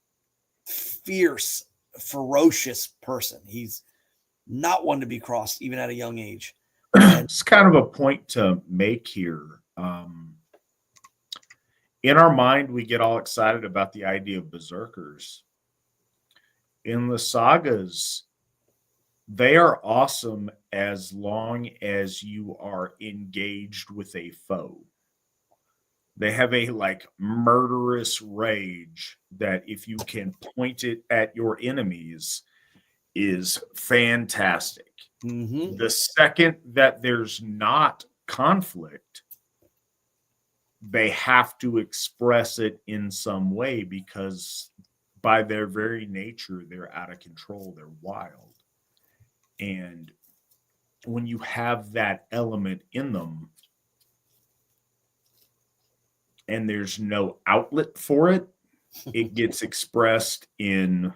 fierce, ferocious person. He's not one to be crossed, even at a young age. It's kind of a point to make here. In our mind, we get all excited about the idea of berserkers. In the sagas, they are awesome as long as you are engaged with a foe. They have a murderous rage that if you can point it at your enemies is fantastic. Mm-hmm. The second that there's not conflict, they have to express it in some way because by their very nature, they're out of control. They're wild. And when you have that element in them and there's no outlet for it, it gets expressed in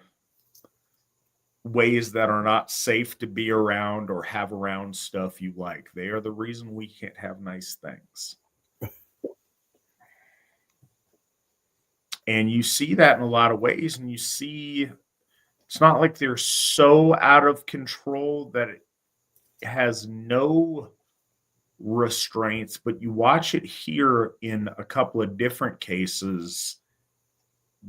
ways that are not safe to be around or have around stuff you like. They are the reason we can't have nice things. And you see that in a lot of ways, and you see it's not like they're so out of control that it has no restraints, but you watch it here in a couple of different cases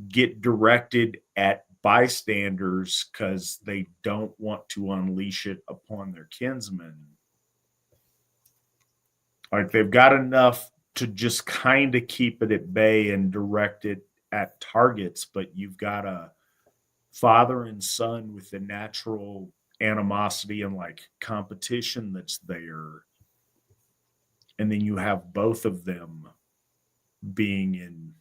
get directed at bystanders because they don't want to unleash it upon their kinsmen. Like they've got enough to just kind of keep it at bay and direct it at targets, but you've got a father and son with the natural animosity and competition that's there. And then you have both of them being in,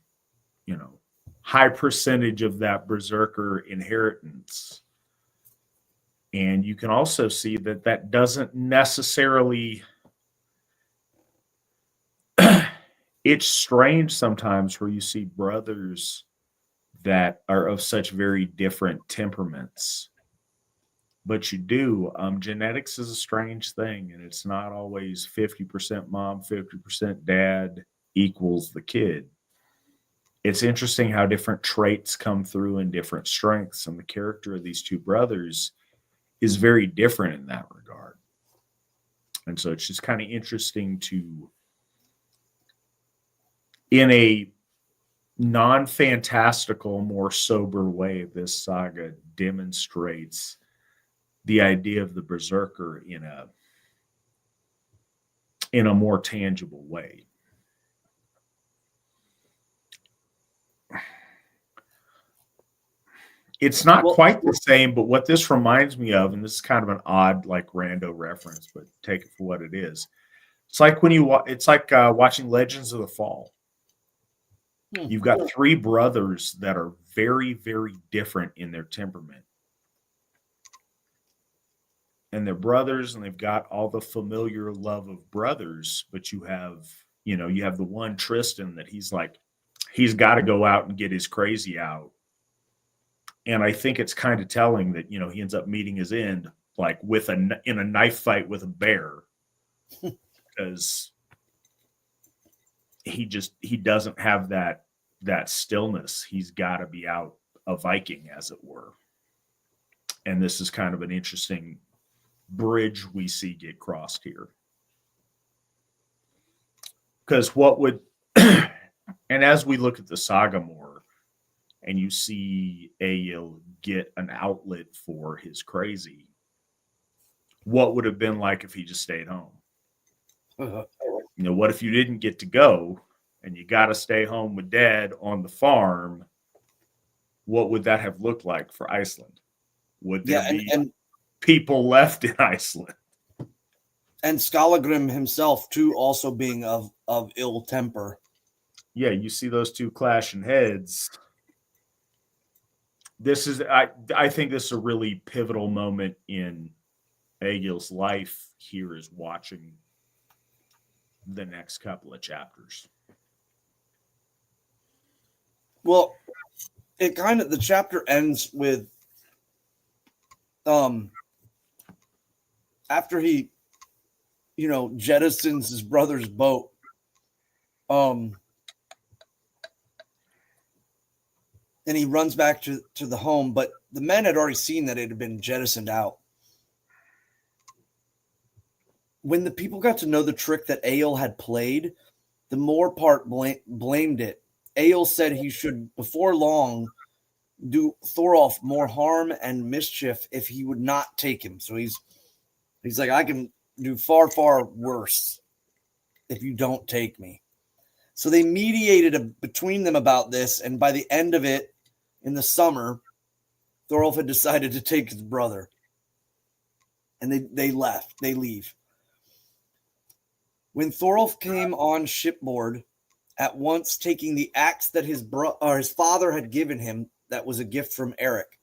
high percentage of that berserker inheritance. And you can also see that that doesn't necessarily, it's strange sometimes where you see brothers that are of such very different temperaments. But you do. Genetics is a strange thing, and it's not always 50% mom, 50% dad equals the kid. It's interesting how different traits come through and different strengths, and the character of these two brothers is very different in that regard. And so it's just kind of interesting to, in a non-fantastical, more sober way, this saga demonstrates the idea of the berserker in a more tangible way. It's not quite the same, but what this reminds me of, and this is kind of an odd, like, rando reference, but take it for what it is. It's like when it's like watching Legends of the Fall. You've got three brothers that are very, very different in their temperament. And they're brothers, and they've got all the familiar love of brothers, but you have the one Tristan that he's got to go out and get his crazy out. And I think it's kind of telling that, he ends up meeting his end like in a knife fight with a bear, because he doesn't have that stillness. He's got to be out a Viking, as it were. And this is kind of an interesting bridge we see get crossed here. Because and as we look at the saga more, and you see Egill get an outlet for his crazy, what would have been like if he just stayed home? What if you didn't get to go and you got to stay home with dad on the farm? What would that have looked like for Iceland? Would there be people left in Iceland? And Skallagrim himself, too, also being of ill temper. Yeah, you see those two clashing heads. I think this is a really pivotal moment in Egill's life here, is watching the next couple of chapters. Well, the chapter ends with after he jettisons his brother's boat, and he runs back to the home, but the men had already seen that it had been jettisoned out. When the people got to know the trick that Egill had played, the more part blamed it. Egill said he should, before long, do Thorolf more harm and mischief if he would not take him. So he's like, I can do far, far worse if you don't take me. So they mediated between them about this, and by the end of it, in the summer, Thorolf had decided to take his brother. And they leave. When Thorolf came on shipboard, at once taking the axe that his father had given him, that was a gift from Eric,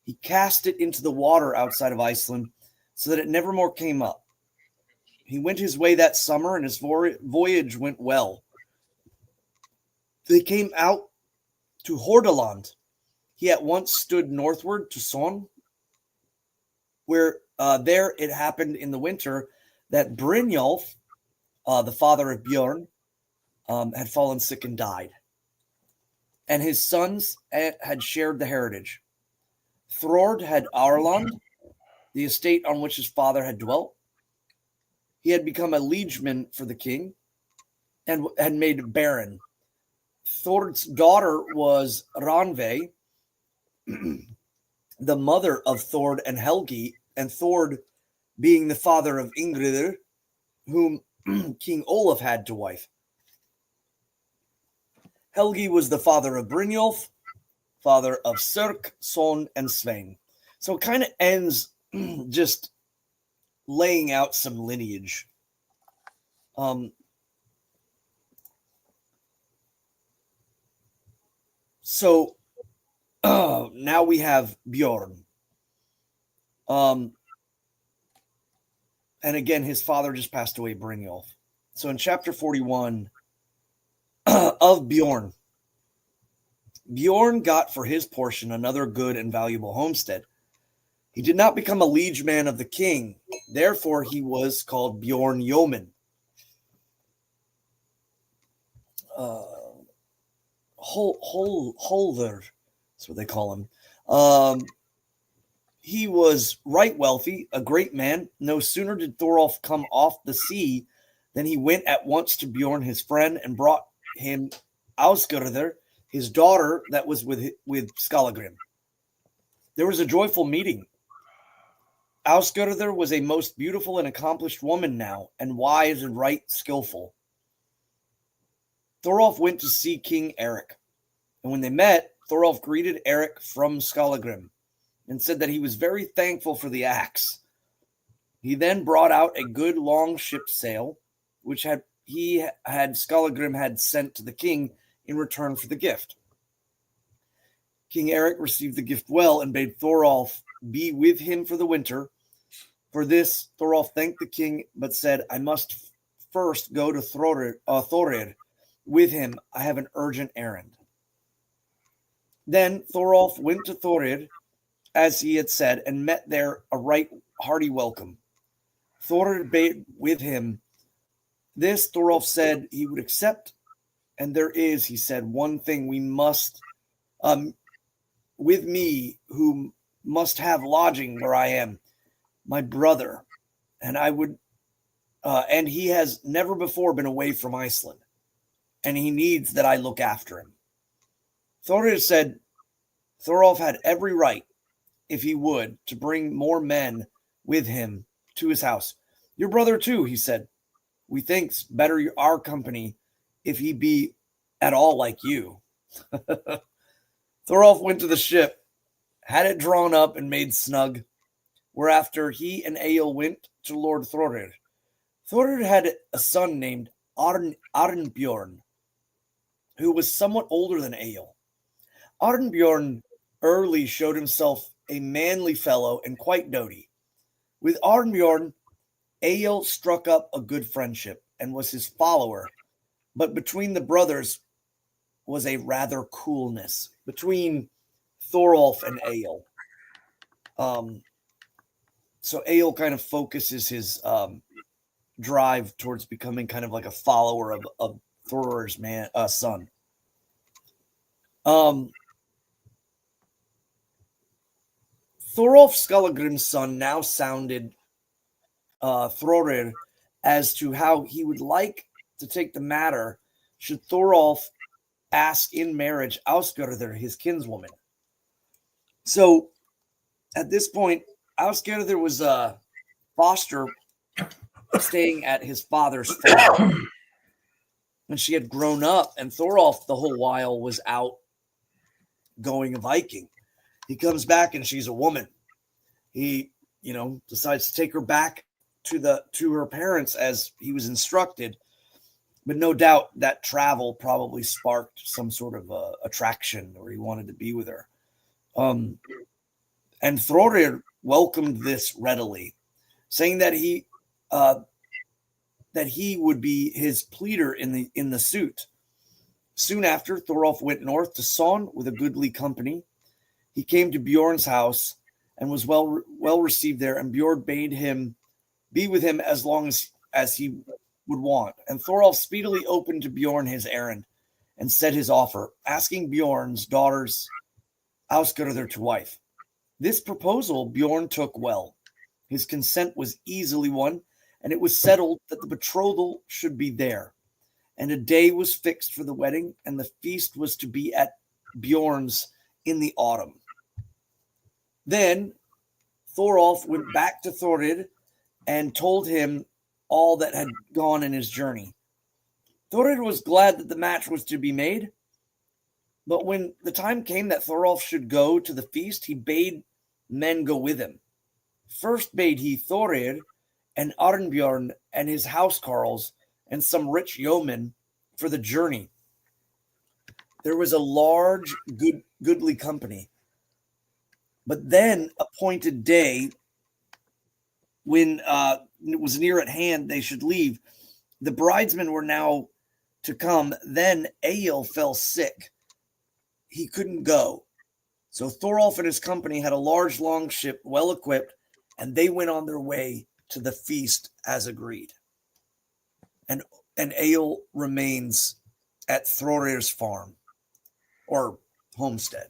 he cast it into the water outside of Iceland so that it never more came up. He went his way that summer, and his voyage went well. They came out to Hordaland. He at once stood northward to Son, where there it happened in the winter that Brynjolf, the father of Bjorn, had fallen sick and died. And his sons had shared the heritage. Thrord had Aurland, the estate on which his father had dwelt. He had become a liegeman for the king and had made baron. Thord's daughter was Randveig, the mother of Thord and Helgi, and Thord being the father of Ingrid, whom King Olaf had to wife. Helgi was the father of Brynjolf, father of Sirk, Son, and Svein. So it kind of ends just laying out some lineage. So now we have Bjorn. And again, his father just passed away, Brynjolf. So in chapter 41 of Bjorn, Bjorn got for his portion another good and valuable homestead. He did not become a liege man of the king. Therefore, he was called Bjorn Yeoman. Holder, that's what they call him. He was right wealthy, a great man. No sooner did Thorolf come off the sea than he went at once to Bjorn, his friend, and brought him Ausgerder, his daughter that was with Skallagrim. There was a joyful meeting. Ausgerder was a most beautiful and accomplished woman now, and wise and right skillful. Thorolf went to see King Eric, and when they met, Thorolf greeted Eric from Skallagrim and said that he was very thankful for the axe. He then brought out a good long ship sail, which Skallagrim had sent to the king in return for the gift. King Eric received the gift well and bade Thorolf be with him for the winter. For this, Thorolf thanked the king, but said, I must first go to Thorir with him. I have an urgent errand. Then Thorolf went to Thorir, as he had said, and met there a right hearty welcome. Thorir bade with him. This Thorolf said he would accept, and there is, he said, one thing we must, with me, who must have lodging where I am, my brother, and I would, and he has never before been away from Iceland, and he needs that I look after him. Thorir said Thorolf had every right, if he would, to bring more men with him to his house. Your brother too, he said. We thinks better our company if he be at all like you. Thorolf went to the ship, had it drawn up and made snug, whereafter he and Egill went to Lord Thorir. Thorir had a son named Arnbjorn, who was somewhat older than Egill. Arnbjorn early showed himself a manly fellow and quite doughty. With Arnbjorn, Egill struck up a good friendship and was his follower, but between the brothers was a rather coolness between Thorolf and Egill. So Egill kind of focuses his drive towards becoming kind of like a follower of Thorir's son. Thorolf Skallagrim's son now sounded Thorir as to how he would like to take the matter should Thorolf ask in marriage Ausgerder, his kinswoman. So at this point, Ausgerder was a foster staying at his father's farm. When she had grown up, and Thorolf the whole while was out going a Viking. He comes back and she's a woman. He, decides to take her back to her parents as he was instructed. But no doubt that travel probably sparked some sort of attraction, or he wanted to be with her. And Thorir welcomed this readily, saying that he would be his pleader in the suit. Soon after, Thorolf went north to Son with a goodly company. He came to Bjorn's house and was well received there, and Bjorn bade him be with him as long as he would want. And Thorolf speedily opened to Bjorn his errand and said his offer, asking Bjorn's daughters Ausgerder to wife. This proposal Bjorn took well. His consent was easily won, and it was settled that the betrothal should be there. And a day was fixed for the wedding, and the feast was to be at Bjorn's in the autumn. Then Thorolf went back to Thorir and told him all that had gone in his journey. Thorir was glad that the match was to be made, but when the time came that Thorolf should go to the feast, he bade men go with him. First bade he Thorir and Arnbjorn and his housecarls and some rich yeomen for the journey. there was a large, goodly company. But then, appointed day, when it was near at hand they should leave, the bridesmen were now to come. Then Egill fell sick. He couldn't go. So Thorolf and his company had a large long ship, well equipped, and they went on their way to the feast as agreed. And Egill remains at Thorir's farm or homestead.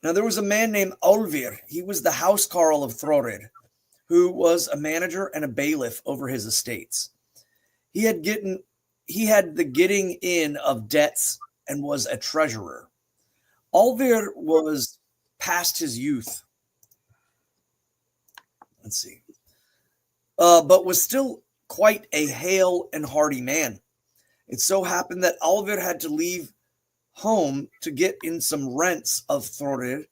Now there was a man named Olvir. He was the housecarl of Thorir, who was a manager and a bailiff over his estates. He had the getting in of debts and was a treasurer. Olvir was past his youth. Let's see. But was still quite a hale and hearty man. It so happened that Olvir had to leave home to get in some rents of Thorir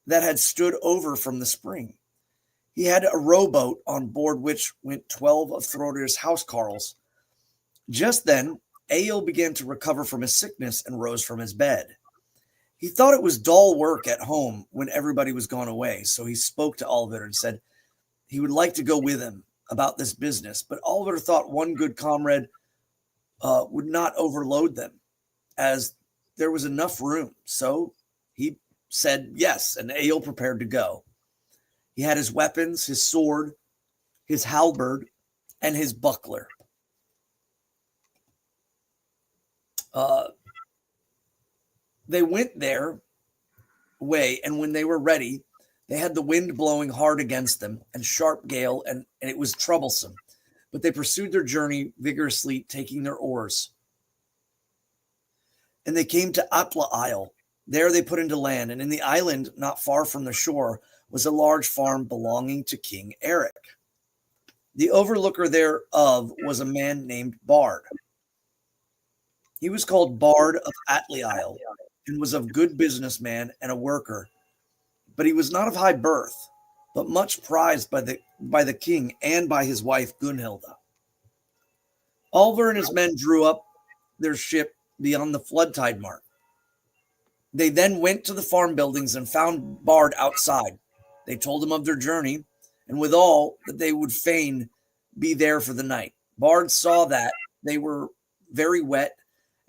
that had stood over from the spring. He had a rowboat on board which went 12 of Thorir's housecarls. Just then, Egill began to recover from his sickness and rose from his bed. He thought it was dull work at home when everybody was gone away, so he spoke to Olvir and said he would like to go with him about this business, but Olvir thought one good comrade would not overload them, as there was enough room. So he said yes, and Egill prepared to go. He had his weapons, his sword, his halberd, and his buckler. They went their way, and when they were ready, they had the wind blowing hard against them and sharp gale, and it was troublesome. But they pursued their journey vigorously, taking their oars. And they came to Atla Isle. There they put into land, and in the island, not far from the shore, was a large farm belonging to King Eric. The overlooker thereof was a man named Bard. He was called Bard of Atli Isle, and was of good businessman and a worker. But he was not of high birth, but much prized by the king and by his wife Gunhilda. Olvir and his men drew up their ship beyond the flood tide mark. They then went to the farm buildings and found Bard outside. They told him of their journey, and withal that they would fain be there for the night. Bard saw that they were very wet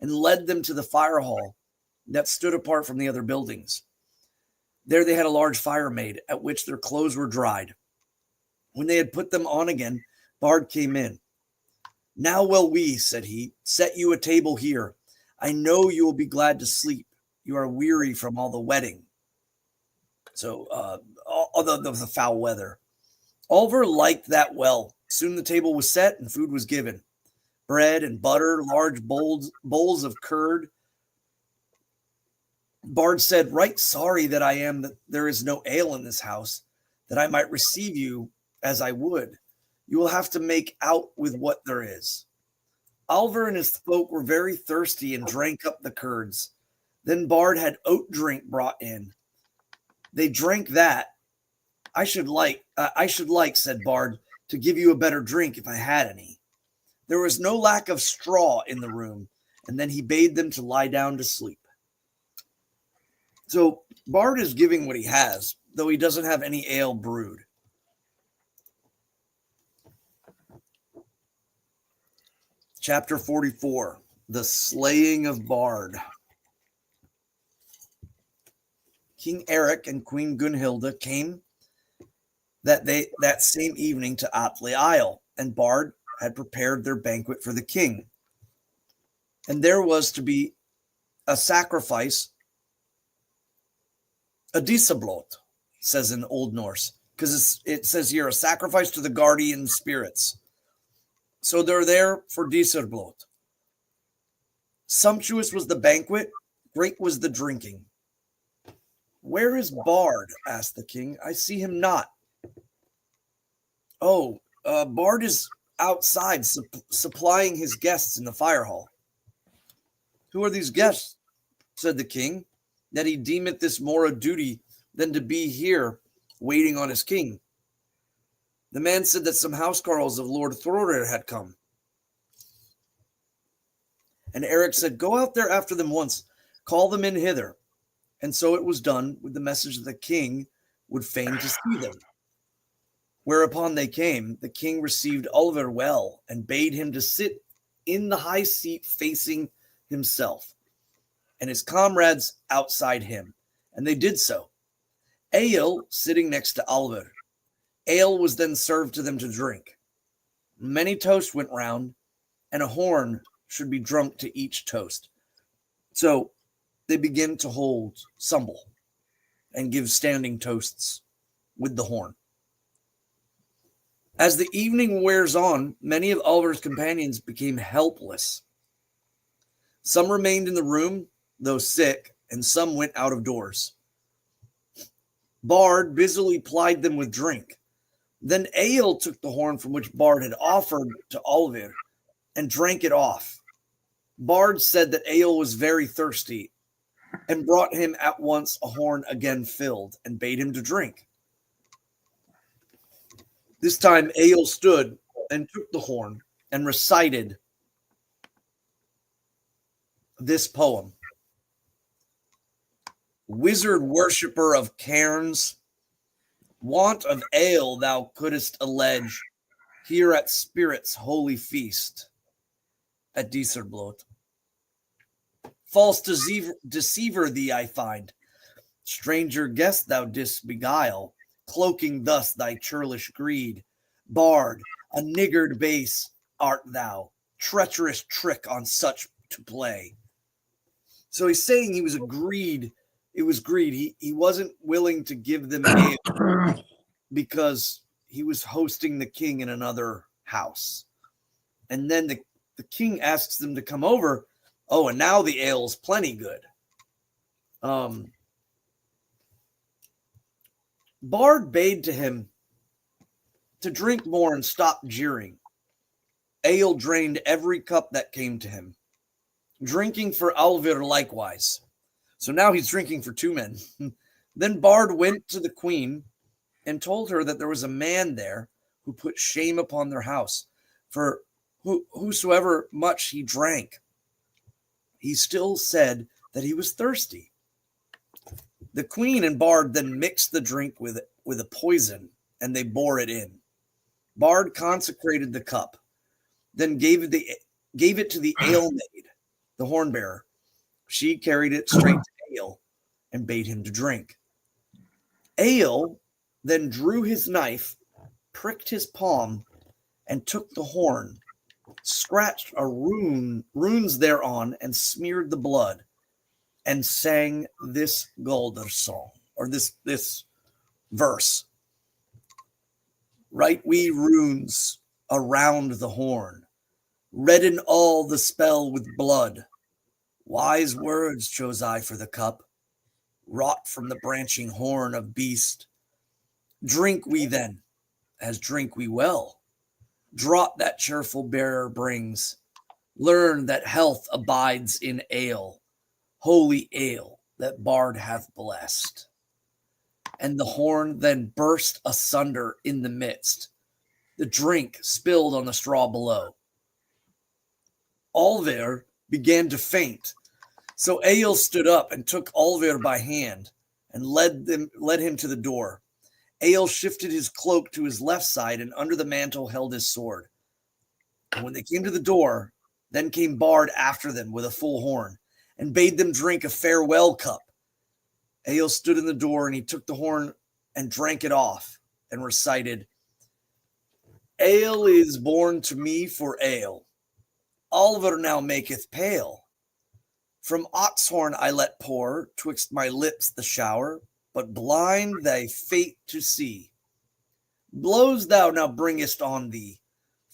and led them to the fire hall that stood apart from the other buildings. There they had a large fire made, at which their clothes were dried. When they had put them on again, Bard came in. "Now will we," said he, "set you a table here. I know you will be glad to sleep. You are weary from all the wetting." So, all the foul weather. Olvir liked that well. Soon the table was set and food was given. Bread and butter, large bowls of curd. Bard said, "Right sorry that I am that there is no ale in this house, that I might receive you as I would. You will have to make out with what there is." Olvir and his folk were very thirsty and drank up the curds. Then Bard had oat drink brought in. They drank that. I should like, said Bard, "to give you a better drink if I had any." There was no lack of straw in the room, and then he bade them to lie down to sleep. So Bard is giving what he has, though he doesn't have any ale brewed. Chapter 44, The Slaying of Bard. King Eric and Queen Gunhilda came that same evening to Atli Isle, and Bard had prepared their banquet for the king. And there was to be a sacrifice, a disablot, says in Old Norse, because it says here, a sacrifice to the guardian spirits. So they're there for disablot. Sumptuous was the banquet, great was the drinking. "Where is Bard?" asked the king. "I see him not." "Oh, Bard is outside supplying his guests in the fire hall." "Who are these guests?" said the king, "that he deemeth this more a duty than to be here waiting on his king?" The man said that some housecarls of Lord Thorir had come. And Eric said, "Go out there after them once, call them in hither." And so it was done with the message that the king would fain to see them. Whereupon they came, the king received Oliver well and bade him to sit in the high seat facing himself, and his comrades outside him. And they did so. Egill sitting next to Oliver. Ale was then served to them to drink. Many toasts went round, and a horn should be drunk to each toast. So they begin to hold sumble and give standing toasts with the horn. As the evening wears on, many of Oliver's companions became helpless. Some remained in the room, though sick, and some went out of doors. Bard busily plied them with drink. Then Egill took the horn from which Bard had offered to Oliver and drank it off. Bard said that Egill was very thirsty and brought him at once a horn again filled and bade him to drink. This time Egill stood and took the horn and recited this poem. Wizard worshipper of cairns, want of ale thou couldst allege here at Spirit's holy feast at Dieserblot. False deceiver thee I find, stranger guest thou didst beguile, cloaking thus thy churlish greed. Bard, a niggard base art thou, treacherous trick on such to play. So he's saying he was greed. It was greed. He wasn't willing to give them ale because he was hosting the king in another house. And then the king asks them to come over. Oh, and now the ale's plenty good. Bard bade to him to drink more and stop jeering. Ale drained every cup that came to him, drinking for Oliver likewise. So now he's drinking for two men. Then Bard went to the queen and told her that there was a man there who put shame upon their house, for whosoever much he drank, he still said that he was thirsty. The queen and Bard then mixed the drink with a poison, and they bore it in. Bard consecrated the cup, then gave it to the ale maid, the horn bearer. She carried it straight to Ale and bade him to drink. Ale then drew his knife, pricked his palm, and took the horn, scratched runes thereon, and smeared the blood, and sang this Golder song, or this verse. Write we runes around the horn, redden all the spell with blood. Wise words chose I for the cup, wrought from the branching horn of beast. Drink we then, as drink we well. Draught that cheerful bearer brings. Learn that health abides in ale, holy ale that Bard hath blessed. And the horn then burst asunder in the midst. The drink spilled on the straw below. Oliver began to faint. So Egill stood up and took Oliver by hand and led him to the door. Egill shifted his cloak to his left side and under the mantle held his sword. And when they came to the door, then came Bard after them with a full horn and bade them drink a farewell cup. Egill stood in the door and he took the horn and drank it off and recited, Ale is born to me for ale. Oliver now maketh pale. From oxhorn I let pour, twixt my lips the shower, but blind thy fate to see. Blows thou now bringest on thee,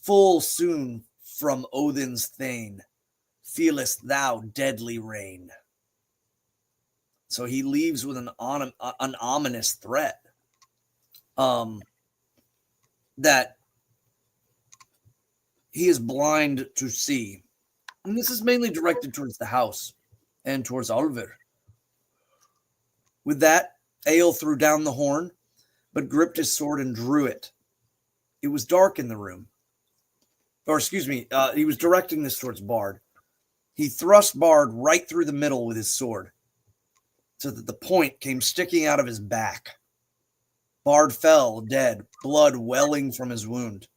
full soon from Odin's thane, feelest thou deadly rain. So he leaves with an ominous threat that he is blind to see. And this is mainly directed towards the house and towards Oliver. With that, Egill threw down the horn, but gripped his sword and drew it. It was dark in the room. He was directing this towards Bard. He thrust Bard right through the middle with his sword, so that the point came sticking out of his back. Bard fell dead, blood welling from his wound.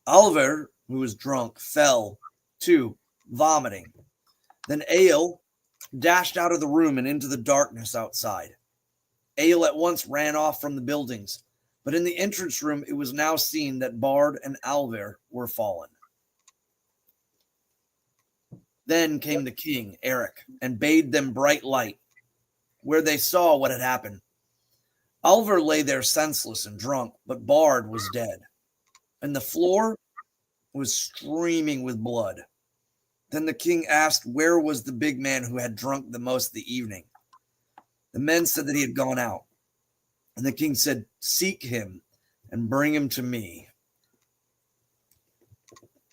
Oliver, who was drunk, fell, too, vomiting. Then Egill dashed out of the room and into the darkness outside. Egill at once ran off from the buildings, but in the entrance room it was now seen that Bard and Alver were fallen. Then came the king, Eric, and bade them bright light, where they saw what had happened. Alver lay there senseless and drunk, but Bard was dead, and the floor was streaming with blood. Then the king asked where was the big man who had drunk the most the evening. The men said that he had gone out, and the king said, "Seek him and bring him to me."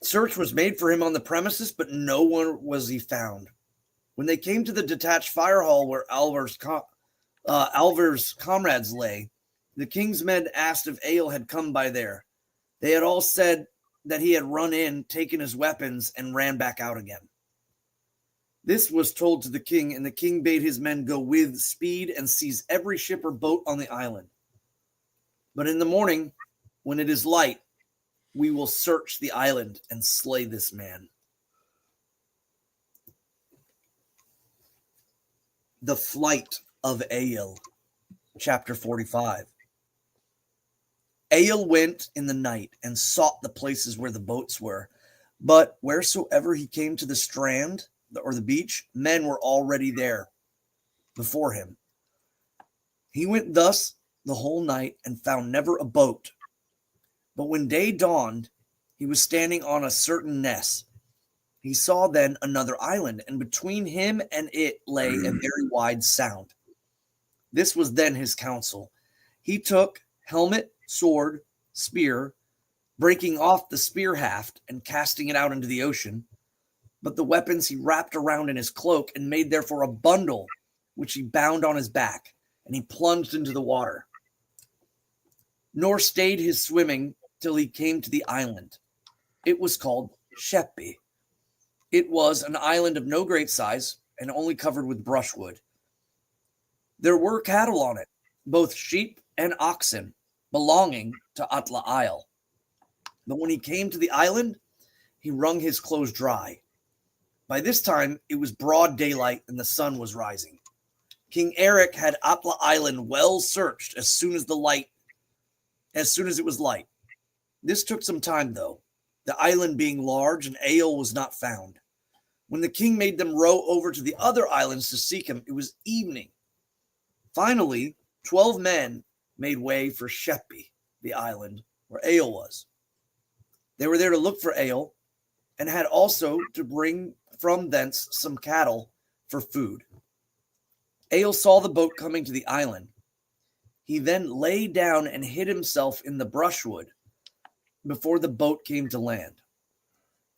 Search was made for him on the premises, but no one was he found. When they came to the detached fire hall where Alver's comrades lay, the king's men asked if Egill had come by there. They had all said that he had run in, taken his weapons, and ran back out again. This was told to the king, and the king bade his men go with speed and seize every ship or boat on the island. But in the morning, when it is light, we will search the island and slay this man. The flight of Egill, chapter 45. Egill went in the night and sought the places where the boats were, but wheresoever he came to the strand or the beach, men were already there before him. He went thus the whole night and found never a boat. But when day dawned, he was standing on a certain ness. He saw then another island, and between him and it lay a very wide sound. This was then his counsel. He took helmet, sword, spear, breaking off the spear haft and casting it out into the ocean. But the weapons he wrapped around in his cloak and made therefore a bundle, which he bound on his back, and he plunged into the water. Nor stayed his swimming till he came to the island. It was called Shepi. It was an island of no great size and only covered with brushwood. There were cattle on it, both sheep and oxen, belonging to Atla Isle. But when he came to the island, he wrung his clothes dry. By this time, it was broad daylight and the sun was rising. King Eric had Atla Island well searched as soon as it was light. This took some time, though, the island being large and Egill was not found. When the king made them row over to the other islands to seek him, it was evening. Finally, 12 men made way for Shepi, the island where Egill was. They were there to look for Egill and had also to bring from thence some cattle for food. Egill saw the boat coming to the island. He then lay down and hid himself in the brushwood before the boat came to land.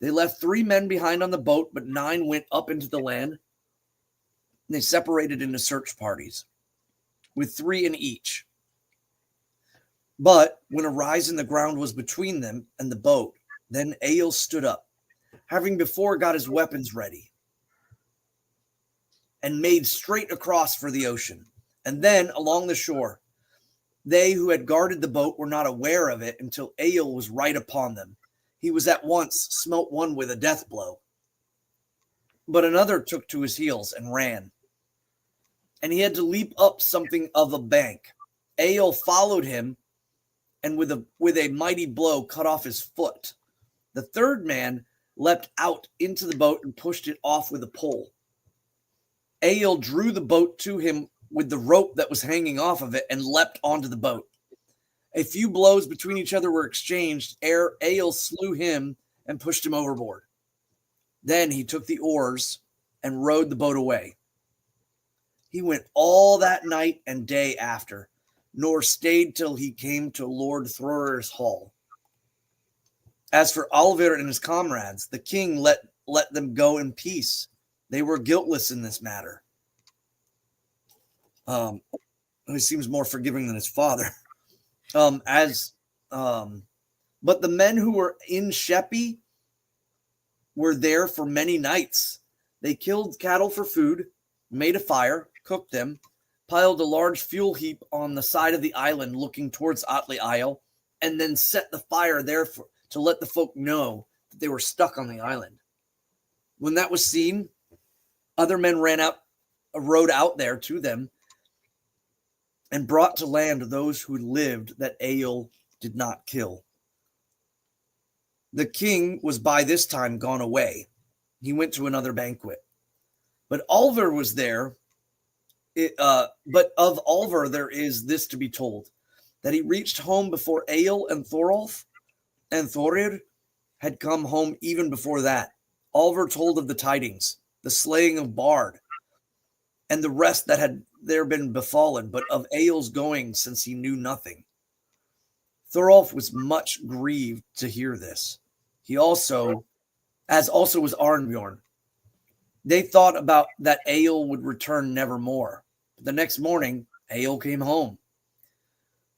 They left 3 men behind on the boat, but 9 went up into the land. They separated into search parties, with 3 in each. But when a rise in the ground was between them and the boat, then Egill stood up, having before got his weapons ready, and made straight across for the ocean, and then along the shore. They who had guarded the boat were not aware of it until Egill was right upon them. He was at once smote one with a death blow. But another took to his heels and ran, and he had to leap up something of a bank. Egill followed him, and with a mighty blow cut off his foot. The third man leapt out into the boat and pushed it off with a pole. Egill drew the boat to him with the rope that was hanging off of it and leapt onto the boat. A few blows between each other were exchanged ere Egill slew him and pushed him overboard. Then he took the oars and rowed the boat away. He went all that night and day after, nor stayed till he came to Lord Thror's hall. As for Oliver and his comrades, the king let them go in peace. They were guiltless in this matter. He seems more forgiving than his father. But the men who were in Shepi were there for many nights. They killed cattle for food, made a fire, cooked them, piled a large fuel heap on the side of the island looking towards Otley Isle, and then set the fire there to let the folk know that they were stuck on the island. When that was seen, other men rowed out there to them and brought to land those who lived that Egill did not kill. The king was by this time gone away. He went to another banquet. But Alvar was there. But of Alvar there is this to be told, that he reached home before Egill and Thorolf and Thorir had come home even before that. Alvar told of the tidings, the slaying of Bard, and the rest that had there been befallen, but of Egill's going, since he knew nothing. Thorolf was much grieved to hear this. He also was Arnbjorn. They thought about that Egill would return nevermore. The next morning, Egill came home,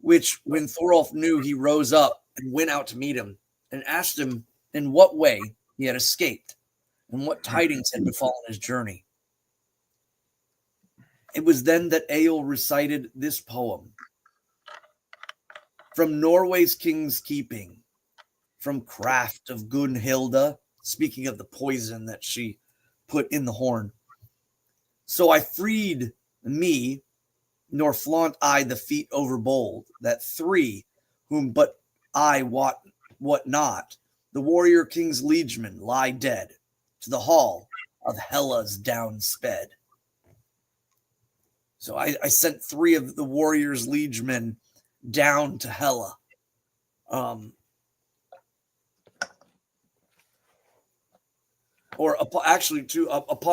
which when Thorolf knew, he rose up and went out to meet him and asked him in what way he had escaped and what tidings had befallen his journey. It was then that Egill recited this poem. From Norway's king's keeping, from craft of Gunhilda, speaking of the poison that she put in the horn. So I freed me, nor flaunt I the feat overbold, that three, whom but I what not, the warrior king's liegemen lie dead, to the hall of Hela's down sped. So I sent three of the warriors' liegemen down to Hela. Upon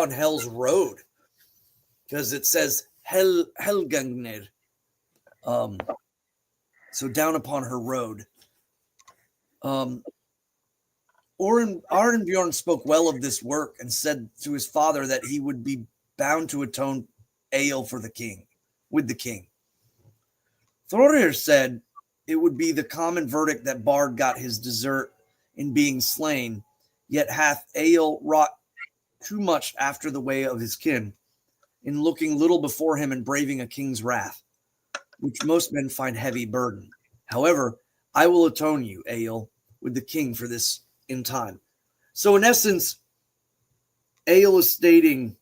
Hell's road, because it says Helgangnir. So down upon her road. Arnbjorn spoke well of this work and said to his father that he would be bound to atone Egill with the king. Thorir said it would be the common verdict that Bard got his desert in being slain, yet hath Egill wrought too much after the way of his kin, in looking little before him and braving a king's wrath, which most men find heavy burden. However, I will atone you, Egill, with the king for this in time. So in essence, Egill is stating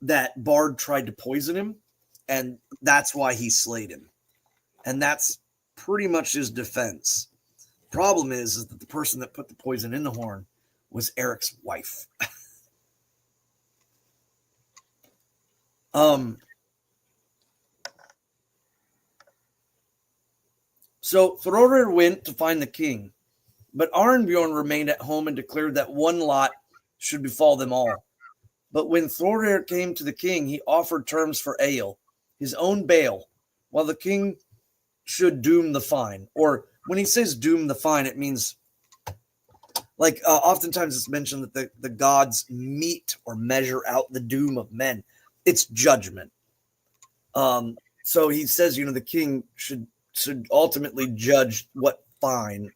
that Bard tried to poison him, and that's why he slayed him. And that's pretty much his defense. Problem is that the person that put the poison in the horn was Eric's wife. So Thorir went to find the king, but Arnbjorn remained at home and declared that one lot should befall them all. But when Thorir came to the king, he offered terms for Egill, his own bail, while the king should doom the fine. Or when he says doom the fine, it means, like, oftentimes it's mentioned that the gods meet or measure out the doom of men. It's judgment. So he says, the king should ultimately judge what fine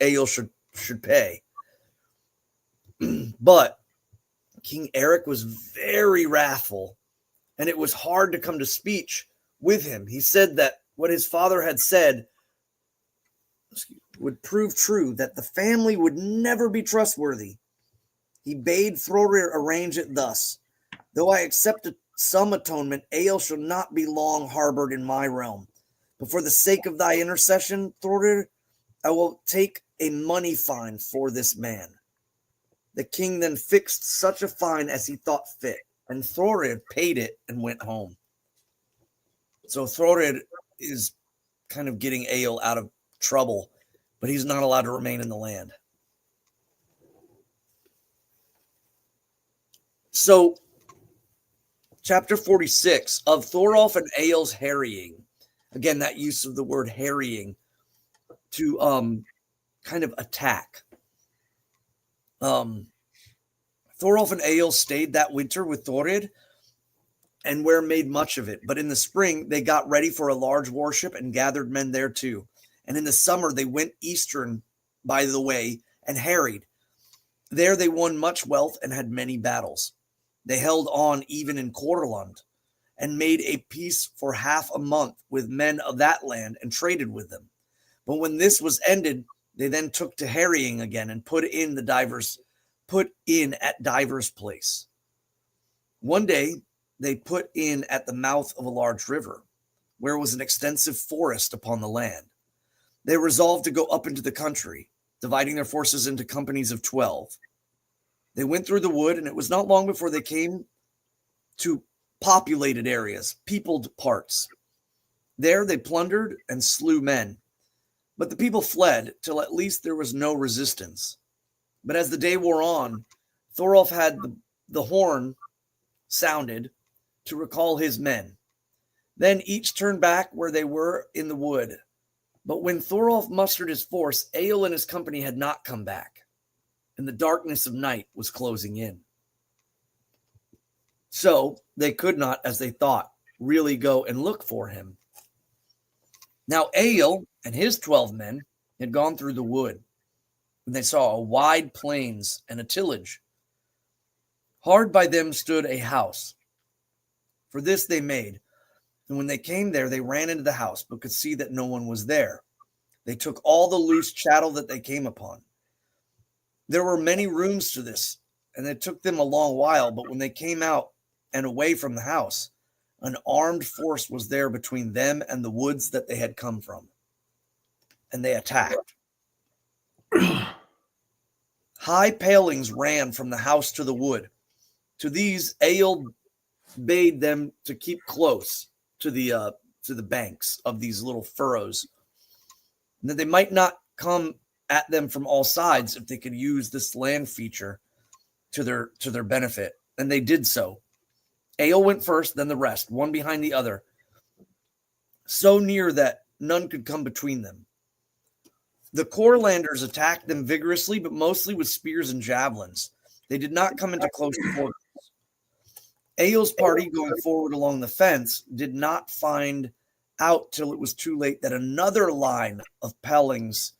Egill should pay. But King Eric was very wrathful, and it was hard to come to speech with him. He said that what his father had said would prove true, that the family would never be trustworthy. He bade Thorir arrange it thus: though I accept some atonement, Egill shall not be long harbored in my realm. But for the sake of thy intercession, Thorir, I will take a money fine for this man. The king then fixed such a fine as he thought fit, and Thorir paid it and went home. So Thorir is kind of getting Egill out of trouble, but he's not allowed to remain in the land. So, chapter 46 of Thorolf and Egill's harrying. Again, that use of the word harrying to kind of attack. Thorolf and Egill stayed that winter with Thorir, and were made much of it. But in the spring, they got ready for a large worship and gathered men there too. And in the summer, they went eastern by the way and harried. There they won much wealth and had many battles. They held on even in Korland and made a peace for half a month with men of that land and traded with them. But when this was ended, they then took to harrying again and put in at divers place. One day they put in at the mouth of a large river, where was an extensive forest upon the land. They resolved to go up into the country, dividing their forces into companies of 12. They went through the wood, and it was not long before they came to populated areas, peopled parts. There they plundered and slew men, but the people fled till at least there was no resistance. But as the day wore on, Thorolf had the horn sounded to recall his men. Then each turned back where they were in the wood. But when Thorolf mustered his force, Egill and his company had not come back, and the darkness of night was closing in. So they could not, as they thought, really go and look for him. Now Egill and his 12 men had gone through the wood, and they saw a wide plains and a tillage. Hard by them stood a house. For this they made, and when they came there, they ran into the house, but could see that no one was there. They took all the loose chattel that they came upon. There were many rooms to this, and it took them a long while, but when they came out and away from the house, an armed force was there between them and the woods that they had come from, and they attacked. High palings ran from the house to the wood. To these, Egill bade them to keep close to the banks of these little furrows, and that they might not come at them from all sides if they could use this land feature to their benefit. And they did so. Egill went first, then the rest, one behind the other, so near that none could come between them. The Korlanders attacked them vigorously, but mostly with spears and javelins. They did not come into close quarters. Egill's party, going forward along the fence, did not find out till it was too late that another line of palings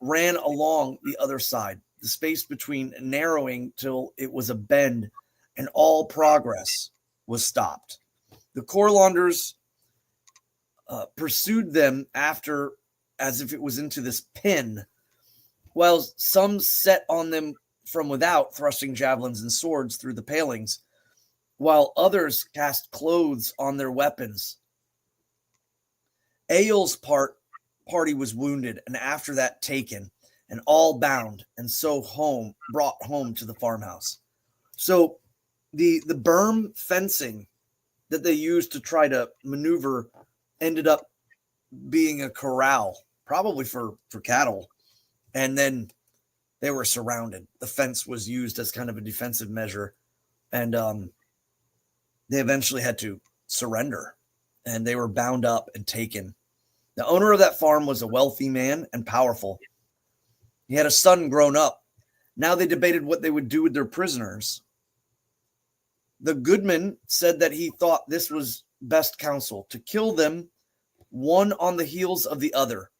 ran along the other side, the space between narrowing till it was a bend, and all progress was stopped. The Korlanders pursued them after as if it was into this pin, while some set on them from without, thrusting javelins and swords through the palings, while others cast clothes on their weapons. Egill's party was wounded, and after that taken, and all bound, and so brought home to the farmhouse. So the berm fencing that they used to try to maneuver ended up being a corral, probably for cattle, and then they were surrounded. The fence was used as kind of a defensive measure, and they eventually had to surrender, and they were bound up and taken. The owner of that farm was a wealthy man and powerful. He had a son grown up. Now they debated what they would do with their prisoners. The goodman said that he thought this was best counsel, to kill them one on the heels of the other.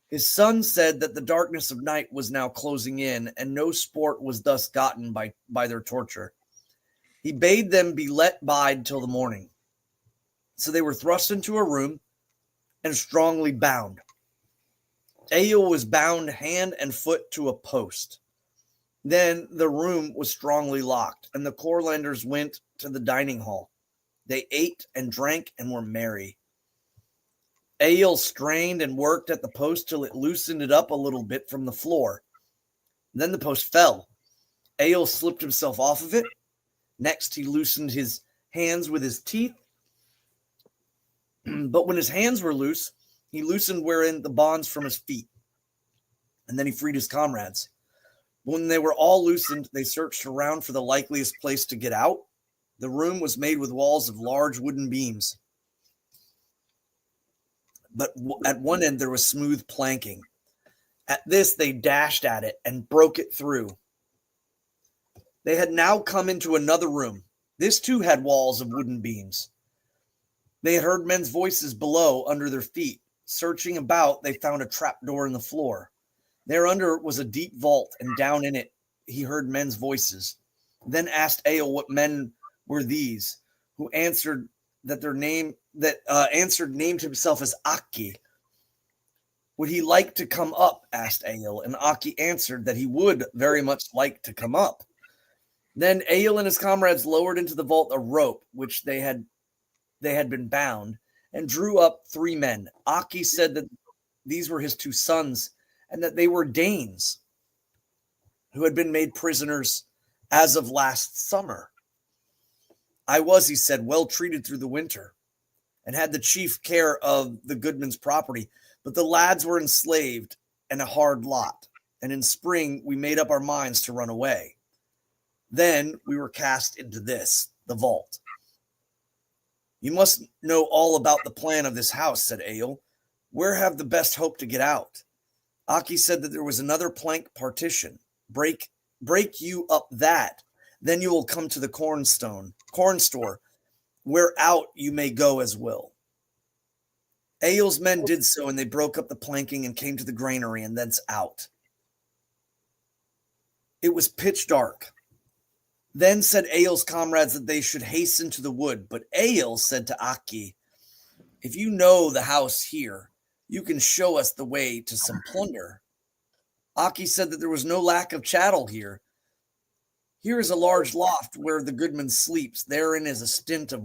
His son said that the darkness of night was now closing in, and no sport was thus gotten by their torture. He bade them be let bide till the morning. So they were thrust into a room and strongly bound. Egill was bound hand and foot to a post. Then the room was strongly locked, and the Korlanders went to the dining hall. They ate and drank and were merry. Egill strained and worked at the post till it loosened it up a little bit from the floor. Then the post fell. Egill slipped himself off of it. Next, he loosened his hands with his teeth. But when his hands were loose, he loosened wherein the bonds from his feet. And then he freed his comrades. When they were all loosened, they searched around for the likeliest place to get out. The room was made with walls of large wooden beams. But at one end there was smooth planking. At this they dashed at it and broke it through. They had now come into another room. This too had walls of wooden beams. They had heard men's voices below under their feet. Searching about, they found a trapdoor in the floor. Thereunder was a deep vault, and down in it he heard men's voices. Then asked Egill what men were these, who answered that named himself as Aki. Would he like to come up? Asked Egill, and Aki answered that he would very much like to come up. Then Egill and his comrades lowered into the vault a rope which they had been bound, and drew up 3 men. Aki said that these were his 2 sons, and that they were Danes who had been made prisoners as of last summer. I was, he said, well treated through the winter, and had the chief care of the goodman's property, but the lads were enslaved and a hard lot, and in spring we made up our minds to run away. Then we were cast into this, the vault. You must know all about the plan of this house, said Egill. Where have the best hope to get out? Aki said that there was another plank partition. Break you up that. Then you will come to the corn store, where out you may go as will. Egill's men did so, and they broke up the planking and came to the granary and thence out. It was pitch dark. Then said Egill's comrades that they should hasten to the wood, but Egill said to Aki, if you know the house here, you can show us the way to some plunder. Aki said that there was no lack of chattel here. Here is a large loft where the goodman sleeps. Therein is no stint of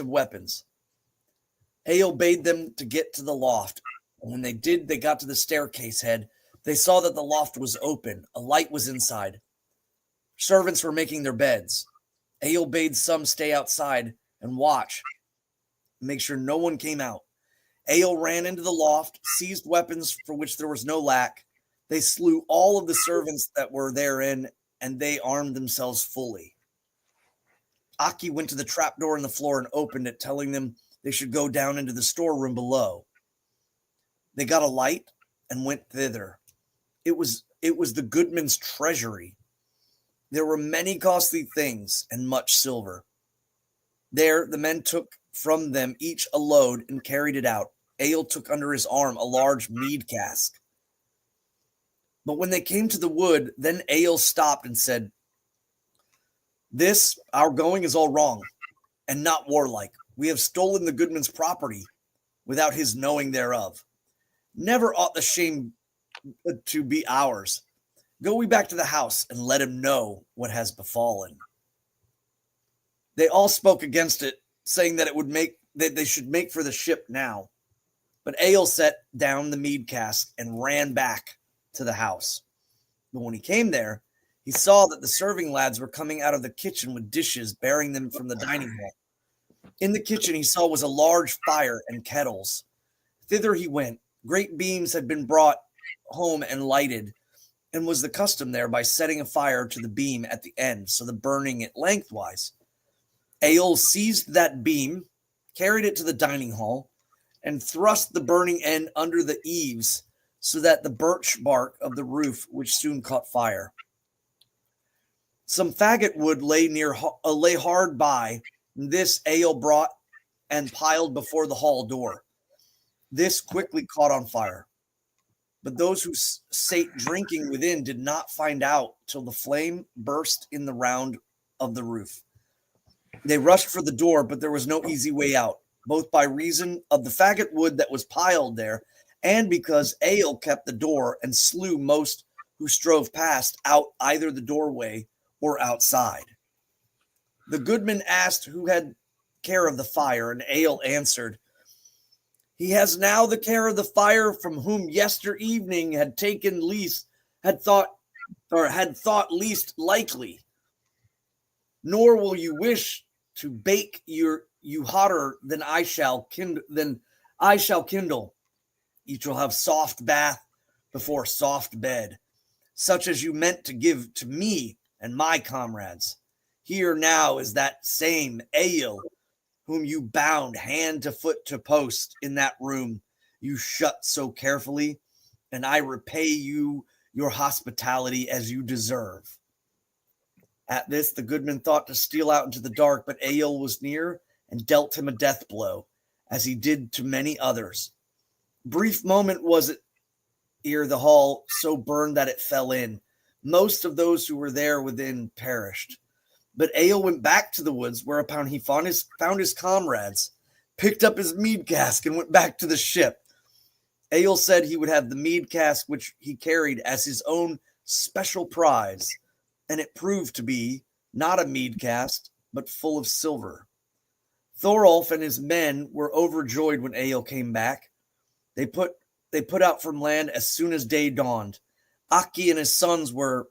weapons. Egill bade them to get to the loft, and when they did, they got to the staircase head. They saw that the loft was open. A light was inside. Servants were making their beds. Egill bade some stay outside and watch, make sure no one came out. Egill ran into the loft, seized weapons for which there was no lack. They slew all of the servants that were therein, and they armed themselves fully. Aki went to the trapdoor in the floor and opened it, telling them they should go down into the storeroom below. They got a light and went thither. It was the goodman's treasury. There were many costly things and much silver. There the men took from them each a load and carried it out. Egill took under his arm a large mead cask. But when they came to the wood, then Egill stopped and said, this, our going, is all wrong and not warlike. We have stolen the goodman's property without his knowing thereof. Never ought the shame to be ours. Go we back to the house and let him know what has befallen. They all spoke against it, saying that they should make for the ship now. But Egill set down the mead cask and ran back to the house. But when he came there, he saw that the serving lads were coming out of the kitchen with dishes, bearing them from the dining hall. In the kitchen he saw was a large fire and kettles. Thither he went. Great beams had been brought home and lighted, and was the custom there by setting a fire to the beam at the end, so the burning it lengthwise. Egill seized that beam, carried it to the dining hall, and thrust the burning end under the eaves, so that the birch bark of the roof, which soon caught fire. Some faggot wood lay hard by. This Egill brought and piled before the hall door. This quickly caught on fire. But those who sate drinking within did not find out till the flame burst in the round of the roof. They rushed for the door, but there was no easy way out, both by reason of the faggot wood that was piled there, and because Egill kept the door and slew most who strove past out either the doorway or outside. The goodman asked who had care of the fire, and Egill answered, he has now the care of the fire, from whom yester evening had thought least likely. Nor will you wish to bake you hotter than I shall kindle. Each will have soft bath before soft bed, such as you meant to give to me and my comrades. Here now is that same Egill, whom you bound hand to foot to post in that room you shut so carefully, and I repay you your hospitality as you deserve. At this, the goodman thought to steal out into the dark, but Egill was near and dealt him a death blow, as he did to many others. Brief moment was it ere the hall so burned that it fell in. Most of those who were there within perished. But Egill went back to the woods, whereupon he found his comrades, picked up his mead cask, and went back to the ship. Egill said he would have the mead cask which he carried as his own special prize, and it proved to be not a mead cask, but full of silver. Thorolf and his men were overjoyed when Egill came back. They put out from land as soon as day dawned. Aki and his sons were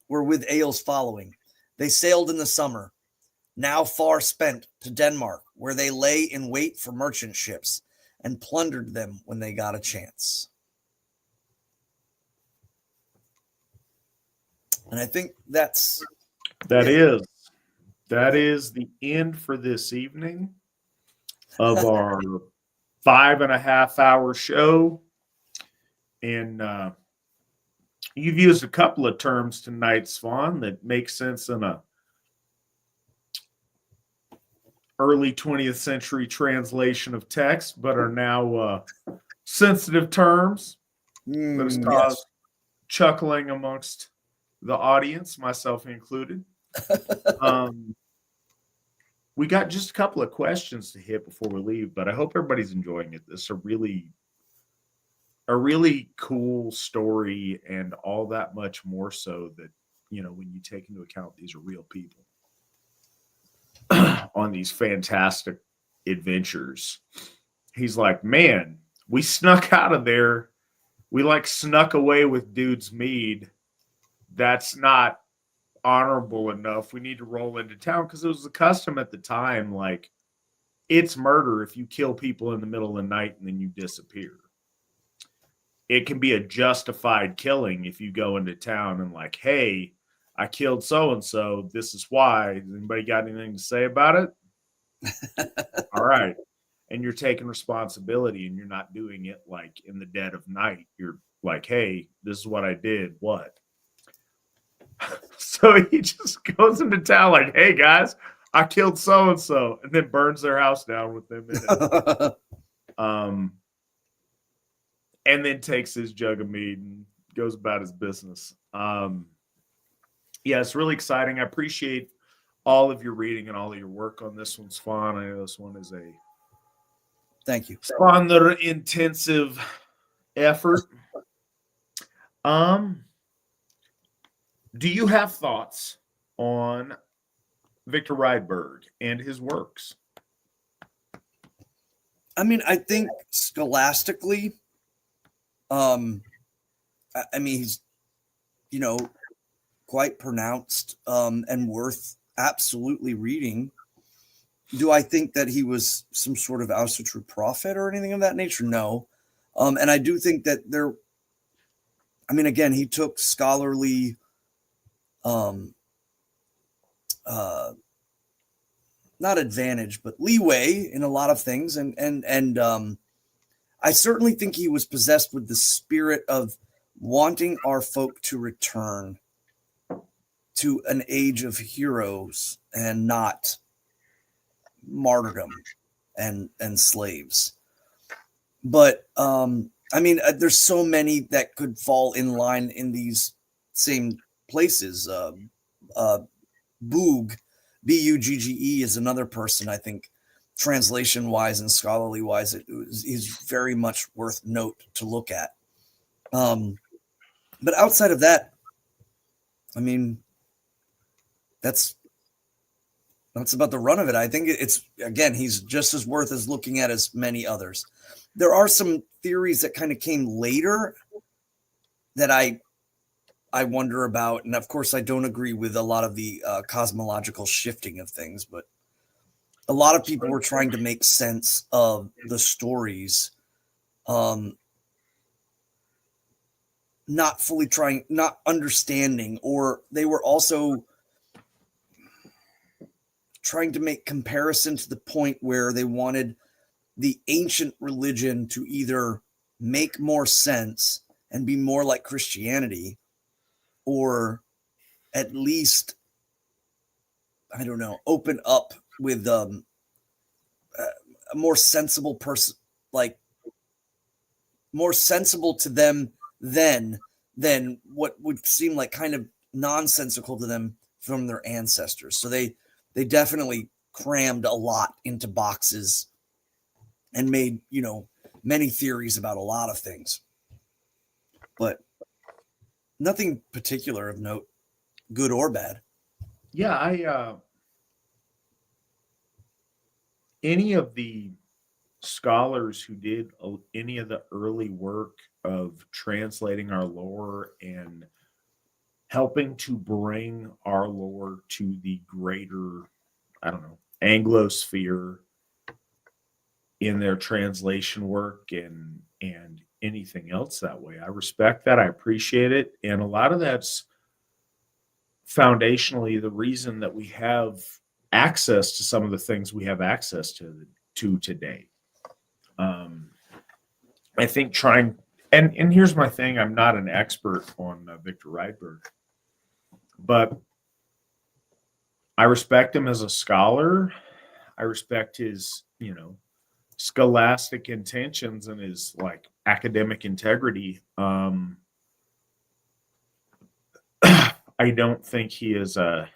with Egill's following. They sailed in the summer, now far spent, to Denmark, where they lay in wait for merchant ships and plundered them when they got a chance. And I think that is the end for this evening of our 5.5 hour show. And you've used a couple of terms tonight, Svan, that make sense in a early 20th century translation of text, but are now sensitive terms that has caused chuckling amongst the audience, myself included. We got just a couple of questions to hit before we leave, but I hope everybody's enjoying it. This is a really cool story, and all that much more so that, you know, when you take into account these are real people on these fantastic adventures. He's like, man, we snuck out of there. We snuck away with dude's mead. That's not honorable enough. We need to roll into town, because it was the custom at the time. It's murder if you kill people in the middle of the night and then you disappear. It can be a justified killing if you go into town and hey, I killed so-and-so. This is why. Has anybody got anything to say about it? All right. And you're taking responsibility, and you're not doing it in the dead of night. You're hey, this is what I did. What? So he just goes into town hey, guys, I killed so-and-so, and then burns their house down with them in it. And then takes his jug of mead and goes about his business. Yeah, it's really exciting. I appreciate all of your reading and all of your work on this one, Svan. I know this one is a thank you, Svan intensive effort. Do you have thoughts on Victor Rydberg and his works? I mean, I think scholastically, he's, quite pronounced and worth absolutely reading. Do I think that he was some sort of Asatru prophet or anything of that nature? No. And I do think that again, he took scholarly, not advantage, but leeway in a lot of things. And I certainly think he was possessed with the spirit of wanting our folk to return to an age of heroes and not martyrdom and slaves. But there's so many that could fall in line in these same places. Boog, Bugge, is another person, I think, translation wise and scholarly wise, is very much worth note to look at. But outside of that, that's about the run of it. I think it's, again, he's just as worth as looking at as many others. There are some theories that kind of came later that I wonder about. And of course, I don't agree with a lot of the cosmological shifting of things, but a lot of people were trying to make sense of the stories, not understanding, or they were also trying to make comparison to the point where they wanted the ancient religion to either make more sense and be more like Christianity, or at least, open up with a more sensible person, more sensible to them than what would seem like kind of nonsensical to them from their ancestors. So they definitely crammed a lot into boxes and made, many theories about a lot of things, but nothing particular of note, good or bad. Yeah, any of the scholars who did any of the early work of translating our lore and helping to bring our lore to the greater, I don't know, Anglosphere in their translation work and anything else that way. I respect that. I appreciate it. And a lot of that's foundationally the reason that we have access to some of the things we have access to today. I think trying, and here's my thing, I'm not an expert on Victor Rydberg, but I respect him as a scholar. I respect his, scholastic intentions and his like academic integrity. I don't think he is a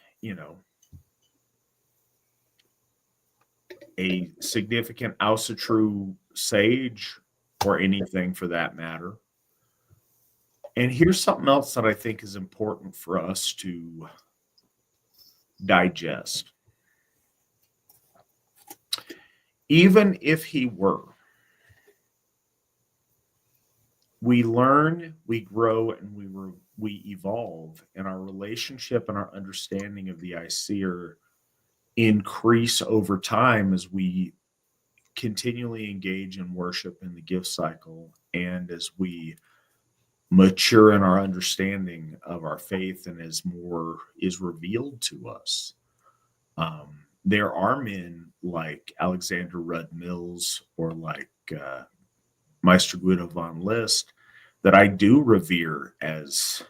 significant Asatru sage or anything for that matter. And here's something else that I think is important for us to digest. Even if he were, we learn, we grow, and we evolve, and our relationship and our understanding of the Aesir increase over time as we continually engage in worship in the gift cycle and as we mature in our understanding of our faith and as more is revealed to us. There are men like Alexander Rudd Mills or like Meister Guido von List that I do revere as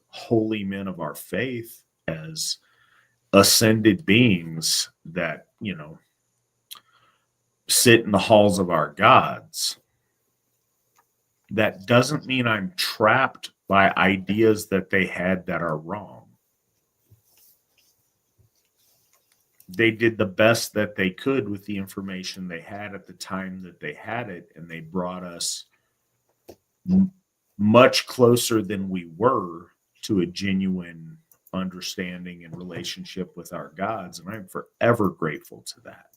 holy men of our faith, as ascended beings that, sit in the halls of our gods. That doesn't mean I'm trapped by ideas that they had that are wrong. They did the best that they could with the information they had at the time that they had it, and they brought us much closer than we were to a genuine understanding and relationship with our gods, and I'm forever grateful to that.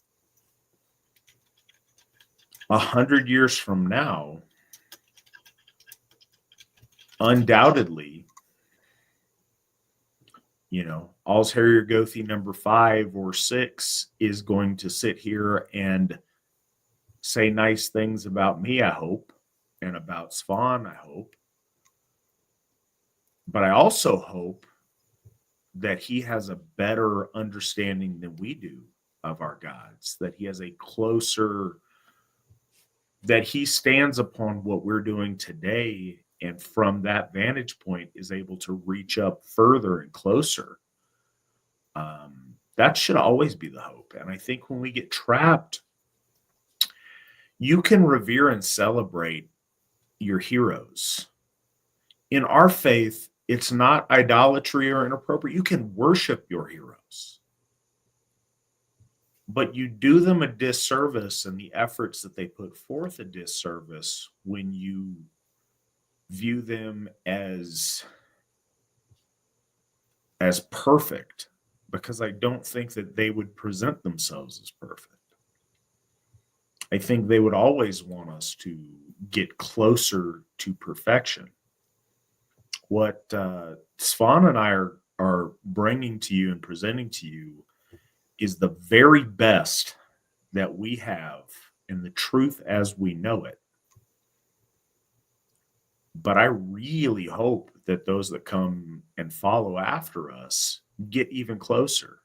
100 years from now, undoubtedly, All's Harrier Gothi number 5 or 6 is going to sit here and say nice things about me, I hope, and about Svan, I hope. But I also hope that he has a better understanding than we do of our gods, that he has a closer, that he stands upon what we're doing today, and from that vantage point is able to reach up further and closer. That should always be the hope. And I think when we get trapped, you can revere and celebrate your heroes. In our faith, it's not idolatry or inappropriate. You can worship your heroes, but you do them a disservice and the efforts that they put forth a disservice when you view them as perfect, because I don't think that they would present themselves as perfect. I think they would always want us to get closer to perfection. What Svan and I are bringing to you and presenting to you is the very best that we have and the truth as we know it. But I really hope that those that come and follow after us get even closer.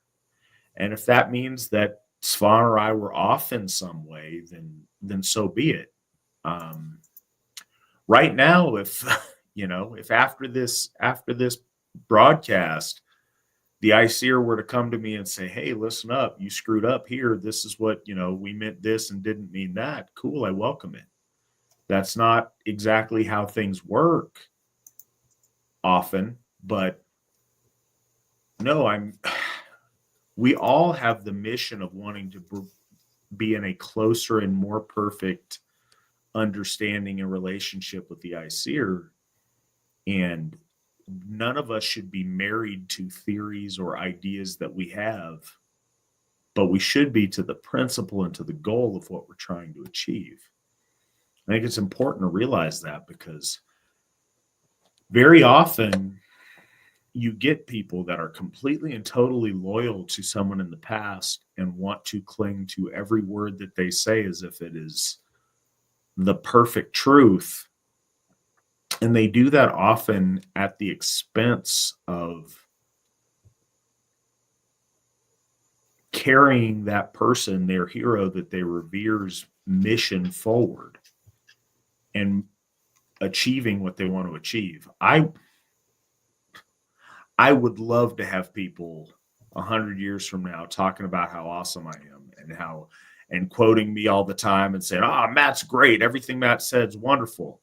And if that means that Svan or I were off in some way, then so be it. Right now, if after this broadcast, the Aesir were to come to me and say, hey, listen up, you screwed up here. This is what, we meant this and didn't mean that. Cool, I welcome it. That's not exactly how things work, often, but no, we all have the mission of wanting to be in a closer and more perfect understanding and relationship with the Aesir. And none of us should be married to theories or ideas that we have, but we should be to the principle and to the goal of what we're trying to achieve. I think it's important to realize that, because very often you get people that are completely and totally loyal to someone in the past and want to cling to every word that they say as if it is the perfect truth. And they do that often at the expense of carrying that person, their hero that they revere's mission forward and achieving what they want to achieve. I would love to have people 100 years from now talking about how awesome I am and quoting me all the time and saying, Matt's great. Everything Matt said is wonderful.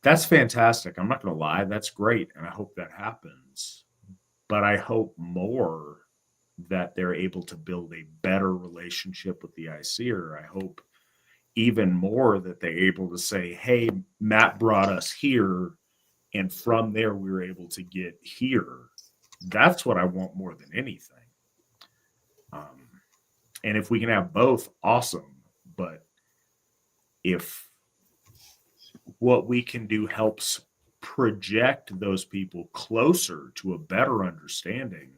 That's fantastic. I'm not going to lie. That's great. And I hope that happens. But I hope more that they're able to build a better relationship with the Aesir. I hope even more that they're able to say, hey, Matt brought us here, and from there we were able to get here. That's what I want more than anything. And if we can have both, awesome. But if what we can do helps project those people closer to a better understanding,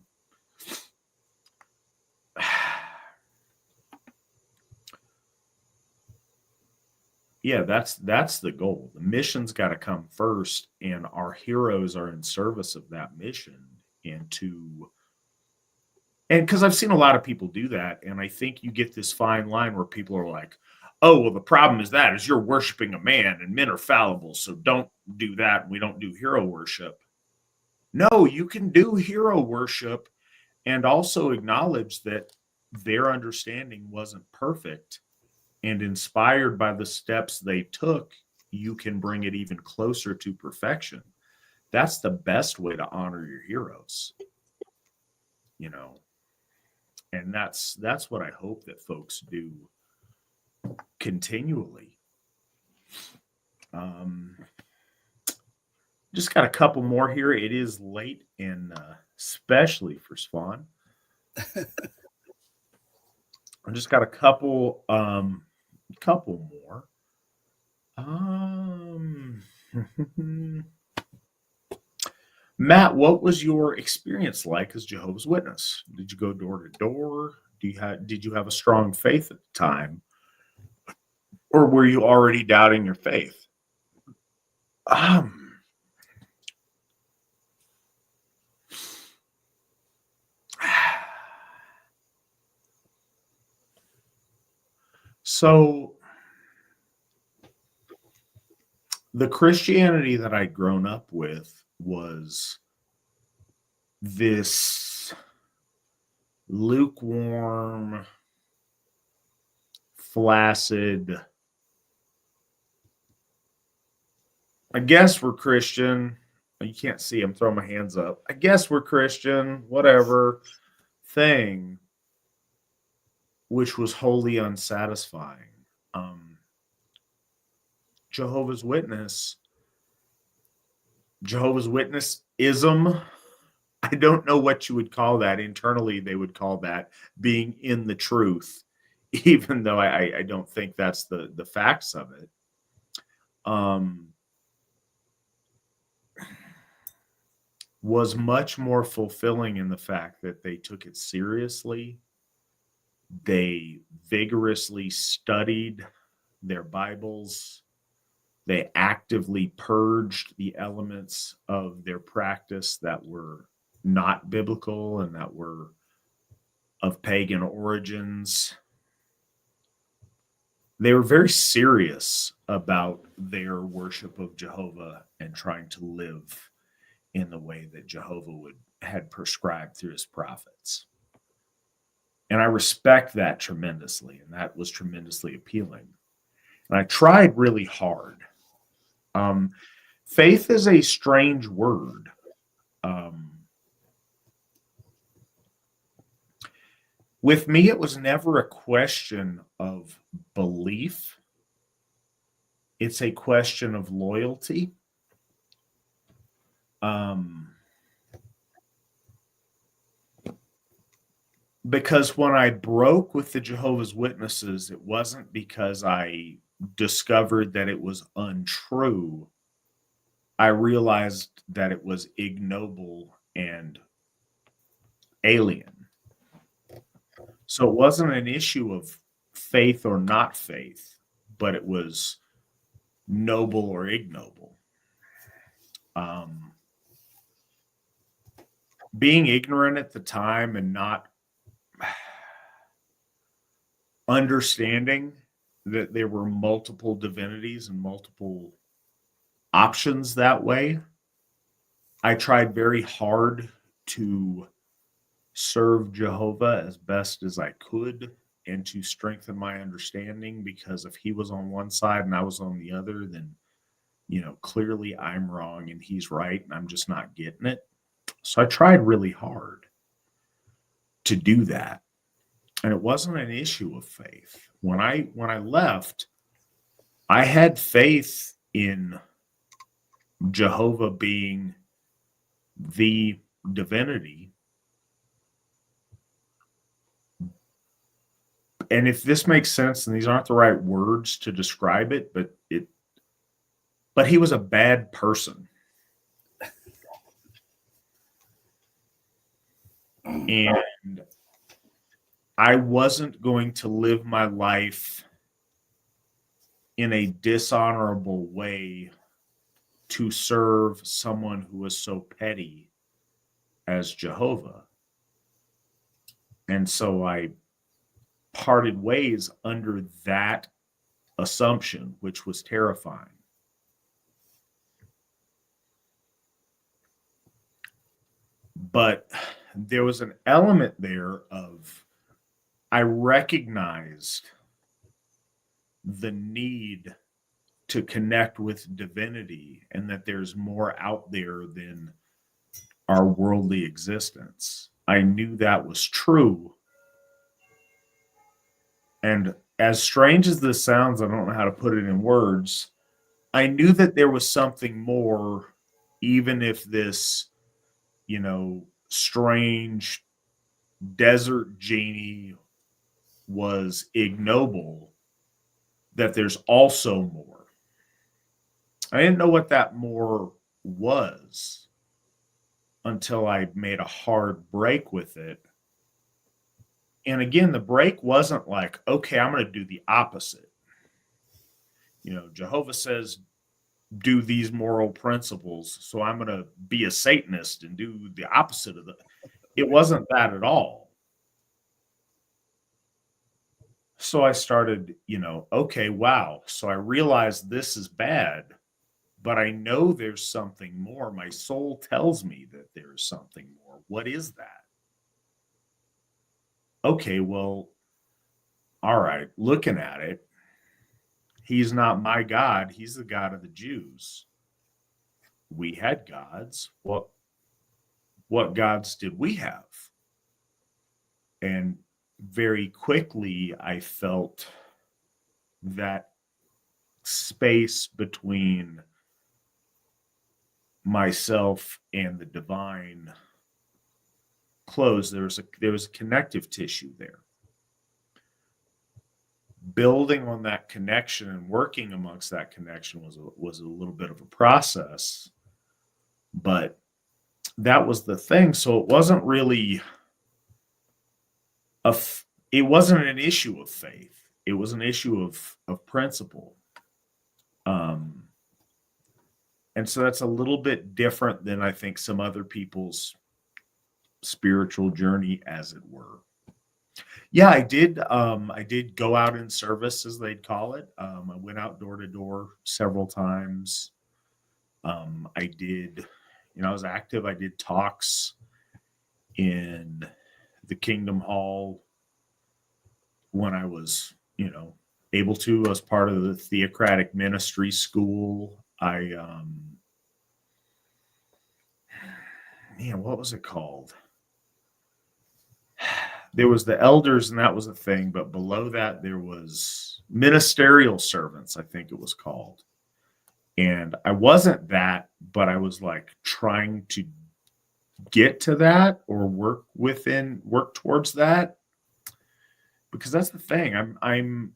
yeah, that's the goal. The mission's got to come first, and our heroes are in service of that mission. And because I've seen a lot of people do that, and I think you get this fine line where people are like, oh, well, the problem is you're worshiping a man, and men are fallible, so don't do that. We don't do hero worship. No, you can do hero worship and also acknowledge that their understanding wasn't perfect. And inspired by the steps they took, you can bring it even closer to perfection. That's the best way to honor your heroes, And that's what I hope that folks do continually. Just got a couple more here. It is late, and especially for Svan. I just got a couple more. Matt, what was your experience like as Jehovah's Witness? Did you go door to door? Did you have a strong faith at the time? Or were you already doubting your faith? So the Christianity that I'd grown up with was this lukewarm, flaccid, I guess we're Christian. You can't see, I'm throwing my hands up. I guess we're Christian, whatever thing, which was wholly unsatisfying. Jehovah's Witnessism, I don't know what you would call that. Internally, they would call that being in the truth, even though I don't think that's the facts of it. Was much more fulfilling in the fact that they took it seriously. They vigorously studied their Bibles. They actively purged the elements of their practice that were not biblical and that were of pagan origins. They were very serious about their worship of Jehovah and trying to live in the way that Jehovah had prescribed through his prophets. And I respect that tremendously, and that was tremendously appealing. And I tried really hard. Faith is a strange word. With me, it was never a question of belief. It's a question of loyalty. Because when I broke with the Jehovah's Witnesses, it wasn't because I discovered that it was untrue. I realized that it was ignoble and alien. So it wasn't an issue of faith or not faith, but it was noble or ignoble. Being ignorant at the time and not understanding that there were multiple divinities and multiple options that way, I tried very hard to serve Jehovah as best as I could and to strengthen my understanding, because if he was on one side and I was on the other, then, clearly I'm wrong and he's right and I'm just not getting it. So I tried really hard to do that. And it wasn't an issue of faith. When I left, I had faith in Jehovah being the divinity. And if this makes sense, and these aren't the right words to describe it, but he was a bad person. And I wasn't going to live my life in a dishonorable way to serve someone who was so petty as Jehovah. And so I parted ways under that assumption, which was terrifying. But there was an element there of, I recognized the need to connect with divinity and that there's more out there than our worldly existence. I knew that was true. And as strange as this sounds, I don't know how to put it in words. I knew that there was something more, even if this, strange desert genie was ignoble, that there's also more. I didn't know what that more was until I made a hard break with it. And again, the break wasn't like, okay, I'm going to do the opposite. Jehovah says, do these moral principles, so I'm going to be a Satanist and do the opposite of it wasn't that at all. So I started, okay, wow. So I realized this is bad, but I know there's something more. My soul tells me that there's something more. What is that? Okay, well, all right, looking at it, he's not my God. He's the God of the Jews. We had gods. What gods did we have? And very quickly, I felt that space between myself and the divine closed. There was a connective tissue there. Building on that connection and working amongst that connection was a little bit of a process, but that was the thing. So it wasn't really it wasn't an issue of faith. It was an issue of principle. And so that's a little bit different than I think some other people's spiritual journey, as it were. Yeah, I did go out in service, as they'd call it. I went out door to door several times. I did, I was active. I did talks in the Kingdom Hall when I was, able to, as part of the theocratic ministry school. I man, what was it called? There was the elders, and that was a thing, but below that there was ministerial servants, I think it was called. And I wasn't that, but I was like trying to get to that or work towards that, because that's the thing. I'm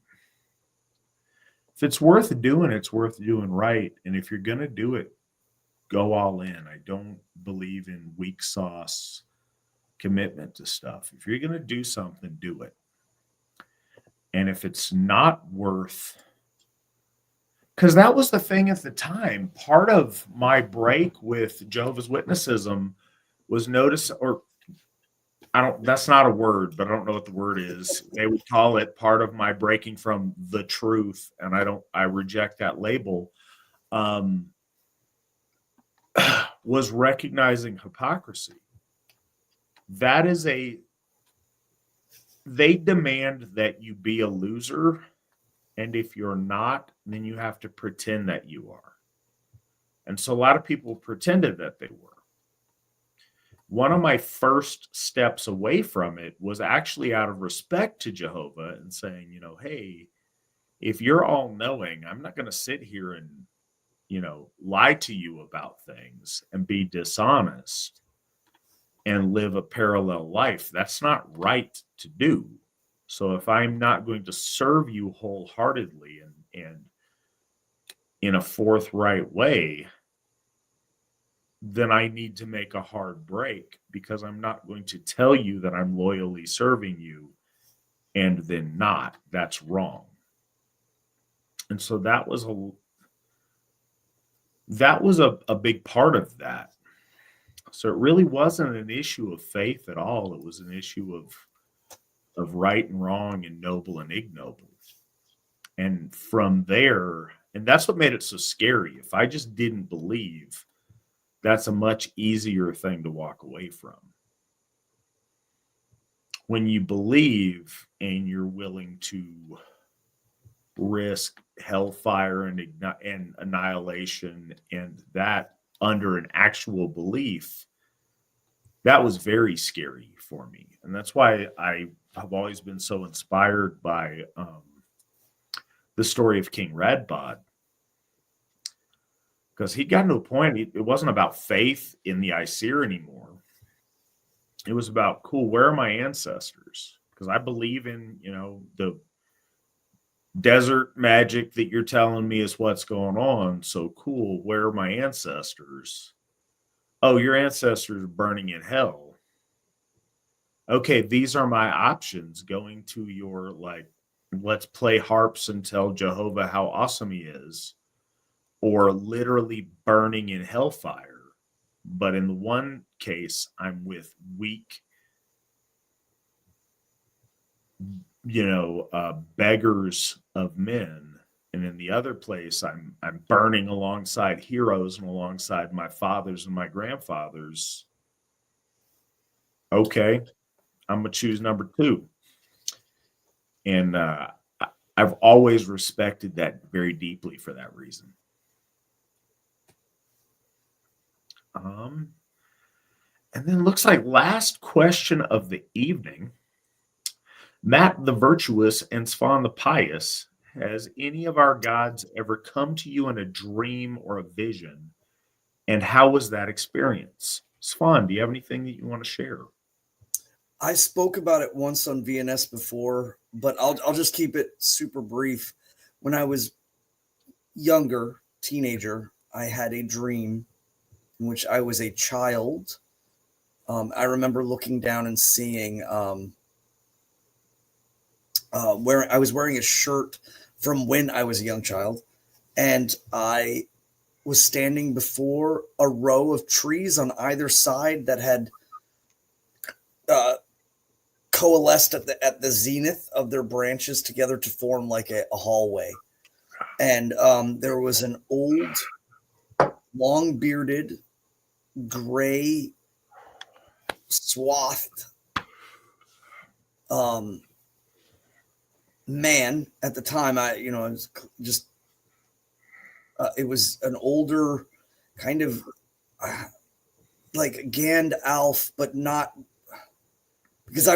if it's worth doing, it's worth doing right. And if you're gonna do it, go all in. I don't believe in weak sauce commitment to stuff. If you're gonna do something, do it. And if it's not worth, because that was the thing at the time. Part of my break with Jehovah's Witnessism was notice, or that's not a word, but I don't know what the word is. They would call it part of my breaking from the truth. And I reject that label. Was recognizing hypocrisy. That is they demand that you be a loser. And if you're not, then you have to pretend that you are. And so a lot of people pretended that they were. One of my first steps away from it was actually out of respect to Jehovah and saying, hey, if you're all knowing, I'm not going to sit here and, lie to you about things and be dishonest and live a parallel life. That's not right to do. So if I'm not going to serve you wholeheartedly and in a forthright way, then I need to make a hard break, because I'm not going to tell you that I'm loyally serving you and then not. That's wrong. And so that was a big part of that. So it really wasn't an issue of faith at all. It was an issue of right and wrong and noble and ignoble. And from there, and that's what made it so scary. If I just didn't believe, that's a much easier thing to walk away from. When you believe and you're willing to risk hellfire and annihilation, and that under an actual belief, that was very scary for me. And that's why I have always been so inspired by the story of King Radbod. Because he got to a point, it wasn't about faith in the Aesir anymore. It was about, cool, where are my ancestors? Because I believe in, the desert magic that you're telling me is what's going on. So cool, where are my ancestors? Oh, your ancestors are burning in hell. Okay, these are my options. Going to your, let's play harps and tell Jehovah how awesome he is, or literally burning in hellfire. But in the one case, I'm with weak, beggars of men. And in the other place, I'm burning alongside heroes and alongside my fathers and my grandfathers. Okay, I'm going to choose number 2. And I've always respected that very deeply for that reason. And then looks like last question of the evening. Matt the Virtuous and Svan the Pious. Has any of our gods ever come to you in a dream or a vision? And how was that experience? Svan, do you have anything that you want to share? I spoke about it once on VNS before, but I'll just keep it super brief. When I was younger, teenager, I had a dream in which I was a child. I remember looking down and seeing where I was wearing a shirt from when I was a young child, and I was standing before a row of trees on either side that had coalesced at the zenith of their branches together to form like a hallway. And there was an old, long-bearded, gray, swathed man at the time. I was just it was an older kind of like Gandalf, but not because I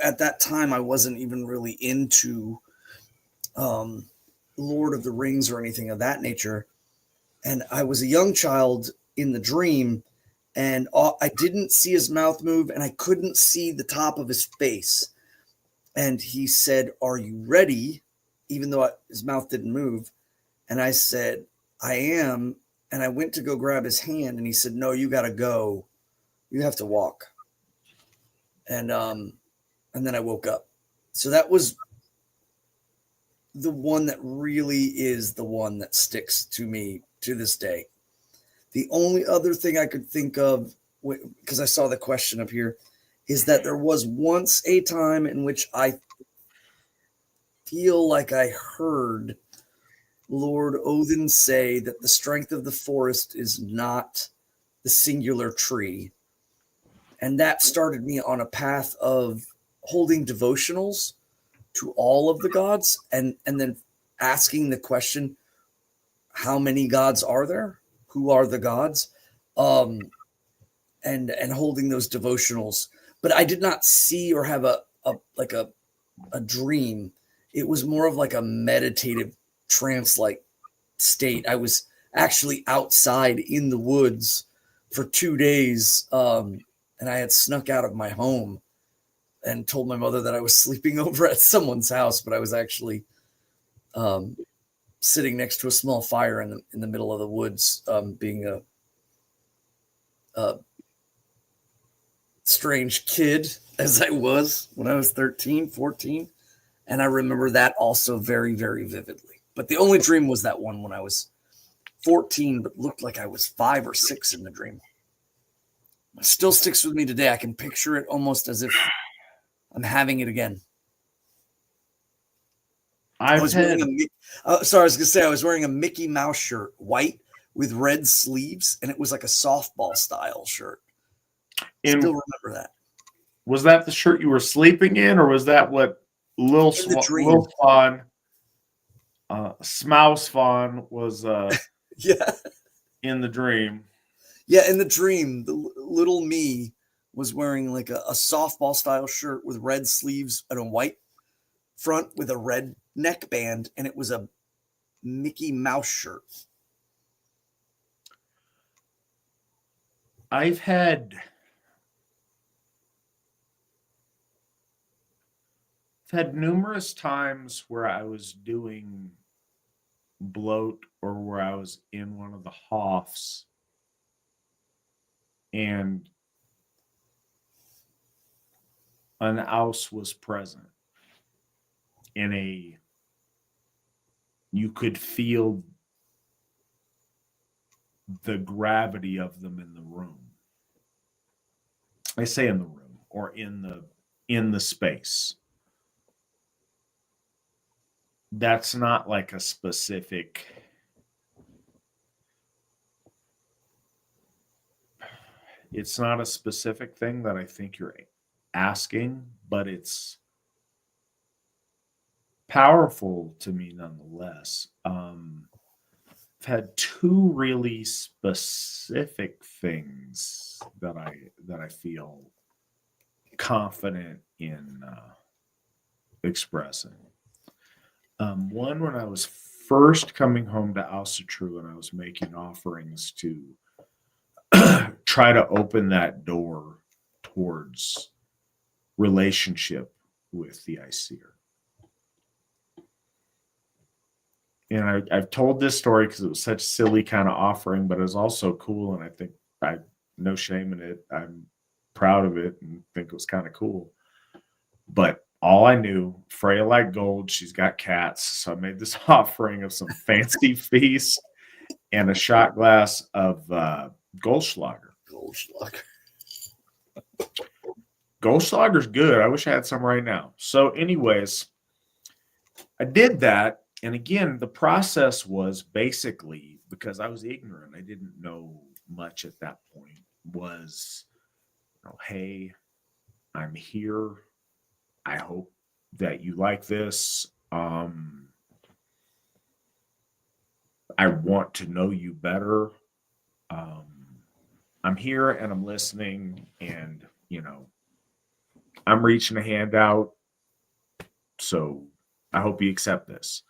at that time I wasn't even really into Lord of the Rings or anything of that nature. And I was a young child in the dream, and I didn't see his mouth move, and I couldn't see the top of his face. And he said, "Are you ready?" Even though his mouth didn't move. And I said, "I am." And I went to go grab his hand, and he said, "No, you got to go. You have to walk." And then I woke up. So that was the one that really is the one that sticks to me to this day. The only other thing I could think of, because I saw the question up here, is that there was once a time in which I feel like I heard Lord Odin say that the strength of the forest is not the singular tree. And that started me on a path of holding devotionals to all of the gods, and then asking the question, how many gods are there? Who are the gods? And holding those devotionals. But I did not see or have a dream. It was more of like a meditative trance-like state. I was actually outside in the woods for 2 days, and I had snuck out of my home and told my mother that I was sleeping over at someone's house, but I was actually sitting next to a small fire in the middle of the woods, being a strange kid as I was when I was 13, 14. And I remember that also very, very vividly. But the only dream was that one when I was 14, but looked like I was 5 or 6 in the dream. It still sticks with me today. I can picture it almost as if I'm having it again. I was wearing a Mickey Mouse shirt, white with red sleeves, and it was like a softball style shirt. Still remember that. Was that the shirt you were sleeping in, or was that what Lil Swan, Smouse Svan was yeah, in the dream? Yeah, in the dream, the little me was wearing like a softball style shirt with red sleeves and a white front with a red neckband, and it was a Mickey Mouse shirt. I've had numerous times where I was doing bloat or where I was in one of the hofs and an ouse was present you could feel the gravity of them in the room. I say in the room or in the space. That's not like a specific it's not a specific thing that I think you're asking, but it's powerful to me nonetheless. I've had 2 really specific things that I feel confident in expressing. One, when I was first coming home to Asatru and I was making offerings to try to open that door towards relationship with the Aesir. And I've told this story because it was such a silly kind of offering, but it was also cool. And I think I no shame in it. I'm proud of it and think it was kind of cool. But all I knew, Freya liked gold. She's got cats. So I made this offering of some fancy feast and a shot glass of Goldschlager. Goldschlager's good. I wish I had some right now. So anyways, I did that. And again, the process was basically, because I was ignorant, I didn't know much at that point, was, hey, I'm here. I hope that you like this. I want to know you better. I'm here and I'm listening, and I'm reaching a hand out, so I hope you accept this.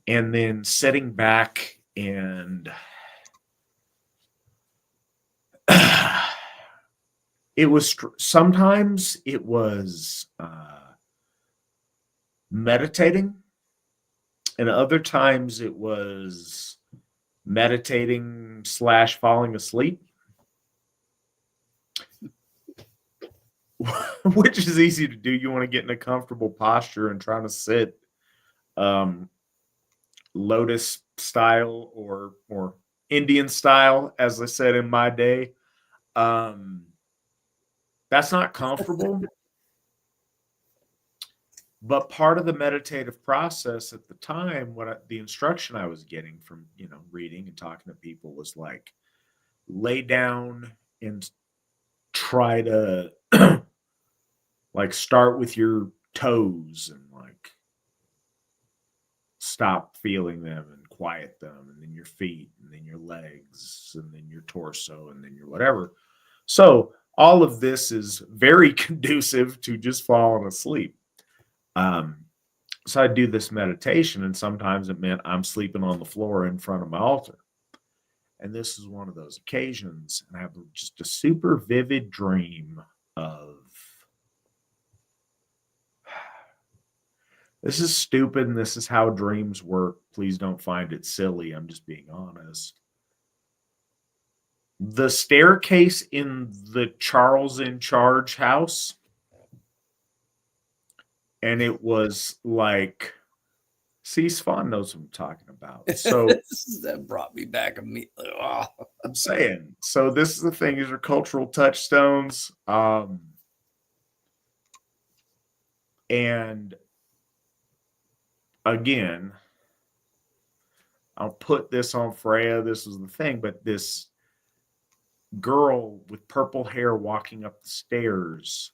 And then sitting back and sometimes it was meditating, and other times it was meditating / falling asleep, which is easy to do. You want to get in a comfortable posture and trying to sit lotus style or Indian style, as I said in my day. That's not comfortable. But part of the meditative process at the time, the instruction I was getting from, reading and talking to people was like, lay down and try to like start with your toes and like stop feeling them and quiet them, and then your feet, and then your legs, and then your torso, and then your whatever. So all of this is very conducive to just falling asleep. So I do this meditation, and sometimes it meant I'm sleeping on the floor in front of my altar. And this is one of those occasions, and I have just a super vivid dream of, this is stupid, and this is how dreams work. Please don't find it silly. I'm just being honest. The staircase in the Charles in Charge house, and it was like, see, Svan knows what I'm talking about. So that brought me back immediately. Oh. I'm saying, so this is the thing, these are cultural touchstones. And again, I'll put this on Freya. This was the thing, but this girl with purple hair walking up the stairs,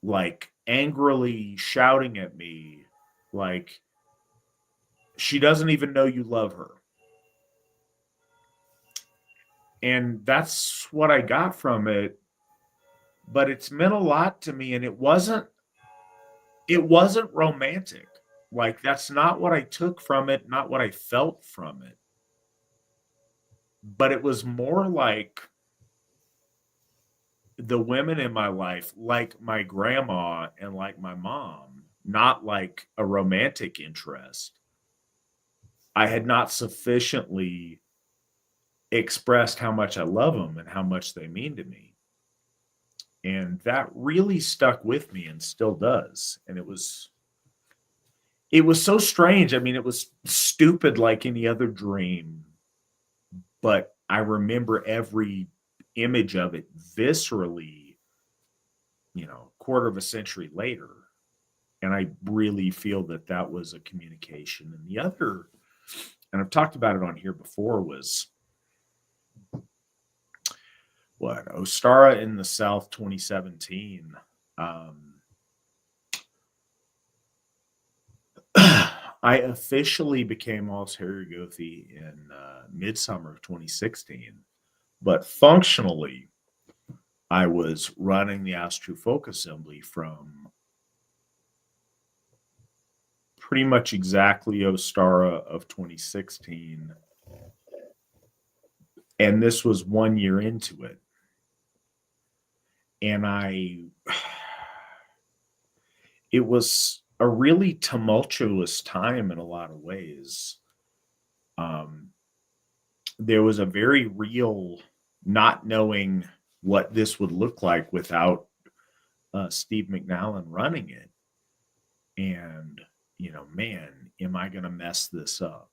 like angrily shouting at me, like she doesn't even know you love her. And that's what I got from it. But it's meant a lot to me, and it wasn't romantic. Like, that's not what I took from it, not what I felt from it. But it was more like the women in my life, like my grandma and like my mom, not like a romantic interest. I had not sufficiently expressed how much I love them and how much they mean to me. And that really stuck with me and still does. And it was so strange. I mean, it was stupid like any other dream, but I remember every image of it viscerally, quarter of a century later. And I really feel that was a communication. And the other, and I've talked about it on here before, was Ostara in the South 2017. I officially became Alls-Herigothi in midsummer of 2016, but functionally, I was running the Asatru Folk Assembly from pretty much exactly Ostara of 2016, and this was 1 year into it. And it was a really tumultuous time in a lot of ways. There was a very real not knowing what this would look like without Steve McNallen running it. And, man, am I going to mess this up?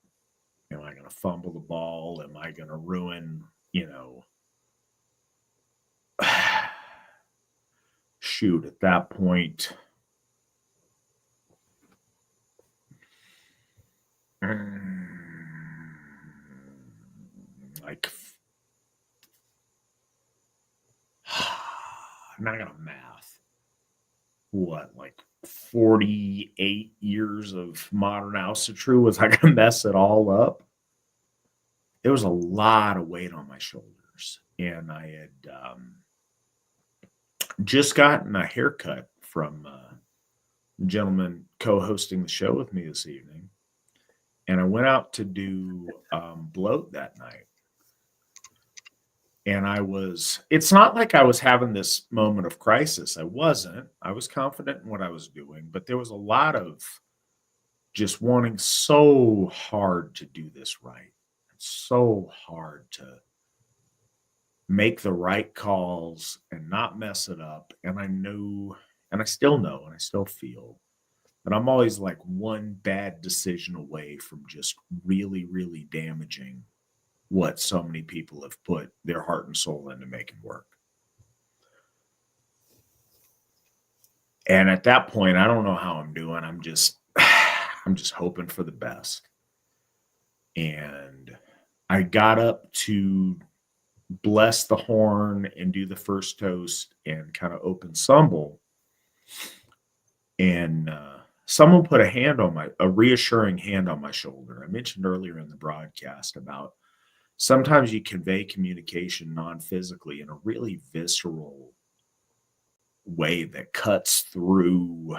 Am I going to fumble the ball? Am I going to ruin, shoot, at that point, like, I'm not gonna math. What, like 48 years of modern Asatru? Was I gonna mess it all up? there was a lot of weight on my shoulders, and I had just gotten a haircut from the gentleman co-hosting the show with me this evening, and I went out to do bloat that night. And it's not like I was having this moment of crisis. I wasn't. I was confident in what I was doing, but there was a lot of just wanting so hard to do this right. It's so hard to make the right calls and not mess it up. And I knew, and I still know, and I still feel that I'm always like one bad decision away from just really, really damaging what so many people have put their heart and soul into making work. And at that point, I don't know how I'm doing. I'm just hoping for the best. And I got up to bless the horn and do the first toast and kind of open sumble. And someone put a reassuring hand on my shoulder. I mentioned earlier in the broadcast about sometimes you convey communication non-physically in a really visceral way that cuts through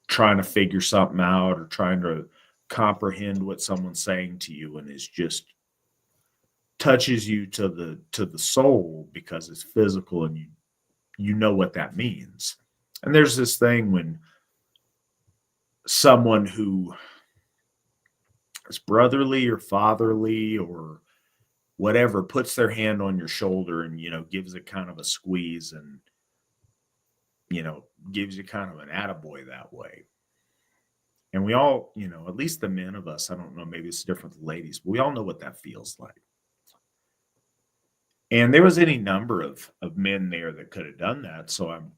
trying to figure something out or trying to comprehend what someone's saying to you, and is just touches you to the soul because it's physical, and you know what that means. And there's this thing when someone who is brotherly or fatherly or whatever puts their hand on your shoulder and, gives it kind of a squeeze and, gives you kind of an attaboy that way. And we all, at least the men of us, I don't know, maybe it's different with ladies, but we all know what that feels like. And there was any number of men there that could have done that. So I'm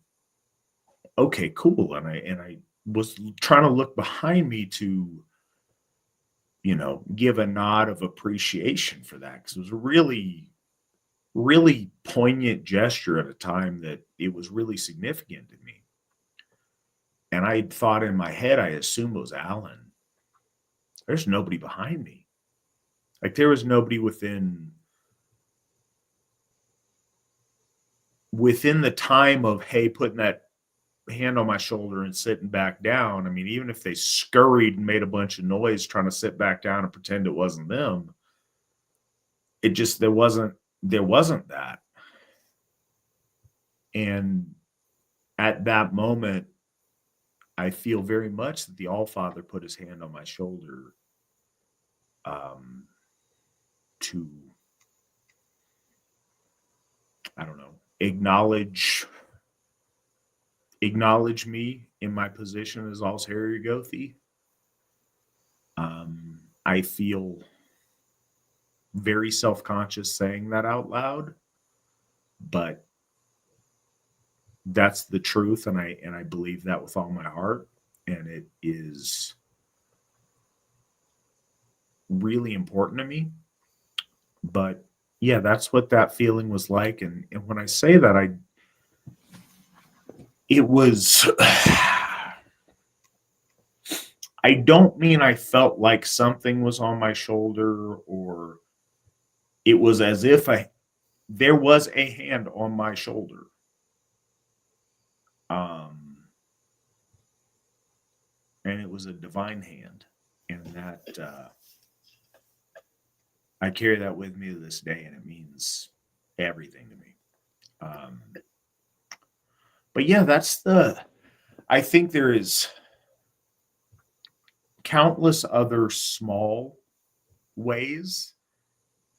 okay, cool. And I was trying to look behind me to, give a nod of appreciation for that, because it was a really, really poignant gesture at a time that it was really significant to me. And I thought in my head, I assumed it was Alan. There's nobody behind me. Like there was nobody within the time of, hey, putting that hand on my shoulder and sitting back down. I mean, even if they scurried and made a bunch of noise trying to sit back down and pretend it wasn't them, there wasn't that. And at that moment, I feel very much that the Allfather put his hand on my shoulder to, I don't know, acknowledge me in my position as Allsherry Gothi. I feel very self-conscious saying that out loud, but that's the truth, and I believe that with all my heart, and it is really important to me. But yeah, that's what that feeling was like, and when I say that, it was, I don't mean I felt like something was on my shoulder, or it was as if there was a hand on my shoulder. And it was a divine hand, and that I carry that with me to this day, and it means everything to me. But yeah, I think there is countless other small ways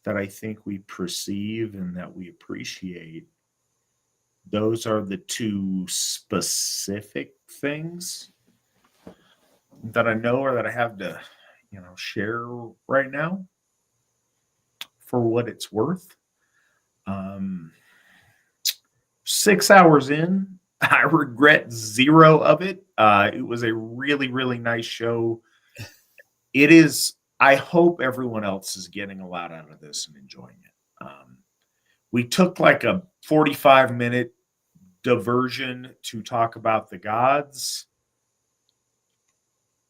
that I think we perceive and that we appreciate. Those are the two specific things that I know or that I have to, share right now for what it's worth. 6 hours in, I regret zero of it. It was a really, really nice show. It is, I hope everyone else is getting a lot out of this and enjoying it. We took like a 45-minute diversion to talk about the gods.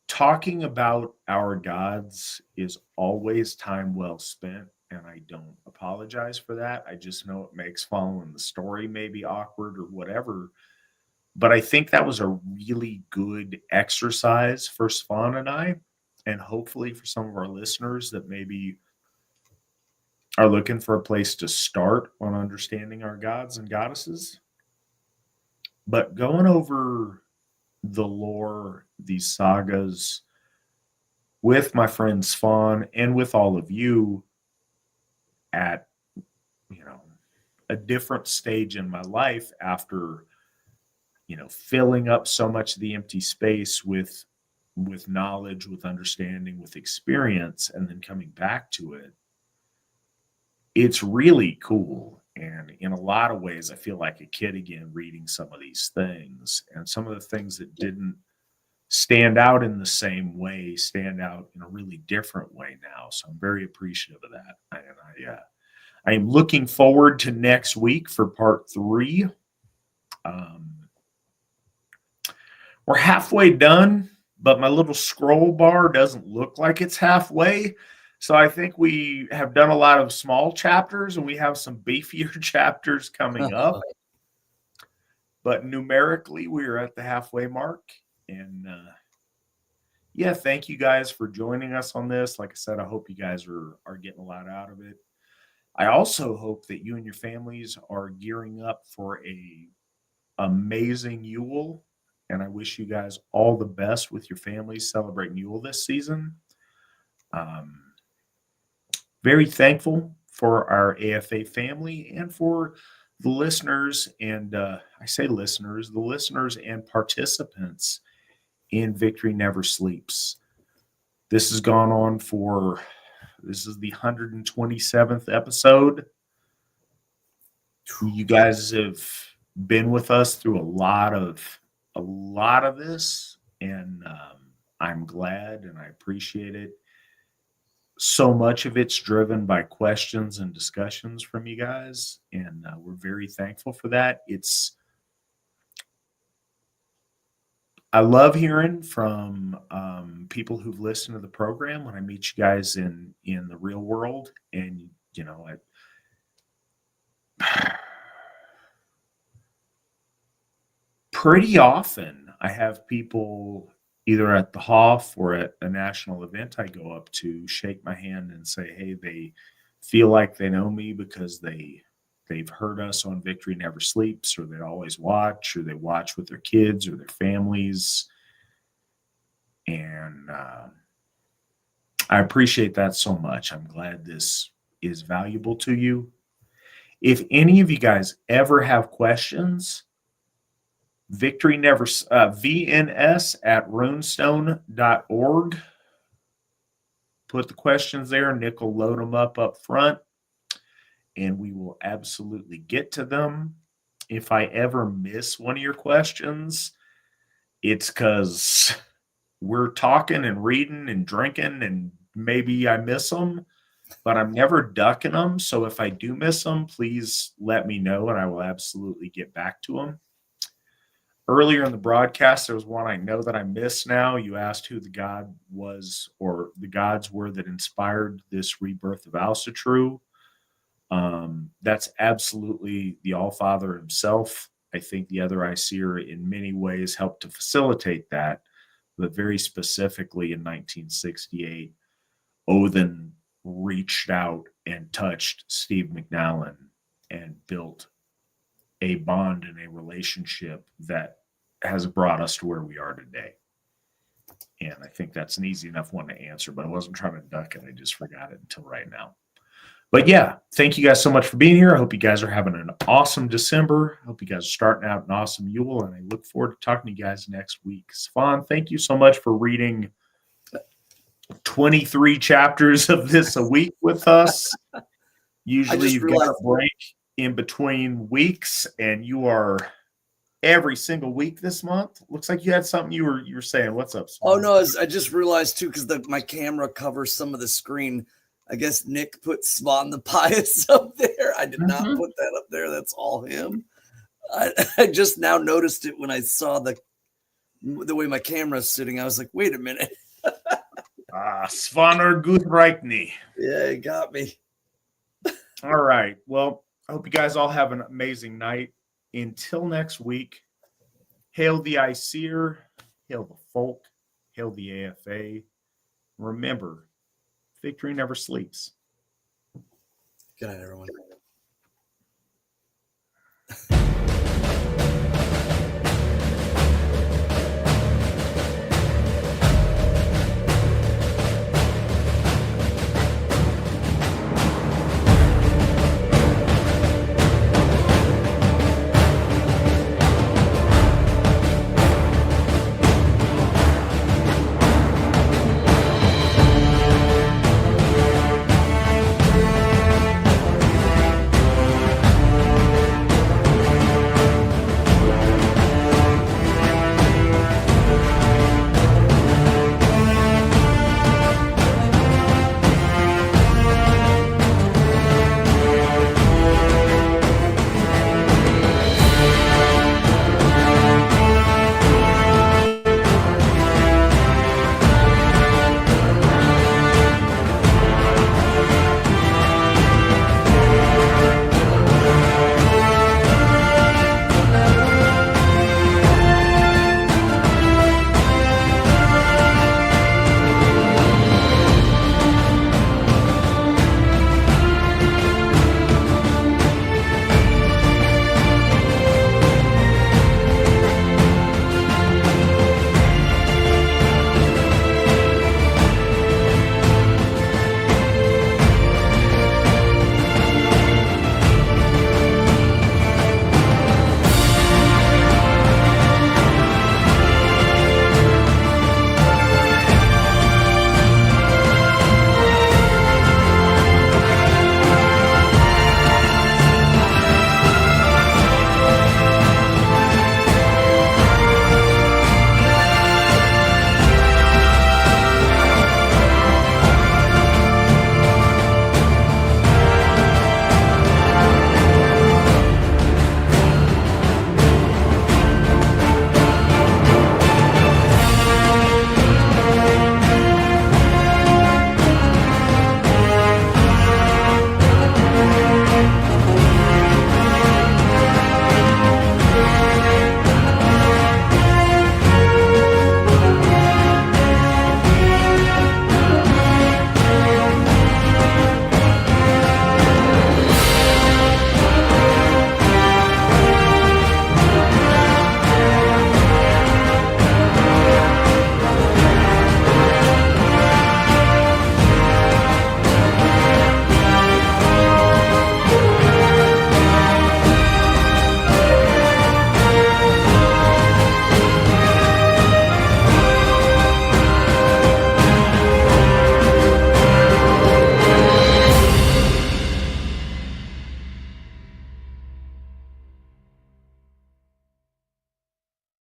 talking about our gods is always time well spent, and I don't apologize for that. I just know it makes following the story maybe awkward or whatever. But I think that was a really good exercise for Svan and I, and hopefully for some of our listeners that maybe are looking for a place to start on understanding our gods and goddesses. But going over the lore, these sagas, with my friend Svan and with all of you at, a different stage in my life after, filling up so much of the empty space with knowledge, with understanding, with experience, and then coming back to it. It's really cool. And in a lot of ways, I feel like a kid again reading some of these things, and some of the things that didn't stand out in the same way stand out in a really different way now. So I'm very appreciative of that. And I am looking forward to next week for part 3. We're halfway done, but my little scroll bar doesn't look like it's halfway. So I think we have done a lot of small chapters, and we have some beefier chapters coming up. But numerically, we're at the halfway mark. And thank you guys for joining us on this. Like I said, I hope you guys are getting a lot out of it. I also hope that you and your families are gearing up for a amazing Yule. And I wish you guys all the best with your families celebrating Yule this season. Very thankful for our AFA family and for the listeners. And I say listeners, the listeners and participants in Victory Never Sleeps. This has gone on this is the 127th episode. You guys have been with us through a lot of this, and I'm glad and I appreciate it. So much of it's driven by questions and discussions from you guys, and we're very thankful for that. I love hearing from people who've listened to the program when I meet you guys in the real world. And, pretty often I have people either at the Hoff or at a national event I go up to shake my hand and say, hey, they feel like they know me because they've heard us on Victory Never Sleeps, or they always watch, or they watch with their kids or their families. And I appreciate that so much. I'm glad this is valuable to you. If any of you guys ever have questions, VNS@runestone.org. Put the questions there. Nick will load them up front, and we will absolutely get to them. If I ever miss one of your questions, it's because we're talking and reading and drinking, and maybe I miss them, but I'm never ducking them. So if I do miss them, please let me know, and I will absolutely get back to them. Earlier in the broadcast, there was one I know that I missed now. You asked who the god was, or the gods were that inspired this rebirth of Asatru. That's absolutely the All-Father himself. I think the other Aesir in many ways helped to facilitate that, but very specifically in 1968, Odin reached out and touched Steve McNallen and built a bond and a relationship that has brought us to where we are today. And I think that's an easy enough one to answer, but I wasn't trying to duck it. I just forgot it until right now. But yeah, thank you guys so much for being here. I hope you guys are having an awesome December. I hope you guys are starting out an awesome Yule, and I look forward to talking to you guys next week. Svan, thank you so much for reading 23 chapters of this a week with us. Usually you've got a break in between weeks, and you are every single week this month. Looks like you had something you were saying. What's up, Svan? Oh no, I just realized too, because my camera covers some of the screen. I guess Nick put Svan the Pious up there. I did not put that up there. That's all him. I just now noticed it when I saw the the way my camera's sitting, I was like, wait a minute. Svanar Guthreikni. Yeah, it got me. All right. Well, I hope you guys all have an amazing night. Until next week, hail the Aesir, hail the folk, hail the AFA. Remember, victory never sleeps. Good night, everyone.